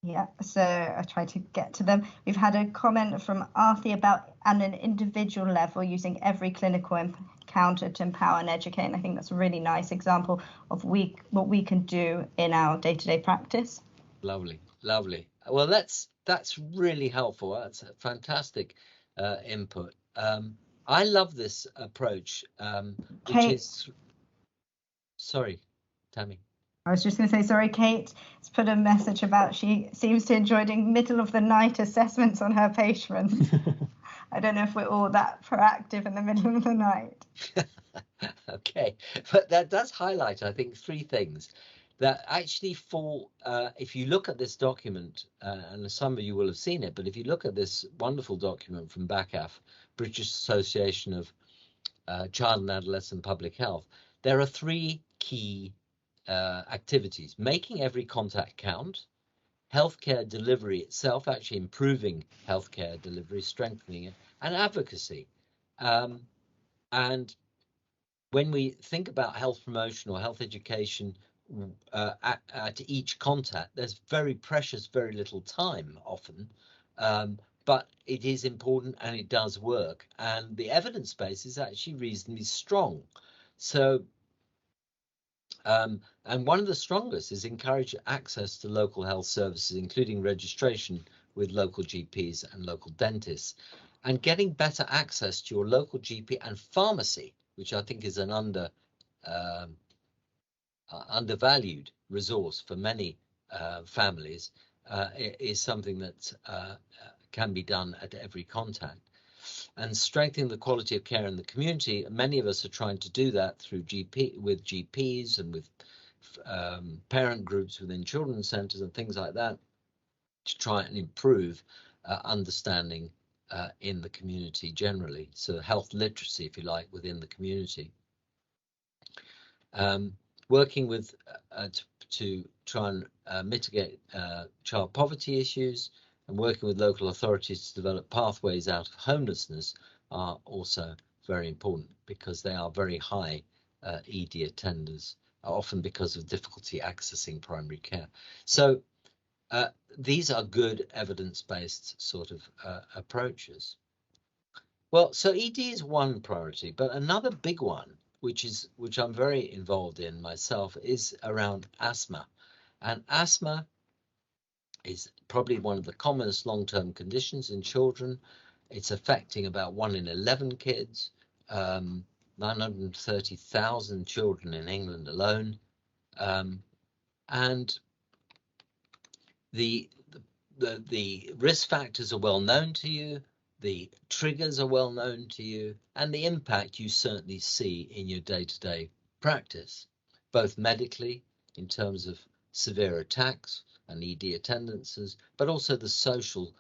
Yeah, so I try to get to them. We've had a comment from Arthur about on an individual level using every clinical encounter to empower and educate. And I think that's a really nice example of what we can do in our day-to-day practice. Lovely. Well, that's really helpful. That's a fantastic input. I love this approach, which is... Sorry, Tammy. I was just going to say, sorry, Kate has put a message about she seems to enjoy doing middle of the night assessments on her patients. I don't know if we're all that proactive in the middle of the night. Okay, but that does highlight, I think, three things that actually fall, if you look at this document, and some of you will have seen it, but if you look at this wonderful document from BACAF, British Association of Child and Adolescent Public Health, there are three key activities: making every contact count, healthcare delivery itself, actually improving healthcare delivery, strengthening it, and advocacy. And when we think about health promotion or health education at each contact, there's very precious, very little time often, but it is important and it does work. And the evidence base is actually reasonably strong. So, and one of the strongest is encourage access to local health services, including registration with local GPs and local dentists, and getting better access to your local GP and pharmacy, which I think is an undervalued resource for many families, is something that can be done at every contact. And strengthening the quality of care in the community, many of us are trying to do that through with GPs and with parent groups within children's centres and things like that to try and improve understanding in the community generally. So health literacy, if you like, within the community. Working with to try and mitigate child poverty issues, and working with local authorities to develop pathways out of homelessness are also very important, because they are very high ED attenders, often because of difficulty accessing primary care. So these are good evidence-based sort of approaches. Well, so ED is one priority, but another big one, which I'm very involved in myself, is around asthma. And asthma is probably one of the commonest long-term conditions in children. It's affecting about 1 in 11 kids, 930,000 children in England alone. And the risk factors are well known to you, the triggers are well known to you, and the impact you certainly see in your day-to-day practice, both medically in terms of severe attacks and ED attendances, but also the social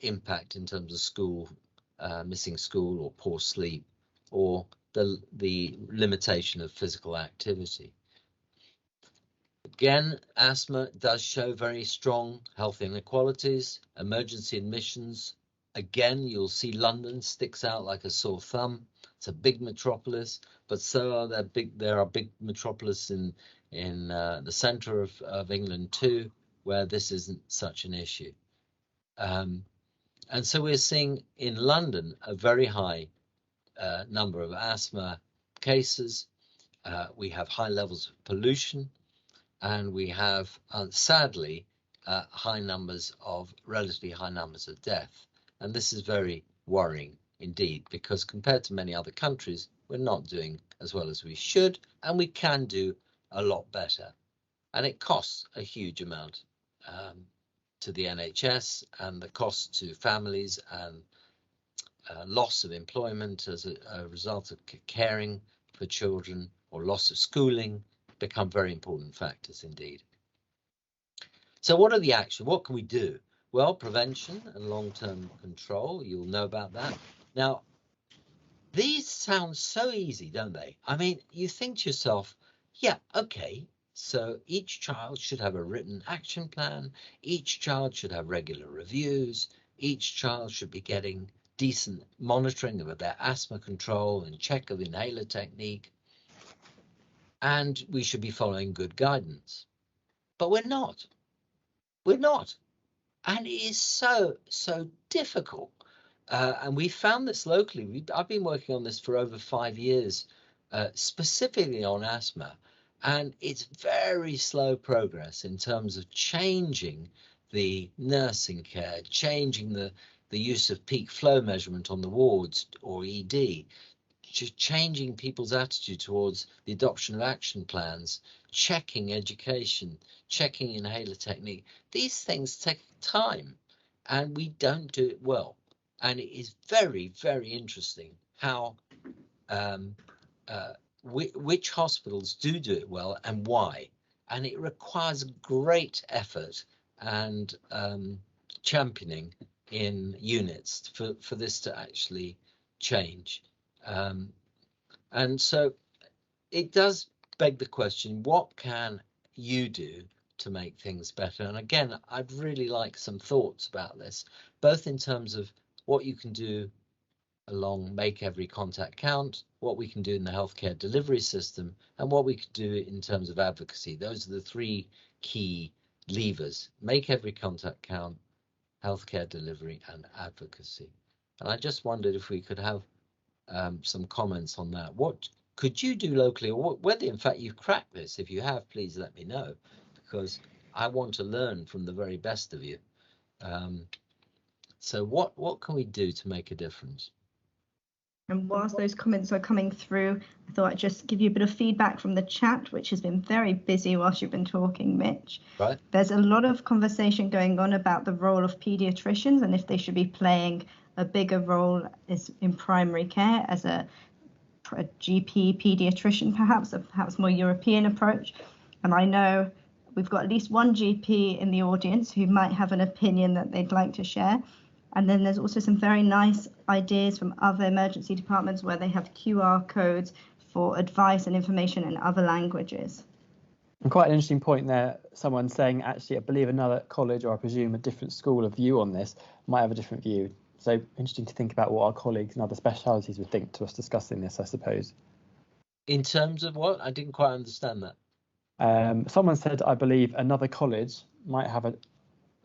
impact in terms of school, missing school or poor sleep, or the limitation of physical activity. Again, asthma does show very strong health inequalities. Emergency admissions, again, you'll see London sticks out like a sore thumb. It's a big metropolis, but so are there are big metropolises in the centre of England too, where this isn't such an issue. And so we're seeing in London a very high number of asthma cases. We have high levels of pollution, and we have, sadly, relatively high numbers of death. And this is very worrying indeed, because compared to many other countries, we're not doing as well as we should, and we can do a lot better. And it costs a huge amount to the NHS, and the cost to families and loss of employment as a result of caring for children, or loss of schooling, become very important factors indeed. So what are the actions? What can we do? Well, prevention and long-term control, you'll know about that. Now, these sound so easy, don't they? I mean, you think to yourself, yeah, okay, so each child should have a written action plan, each child should have regular reviews, each child should be getting decent monitoring of their asthma control and check of inhaler technique, and we should be following good guidance. But we're not. We're not. And it is so difficult. And we found this locally. I've been working on this for over 5 years, specifically on asthma. And it's very slow progress in terms of changing the nursing care, changing the use of peak flow measurement on the wards or ED, changing people's attitude towards the adoption of action plans, checking education, checking inhaler technique. These things take time, and we don't do it well. And it is very, very interesting how which hospitals do it well and why. And it requires great effort and championing in units for this to actually change. And so it does beg the question, what can you do to make things better? And again, I'd really like some thoughts about this, both in terms of what you can do along Make Every Contact Count, what we can do in the healthcare delivery system, and what we could do in terms of advocacy. Those are the 3 key levers: Make Every Contact Count, healthcare delivery, and advocacy. And I just wondered if we could have some comments on that. What could you do locally, or whether in fact you've cracked this? If you have, please let me know, because I want to learn from the very best of you. So what can we do to make a difference? And whilst those comments are coming through, I thought I'd just give you a bit of feedback from the chat, which has been very busy whilst you've been talking, Mitch. Right. There's a lot of conversation going on about the role of paediatricians and if they should be playing a bigger role in primary care as a GP paediatrician, perhaps more European approach. And I know we've got at least one GP in the audience who might have an opinion that they'd like to share. And then there's also some very nice ideas from other emergency departments where they have QR codes for advice and information in other languages. And quite an interesting point there, someone saying, actually, I believe another college, or I presume a different school of view on this, might have a different view. So interesting to think about what our colleagues in other specialities would think to us discussing this, I suppose. In terms of what? I didn't quite understand that. Someone said, I believe another college might have a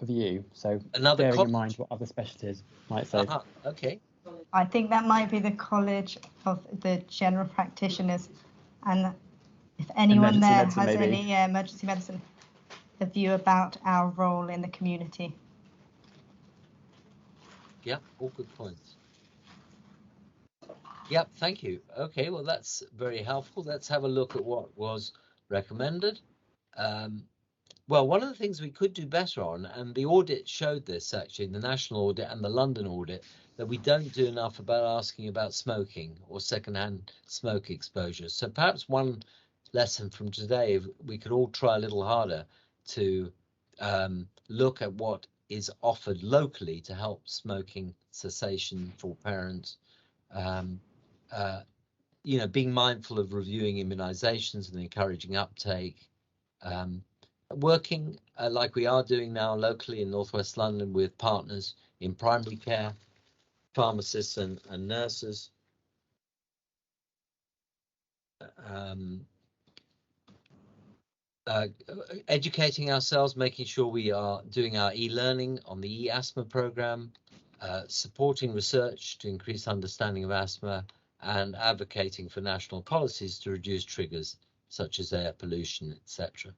view. So bearing in mind what other specialties might say. Okay. I think that might be the College of the General Practitioners. And if anyone there has any emergency medicine, a view about our role in the community. Yeah, all good points. Yep, thank you. Okay, well, that's very helpful. Let's have a look at what was recommended. Well, one of the things we could do better on, and the audit showed this actually, the national audit and the London audit, that we don't do enough about asking about smoking or secondhand smoke exposure. So perhaps one lesson from today, we could all try a little harder to look at what is offered locally to help smoking cessation for parents. You know, being mindful of reviewing immunizations and encouraging uptake, working like we are doing now locally in Northwest London with partners in primary care, pharmacists and nurses. Educating ourselves, making sure we are doing our e-learning on the e-asthma program, supporting research to increase understanding of asthma, and advocating for national policies to reduce triggers such as air pollution, etc.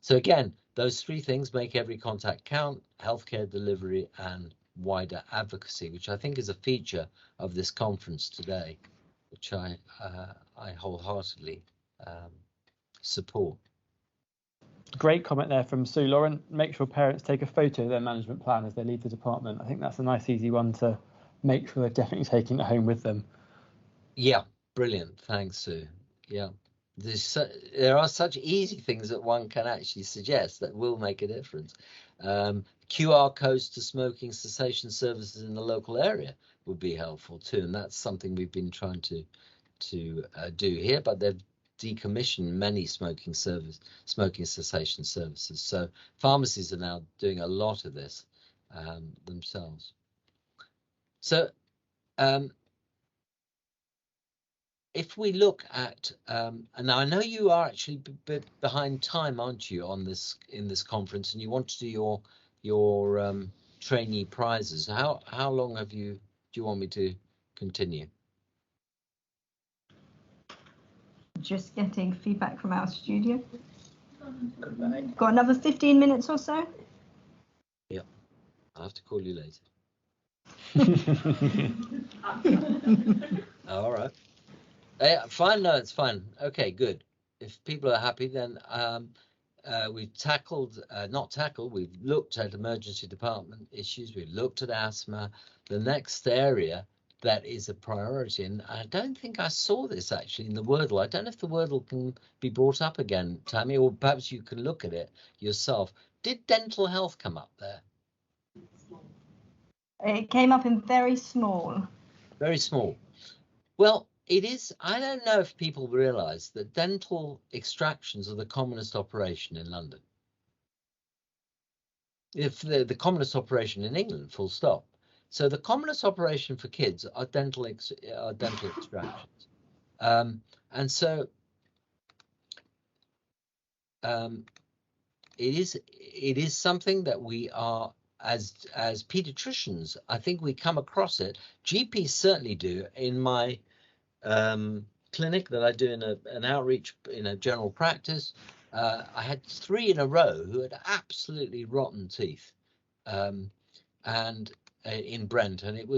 So again, those three things make every contact count: healthcare delivery and wider advocacy, which I think is a feature of this conference today, which I wholeheartedly support. Great comment there from Sue Lauren. Make sure parents take a photo of their management plan as they leave the department. I think that's a nice, easy one to make sure they're definitely taking it home with them. Yeah, brilliant. Thanks, Sue. Yeah, there are such easy things that one can actually suggest that will make a difference. QR codes to smoking cessation services in the local area would be helpful too, and that's something we've been trying to do here, but they've decommissioned many smoking cessation services. So pharmacies are now doing a lot of this themselves. So if we look at, and I know you are actually behind time, aren't you, on this in this conference, and you want to do your trainee prizes. How long do you want me to continue? Just getting feedback from our studio. Got another 15 minutes or so? Yeah, I'll have to call you later. All right. Fine, no, it's fine. Okay, good. If people are happy, then we've we've looked at emergency department issues, we've looked at asthma. The next area that is a priority, and I don't think I saw this actually in the Wordle. I don't know if the Wordle can be brought up again, Tammy, or perhaps you can look at it yourself. Did dental health come up there? It came up in very small. Very small. Well, it is. I don't know if people realise that dental extractions are the commonest operation in London. If the commonest operation in England, full stop. So the commonest operation for kids are dental extractions, and so it is something that we are as paediatricians. I think we come across it. GPs certainly do. In my clinic that I do in an outreach in a general practice, I had 3 in a row who had absolutely rotten teeth, and in Brent, and it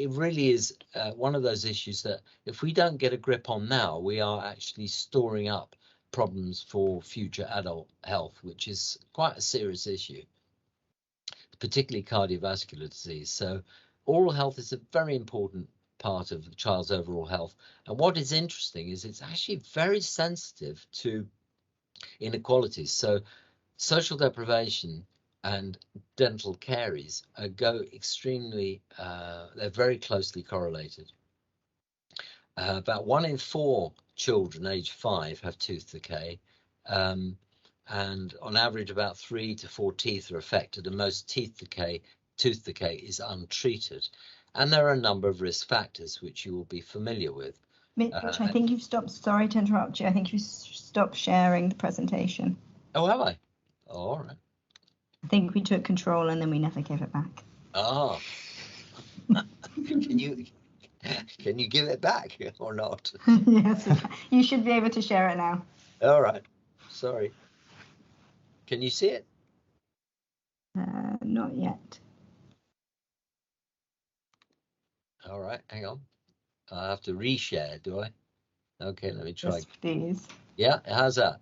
really is one of those issues that if we don't get a grip on now, we are actually storing up problems for future adult health, which is quite a serious issue, particularly cardiovascular disease. So oral health is a very important part of the child's overall health, and what is interesting is it's actually very sensitive to inequalities. So social deprivation and dental caries go extremely, they're very closely correlated. About 1 in 4 children aged 5 have tooth decay, and on average about 3 to 4 teeth are affected, and most tooth decay is untreated. And there are a number of risk factors which you will be familiar with. Mitch, I think you've stopped, sorry to interrupt you, I think you've stopped sharing the presentation. Oh, have I? Oh, all right. I think we took control and then we never gave it back. Oh. Can you give it back or not? Yes, you should be able to share it now. All right. Sorry. Can you see it? Not yet. All right, hang on. I have to reshare, do I? Okay, let me try. Yes, please. Yeah, how's that?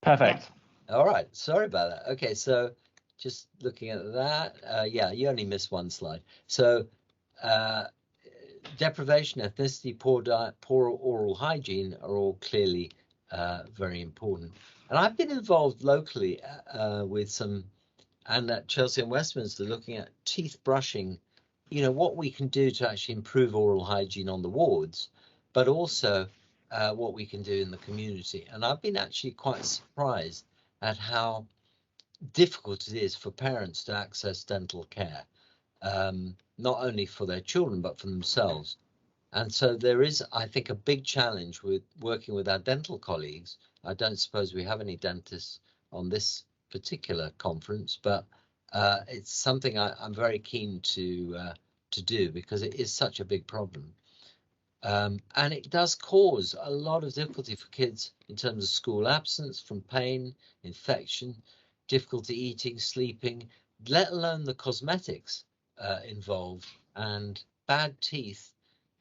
Perfect. All right, sorry about that. Okay, so just looking at that, yeah, you only missed one slide. So deprivation, ethnicity, poor diet, poor oral hygiene are all clearly very important. And I've been involved locally with some, and at Chelsea and Westminster, looking at teeth brushing, you know, what we can do to actually improve oral hygiene on the wards, but also what we can do in the community. And I've been actually quite surprised at how difficult it is for parents to access dental care, not only for their children, but for themselves. And so there is, I think, a big challenge with working with our dental colleagues. I don't suppose we have any dentists on this particular conference, but it's something I'm very keen to do because it is such a big problem. And it does cause a lot of difficulty for kids in terms of school absence from pain, infection, difficulty eating, sleeping, let alone the cosmetics involved and bad teeth.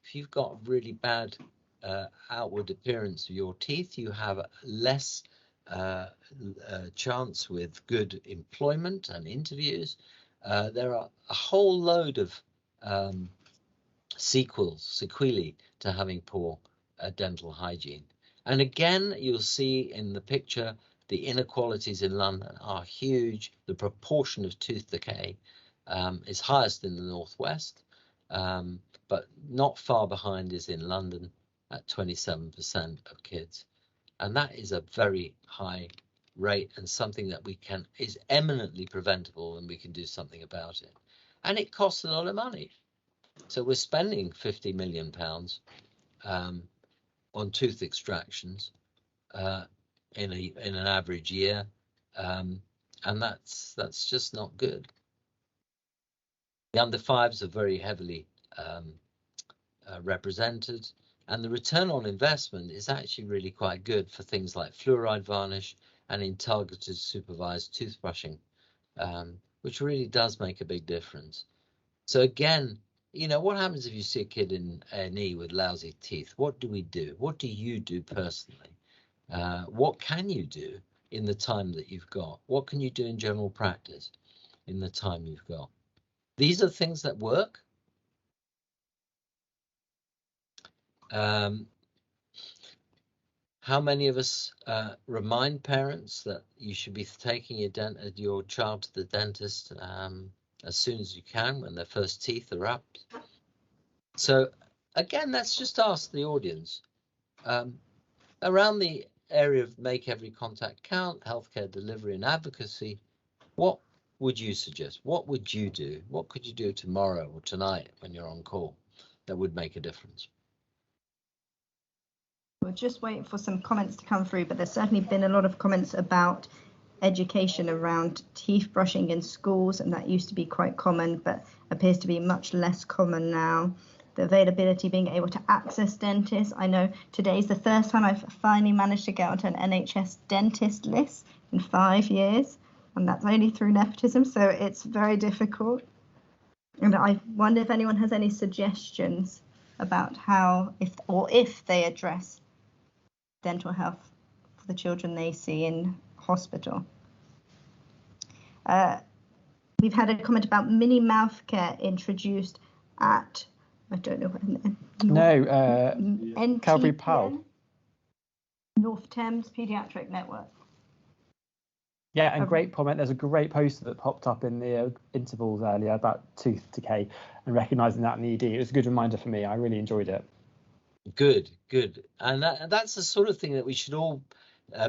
If you've got really bad outward appearance of your teeth, you have less chance with good employment and interviews. There are a whole load of sequelae to having poor dental hygiene. And again, you'll see in the picture, the inequalities in London are huge. The proportion of tooth decay is highest in the northwest, but not far behind is in London at 27% of kids. And that is a very high rate and something that is eminently preventable, and we can do something about it. And it costs a lot of money. So we're spending £50 million on tooth extractions in an average year, and that's just not good. The under fives are very heavily represented, and the return on investment is actually really quite good for things like fluoride varnish and in targeted supervised toothbrushing, which really does make a big difference. So again, you know, what happens if you see a kid in A&E with lousy teeth? What do we do? What do you do personally? What can you do in the time that you've got? What can you do in general practice in the time you've got? These are things that work. How many of us remind parents that you should be taking your child to the dentist as soon as you can when their first teeth are up? So again, let's just ask the audience. Around the area of make every contact count, healthcare delivery and advocacy, what would you suggest? What would you do? What could you do tomorrow or tonight when you're on call that would make a difference? We're just waiting for some comments to come through, but there's certainly been a lot of comments about education around teeth brushing in schools, and that used to be quite common, but appears to be much less common now. The availability, being able to access dentists. I know today's the first time I've finally managed to get onto an NHS dentist list in 5 years, and that's only through nepotism, so it's very difficult. And I wonder if anyone has any suggestions about how, if they address dental health for the children they see in hospital. We've had a comment about mini mouth care introduced at, I don't know, Calvary Pal. North Thames Paediatric Network. Yeah, and great comment. There's a great poster that popped up in the intervals earlier about tooth decay and recognising that in the ED. It was a good reminder for me. I really enjoyed it. Good, good. And that's the sort of thing that we should all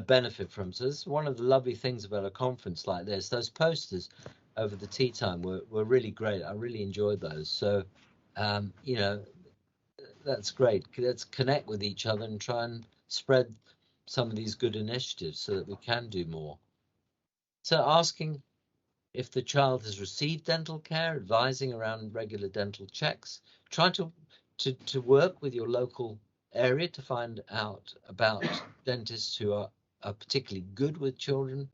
benefit from. So this is one of the lovely things about a conference like this. Those posters over the tea time were really great. I really enjoyed those. So, you know, that's great. Let's connect with each other and try and spread some of these good initiatives so that we can do more. So asking if the child has received dental care, advising around regular dental checks, trying to work with your local area to find out about dentists who are particularly good with children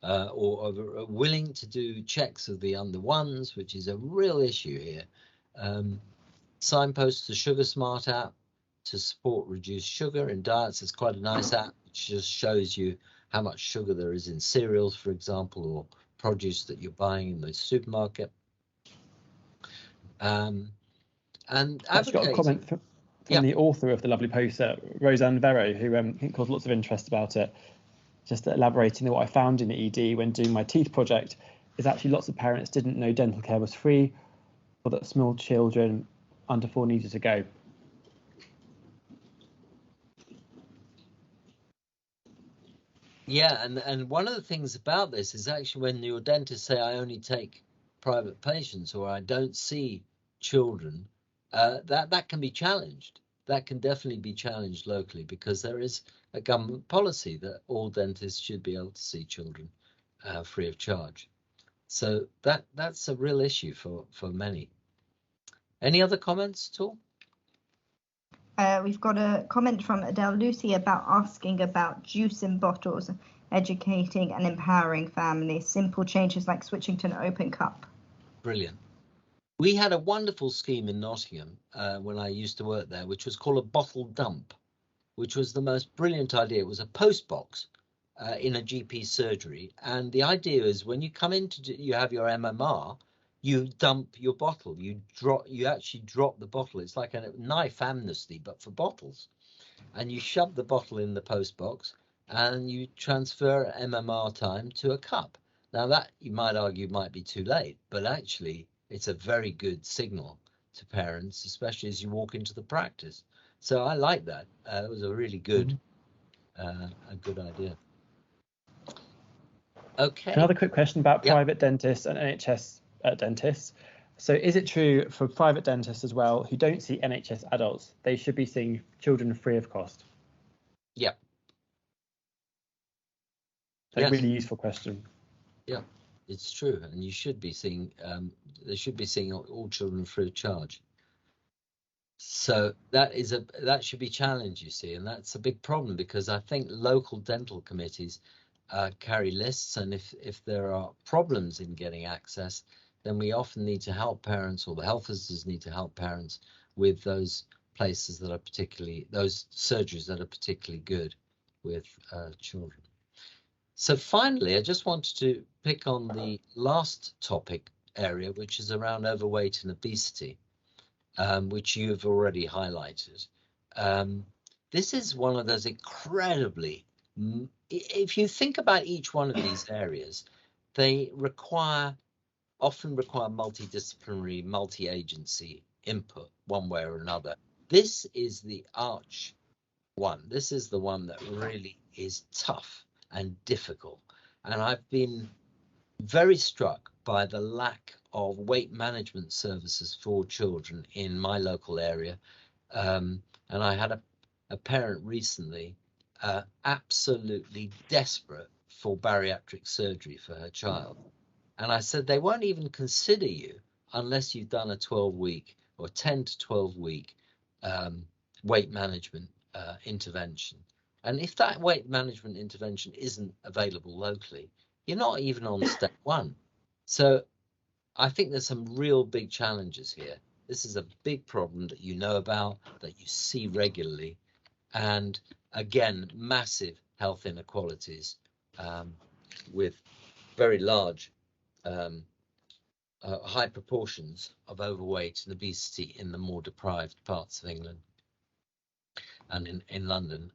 or are willing to do checks of the under ones, which is a real issue here. Signpost the Sugar Smart app to support reduced sugar in diets. It's quite a nice app which just shows you how much sugar there is in cereals, for example, or produce that you're buying in the supermarket. And I've got a comment from the author of the lovely poster, Roseanne Vero, who I think caused lots of interest about it. Just elaborating on what I found in the ED when doing my teeth project is actually lots of parents didn't know dental care was free or that small children under 4 needed to go. Yeah, and one of the things about this is actually when your dentists say I only take private patients or I don't see children, that can be challenged. That can definitely be challenged locally because there is a government policy that all dentists should be able to see children free of charge. So that's a real issue for many. Any other comments at all? We've got a comment from Adele Lucy about asking about juice in bottles, educating and empowering families. Simple changes like switching to an open cup. Brilliant. We had a wonderful scheme in Nottingham when I used to work there, which was called a bottle dump, which was the most brilliant idea. It was a post box in a GP surgery. And the idea is when you come in you have your MMR, you dump your bottle. You actually drop the bottle. It's like a knife amnesty, but for bottles. And you shove the bottle in the post box and you transfer MMR time to a cup. Now that you might argue might be too late, but actually it's a very good signal to parents, especially as you walk into the practice. So I like that. It was a really good, a good idea. Okay. Another quick question about private dentists and NHS dentists. So is it true for private dentists as well who don't see NHS adults, they should be seeing children free of cost? Yeah. A really useful question. Yeah, it's true. And you should be seeing, they should be seeing all children free of charge. So that should be challenged, you see, and that's a big problem because I think local dental committees carry lists, and if there are problems in getting access, then we often need to help parents, or the health visitors need to help parents with those places that are those surgeries that are particularly good with children. So finally, I just wanted to pick on the last topic area, which is around overweight and obesity, which you've already highlighted. This is one of those incredibly, if you think about each one of these areas, they often require multidisciplinary, multi-agency input one way or another. This is the arch one. This is the one that really is tough and difficult. And I've been very struck by the lack of weight management services for children in my local area. And I had a parent recently absolutely desperate for bariatric surgery for her child. And I said, they won't even consider you unless you've done a 12-week or 10 to 12-week weight management intervention. And if that weight management intervention isn't available locally, you're not even on step one. So I think there's some real big challenges here. This is a big problem that you know about, that you see regularly. And again, massive health inequalities with very large high proportions of overweight and obesity in the more deprived parts of England and in London.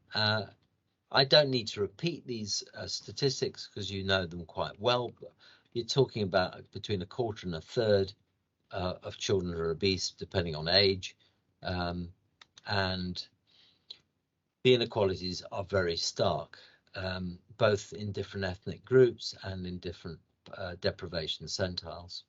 I don't need to repeat these statistics because you know them quite well. But you're talking about between a quarter and a third of children are obese, depending on age, and the inequalities are very stark, both in different ethnic groups and in different deprivation centiles.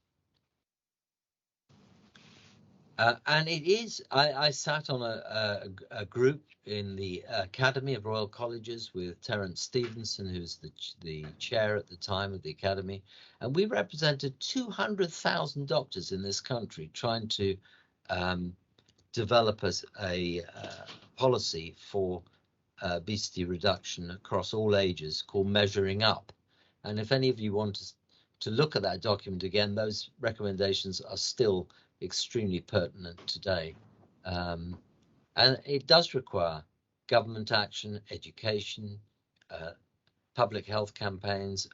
And it is, I sat on a group in the Academy of Royal Colleges with Terence Stevenson, who's the chair at the time of the Academy, and we represented 200,000 doctors in this country trying to develop a policy for obesity reduction across all ages called Measuring Up. And if any of you want to look at that document again, those recommendations are still extremely pertinent today. And it does require government action, education, public health campaigns.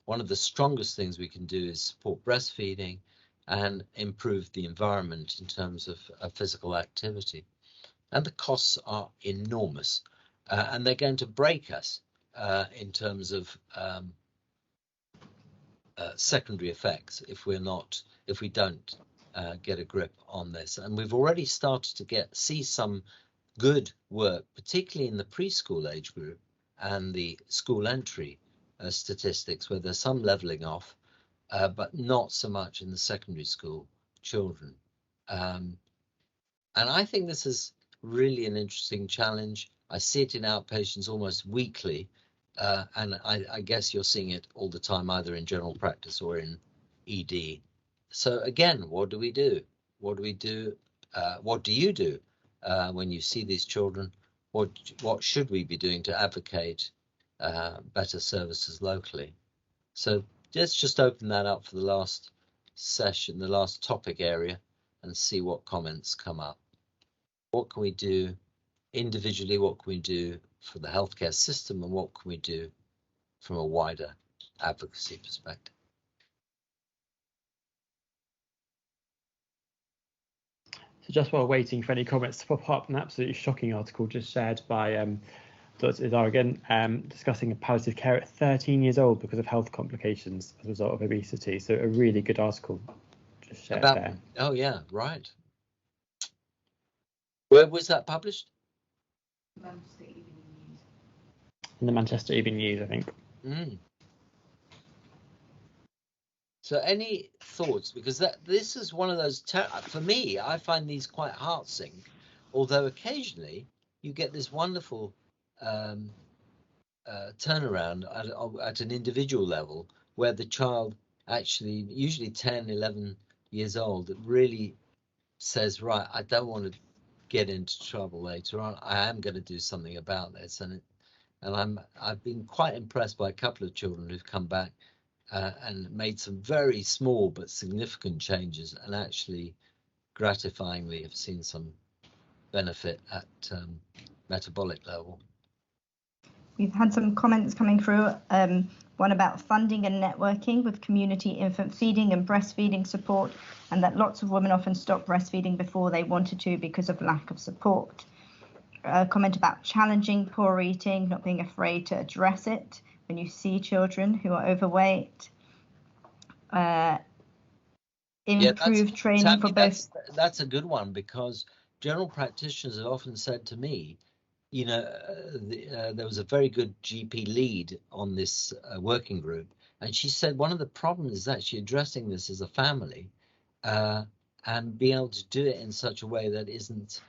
One of the strongest things we can do is support breastfeeding and improve the environment in terms of physical activity. And the costs are enormous, and they're going to break us in terms of secondary effects if we don't get a grip on this. And we've already started to see some good work, particularly in the preschool age group and the school entry statistics, where there's some leveling off, but not so much in the secondary school children. And I think this is really an interesting challenge. I see it in outpatients almost weekly, and I guess you're seeing it all the time, either in general practice or in ED. So again, what do we do? What do we do? What do you do when you see these children? What should we be doing to advocate better services locally? So let's just open that up for the last session, the last topic area, and see what comments come up. What can we do individually? What can we do for the healthcare system? And what can we do from a wider advocacy perspective? So just while waiting for any comments to pop up, an absolutely shocking article just shared by Dr. Izar again, discussing a palliative care at 13 years old because of health complications as a result of obesity. So a really good article just shared there. Oh yeah, right. Where was that published? In the Manchester Evening News, I think. So any thoughts? Because this is one of those, for me, I find these quite heart-sink, although occasionally you get this wonderful turnaround at an individual level where the child actually, usually 10, 11 years old, really says, right, I don't want to get into trouble later on. I am going to do something about this. And I've been quite impressed by a couple of children who've come back and made some very small but significant changes, and actually gratifyingly have seen some benefit at metabolic level. We've had some comments coming through, one about funding and networking with community infant feeding and breastfeeding support, and that lots of women often stop breastfeeding before they wanted to because of lack of support. A comment about challenging poor eating, not being afraid to address it when you see children who are overweight. Improved training for both. That's a good one, because general practitioners have often said to me, you know, there was a very good GP lead on this working group, and she said one of the problems is actually addressing this as a family and being able to do it in such a way that isn't,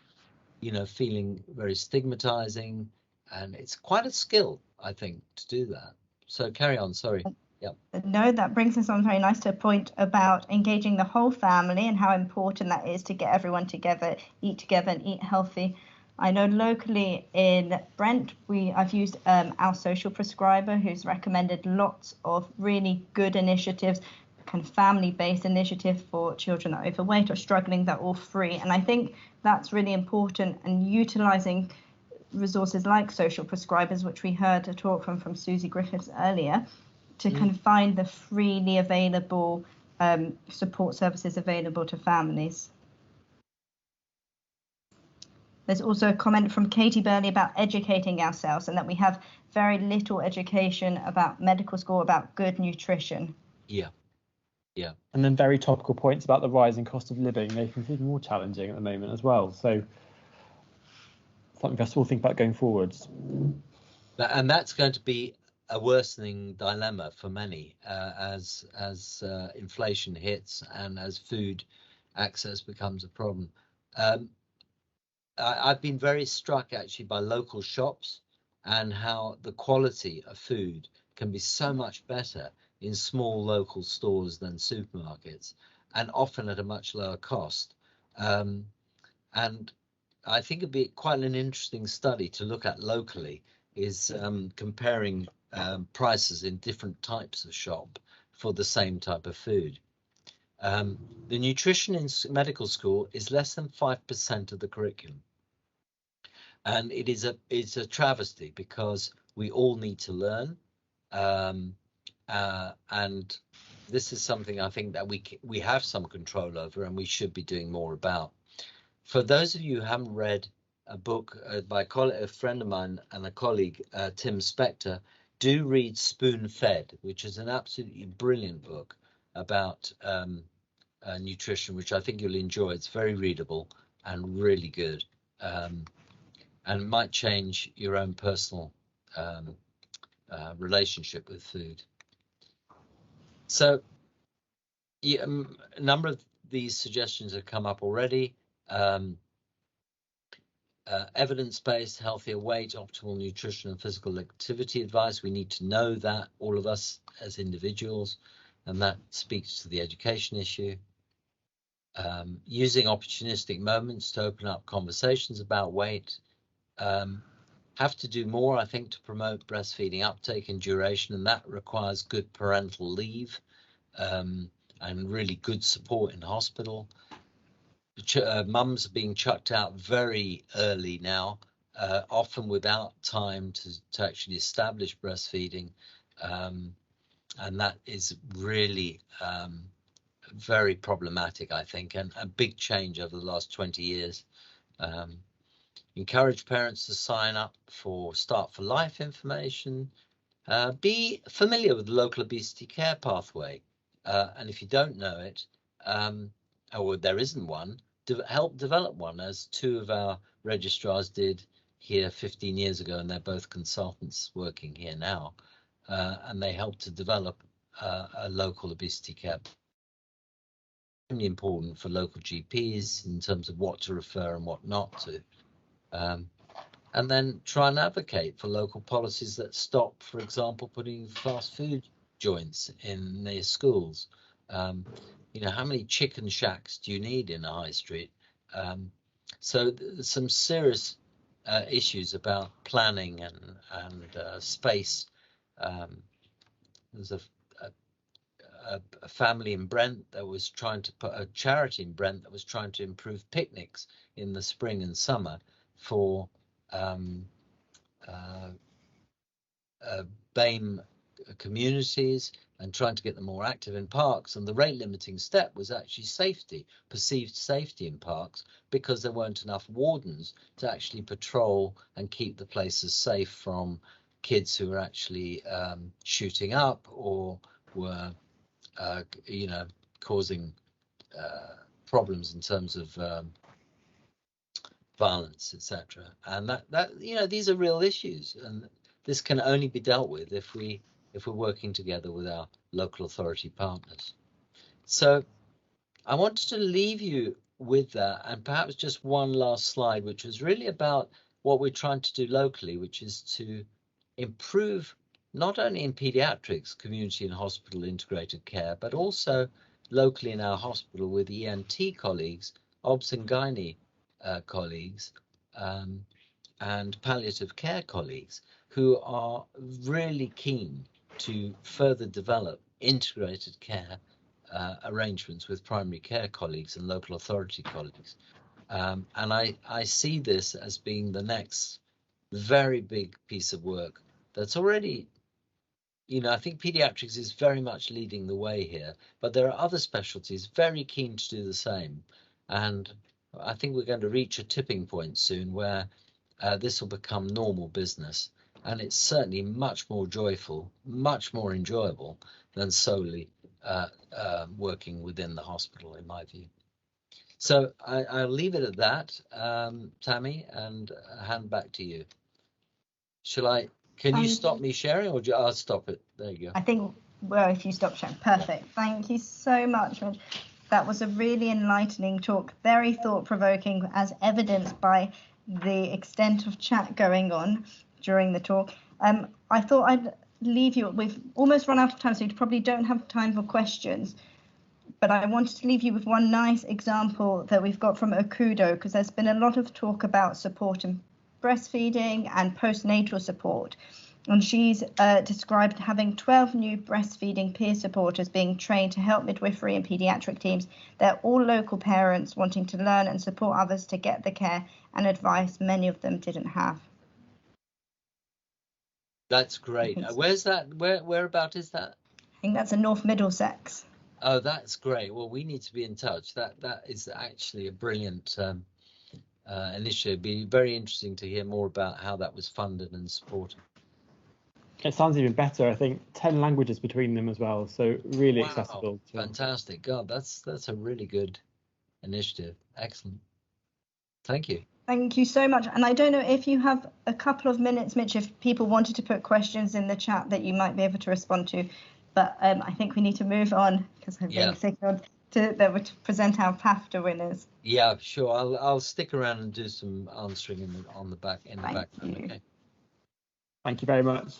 you know, feeling very stigmatizing. And it's quite a skill, I think, to do that. So carry on, sorry. Yep. No, that brings us on very nice to a point about engaging the whole family and how important that is to get everyone together and eat healthy. I know locally in Brent, I've used our social prescriber, who's recommended lots of really good initiatives, kind of family-based initiatives for children that are overweight or struggling, that are all free. And I think that's really important, and utilising resources like social prescribers, which we heard a talk from Susie Griffiths earlier, to kind of find the freely available support services available to families. There's also a comment from Katie Burley about educating ourselves and that we have very little education about medical school, about good nutrition. Yeah. Yeah. And then very topical points about the rising cost of living, making things even more challenging at the moment as well. So something for us to all think about going forwards. And that's going to be a worsening dilemma for many as inflation hits and as food access becomes a problem. I've been very struck actually by local shops and how the quality of food can be so much better in small local stores than supermarkets, and often at a much lower cost. And I think it'd be quite an interesting study to look at locally is comparing prices in different types of shop for the same type of food. The nutrition in medical school is less than 5% of the curriculum. And it's a travesty because we all need to learn. And this is something I think that we have some control over and we should be doing more about. For those of you who haven't read a book by a friend of mine and a colleague, Tim Spector, do read Spoon Fed, which is an absolutely brilliant book about nutrition, which I think you'll enjoy. It's very readable and really good, and it might change your own personal relationship with food. So yeah, a number of these suggestions have come up already. Evidence-based, healthier weight, optimal nutrition and physical activity advice. We need to know that, all of us as individuals, and that speaks to the education issue. Using opportunistic moments to open up conversations about weight. Have to do more, I think, to promote breastfeeding uptake and duration, and that requires good parental leave and really good support in hospital. Mums are being chucked out very early now, often without time to actually establish breastfeeding, and that is really very problematic, I think, and a big change over the last 20 years. Encourage parents to sign up for Start for Life information. Be familiar with the local obesity care pathway. And if you don't know it, or there isn't one, help develop one, as two of our registrars did here 15 years ago, and they're both consultants working here now. And they helped to develop a local obesity care. Really important for local GPs in terms of what to refer and what not to. And then try and advocate for local policies that stop, for example, putting fast food joints in their schools. You know, how many chicken shacks do you need in a high street? So there's some serious issues about planning and space. There's a family in Brent that was trying to put a charity in Brent that was trying to improve picnics in the spring and summer for BAME communities and trying to get them more active in parks. And the rate limiting step was actually safety, perceived safety in parks, because there weren't enough wardens to actually patrol and keep the places safe from kids who were actually shooting up or were, you know, causing problems in terms of violence, etc. And that you know, these are real issues, and this can only be dealt with if we're working together with our local authority partners. So I wanted to leave you with that, and perhaps just one last slide, which was really about what we're trying to do locally, which is to improve not only in paediatrics, community and hospital integrated care, but also locally in our hospital with ENT colleagues, obs and gynae colleagues, and palliative care colleagues who are really keen to further develop integrated care arrangements with primary care colleagues and local authority colleagues. And I see this as being the next very big piece of work that's already, you know, I think paediatrics is very much leading the way here, but there are other specialties very keen to do the same. And I think we're going to reach a tipping point soon where this will become normal business, and it's certainly much more joyful, much more enjoyable than solely working within the hospital, in my view. So I'll leave it at that, Tammy, and hand back to you. Shall I? Can you stop me sharing, or I'll stop it? There you go. I think, well, if you stop sharing, perfect. Thank you so much. That was a really enlightening talk, very thought-provoking, as evidenced by the extent of chat going on during the talk. I thought I'd leave you, we've almost run out of time, so you probably don't have time for questions. But I wanted to leave you with one nice example that we've got from Okudo, because there's been a lot of talk about support in breastfeeding and postnatal support. And she's described having 12 new breastfeeding peer supporters being trained to help midwifery and paediatric teams. They're all local parents wanting to learn and support others to get the care and advice many of them didn't have. That's great. Where's that? Whereabout is that? I think that's in North Middlesex. Oh, that's great. Well, we need to be in touch. That is actually a brilliant initiative. It'd be very interesting to hear more about how that was funded and supported. It sounds even better. I think 10 languages between them as well, so really accessible. Fantastic. God, that's a really good initiative. Excellent. Thank you. Thank you so much. And I don't know if you have a couple of minutes, Mitch, if people wanted to put questions in the chat that you might be able to respond to. But I think we need to move on because I'm being signaled to present our PAFTA winners. Yeah, sure. I'll stick around and do some answering in the background. Okay. Thank you very much.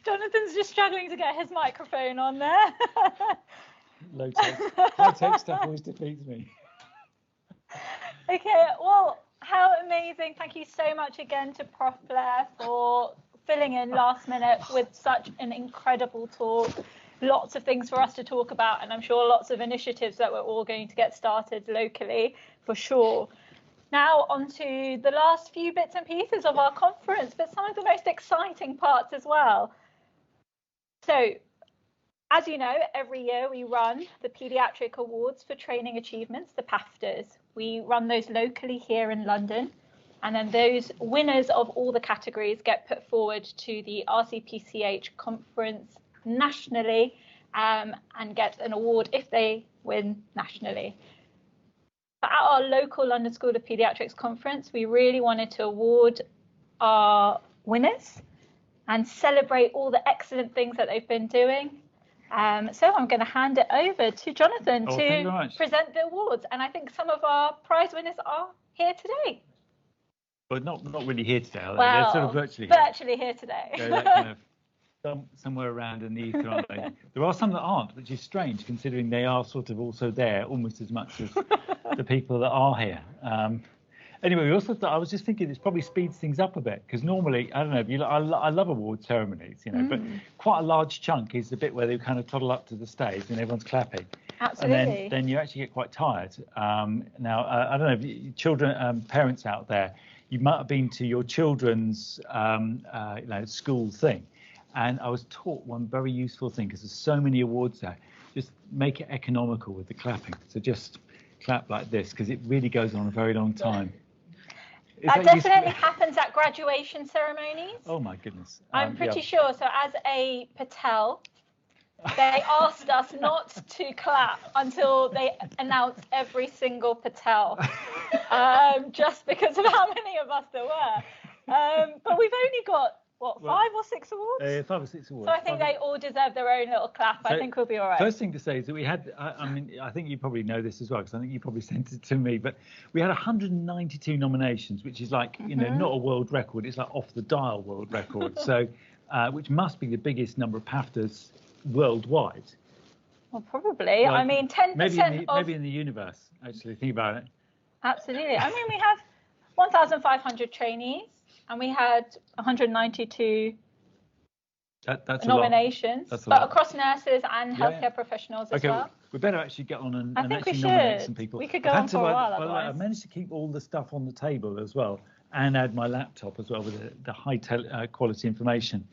Jonathan's just struggling to get his microphone on there. Low-tech stuff always defeats me. Okay, well, how amazing. Thank you so much again to Prof. Blair for filling in last minute with such an incredible talk. Lots of things for us to talk about, and I'm sure lots of initiatives that we're all going to get started locally for sure. Now on to the last few bits and pieces of our conference, but some of the most exciting parts as well. So, as you know, every year we run the Paediatric Awards for Training Achievements, the PAFTAs. We run those locally here in London, and then those winners of all the categories get put forward to the RCPCH conference nationally and get an award if they win nationally. At our local London School of Paediatrics conference, we really wanted to award our winners and celebrate all the excellent things that they've been doing. So I'm going to hand it over to Jonathan to present the awards. And I think some of our prize winners are here today. But not really here today. Well, they're sort of virtually here today. They're like kind of somewhere around in the ether, aren't they? There are some that aren't, which is strange considering they are sort of also there almost as much as the people that are here. Anyway, we also thought, I was just thinking this probably speeds things up a bit because normally, I don't know, I love award ceremonies, you know, but quite a large chunk is the bit where they kind of toddle up to the stage and everyone's clapping. Absolutely. And then you actually get quite tired. Now, I don't know, if you, children, parents out there, you might have been to your children's school thing. And I was taught one very useful thing because there's so many awards there. Just make it economical with the clapping. So just clap like this because it really goes on a very long time. That definitely happens at graduation ceremonies. Oh my goodness. I'm pretty sure. So as a Patel, they asked us not to clap until they announced every single Patel, just because of how many of us there were. But we've only got, what, 5 or 6 awards? 5 or 6 awards. So I think they all deserve their own little clap. I think we'll be all right. First thing to say is that we had, I think you probably know this as well, because I think you probably sent it to me, but we had 192 nominations, which is like, you know, not a world record. It's like off the dial world record. So, which must be the biggest number of PAFTAs worldwide. Well, probably. Well, I mean, 10% maybe in the universe, actually, think about it. Absolutely. I mean, we have 1,500 trainees. And we had 192 that's nominations, that's a but lot. across nurses and healthcare professionals as well. We better actually get on and I think actually we nominate should. some people. We could go on for a while otherwise. I managed to keep all the stuff on the table as well, and add my laptop as well with the high quality information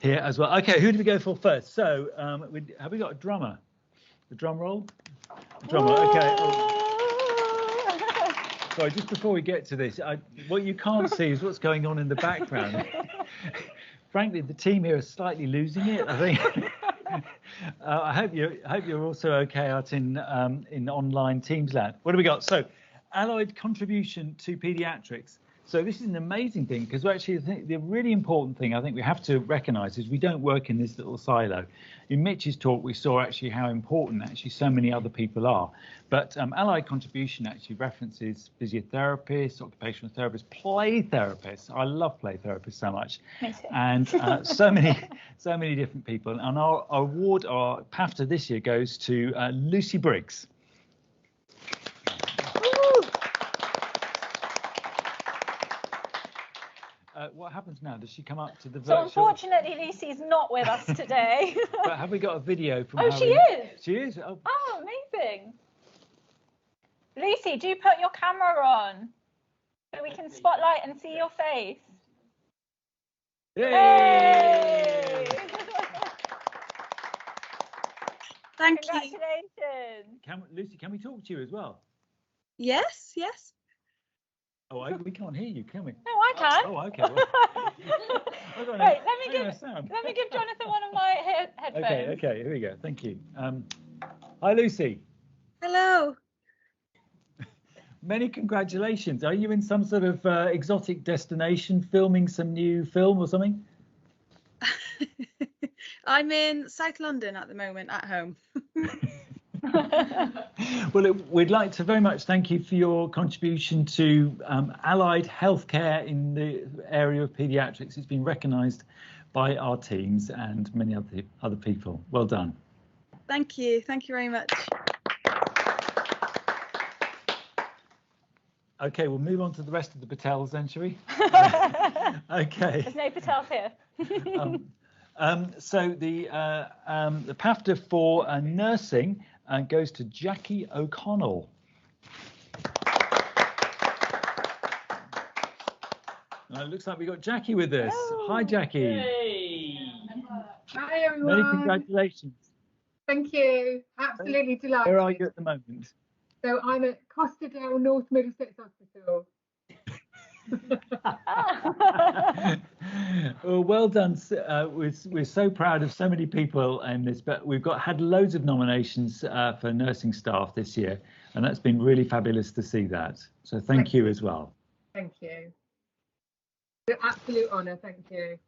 here as well. Okay, who do we go for first? So have we got a drummer? The drum roll? The drummer, okay. Sorry, just before we get to this, what you can't see is what's going on in the background. Frankly, the team here is slightly losing it, I think. I hope you're also okay out in online Teams land. What do we got? So, allied contribution to paediatrics. So this is an amazing thing, because actually the really important thing I think we have to recognise is we don't work in this little silo. In Mitch's talk, we saw actually how important actually so many other people are. But allied contribution actually references physiotherapists, occupational therapists, play therapists. I love play therapists so much. Me too. And so many different people. And our award, our PAFTA this year goes to Lucy Briggs. What happens now? Does she come up to the virtual? So unfortunately, Lucy's not with us today. But have we got a video from? Oh, she is. She is. Oh, amazing. Lucy, do put your camera on so we can spotlight and see your face. Yay! Thank you. Congratulations. Lucy, can we talk to you as well? Yes. Oh, we can't hear you, can we? No, I can. Oh, okay. Well, Right, let me give Jonathan one of my headphones. Okay, here we go. Thank you. Hi, Lucy. Hello. Many congratulations. Are you in some sort of exotic destination filming some new film or something? I'm in South London at the moment, at home. Well, we'd like to very much thank you for your contribution to allied healthcare in the area of paediatrics. It's been recognised by our teams and many other people. Well done. Thank you very much. Okay, we'll move on to the rest of the Patels then, shall we? Okay. There's no Patels here. So the PAFTA for nursing goes to Jackie O'Connell. It looks like we got Jackie with us. Oh, hi, Jackie. Hey. Hi, everyone. Many congratulations. Thank you. Absolutely delighted. Where are you at the moment? So I'm at Costerdale, North Middlesex Hospital. Well done. We're so proud of so many people in this, but we've had loads of nominations for nursing staff this year, and that's been really fabulous to see that. So thank you as well. Thank you. An absolute honour. Thank you.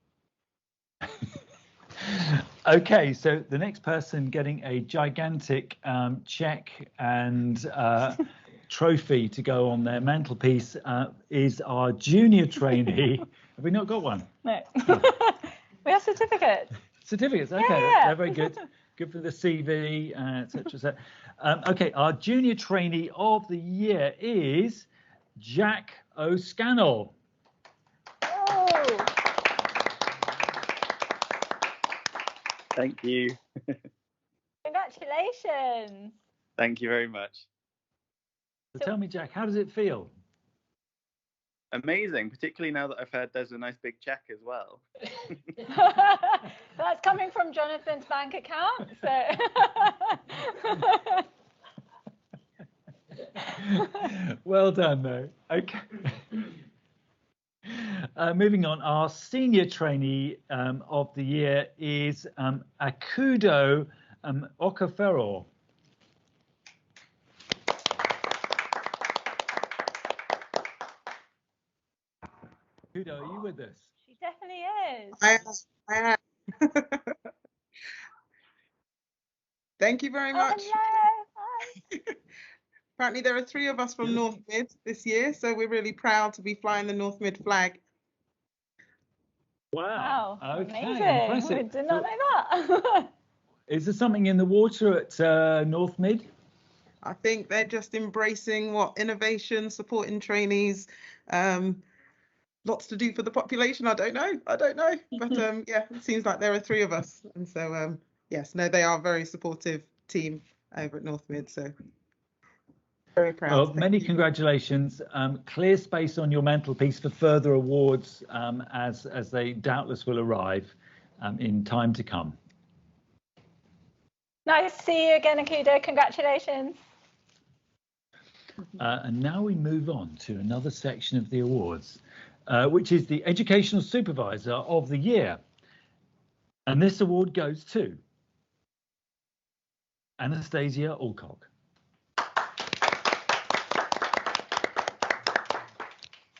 Okay, so the next person getting a gigantic check and trophy to go on their mantelpiece is our junior trainee. Have we not got one? No. We have certificates. Certificates, okay. Yeah. They're very good. Good for the CV, etc. Okay, our junior trainee of the year is Jack O'Scannell. Oh. Thank you. Congratulations. Thank you very much. So tell me, Jack, how does it feel? Amazing, particularly now that I've heard there's a nice big check as well. That's coming from Jonathan's bank account. So. Well done, though. Okay. Moving on, our senior trainee of the year is Akudo Okafero. Akudo, are you with us? She definitely is. I am. Thank you very much. Hello. Apparently there are 3 of us from North Mid this year, so we're really proud to be flying the North Mid flag. Wow. Okay. Amazing. Impressive. I did not know that. Is there something in the water at North Mid? I think they're just embracing innovation, supporting trainees, lots to do for the population. I don't know, but yeah, it seems like there are 3 of us, and so yes, no, they are a very supportive team over at North Mid, so very proud. Well, many congratulations. Clear space on your mantelpiece for further awards as they doubtless will arrive in time to come. Nice to see you again, Akudo. Congratulations. And now we move on to another section of the awards, which is the Educational Supervisor of the Year. And this award goes to Anastasia Alcock.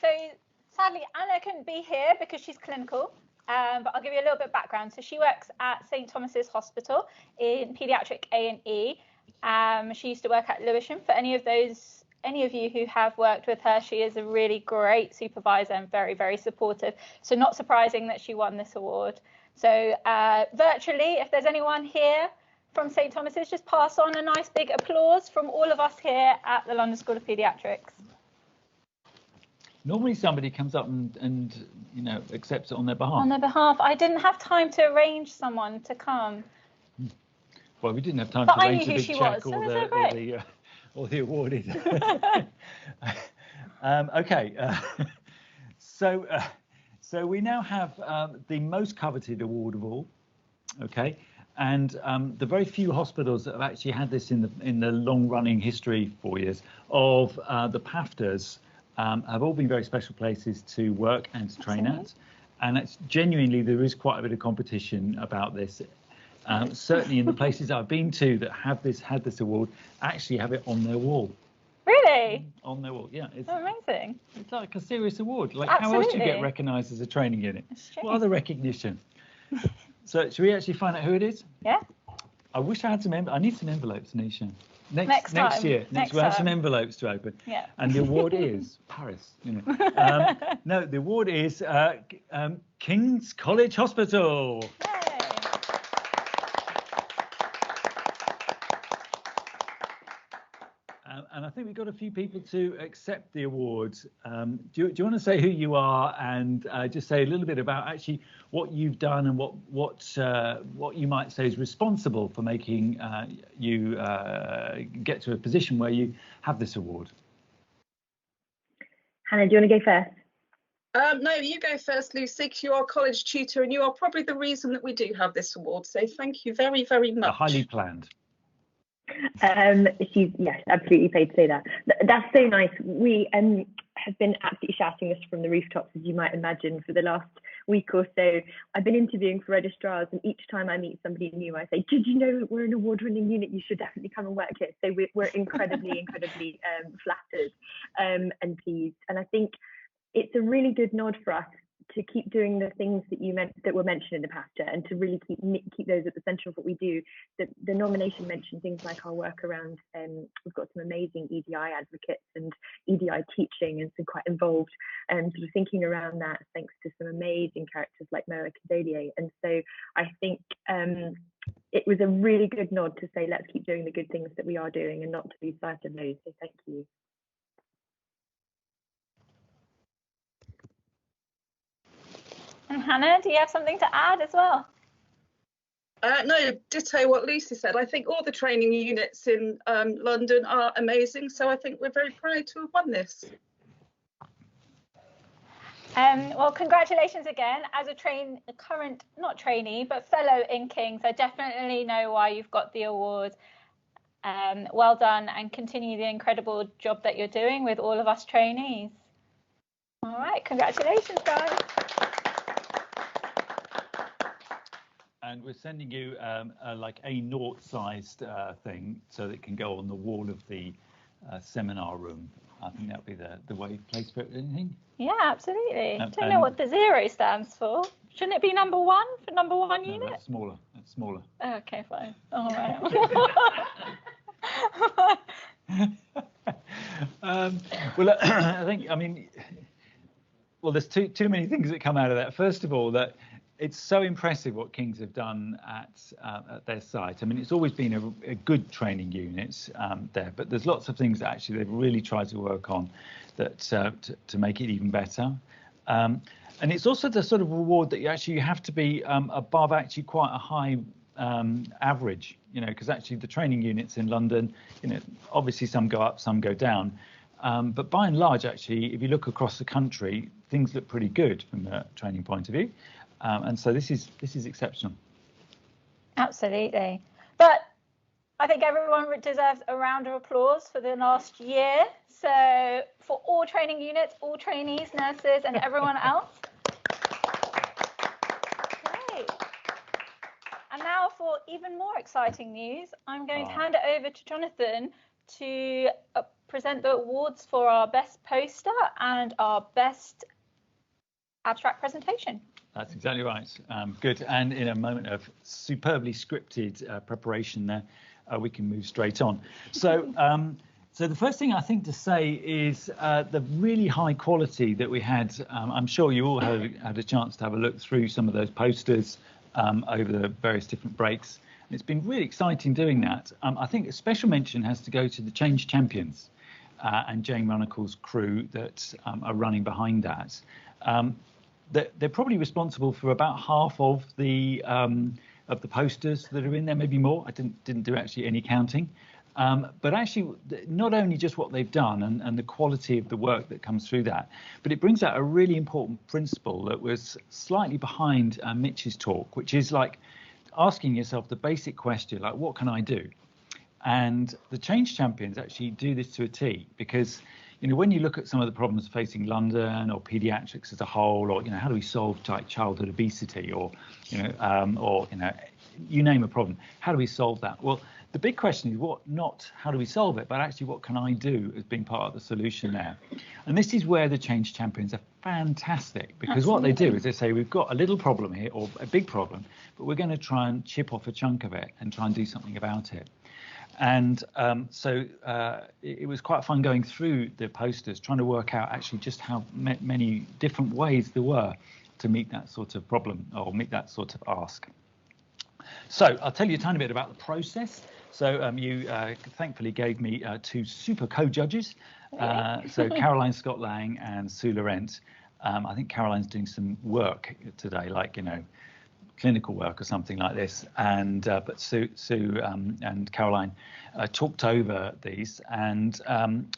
So sadly, Anna couldn't be here because she's clinical, but I'll give you a little bit of background. So she works at St Thomas's Hospital in paediatric A&E. She used to work at Lewisham. For any of you who have worked with her, she is a really great supervisor and very, very supportive. So not surprising that she won this award. So virtually, if there's anyone here from St Thomas's, just pass on a nice big applause from all of us here at the London School of Paediatrics. Normally somebody comes up and you know, accepts it on their behalf. On their behalf. I didn't have time to arrange someone to come. Well, we didn't have time But to I arrange knew the who big she check was, or the award either. Okay, so we now have the most coveted award of all. Okay, and the very few hospitals that have actually had this in the long-running history, 4 years, of the PAFTAs have all been very special places to work and to train at. And it's genuinely, there is quite a bit of competition about this. Certainly in the places I've been to that have had this award, actually have it on their wall. Really? On their wall, yeah. It's amazing. It's like a serious award. Like, Absolutely. how else do you get recognised as a training unit? What other recognition? So should we actually find out who it is? Yeah. I wish I had some. I need some envelopes, Nisha. Next year. Next we'll have some time. envelopes to open. Yeah. And the award is Paris. You know. No, the award is King's College Hospital. And I think we've got a few people to accept the award. Do you want to say who you are and just say a little bit about actually what you've done and what you might say is responsible for making you get to a position where you have this award? Hannah, do you want to go first? No, you go first, Lucy, because you are college tutor and you are probably the reason that we do have this award. So thank you very, very much. Highly planned. Yes, absolutely paid to say that. That's so nice. We have been absolutely shouting this from the rooftops, as you might imagine, for the last week or so. I've been interviewing for registrars, and each time I meet somebody new, I say, "Did you know we're an award-winning unit? You should definitely come and work here." So we're incredibly, flattered and pleased. And I think it's a really good nod for us to keep doing the things that were mentioned in the PAFTA, and to really keep those at the centre of what we do. The nomination mentioned things like our work around, we've got some amazing EDI advocates and EDI teaching, and some quite involved sort of thinking around that, thanks to some amazing characters like Moa Kazolier. And so I think it was a really good nod to say, let's keep doing the good things that we are doing and not to lose sight of those. So thank you. And Hannah, do you have something to add as well? No, ditto what Lucy said. I think all the training units in London are amazing, so I think we're very proud to have won this. Well, congratulations again. As a current, not trainee, but fellow in King's, I definitely know why you've got the award. Well done, and continue the incredible job that you're doing with all of us trainees. All right, congratulations, guys. And we're sending you like a naught-sized thing so that it can go on the wall of the seminar room. I think that would be the way place for it, anything? Yeah, absolutely. I don't know what the 0 stands for. Shouldn't it be number 1 for number 1 unit? That's smaller. That's smaller. Okay, fine. All right. Well, I think, well, there's too many things that come out of that. First of all, that it's so impressive what King's have done at their site. I mean, it's always been a good training unit there, but there's lots of things that actually they've really tried to work on that to make it even better. And it's also the sort of reward that you have to be above actually quite a high average, because actually the training units in London, obviously some go up, some go down. But by and large, actually, if you look across the country, things look pretty good from a training point of view. And so this is exceptional. Absolutely. But I think everyone deserves a round of applause for the last year. So for all training units, all trainees, nurses, and everyone else. Great. And now for even more exciting news, I'm going to hand it over to Jonathan to present the awards for our best poster and our best abstract presentation. That's exactly right. Good. And in a moment of superbly scripted preparation there, we can move straight on. So, so the first thing I think to say is the really high quality that we had. I'm sure you all had a chance to have a look through some of those posters over the various different breaks. And it's been really exciting doing that. I think a special mention has to go to the Change Champions and Jane Runicle's crew that are running behind that. They're probably responsible for about half of the posters that are in there, maybe more. I didn't do actually any counting. But actually, not only just what they've done and the quality of the work that comes through that, but it brings out a really important principle that was slightly behind Mitch's talk, which is like asking yourself the basic question, like, what can I do? And the Change Champions actually do this to a T, because when you look at some of the problems facing London or paediatrics as a whole, or how do we solve childhood obesity, or you name a problem, how do we solve that? Well, the big question is not how do we solve it, but actually what can I do as being part of the solution there? And this is where the Change Champions are fantastic, because what they do is they say, we've got a little problem here, or a big problem, but we're going to try and chip off a chunk of it and try and do something about it. And so it was quite fun going through the posters, trying to work out actually just how many different ways there were to meet that sort of problem or meet that sort of ask. So I'll tell you a tiny bit about the process. So you thankfully gave me two super co-judges. So Caroline Scott-Lang and Sue Laurent. I think Caroline's doing some work today, like, clinical work or something like this. And but Sue and Caroline talked over these, and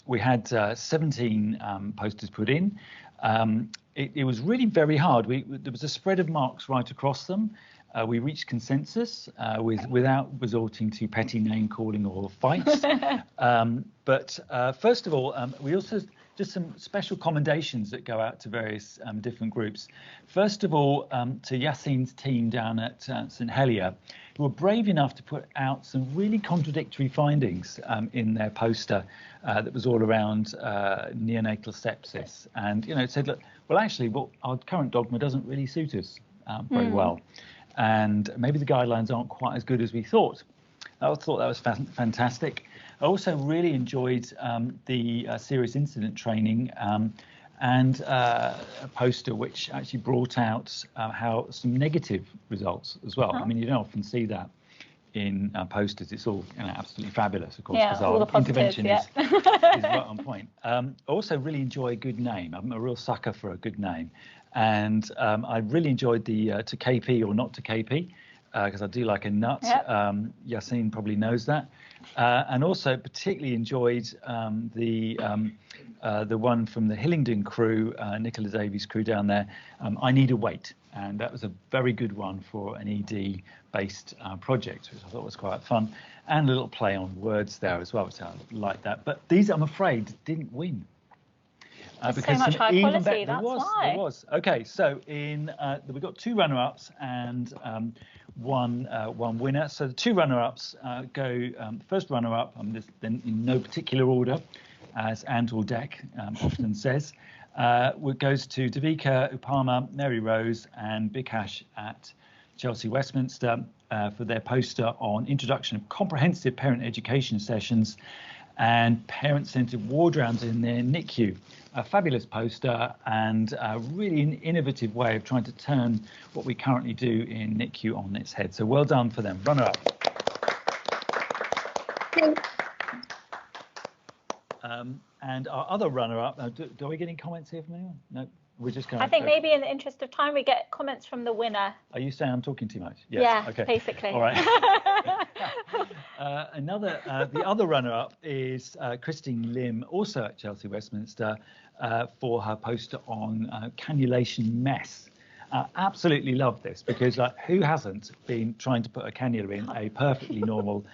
we had 17 posters put in. It was really very hard. There was a spread of marks right across them. We reached consensus without resorting to petty name calling or fights. But first of all, we also just some special commendations that go out to various different groups. First of all, to Yassine's team down at St Helier, who were brave enough to put out some really contradictory findings in their poster that was all around neonatal sepsis. And, it said, look, well, actually, our current dogma doesn't really suit us very well. And maybe the guidelines aren't quite as good as we thought. I thought that was fantastic. I also really enjoyed the serious incident training and a poster which actually brought out how some negative results as well. I mean, you don't often see that in posters. It's all absolutely fabulous, of course, because our intervention is right on point. I also really enjoy a good name. I'm a real sucker for a good name. And I really enjoyed the to KP or not to KP, because I do like a nut. Yassine probably knows that. And also particularly enjoyed the one from the Hillingdon crew, Nicola Davies' crew down there, I Need a Wait. And that was a very good one for an ED-based project, which I thought was quite fun. And a little play on words there as well, which I like that. But these, I'm afraid, didn't win. Because so much high quality, that's why. There was. Okay, so we got two runner-ups and one winner. So the two runner-ups go, the first runner-up, then in no particular order, as Andrew Deck often says, goes to Devika Upama, Mary Rose, and Bikash at Chelsea Westminster for their poster on introduction of comprehensive parent education sessions and parent-centered ward rounds in their NICU. A fabulous poster and a really innovative way of trying to turn what we currently do in NICU on its head. So well done for them. Runner up. And our other runner-up, are we getting comments here from anyone? No. We're just going. I think maybe in the interest of time, we get comments from the winner. Are you saying I'm talking too much? Yes. Yeah, okay. basically. All right. The other runner-up is Christine Lim, also at Chelsea Westminster, for her poster on cannulation mess. Absolutely love this because who hasn't been trying to put a cannula in a perfectly normal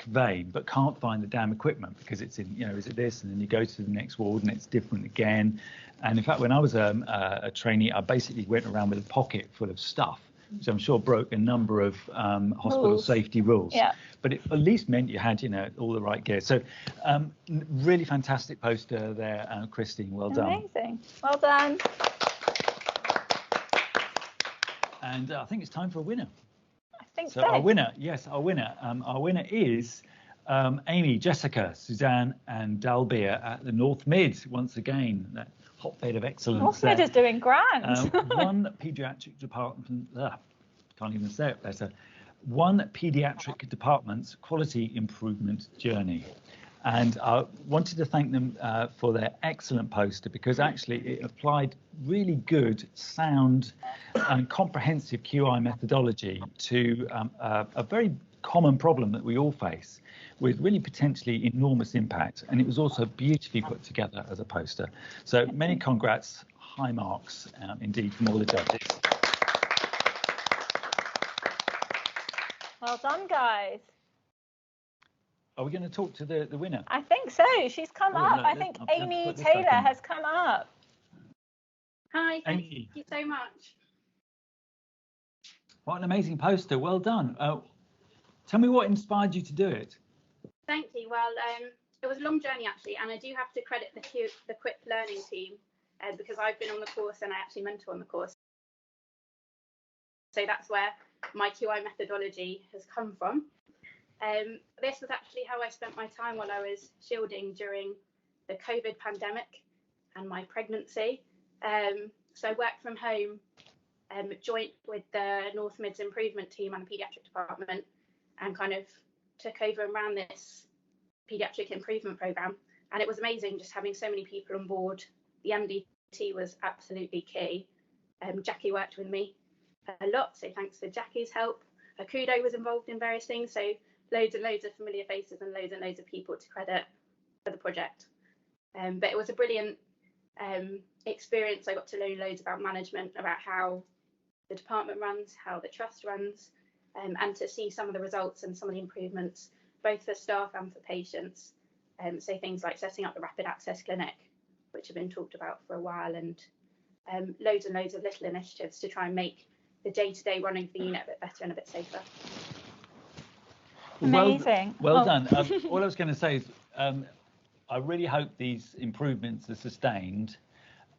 vein but can't find the damn equipment because it's in, is it this, and then you go to the next ward and it's different again. And in fact, when I was a trainee, I basically went around with a pocket full of stuff, which I'm sure broke a number of hospital safety rules. Yeah. But it at least meant you had, all the right gear. So really fantastic poster there, Christine. Well done. Amazing. Well done. And I think it's time for a winner. I think so. So our winner is Amy, Jessica, Suzanne and Dalbeer at the North Mid, once again, that hotbed of excellence. North Mid is doing grand. One paediatric department, can't even say it better, one paediatric department's quality improvement journey. And I wanted to thank them for their excellent poster because actually it applied really good, sound and comprehensive QI methodology to a very common problem that we all face with really potentially enormous impact. And it was also beautifully put together as a poster. So many congrats, high marks indeed from all the judges. Well done, guys. Are we going to talk to the winner? I think so. She's come up. No, I think Amy Taylor has come up. Hi, thank Amy. you so much. What an amazing poster. Well done. Tell me what inspired you to do it. Thank you. Well, it was a long journey actually, and I do have to credit the Quip Learning team because I've been on the course and I actually mentor on the course. So that's where my QI methodology has come from. This was actually how I spent my time while I was shielding during the COVID pandemic and my pregnancy. So I worked from home, joint with the North Mids Improvement team and the paediatric department, and kind of took over and ran this paediatric improvement program. And it was amazing just having so many people on board. The MDT was absolutely key. Jackie worked with me a lot, so thanks for Jackie's help. Akudo was involved in various things, so loads and loads of familiar faces and loads of people to credit for the project. But it was a brilliant experience. I got to learn loads about management, about how the department runs, how the trust runs, and to see some of the results and some of the improvements, both for staff and for patients. So things like setting up the rapid access clinic, which have been talked about for a while, and loads and loads of little initiatives to try and make the day-to-day running of the unit a bit better and a bit safer. Amazing. Well done. All I was going to say is I really hope these improvements are sustained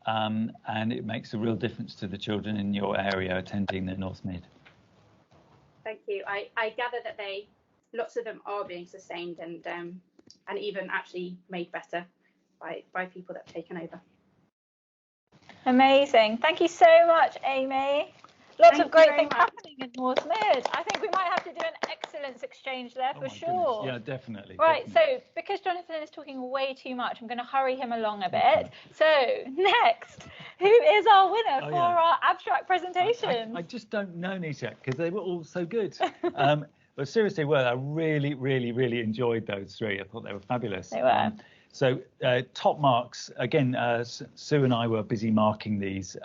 and it makes a real difference to the children in your area attending the North Mid. Thank you. I gather that lots of them are being sustained and even actually made better by people that have taken over. Amazing. Thank you so much, Amy. Lots of great things happening in North Mid. I think we might have to do an excellence exchange there for sure. Yeah, definitely. Right, so because Jonathan is talking way too much, I'm going to hurry him along a bit. So next, who is our winner for our abstract presentation? I just don't know, Nisha, because they were all so good. But seriously, I really, really, really enjoyed those three. I thought they were fabulous. They were. So top marks, again, Sue and I were busy marking these.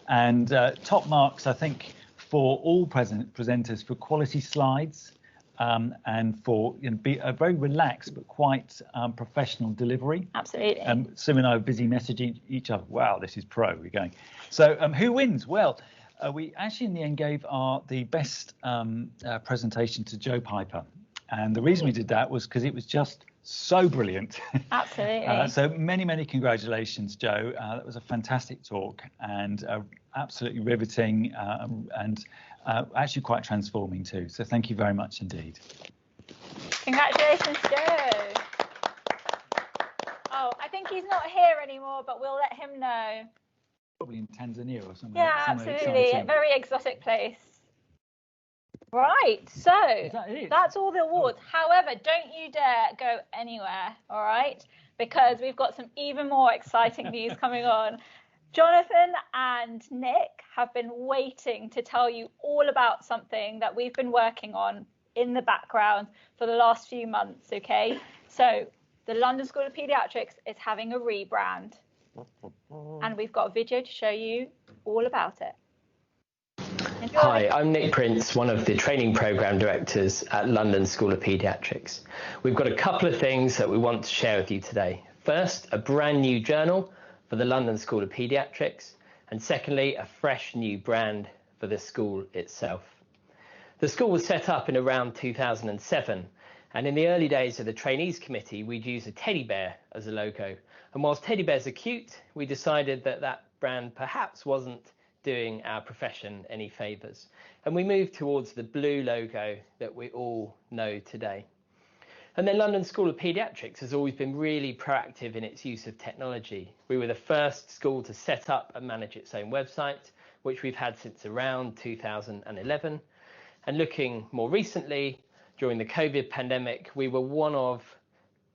And top marks, I think, for all presenters for quality slides and for be a very relaxed but quite professional delivery. Absolutely. Sue and I were busy messaging each other. Wow, this is pro. We're going. So who wins? Well, we actually in the end gave the best presentation to Joe Piper. And the reason we did that was because it was just so brilliant. Absolutely. So many congratulations, Joe. That was a fantastic talk and absolutely riveting and actually quite transforming too. So thank you very much indeed. Congratulations, Joe. Oh, I think he's not here anymore, but we'll let him know. Probably in Tanzania or something. Yeah, absolutely. A very exotic place. Right, so that's all the awards. However, don't you dare go anywhere, all right? Because we've got some even more exciting news coming on. Jonathan and Nick have been waiting to tell you all about something that we've been working on in the background for the last few months, okay? So the London School of Paediatrics is having a rebrand, and we've got a video to show you all about it. Enjoy. Hi, I'm Nick Prince, one of the training programme directors at London School of Paediatrics. We've got a couple of things that we want to share with you today. First, a brand new journal for the London School of Paediatrics, and secondly, a fresh new brand for the school itself. The school was set up in around 2007, and in the early days of the trainees committee, we'd use a teddy bear as a logo. And whilst teddy bears are cute, we decided that that brand perhaps wasn't doing our profession any favours. And we moved towards the blue logo that we all know today. And then London School of Paediatrics has always been really proactive in its use of technology. We were the first school to set up and manage its own website, which we've had since around 2011. And looking more recently, during the COVID pandemic, we were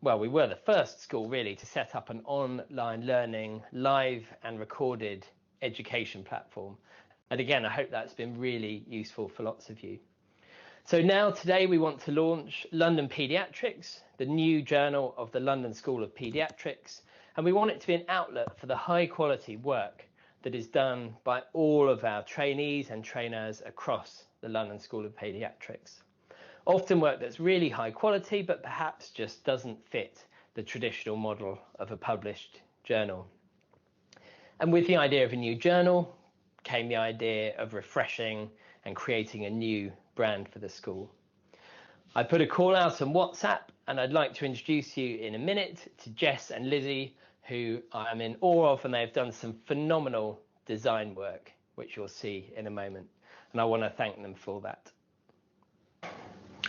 the first school really to set up an online learning, live and recorded education platform. And again, I hope that's been really useful for lots of you. So now today we want to launch London Paediatrics, the new journal of the London School of Paediatrics, and we want it to be an outlet for the high quality work that is done by all of our trainees and trainers across the London School of Paediatrics. Often work that's really high quality, but perhaps just doesn't fit the traditional model of a published journal. And with the idea of a new journal came the idea of refreshing and creating a new brand for the school. I put a call out on WhatsApp, and I'd like to introduce you in a minute to Jess and Lizzie, who I'm in awe of, and they've done some phenomenal design work, which you'll see in a moment. And I want to thank them for that.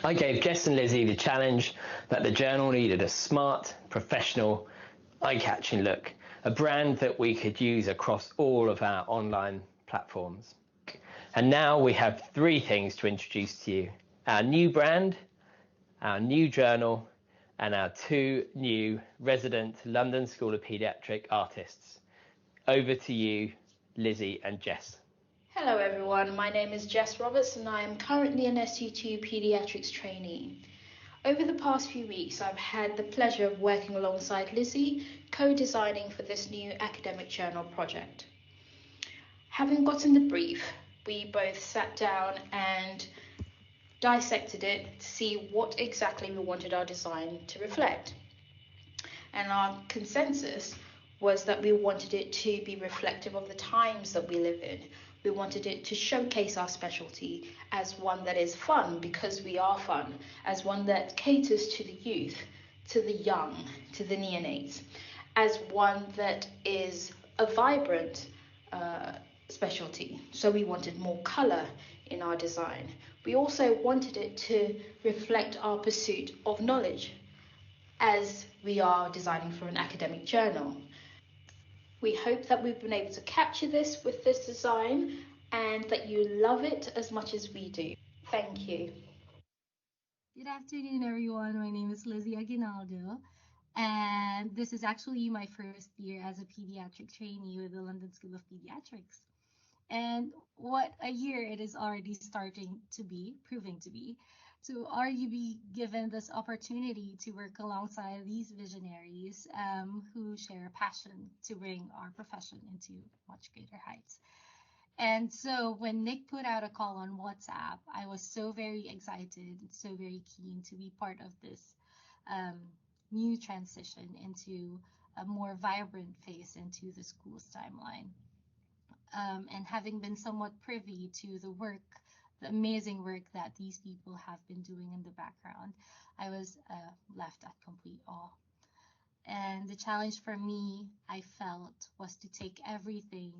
I gave Jess and Lizzie the challenge that the journal needed a smart, professional, eye-catching look, a brand that we could use across all of our online platforms. And now we have three things to introduce to you: our new brand, our new journal, and our two new resident London School of Paediatric artists. Over to you, Lizzie and Jess. Hello everyone, my name is Jess Roberts and I am currently an SU2 Paediatrics trainee. Over the past few weeks, I've had the pleasure of working alongside Lizzie, co-designing for this new academic journal project. Having gotten the brief, we both sat down and dissected it to see what exactly we wanted our design to reflect. And our consensus was that we wanted it to be reflective of the times that we live in. We wanted it to showcase our specialty as one that is fun because we are fun, as one that caters to the youth, to the young, to the neonates, as one that is a vibrant specialty. So we wanted more colour in our design. We also wanted it to reflect our pursuit of knowledge as we are designing for an academic journal. We hope that we've been able to capture this with this design and that you love it as much as we do. Thank you. Good afternoon, everyone. My name is Lizzie Aguinaldo, and this is actually my first year as a pediatric trainee with the London School of Paediatrics. And what a year it is already proving to be, to already be given this opportunity to work alongside these visionaries who share a passion to bring our profession into much greater heights. And so when Nick put out a call on WhatsApp, I was so very excited, so very keen to be part of this new transition into a more vibrant face into the school's timeline. And having been somewhat privy to the amazing work that these people have been doing in the background, I was left at complete awe. And the challenge for me, I felt, was to take everything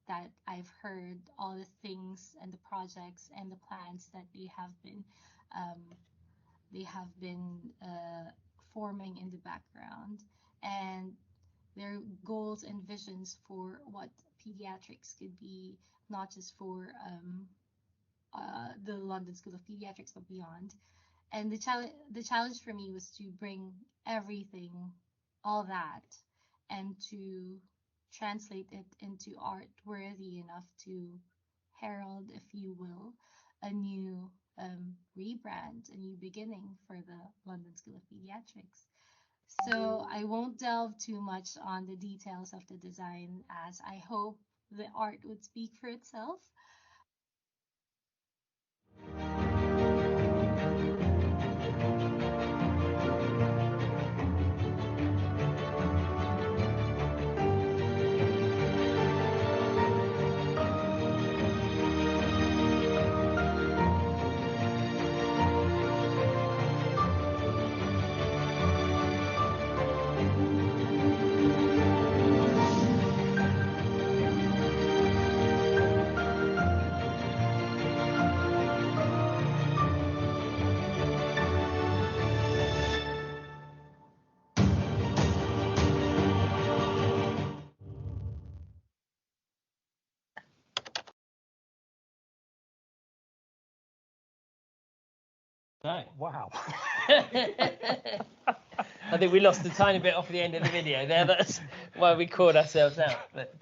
that I've heard, all the things and the projects and the plans that they have been forming in the background, and their goals and visions for what pediatrics could be, not just for the London School of Paediatrics, but beyond. And the challenge for me was to bring everything, all that, and to translate it into art worthy enough to herald, if you will, a new rebrand, a new beginning for the London School of Paediatrics. So I won't delve too much on the details of the design, as I hope the art would speak for itself. No. Wow. I think we lost a tiny bit off the end of the video there. That's why we called ourselves out. But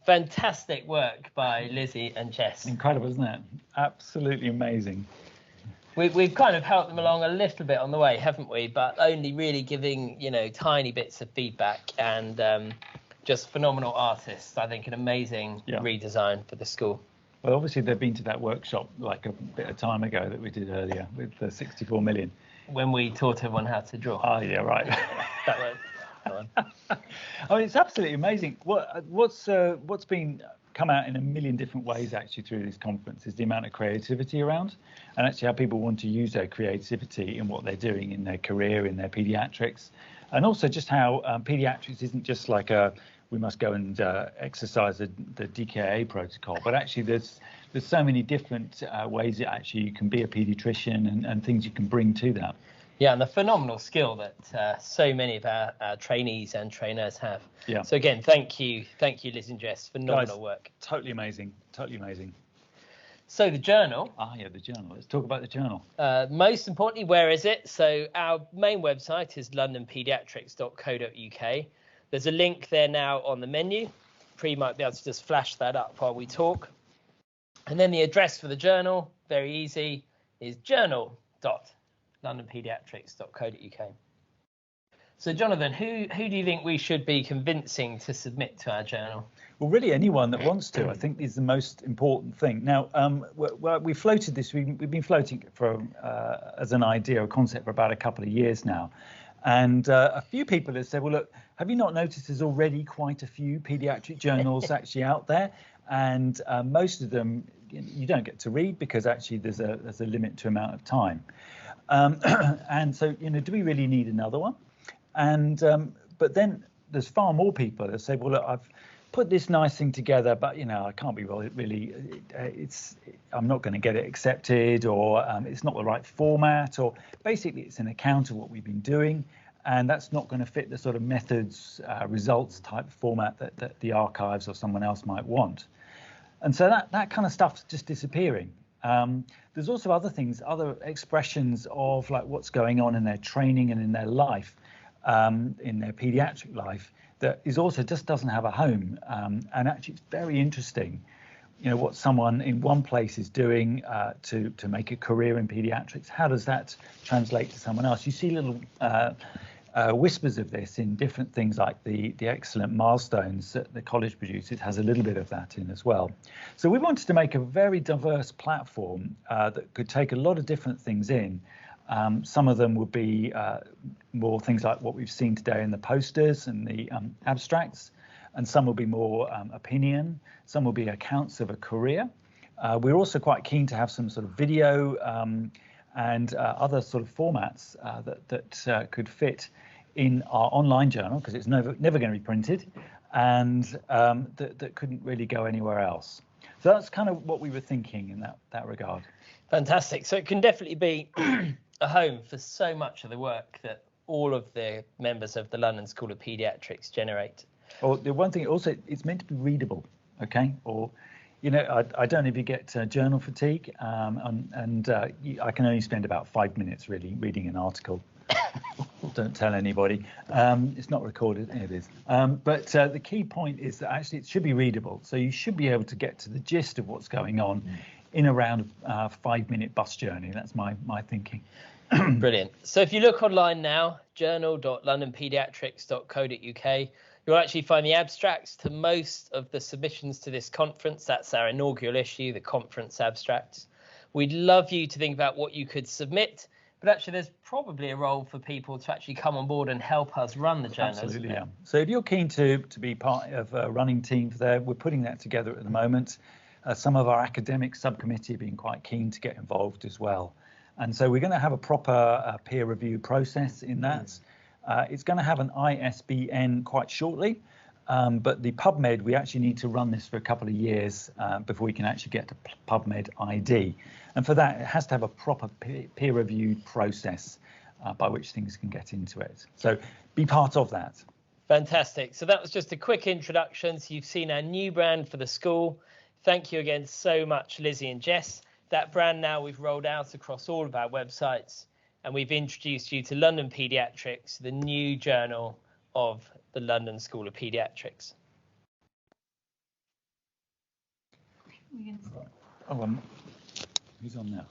fantastic work by Lizzie and Jess. Incredible, isn't it? Absolutely amazing. We've kind of helped them along a little bit on the way, haven't we? But only really giving, tiny bits of feedback, and just phenomenal artists. I think an amazing redesign for the school. Well, obviously they've been to that workshop like a bit of time ago that we did earlier with the 64 million. When we taught everyone how to draw. Oh, yeah, right. That one. I mean, it's absolutely amazing. What's been come out in a million different ways actually through this conference is the amount of creativity around, and actually how people want to use their creativity in what they're doing in their career, in their paediatrics, and also just how paediatrics isn't just like we must go and exercise the DKA protocol, but actually there's so many different ways that actually you can be a paediatrician and things you can bring to that. Yeah, and the phenomenal skill that so many of our trainees and trainers have. Yeah. So again, thank you, Liz and Jess, phenomenal work. Totally amazing, totally amazing. So the journal. Yeah, the journal. Let's talk about the journal. Most importantly, where is it? So our main website is londonpaediatrics.co.uk. There's a link there now on the menu. Pre might be able to just flash that up while we talk. And then the address for the journal, very easy, is journal.londonpaediatrics.co.uk. So Jonathan, who do you think we should be convincing to submit to our journal? Well, really anyone that wants to, I think, is the most important thing. Now, we floated this. We've been floating it as an idea or concept for about a couple of years now. And a few people have said, well, look, have you not noticed there's already quite a few paediatric journals actually out there? And most of them you don't get to read because actually there's a limit to amount of time. And so, do we really need another one? And but then there's far more people that say, well, look, I've put this nice thing together, but I can't be really. I'm not going to get it accepted, or it's not the right format, or basically it's an account of what we've been doing, and that's not going to fit the sort of methods, results type format that the archives or someone else might want. And so that kind of stuff's just disappearing. There's also other things, other expressions of like what's going on in their training and in their life, in their paediatric life, that is also just doesn't have a home. And actually it's very interesting, what someone in one place is doing to make a career in paediatrics. How does that translate to someone else? You see little whispers of this in different things like the excellent milestones that the college produces has a little bit of that in as well. So we wanted to make a very diverse platform that could take a lot of different things in. Some of them would be more things like what we've seen today in the posters and the abstracts, and some will be more opinion, some will be accounts of a career. We're also quite keen to have some sort of video and other sort of formats that could fit in our online journal, because it's never going to be printed, and that couldn't really go anywhere else. So that's kind of what we were thinking in that regard. Fantastic. So it can definitely be a home for so much of the work that all of the members of the London School of Paediatrics generate. Or the one thing also, it's meant to be readable, okay? Or, I don't know if you get journal fatigue, and I can only spend about 5 minutes really reading an article. Don't tell anybody. It's not recorded. It is. But the key point is that actually it should be readable. So you should be able to get to the gist of what's going on in around a 5-minute bus journey. That's my thinking. Brilliant. So if you look online now, journal.londonpaediatrics.co.uk, you'll actually find the abstracts to most of the submissions to this conference. That's our inaugural issue, the conference abstracts. We'd love you to think about what you could submit, but actually there's probably a role for people to actually come on board and help us run the journal. Absolutely, yeah. So if you're keen to be part of a running team there, we're putting that together at the moment. Some of our academic subcommittee have been quite keen to get involved as well. And so we're going to have a proper peer review process in that. It's going to have an ISBN quite shortly, but the PubMed, we actually need to run this for a couple of years before we can actually get to PubMed ID. And for that, it has to have a proper peer reviewed process by which things can get into it. So be part of that. Fantastic. So that was just a quick introduction. So you've seen our new brand for the school. Thank you again so much, Lizzie and Jess. That brand now we've rolled out across all of our websites, and we've introduced you to London Paediatrics, the new journal of the London School of Paediatrics. Oh, who's on now?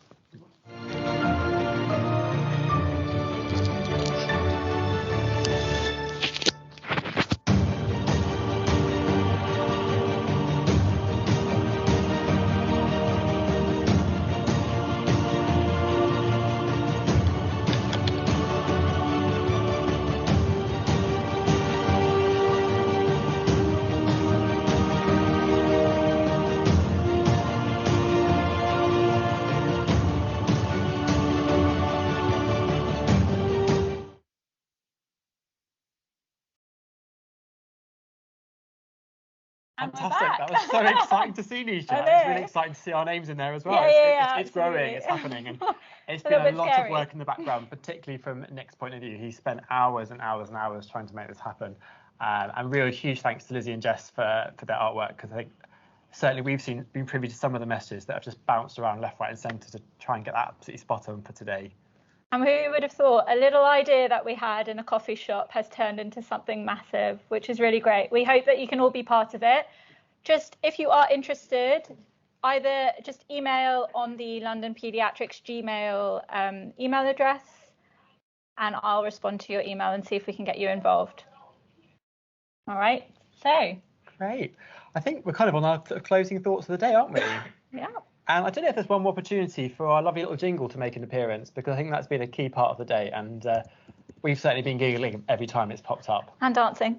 Fantastic. That was so exciting to see, Nisha. It's really exciting to see our names in there as well. It's growing, it's happening. And it's been a lot of work in the background, particularly from Nick's point of view. He spent hours and hours and hours trying to make this happen. And really huge thanks to Lizzie and Jess for their artwork, because I think certainly we've been privy to some of the messages that have just bounced around left, right and centre to try and get that absolutely spot on for today. And who would have thought a little idea that we had in a coffee shop has turned into something massive, which is really great. We hope that you can all be part of it. Just if you are interested, either just email on the London Paediatrics Gmail email address, and I'll respond to your email and see if we can get you involved. All right, so. Great. I think we're kind of on our closing thoughts of the day, aren't we? Yeah. And I don't know if there's one more opportunity for our lovely little jingle to make an appearance, because I think that's been a key part of the day, and we've certainly been giggling every time it's popped up. And dancing.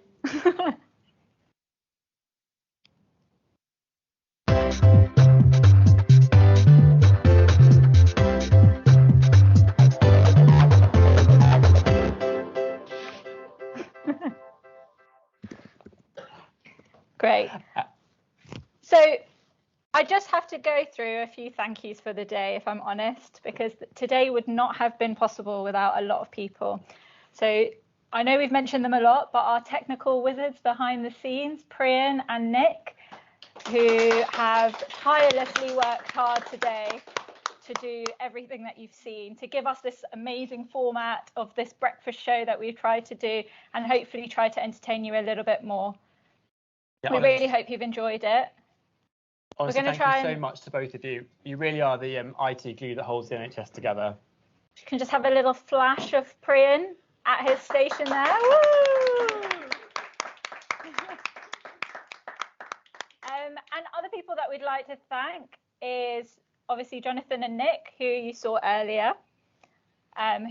Great. So I just have to go through a few thank yous for the day, if I'm honest, because today would not have been possible without a lot of people. So I know we've mentioned them a lot, but our technical wizards behind the scenes, Priyan and Nick, who have tirelessly worked hard today to do everything that you've seen, to give us this amazing format of this breakfast show that we've tried to do, and hopefully try to entertain you a little bit more. Yeah, we really hope you've enjoyed it. Honestly, thank you so much to both of you. You really are the IT glue that holds the NHS together. You can just have a little flash of Priyan at his station there. Woo! And other people that we'd like to thank is obviously Jonathan and Nick, who you saw earlier,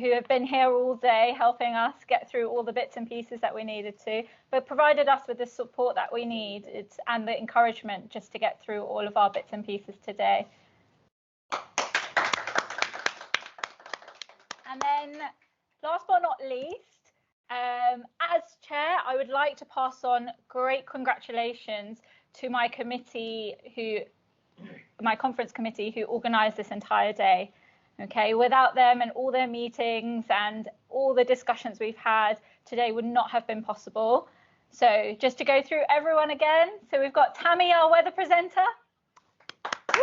who have been here all day helping us get through all the bits and pieces that we needed to, but provided us with the support that we need and the encouragement just to get through all of our bits and pieces today. And then last but not least, as chair, I would like to pass on great congratulations to my conference committee who organised this entire day. Okay, without them and all their meetings and all the discussions we've had, today would not have been possible. So just to go through everyone again. So we've got Tammy, our weather presenter. Woo!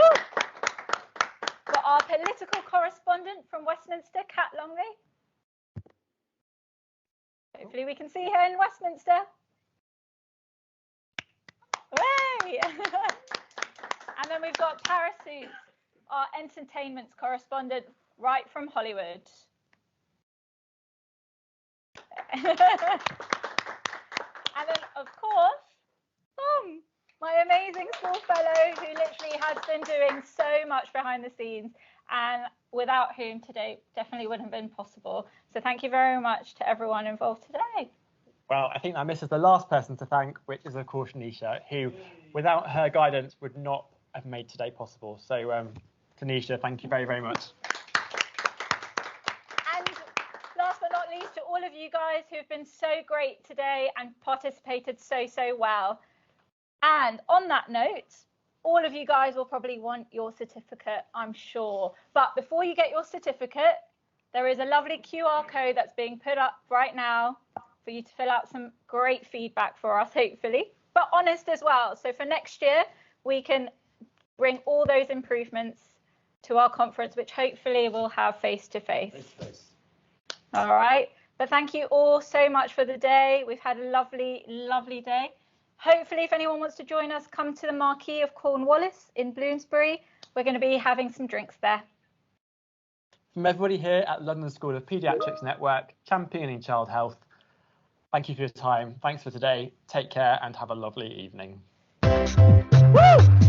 Got our political correspondent from Westminster, Kat Longley. Hopefully we can see her in Westminster. Way! And then we've got Parasuit, our entertainment correspondent right from Hollywood. And then, of course, Tom, my amazing school fellow who literally has been doing so much behind the scenes and without whom today definitely wouldn't have been possible. So thank you very much to everyone involved today. Well, I think that misses the last person to thank, which is, of course, Tanisha, who, without her guidance, would not have made today possible. So, Tanisha, thank you very, very much. And last but not least, to all of you guys who have been so great today and participated so well. And on that note, all of you guys will probably want your certificate, I'm sure. But before you get your certificate, there is a lovely QR code that's being put up right now for you to fill out some great feedback for us, hopefully, but honest as well. So for next year, we can bring all those improvements to our conference, which hopefully we'll have face-to-face. All right. But thank you all so much for the day. We've had a lovely, lovely day. Hopefully, if anyone wants to join us, come to the Marquee of Cornwallis in Bloomsbury. We're going to be having some drinks there. From everybody here at London School of Paediatrics Network, championing child health, thank you for your time. Thanks for today. Take care and have a lovely evening. Woo!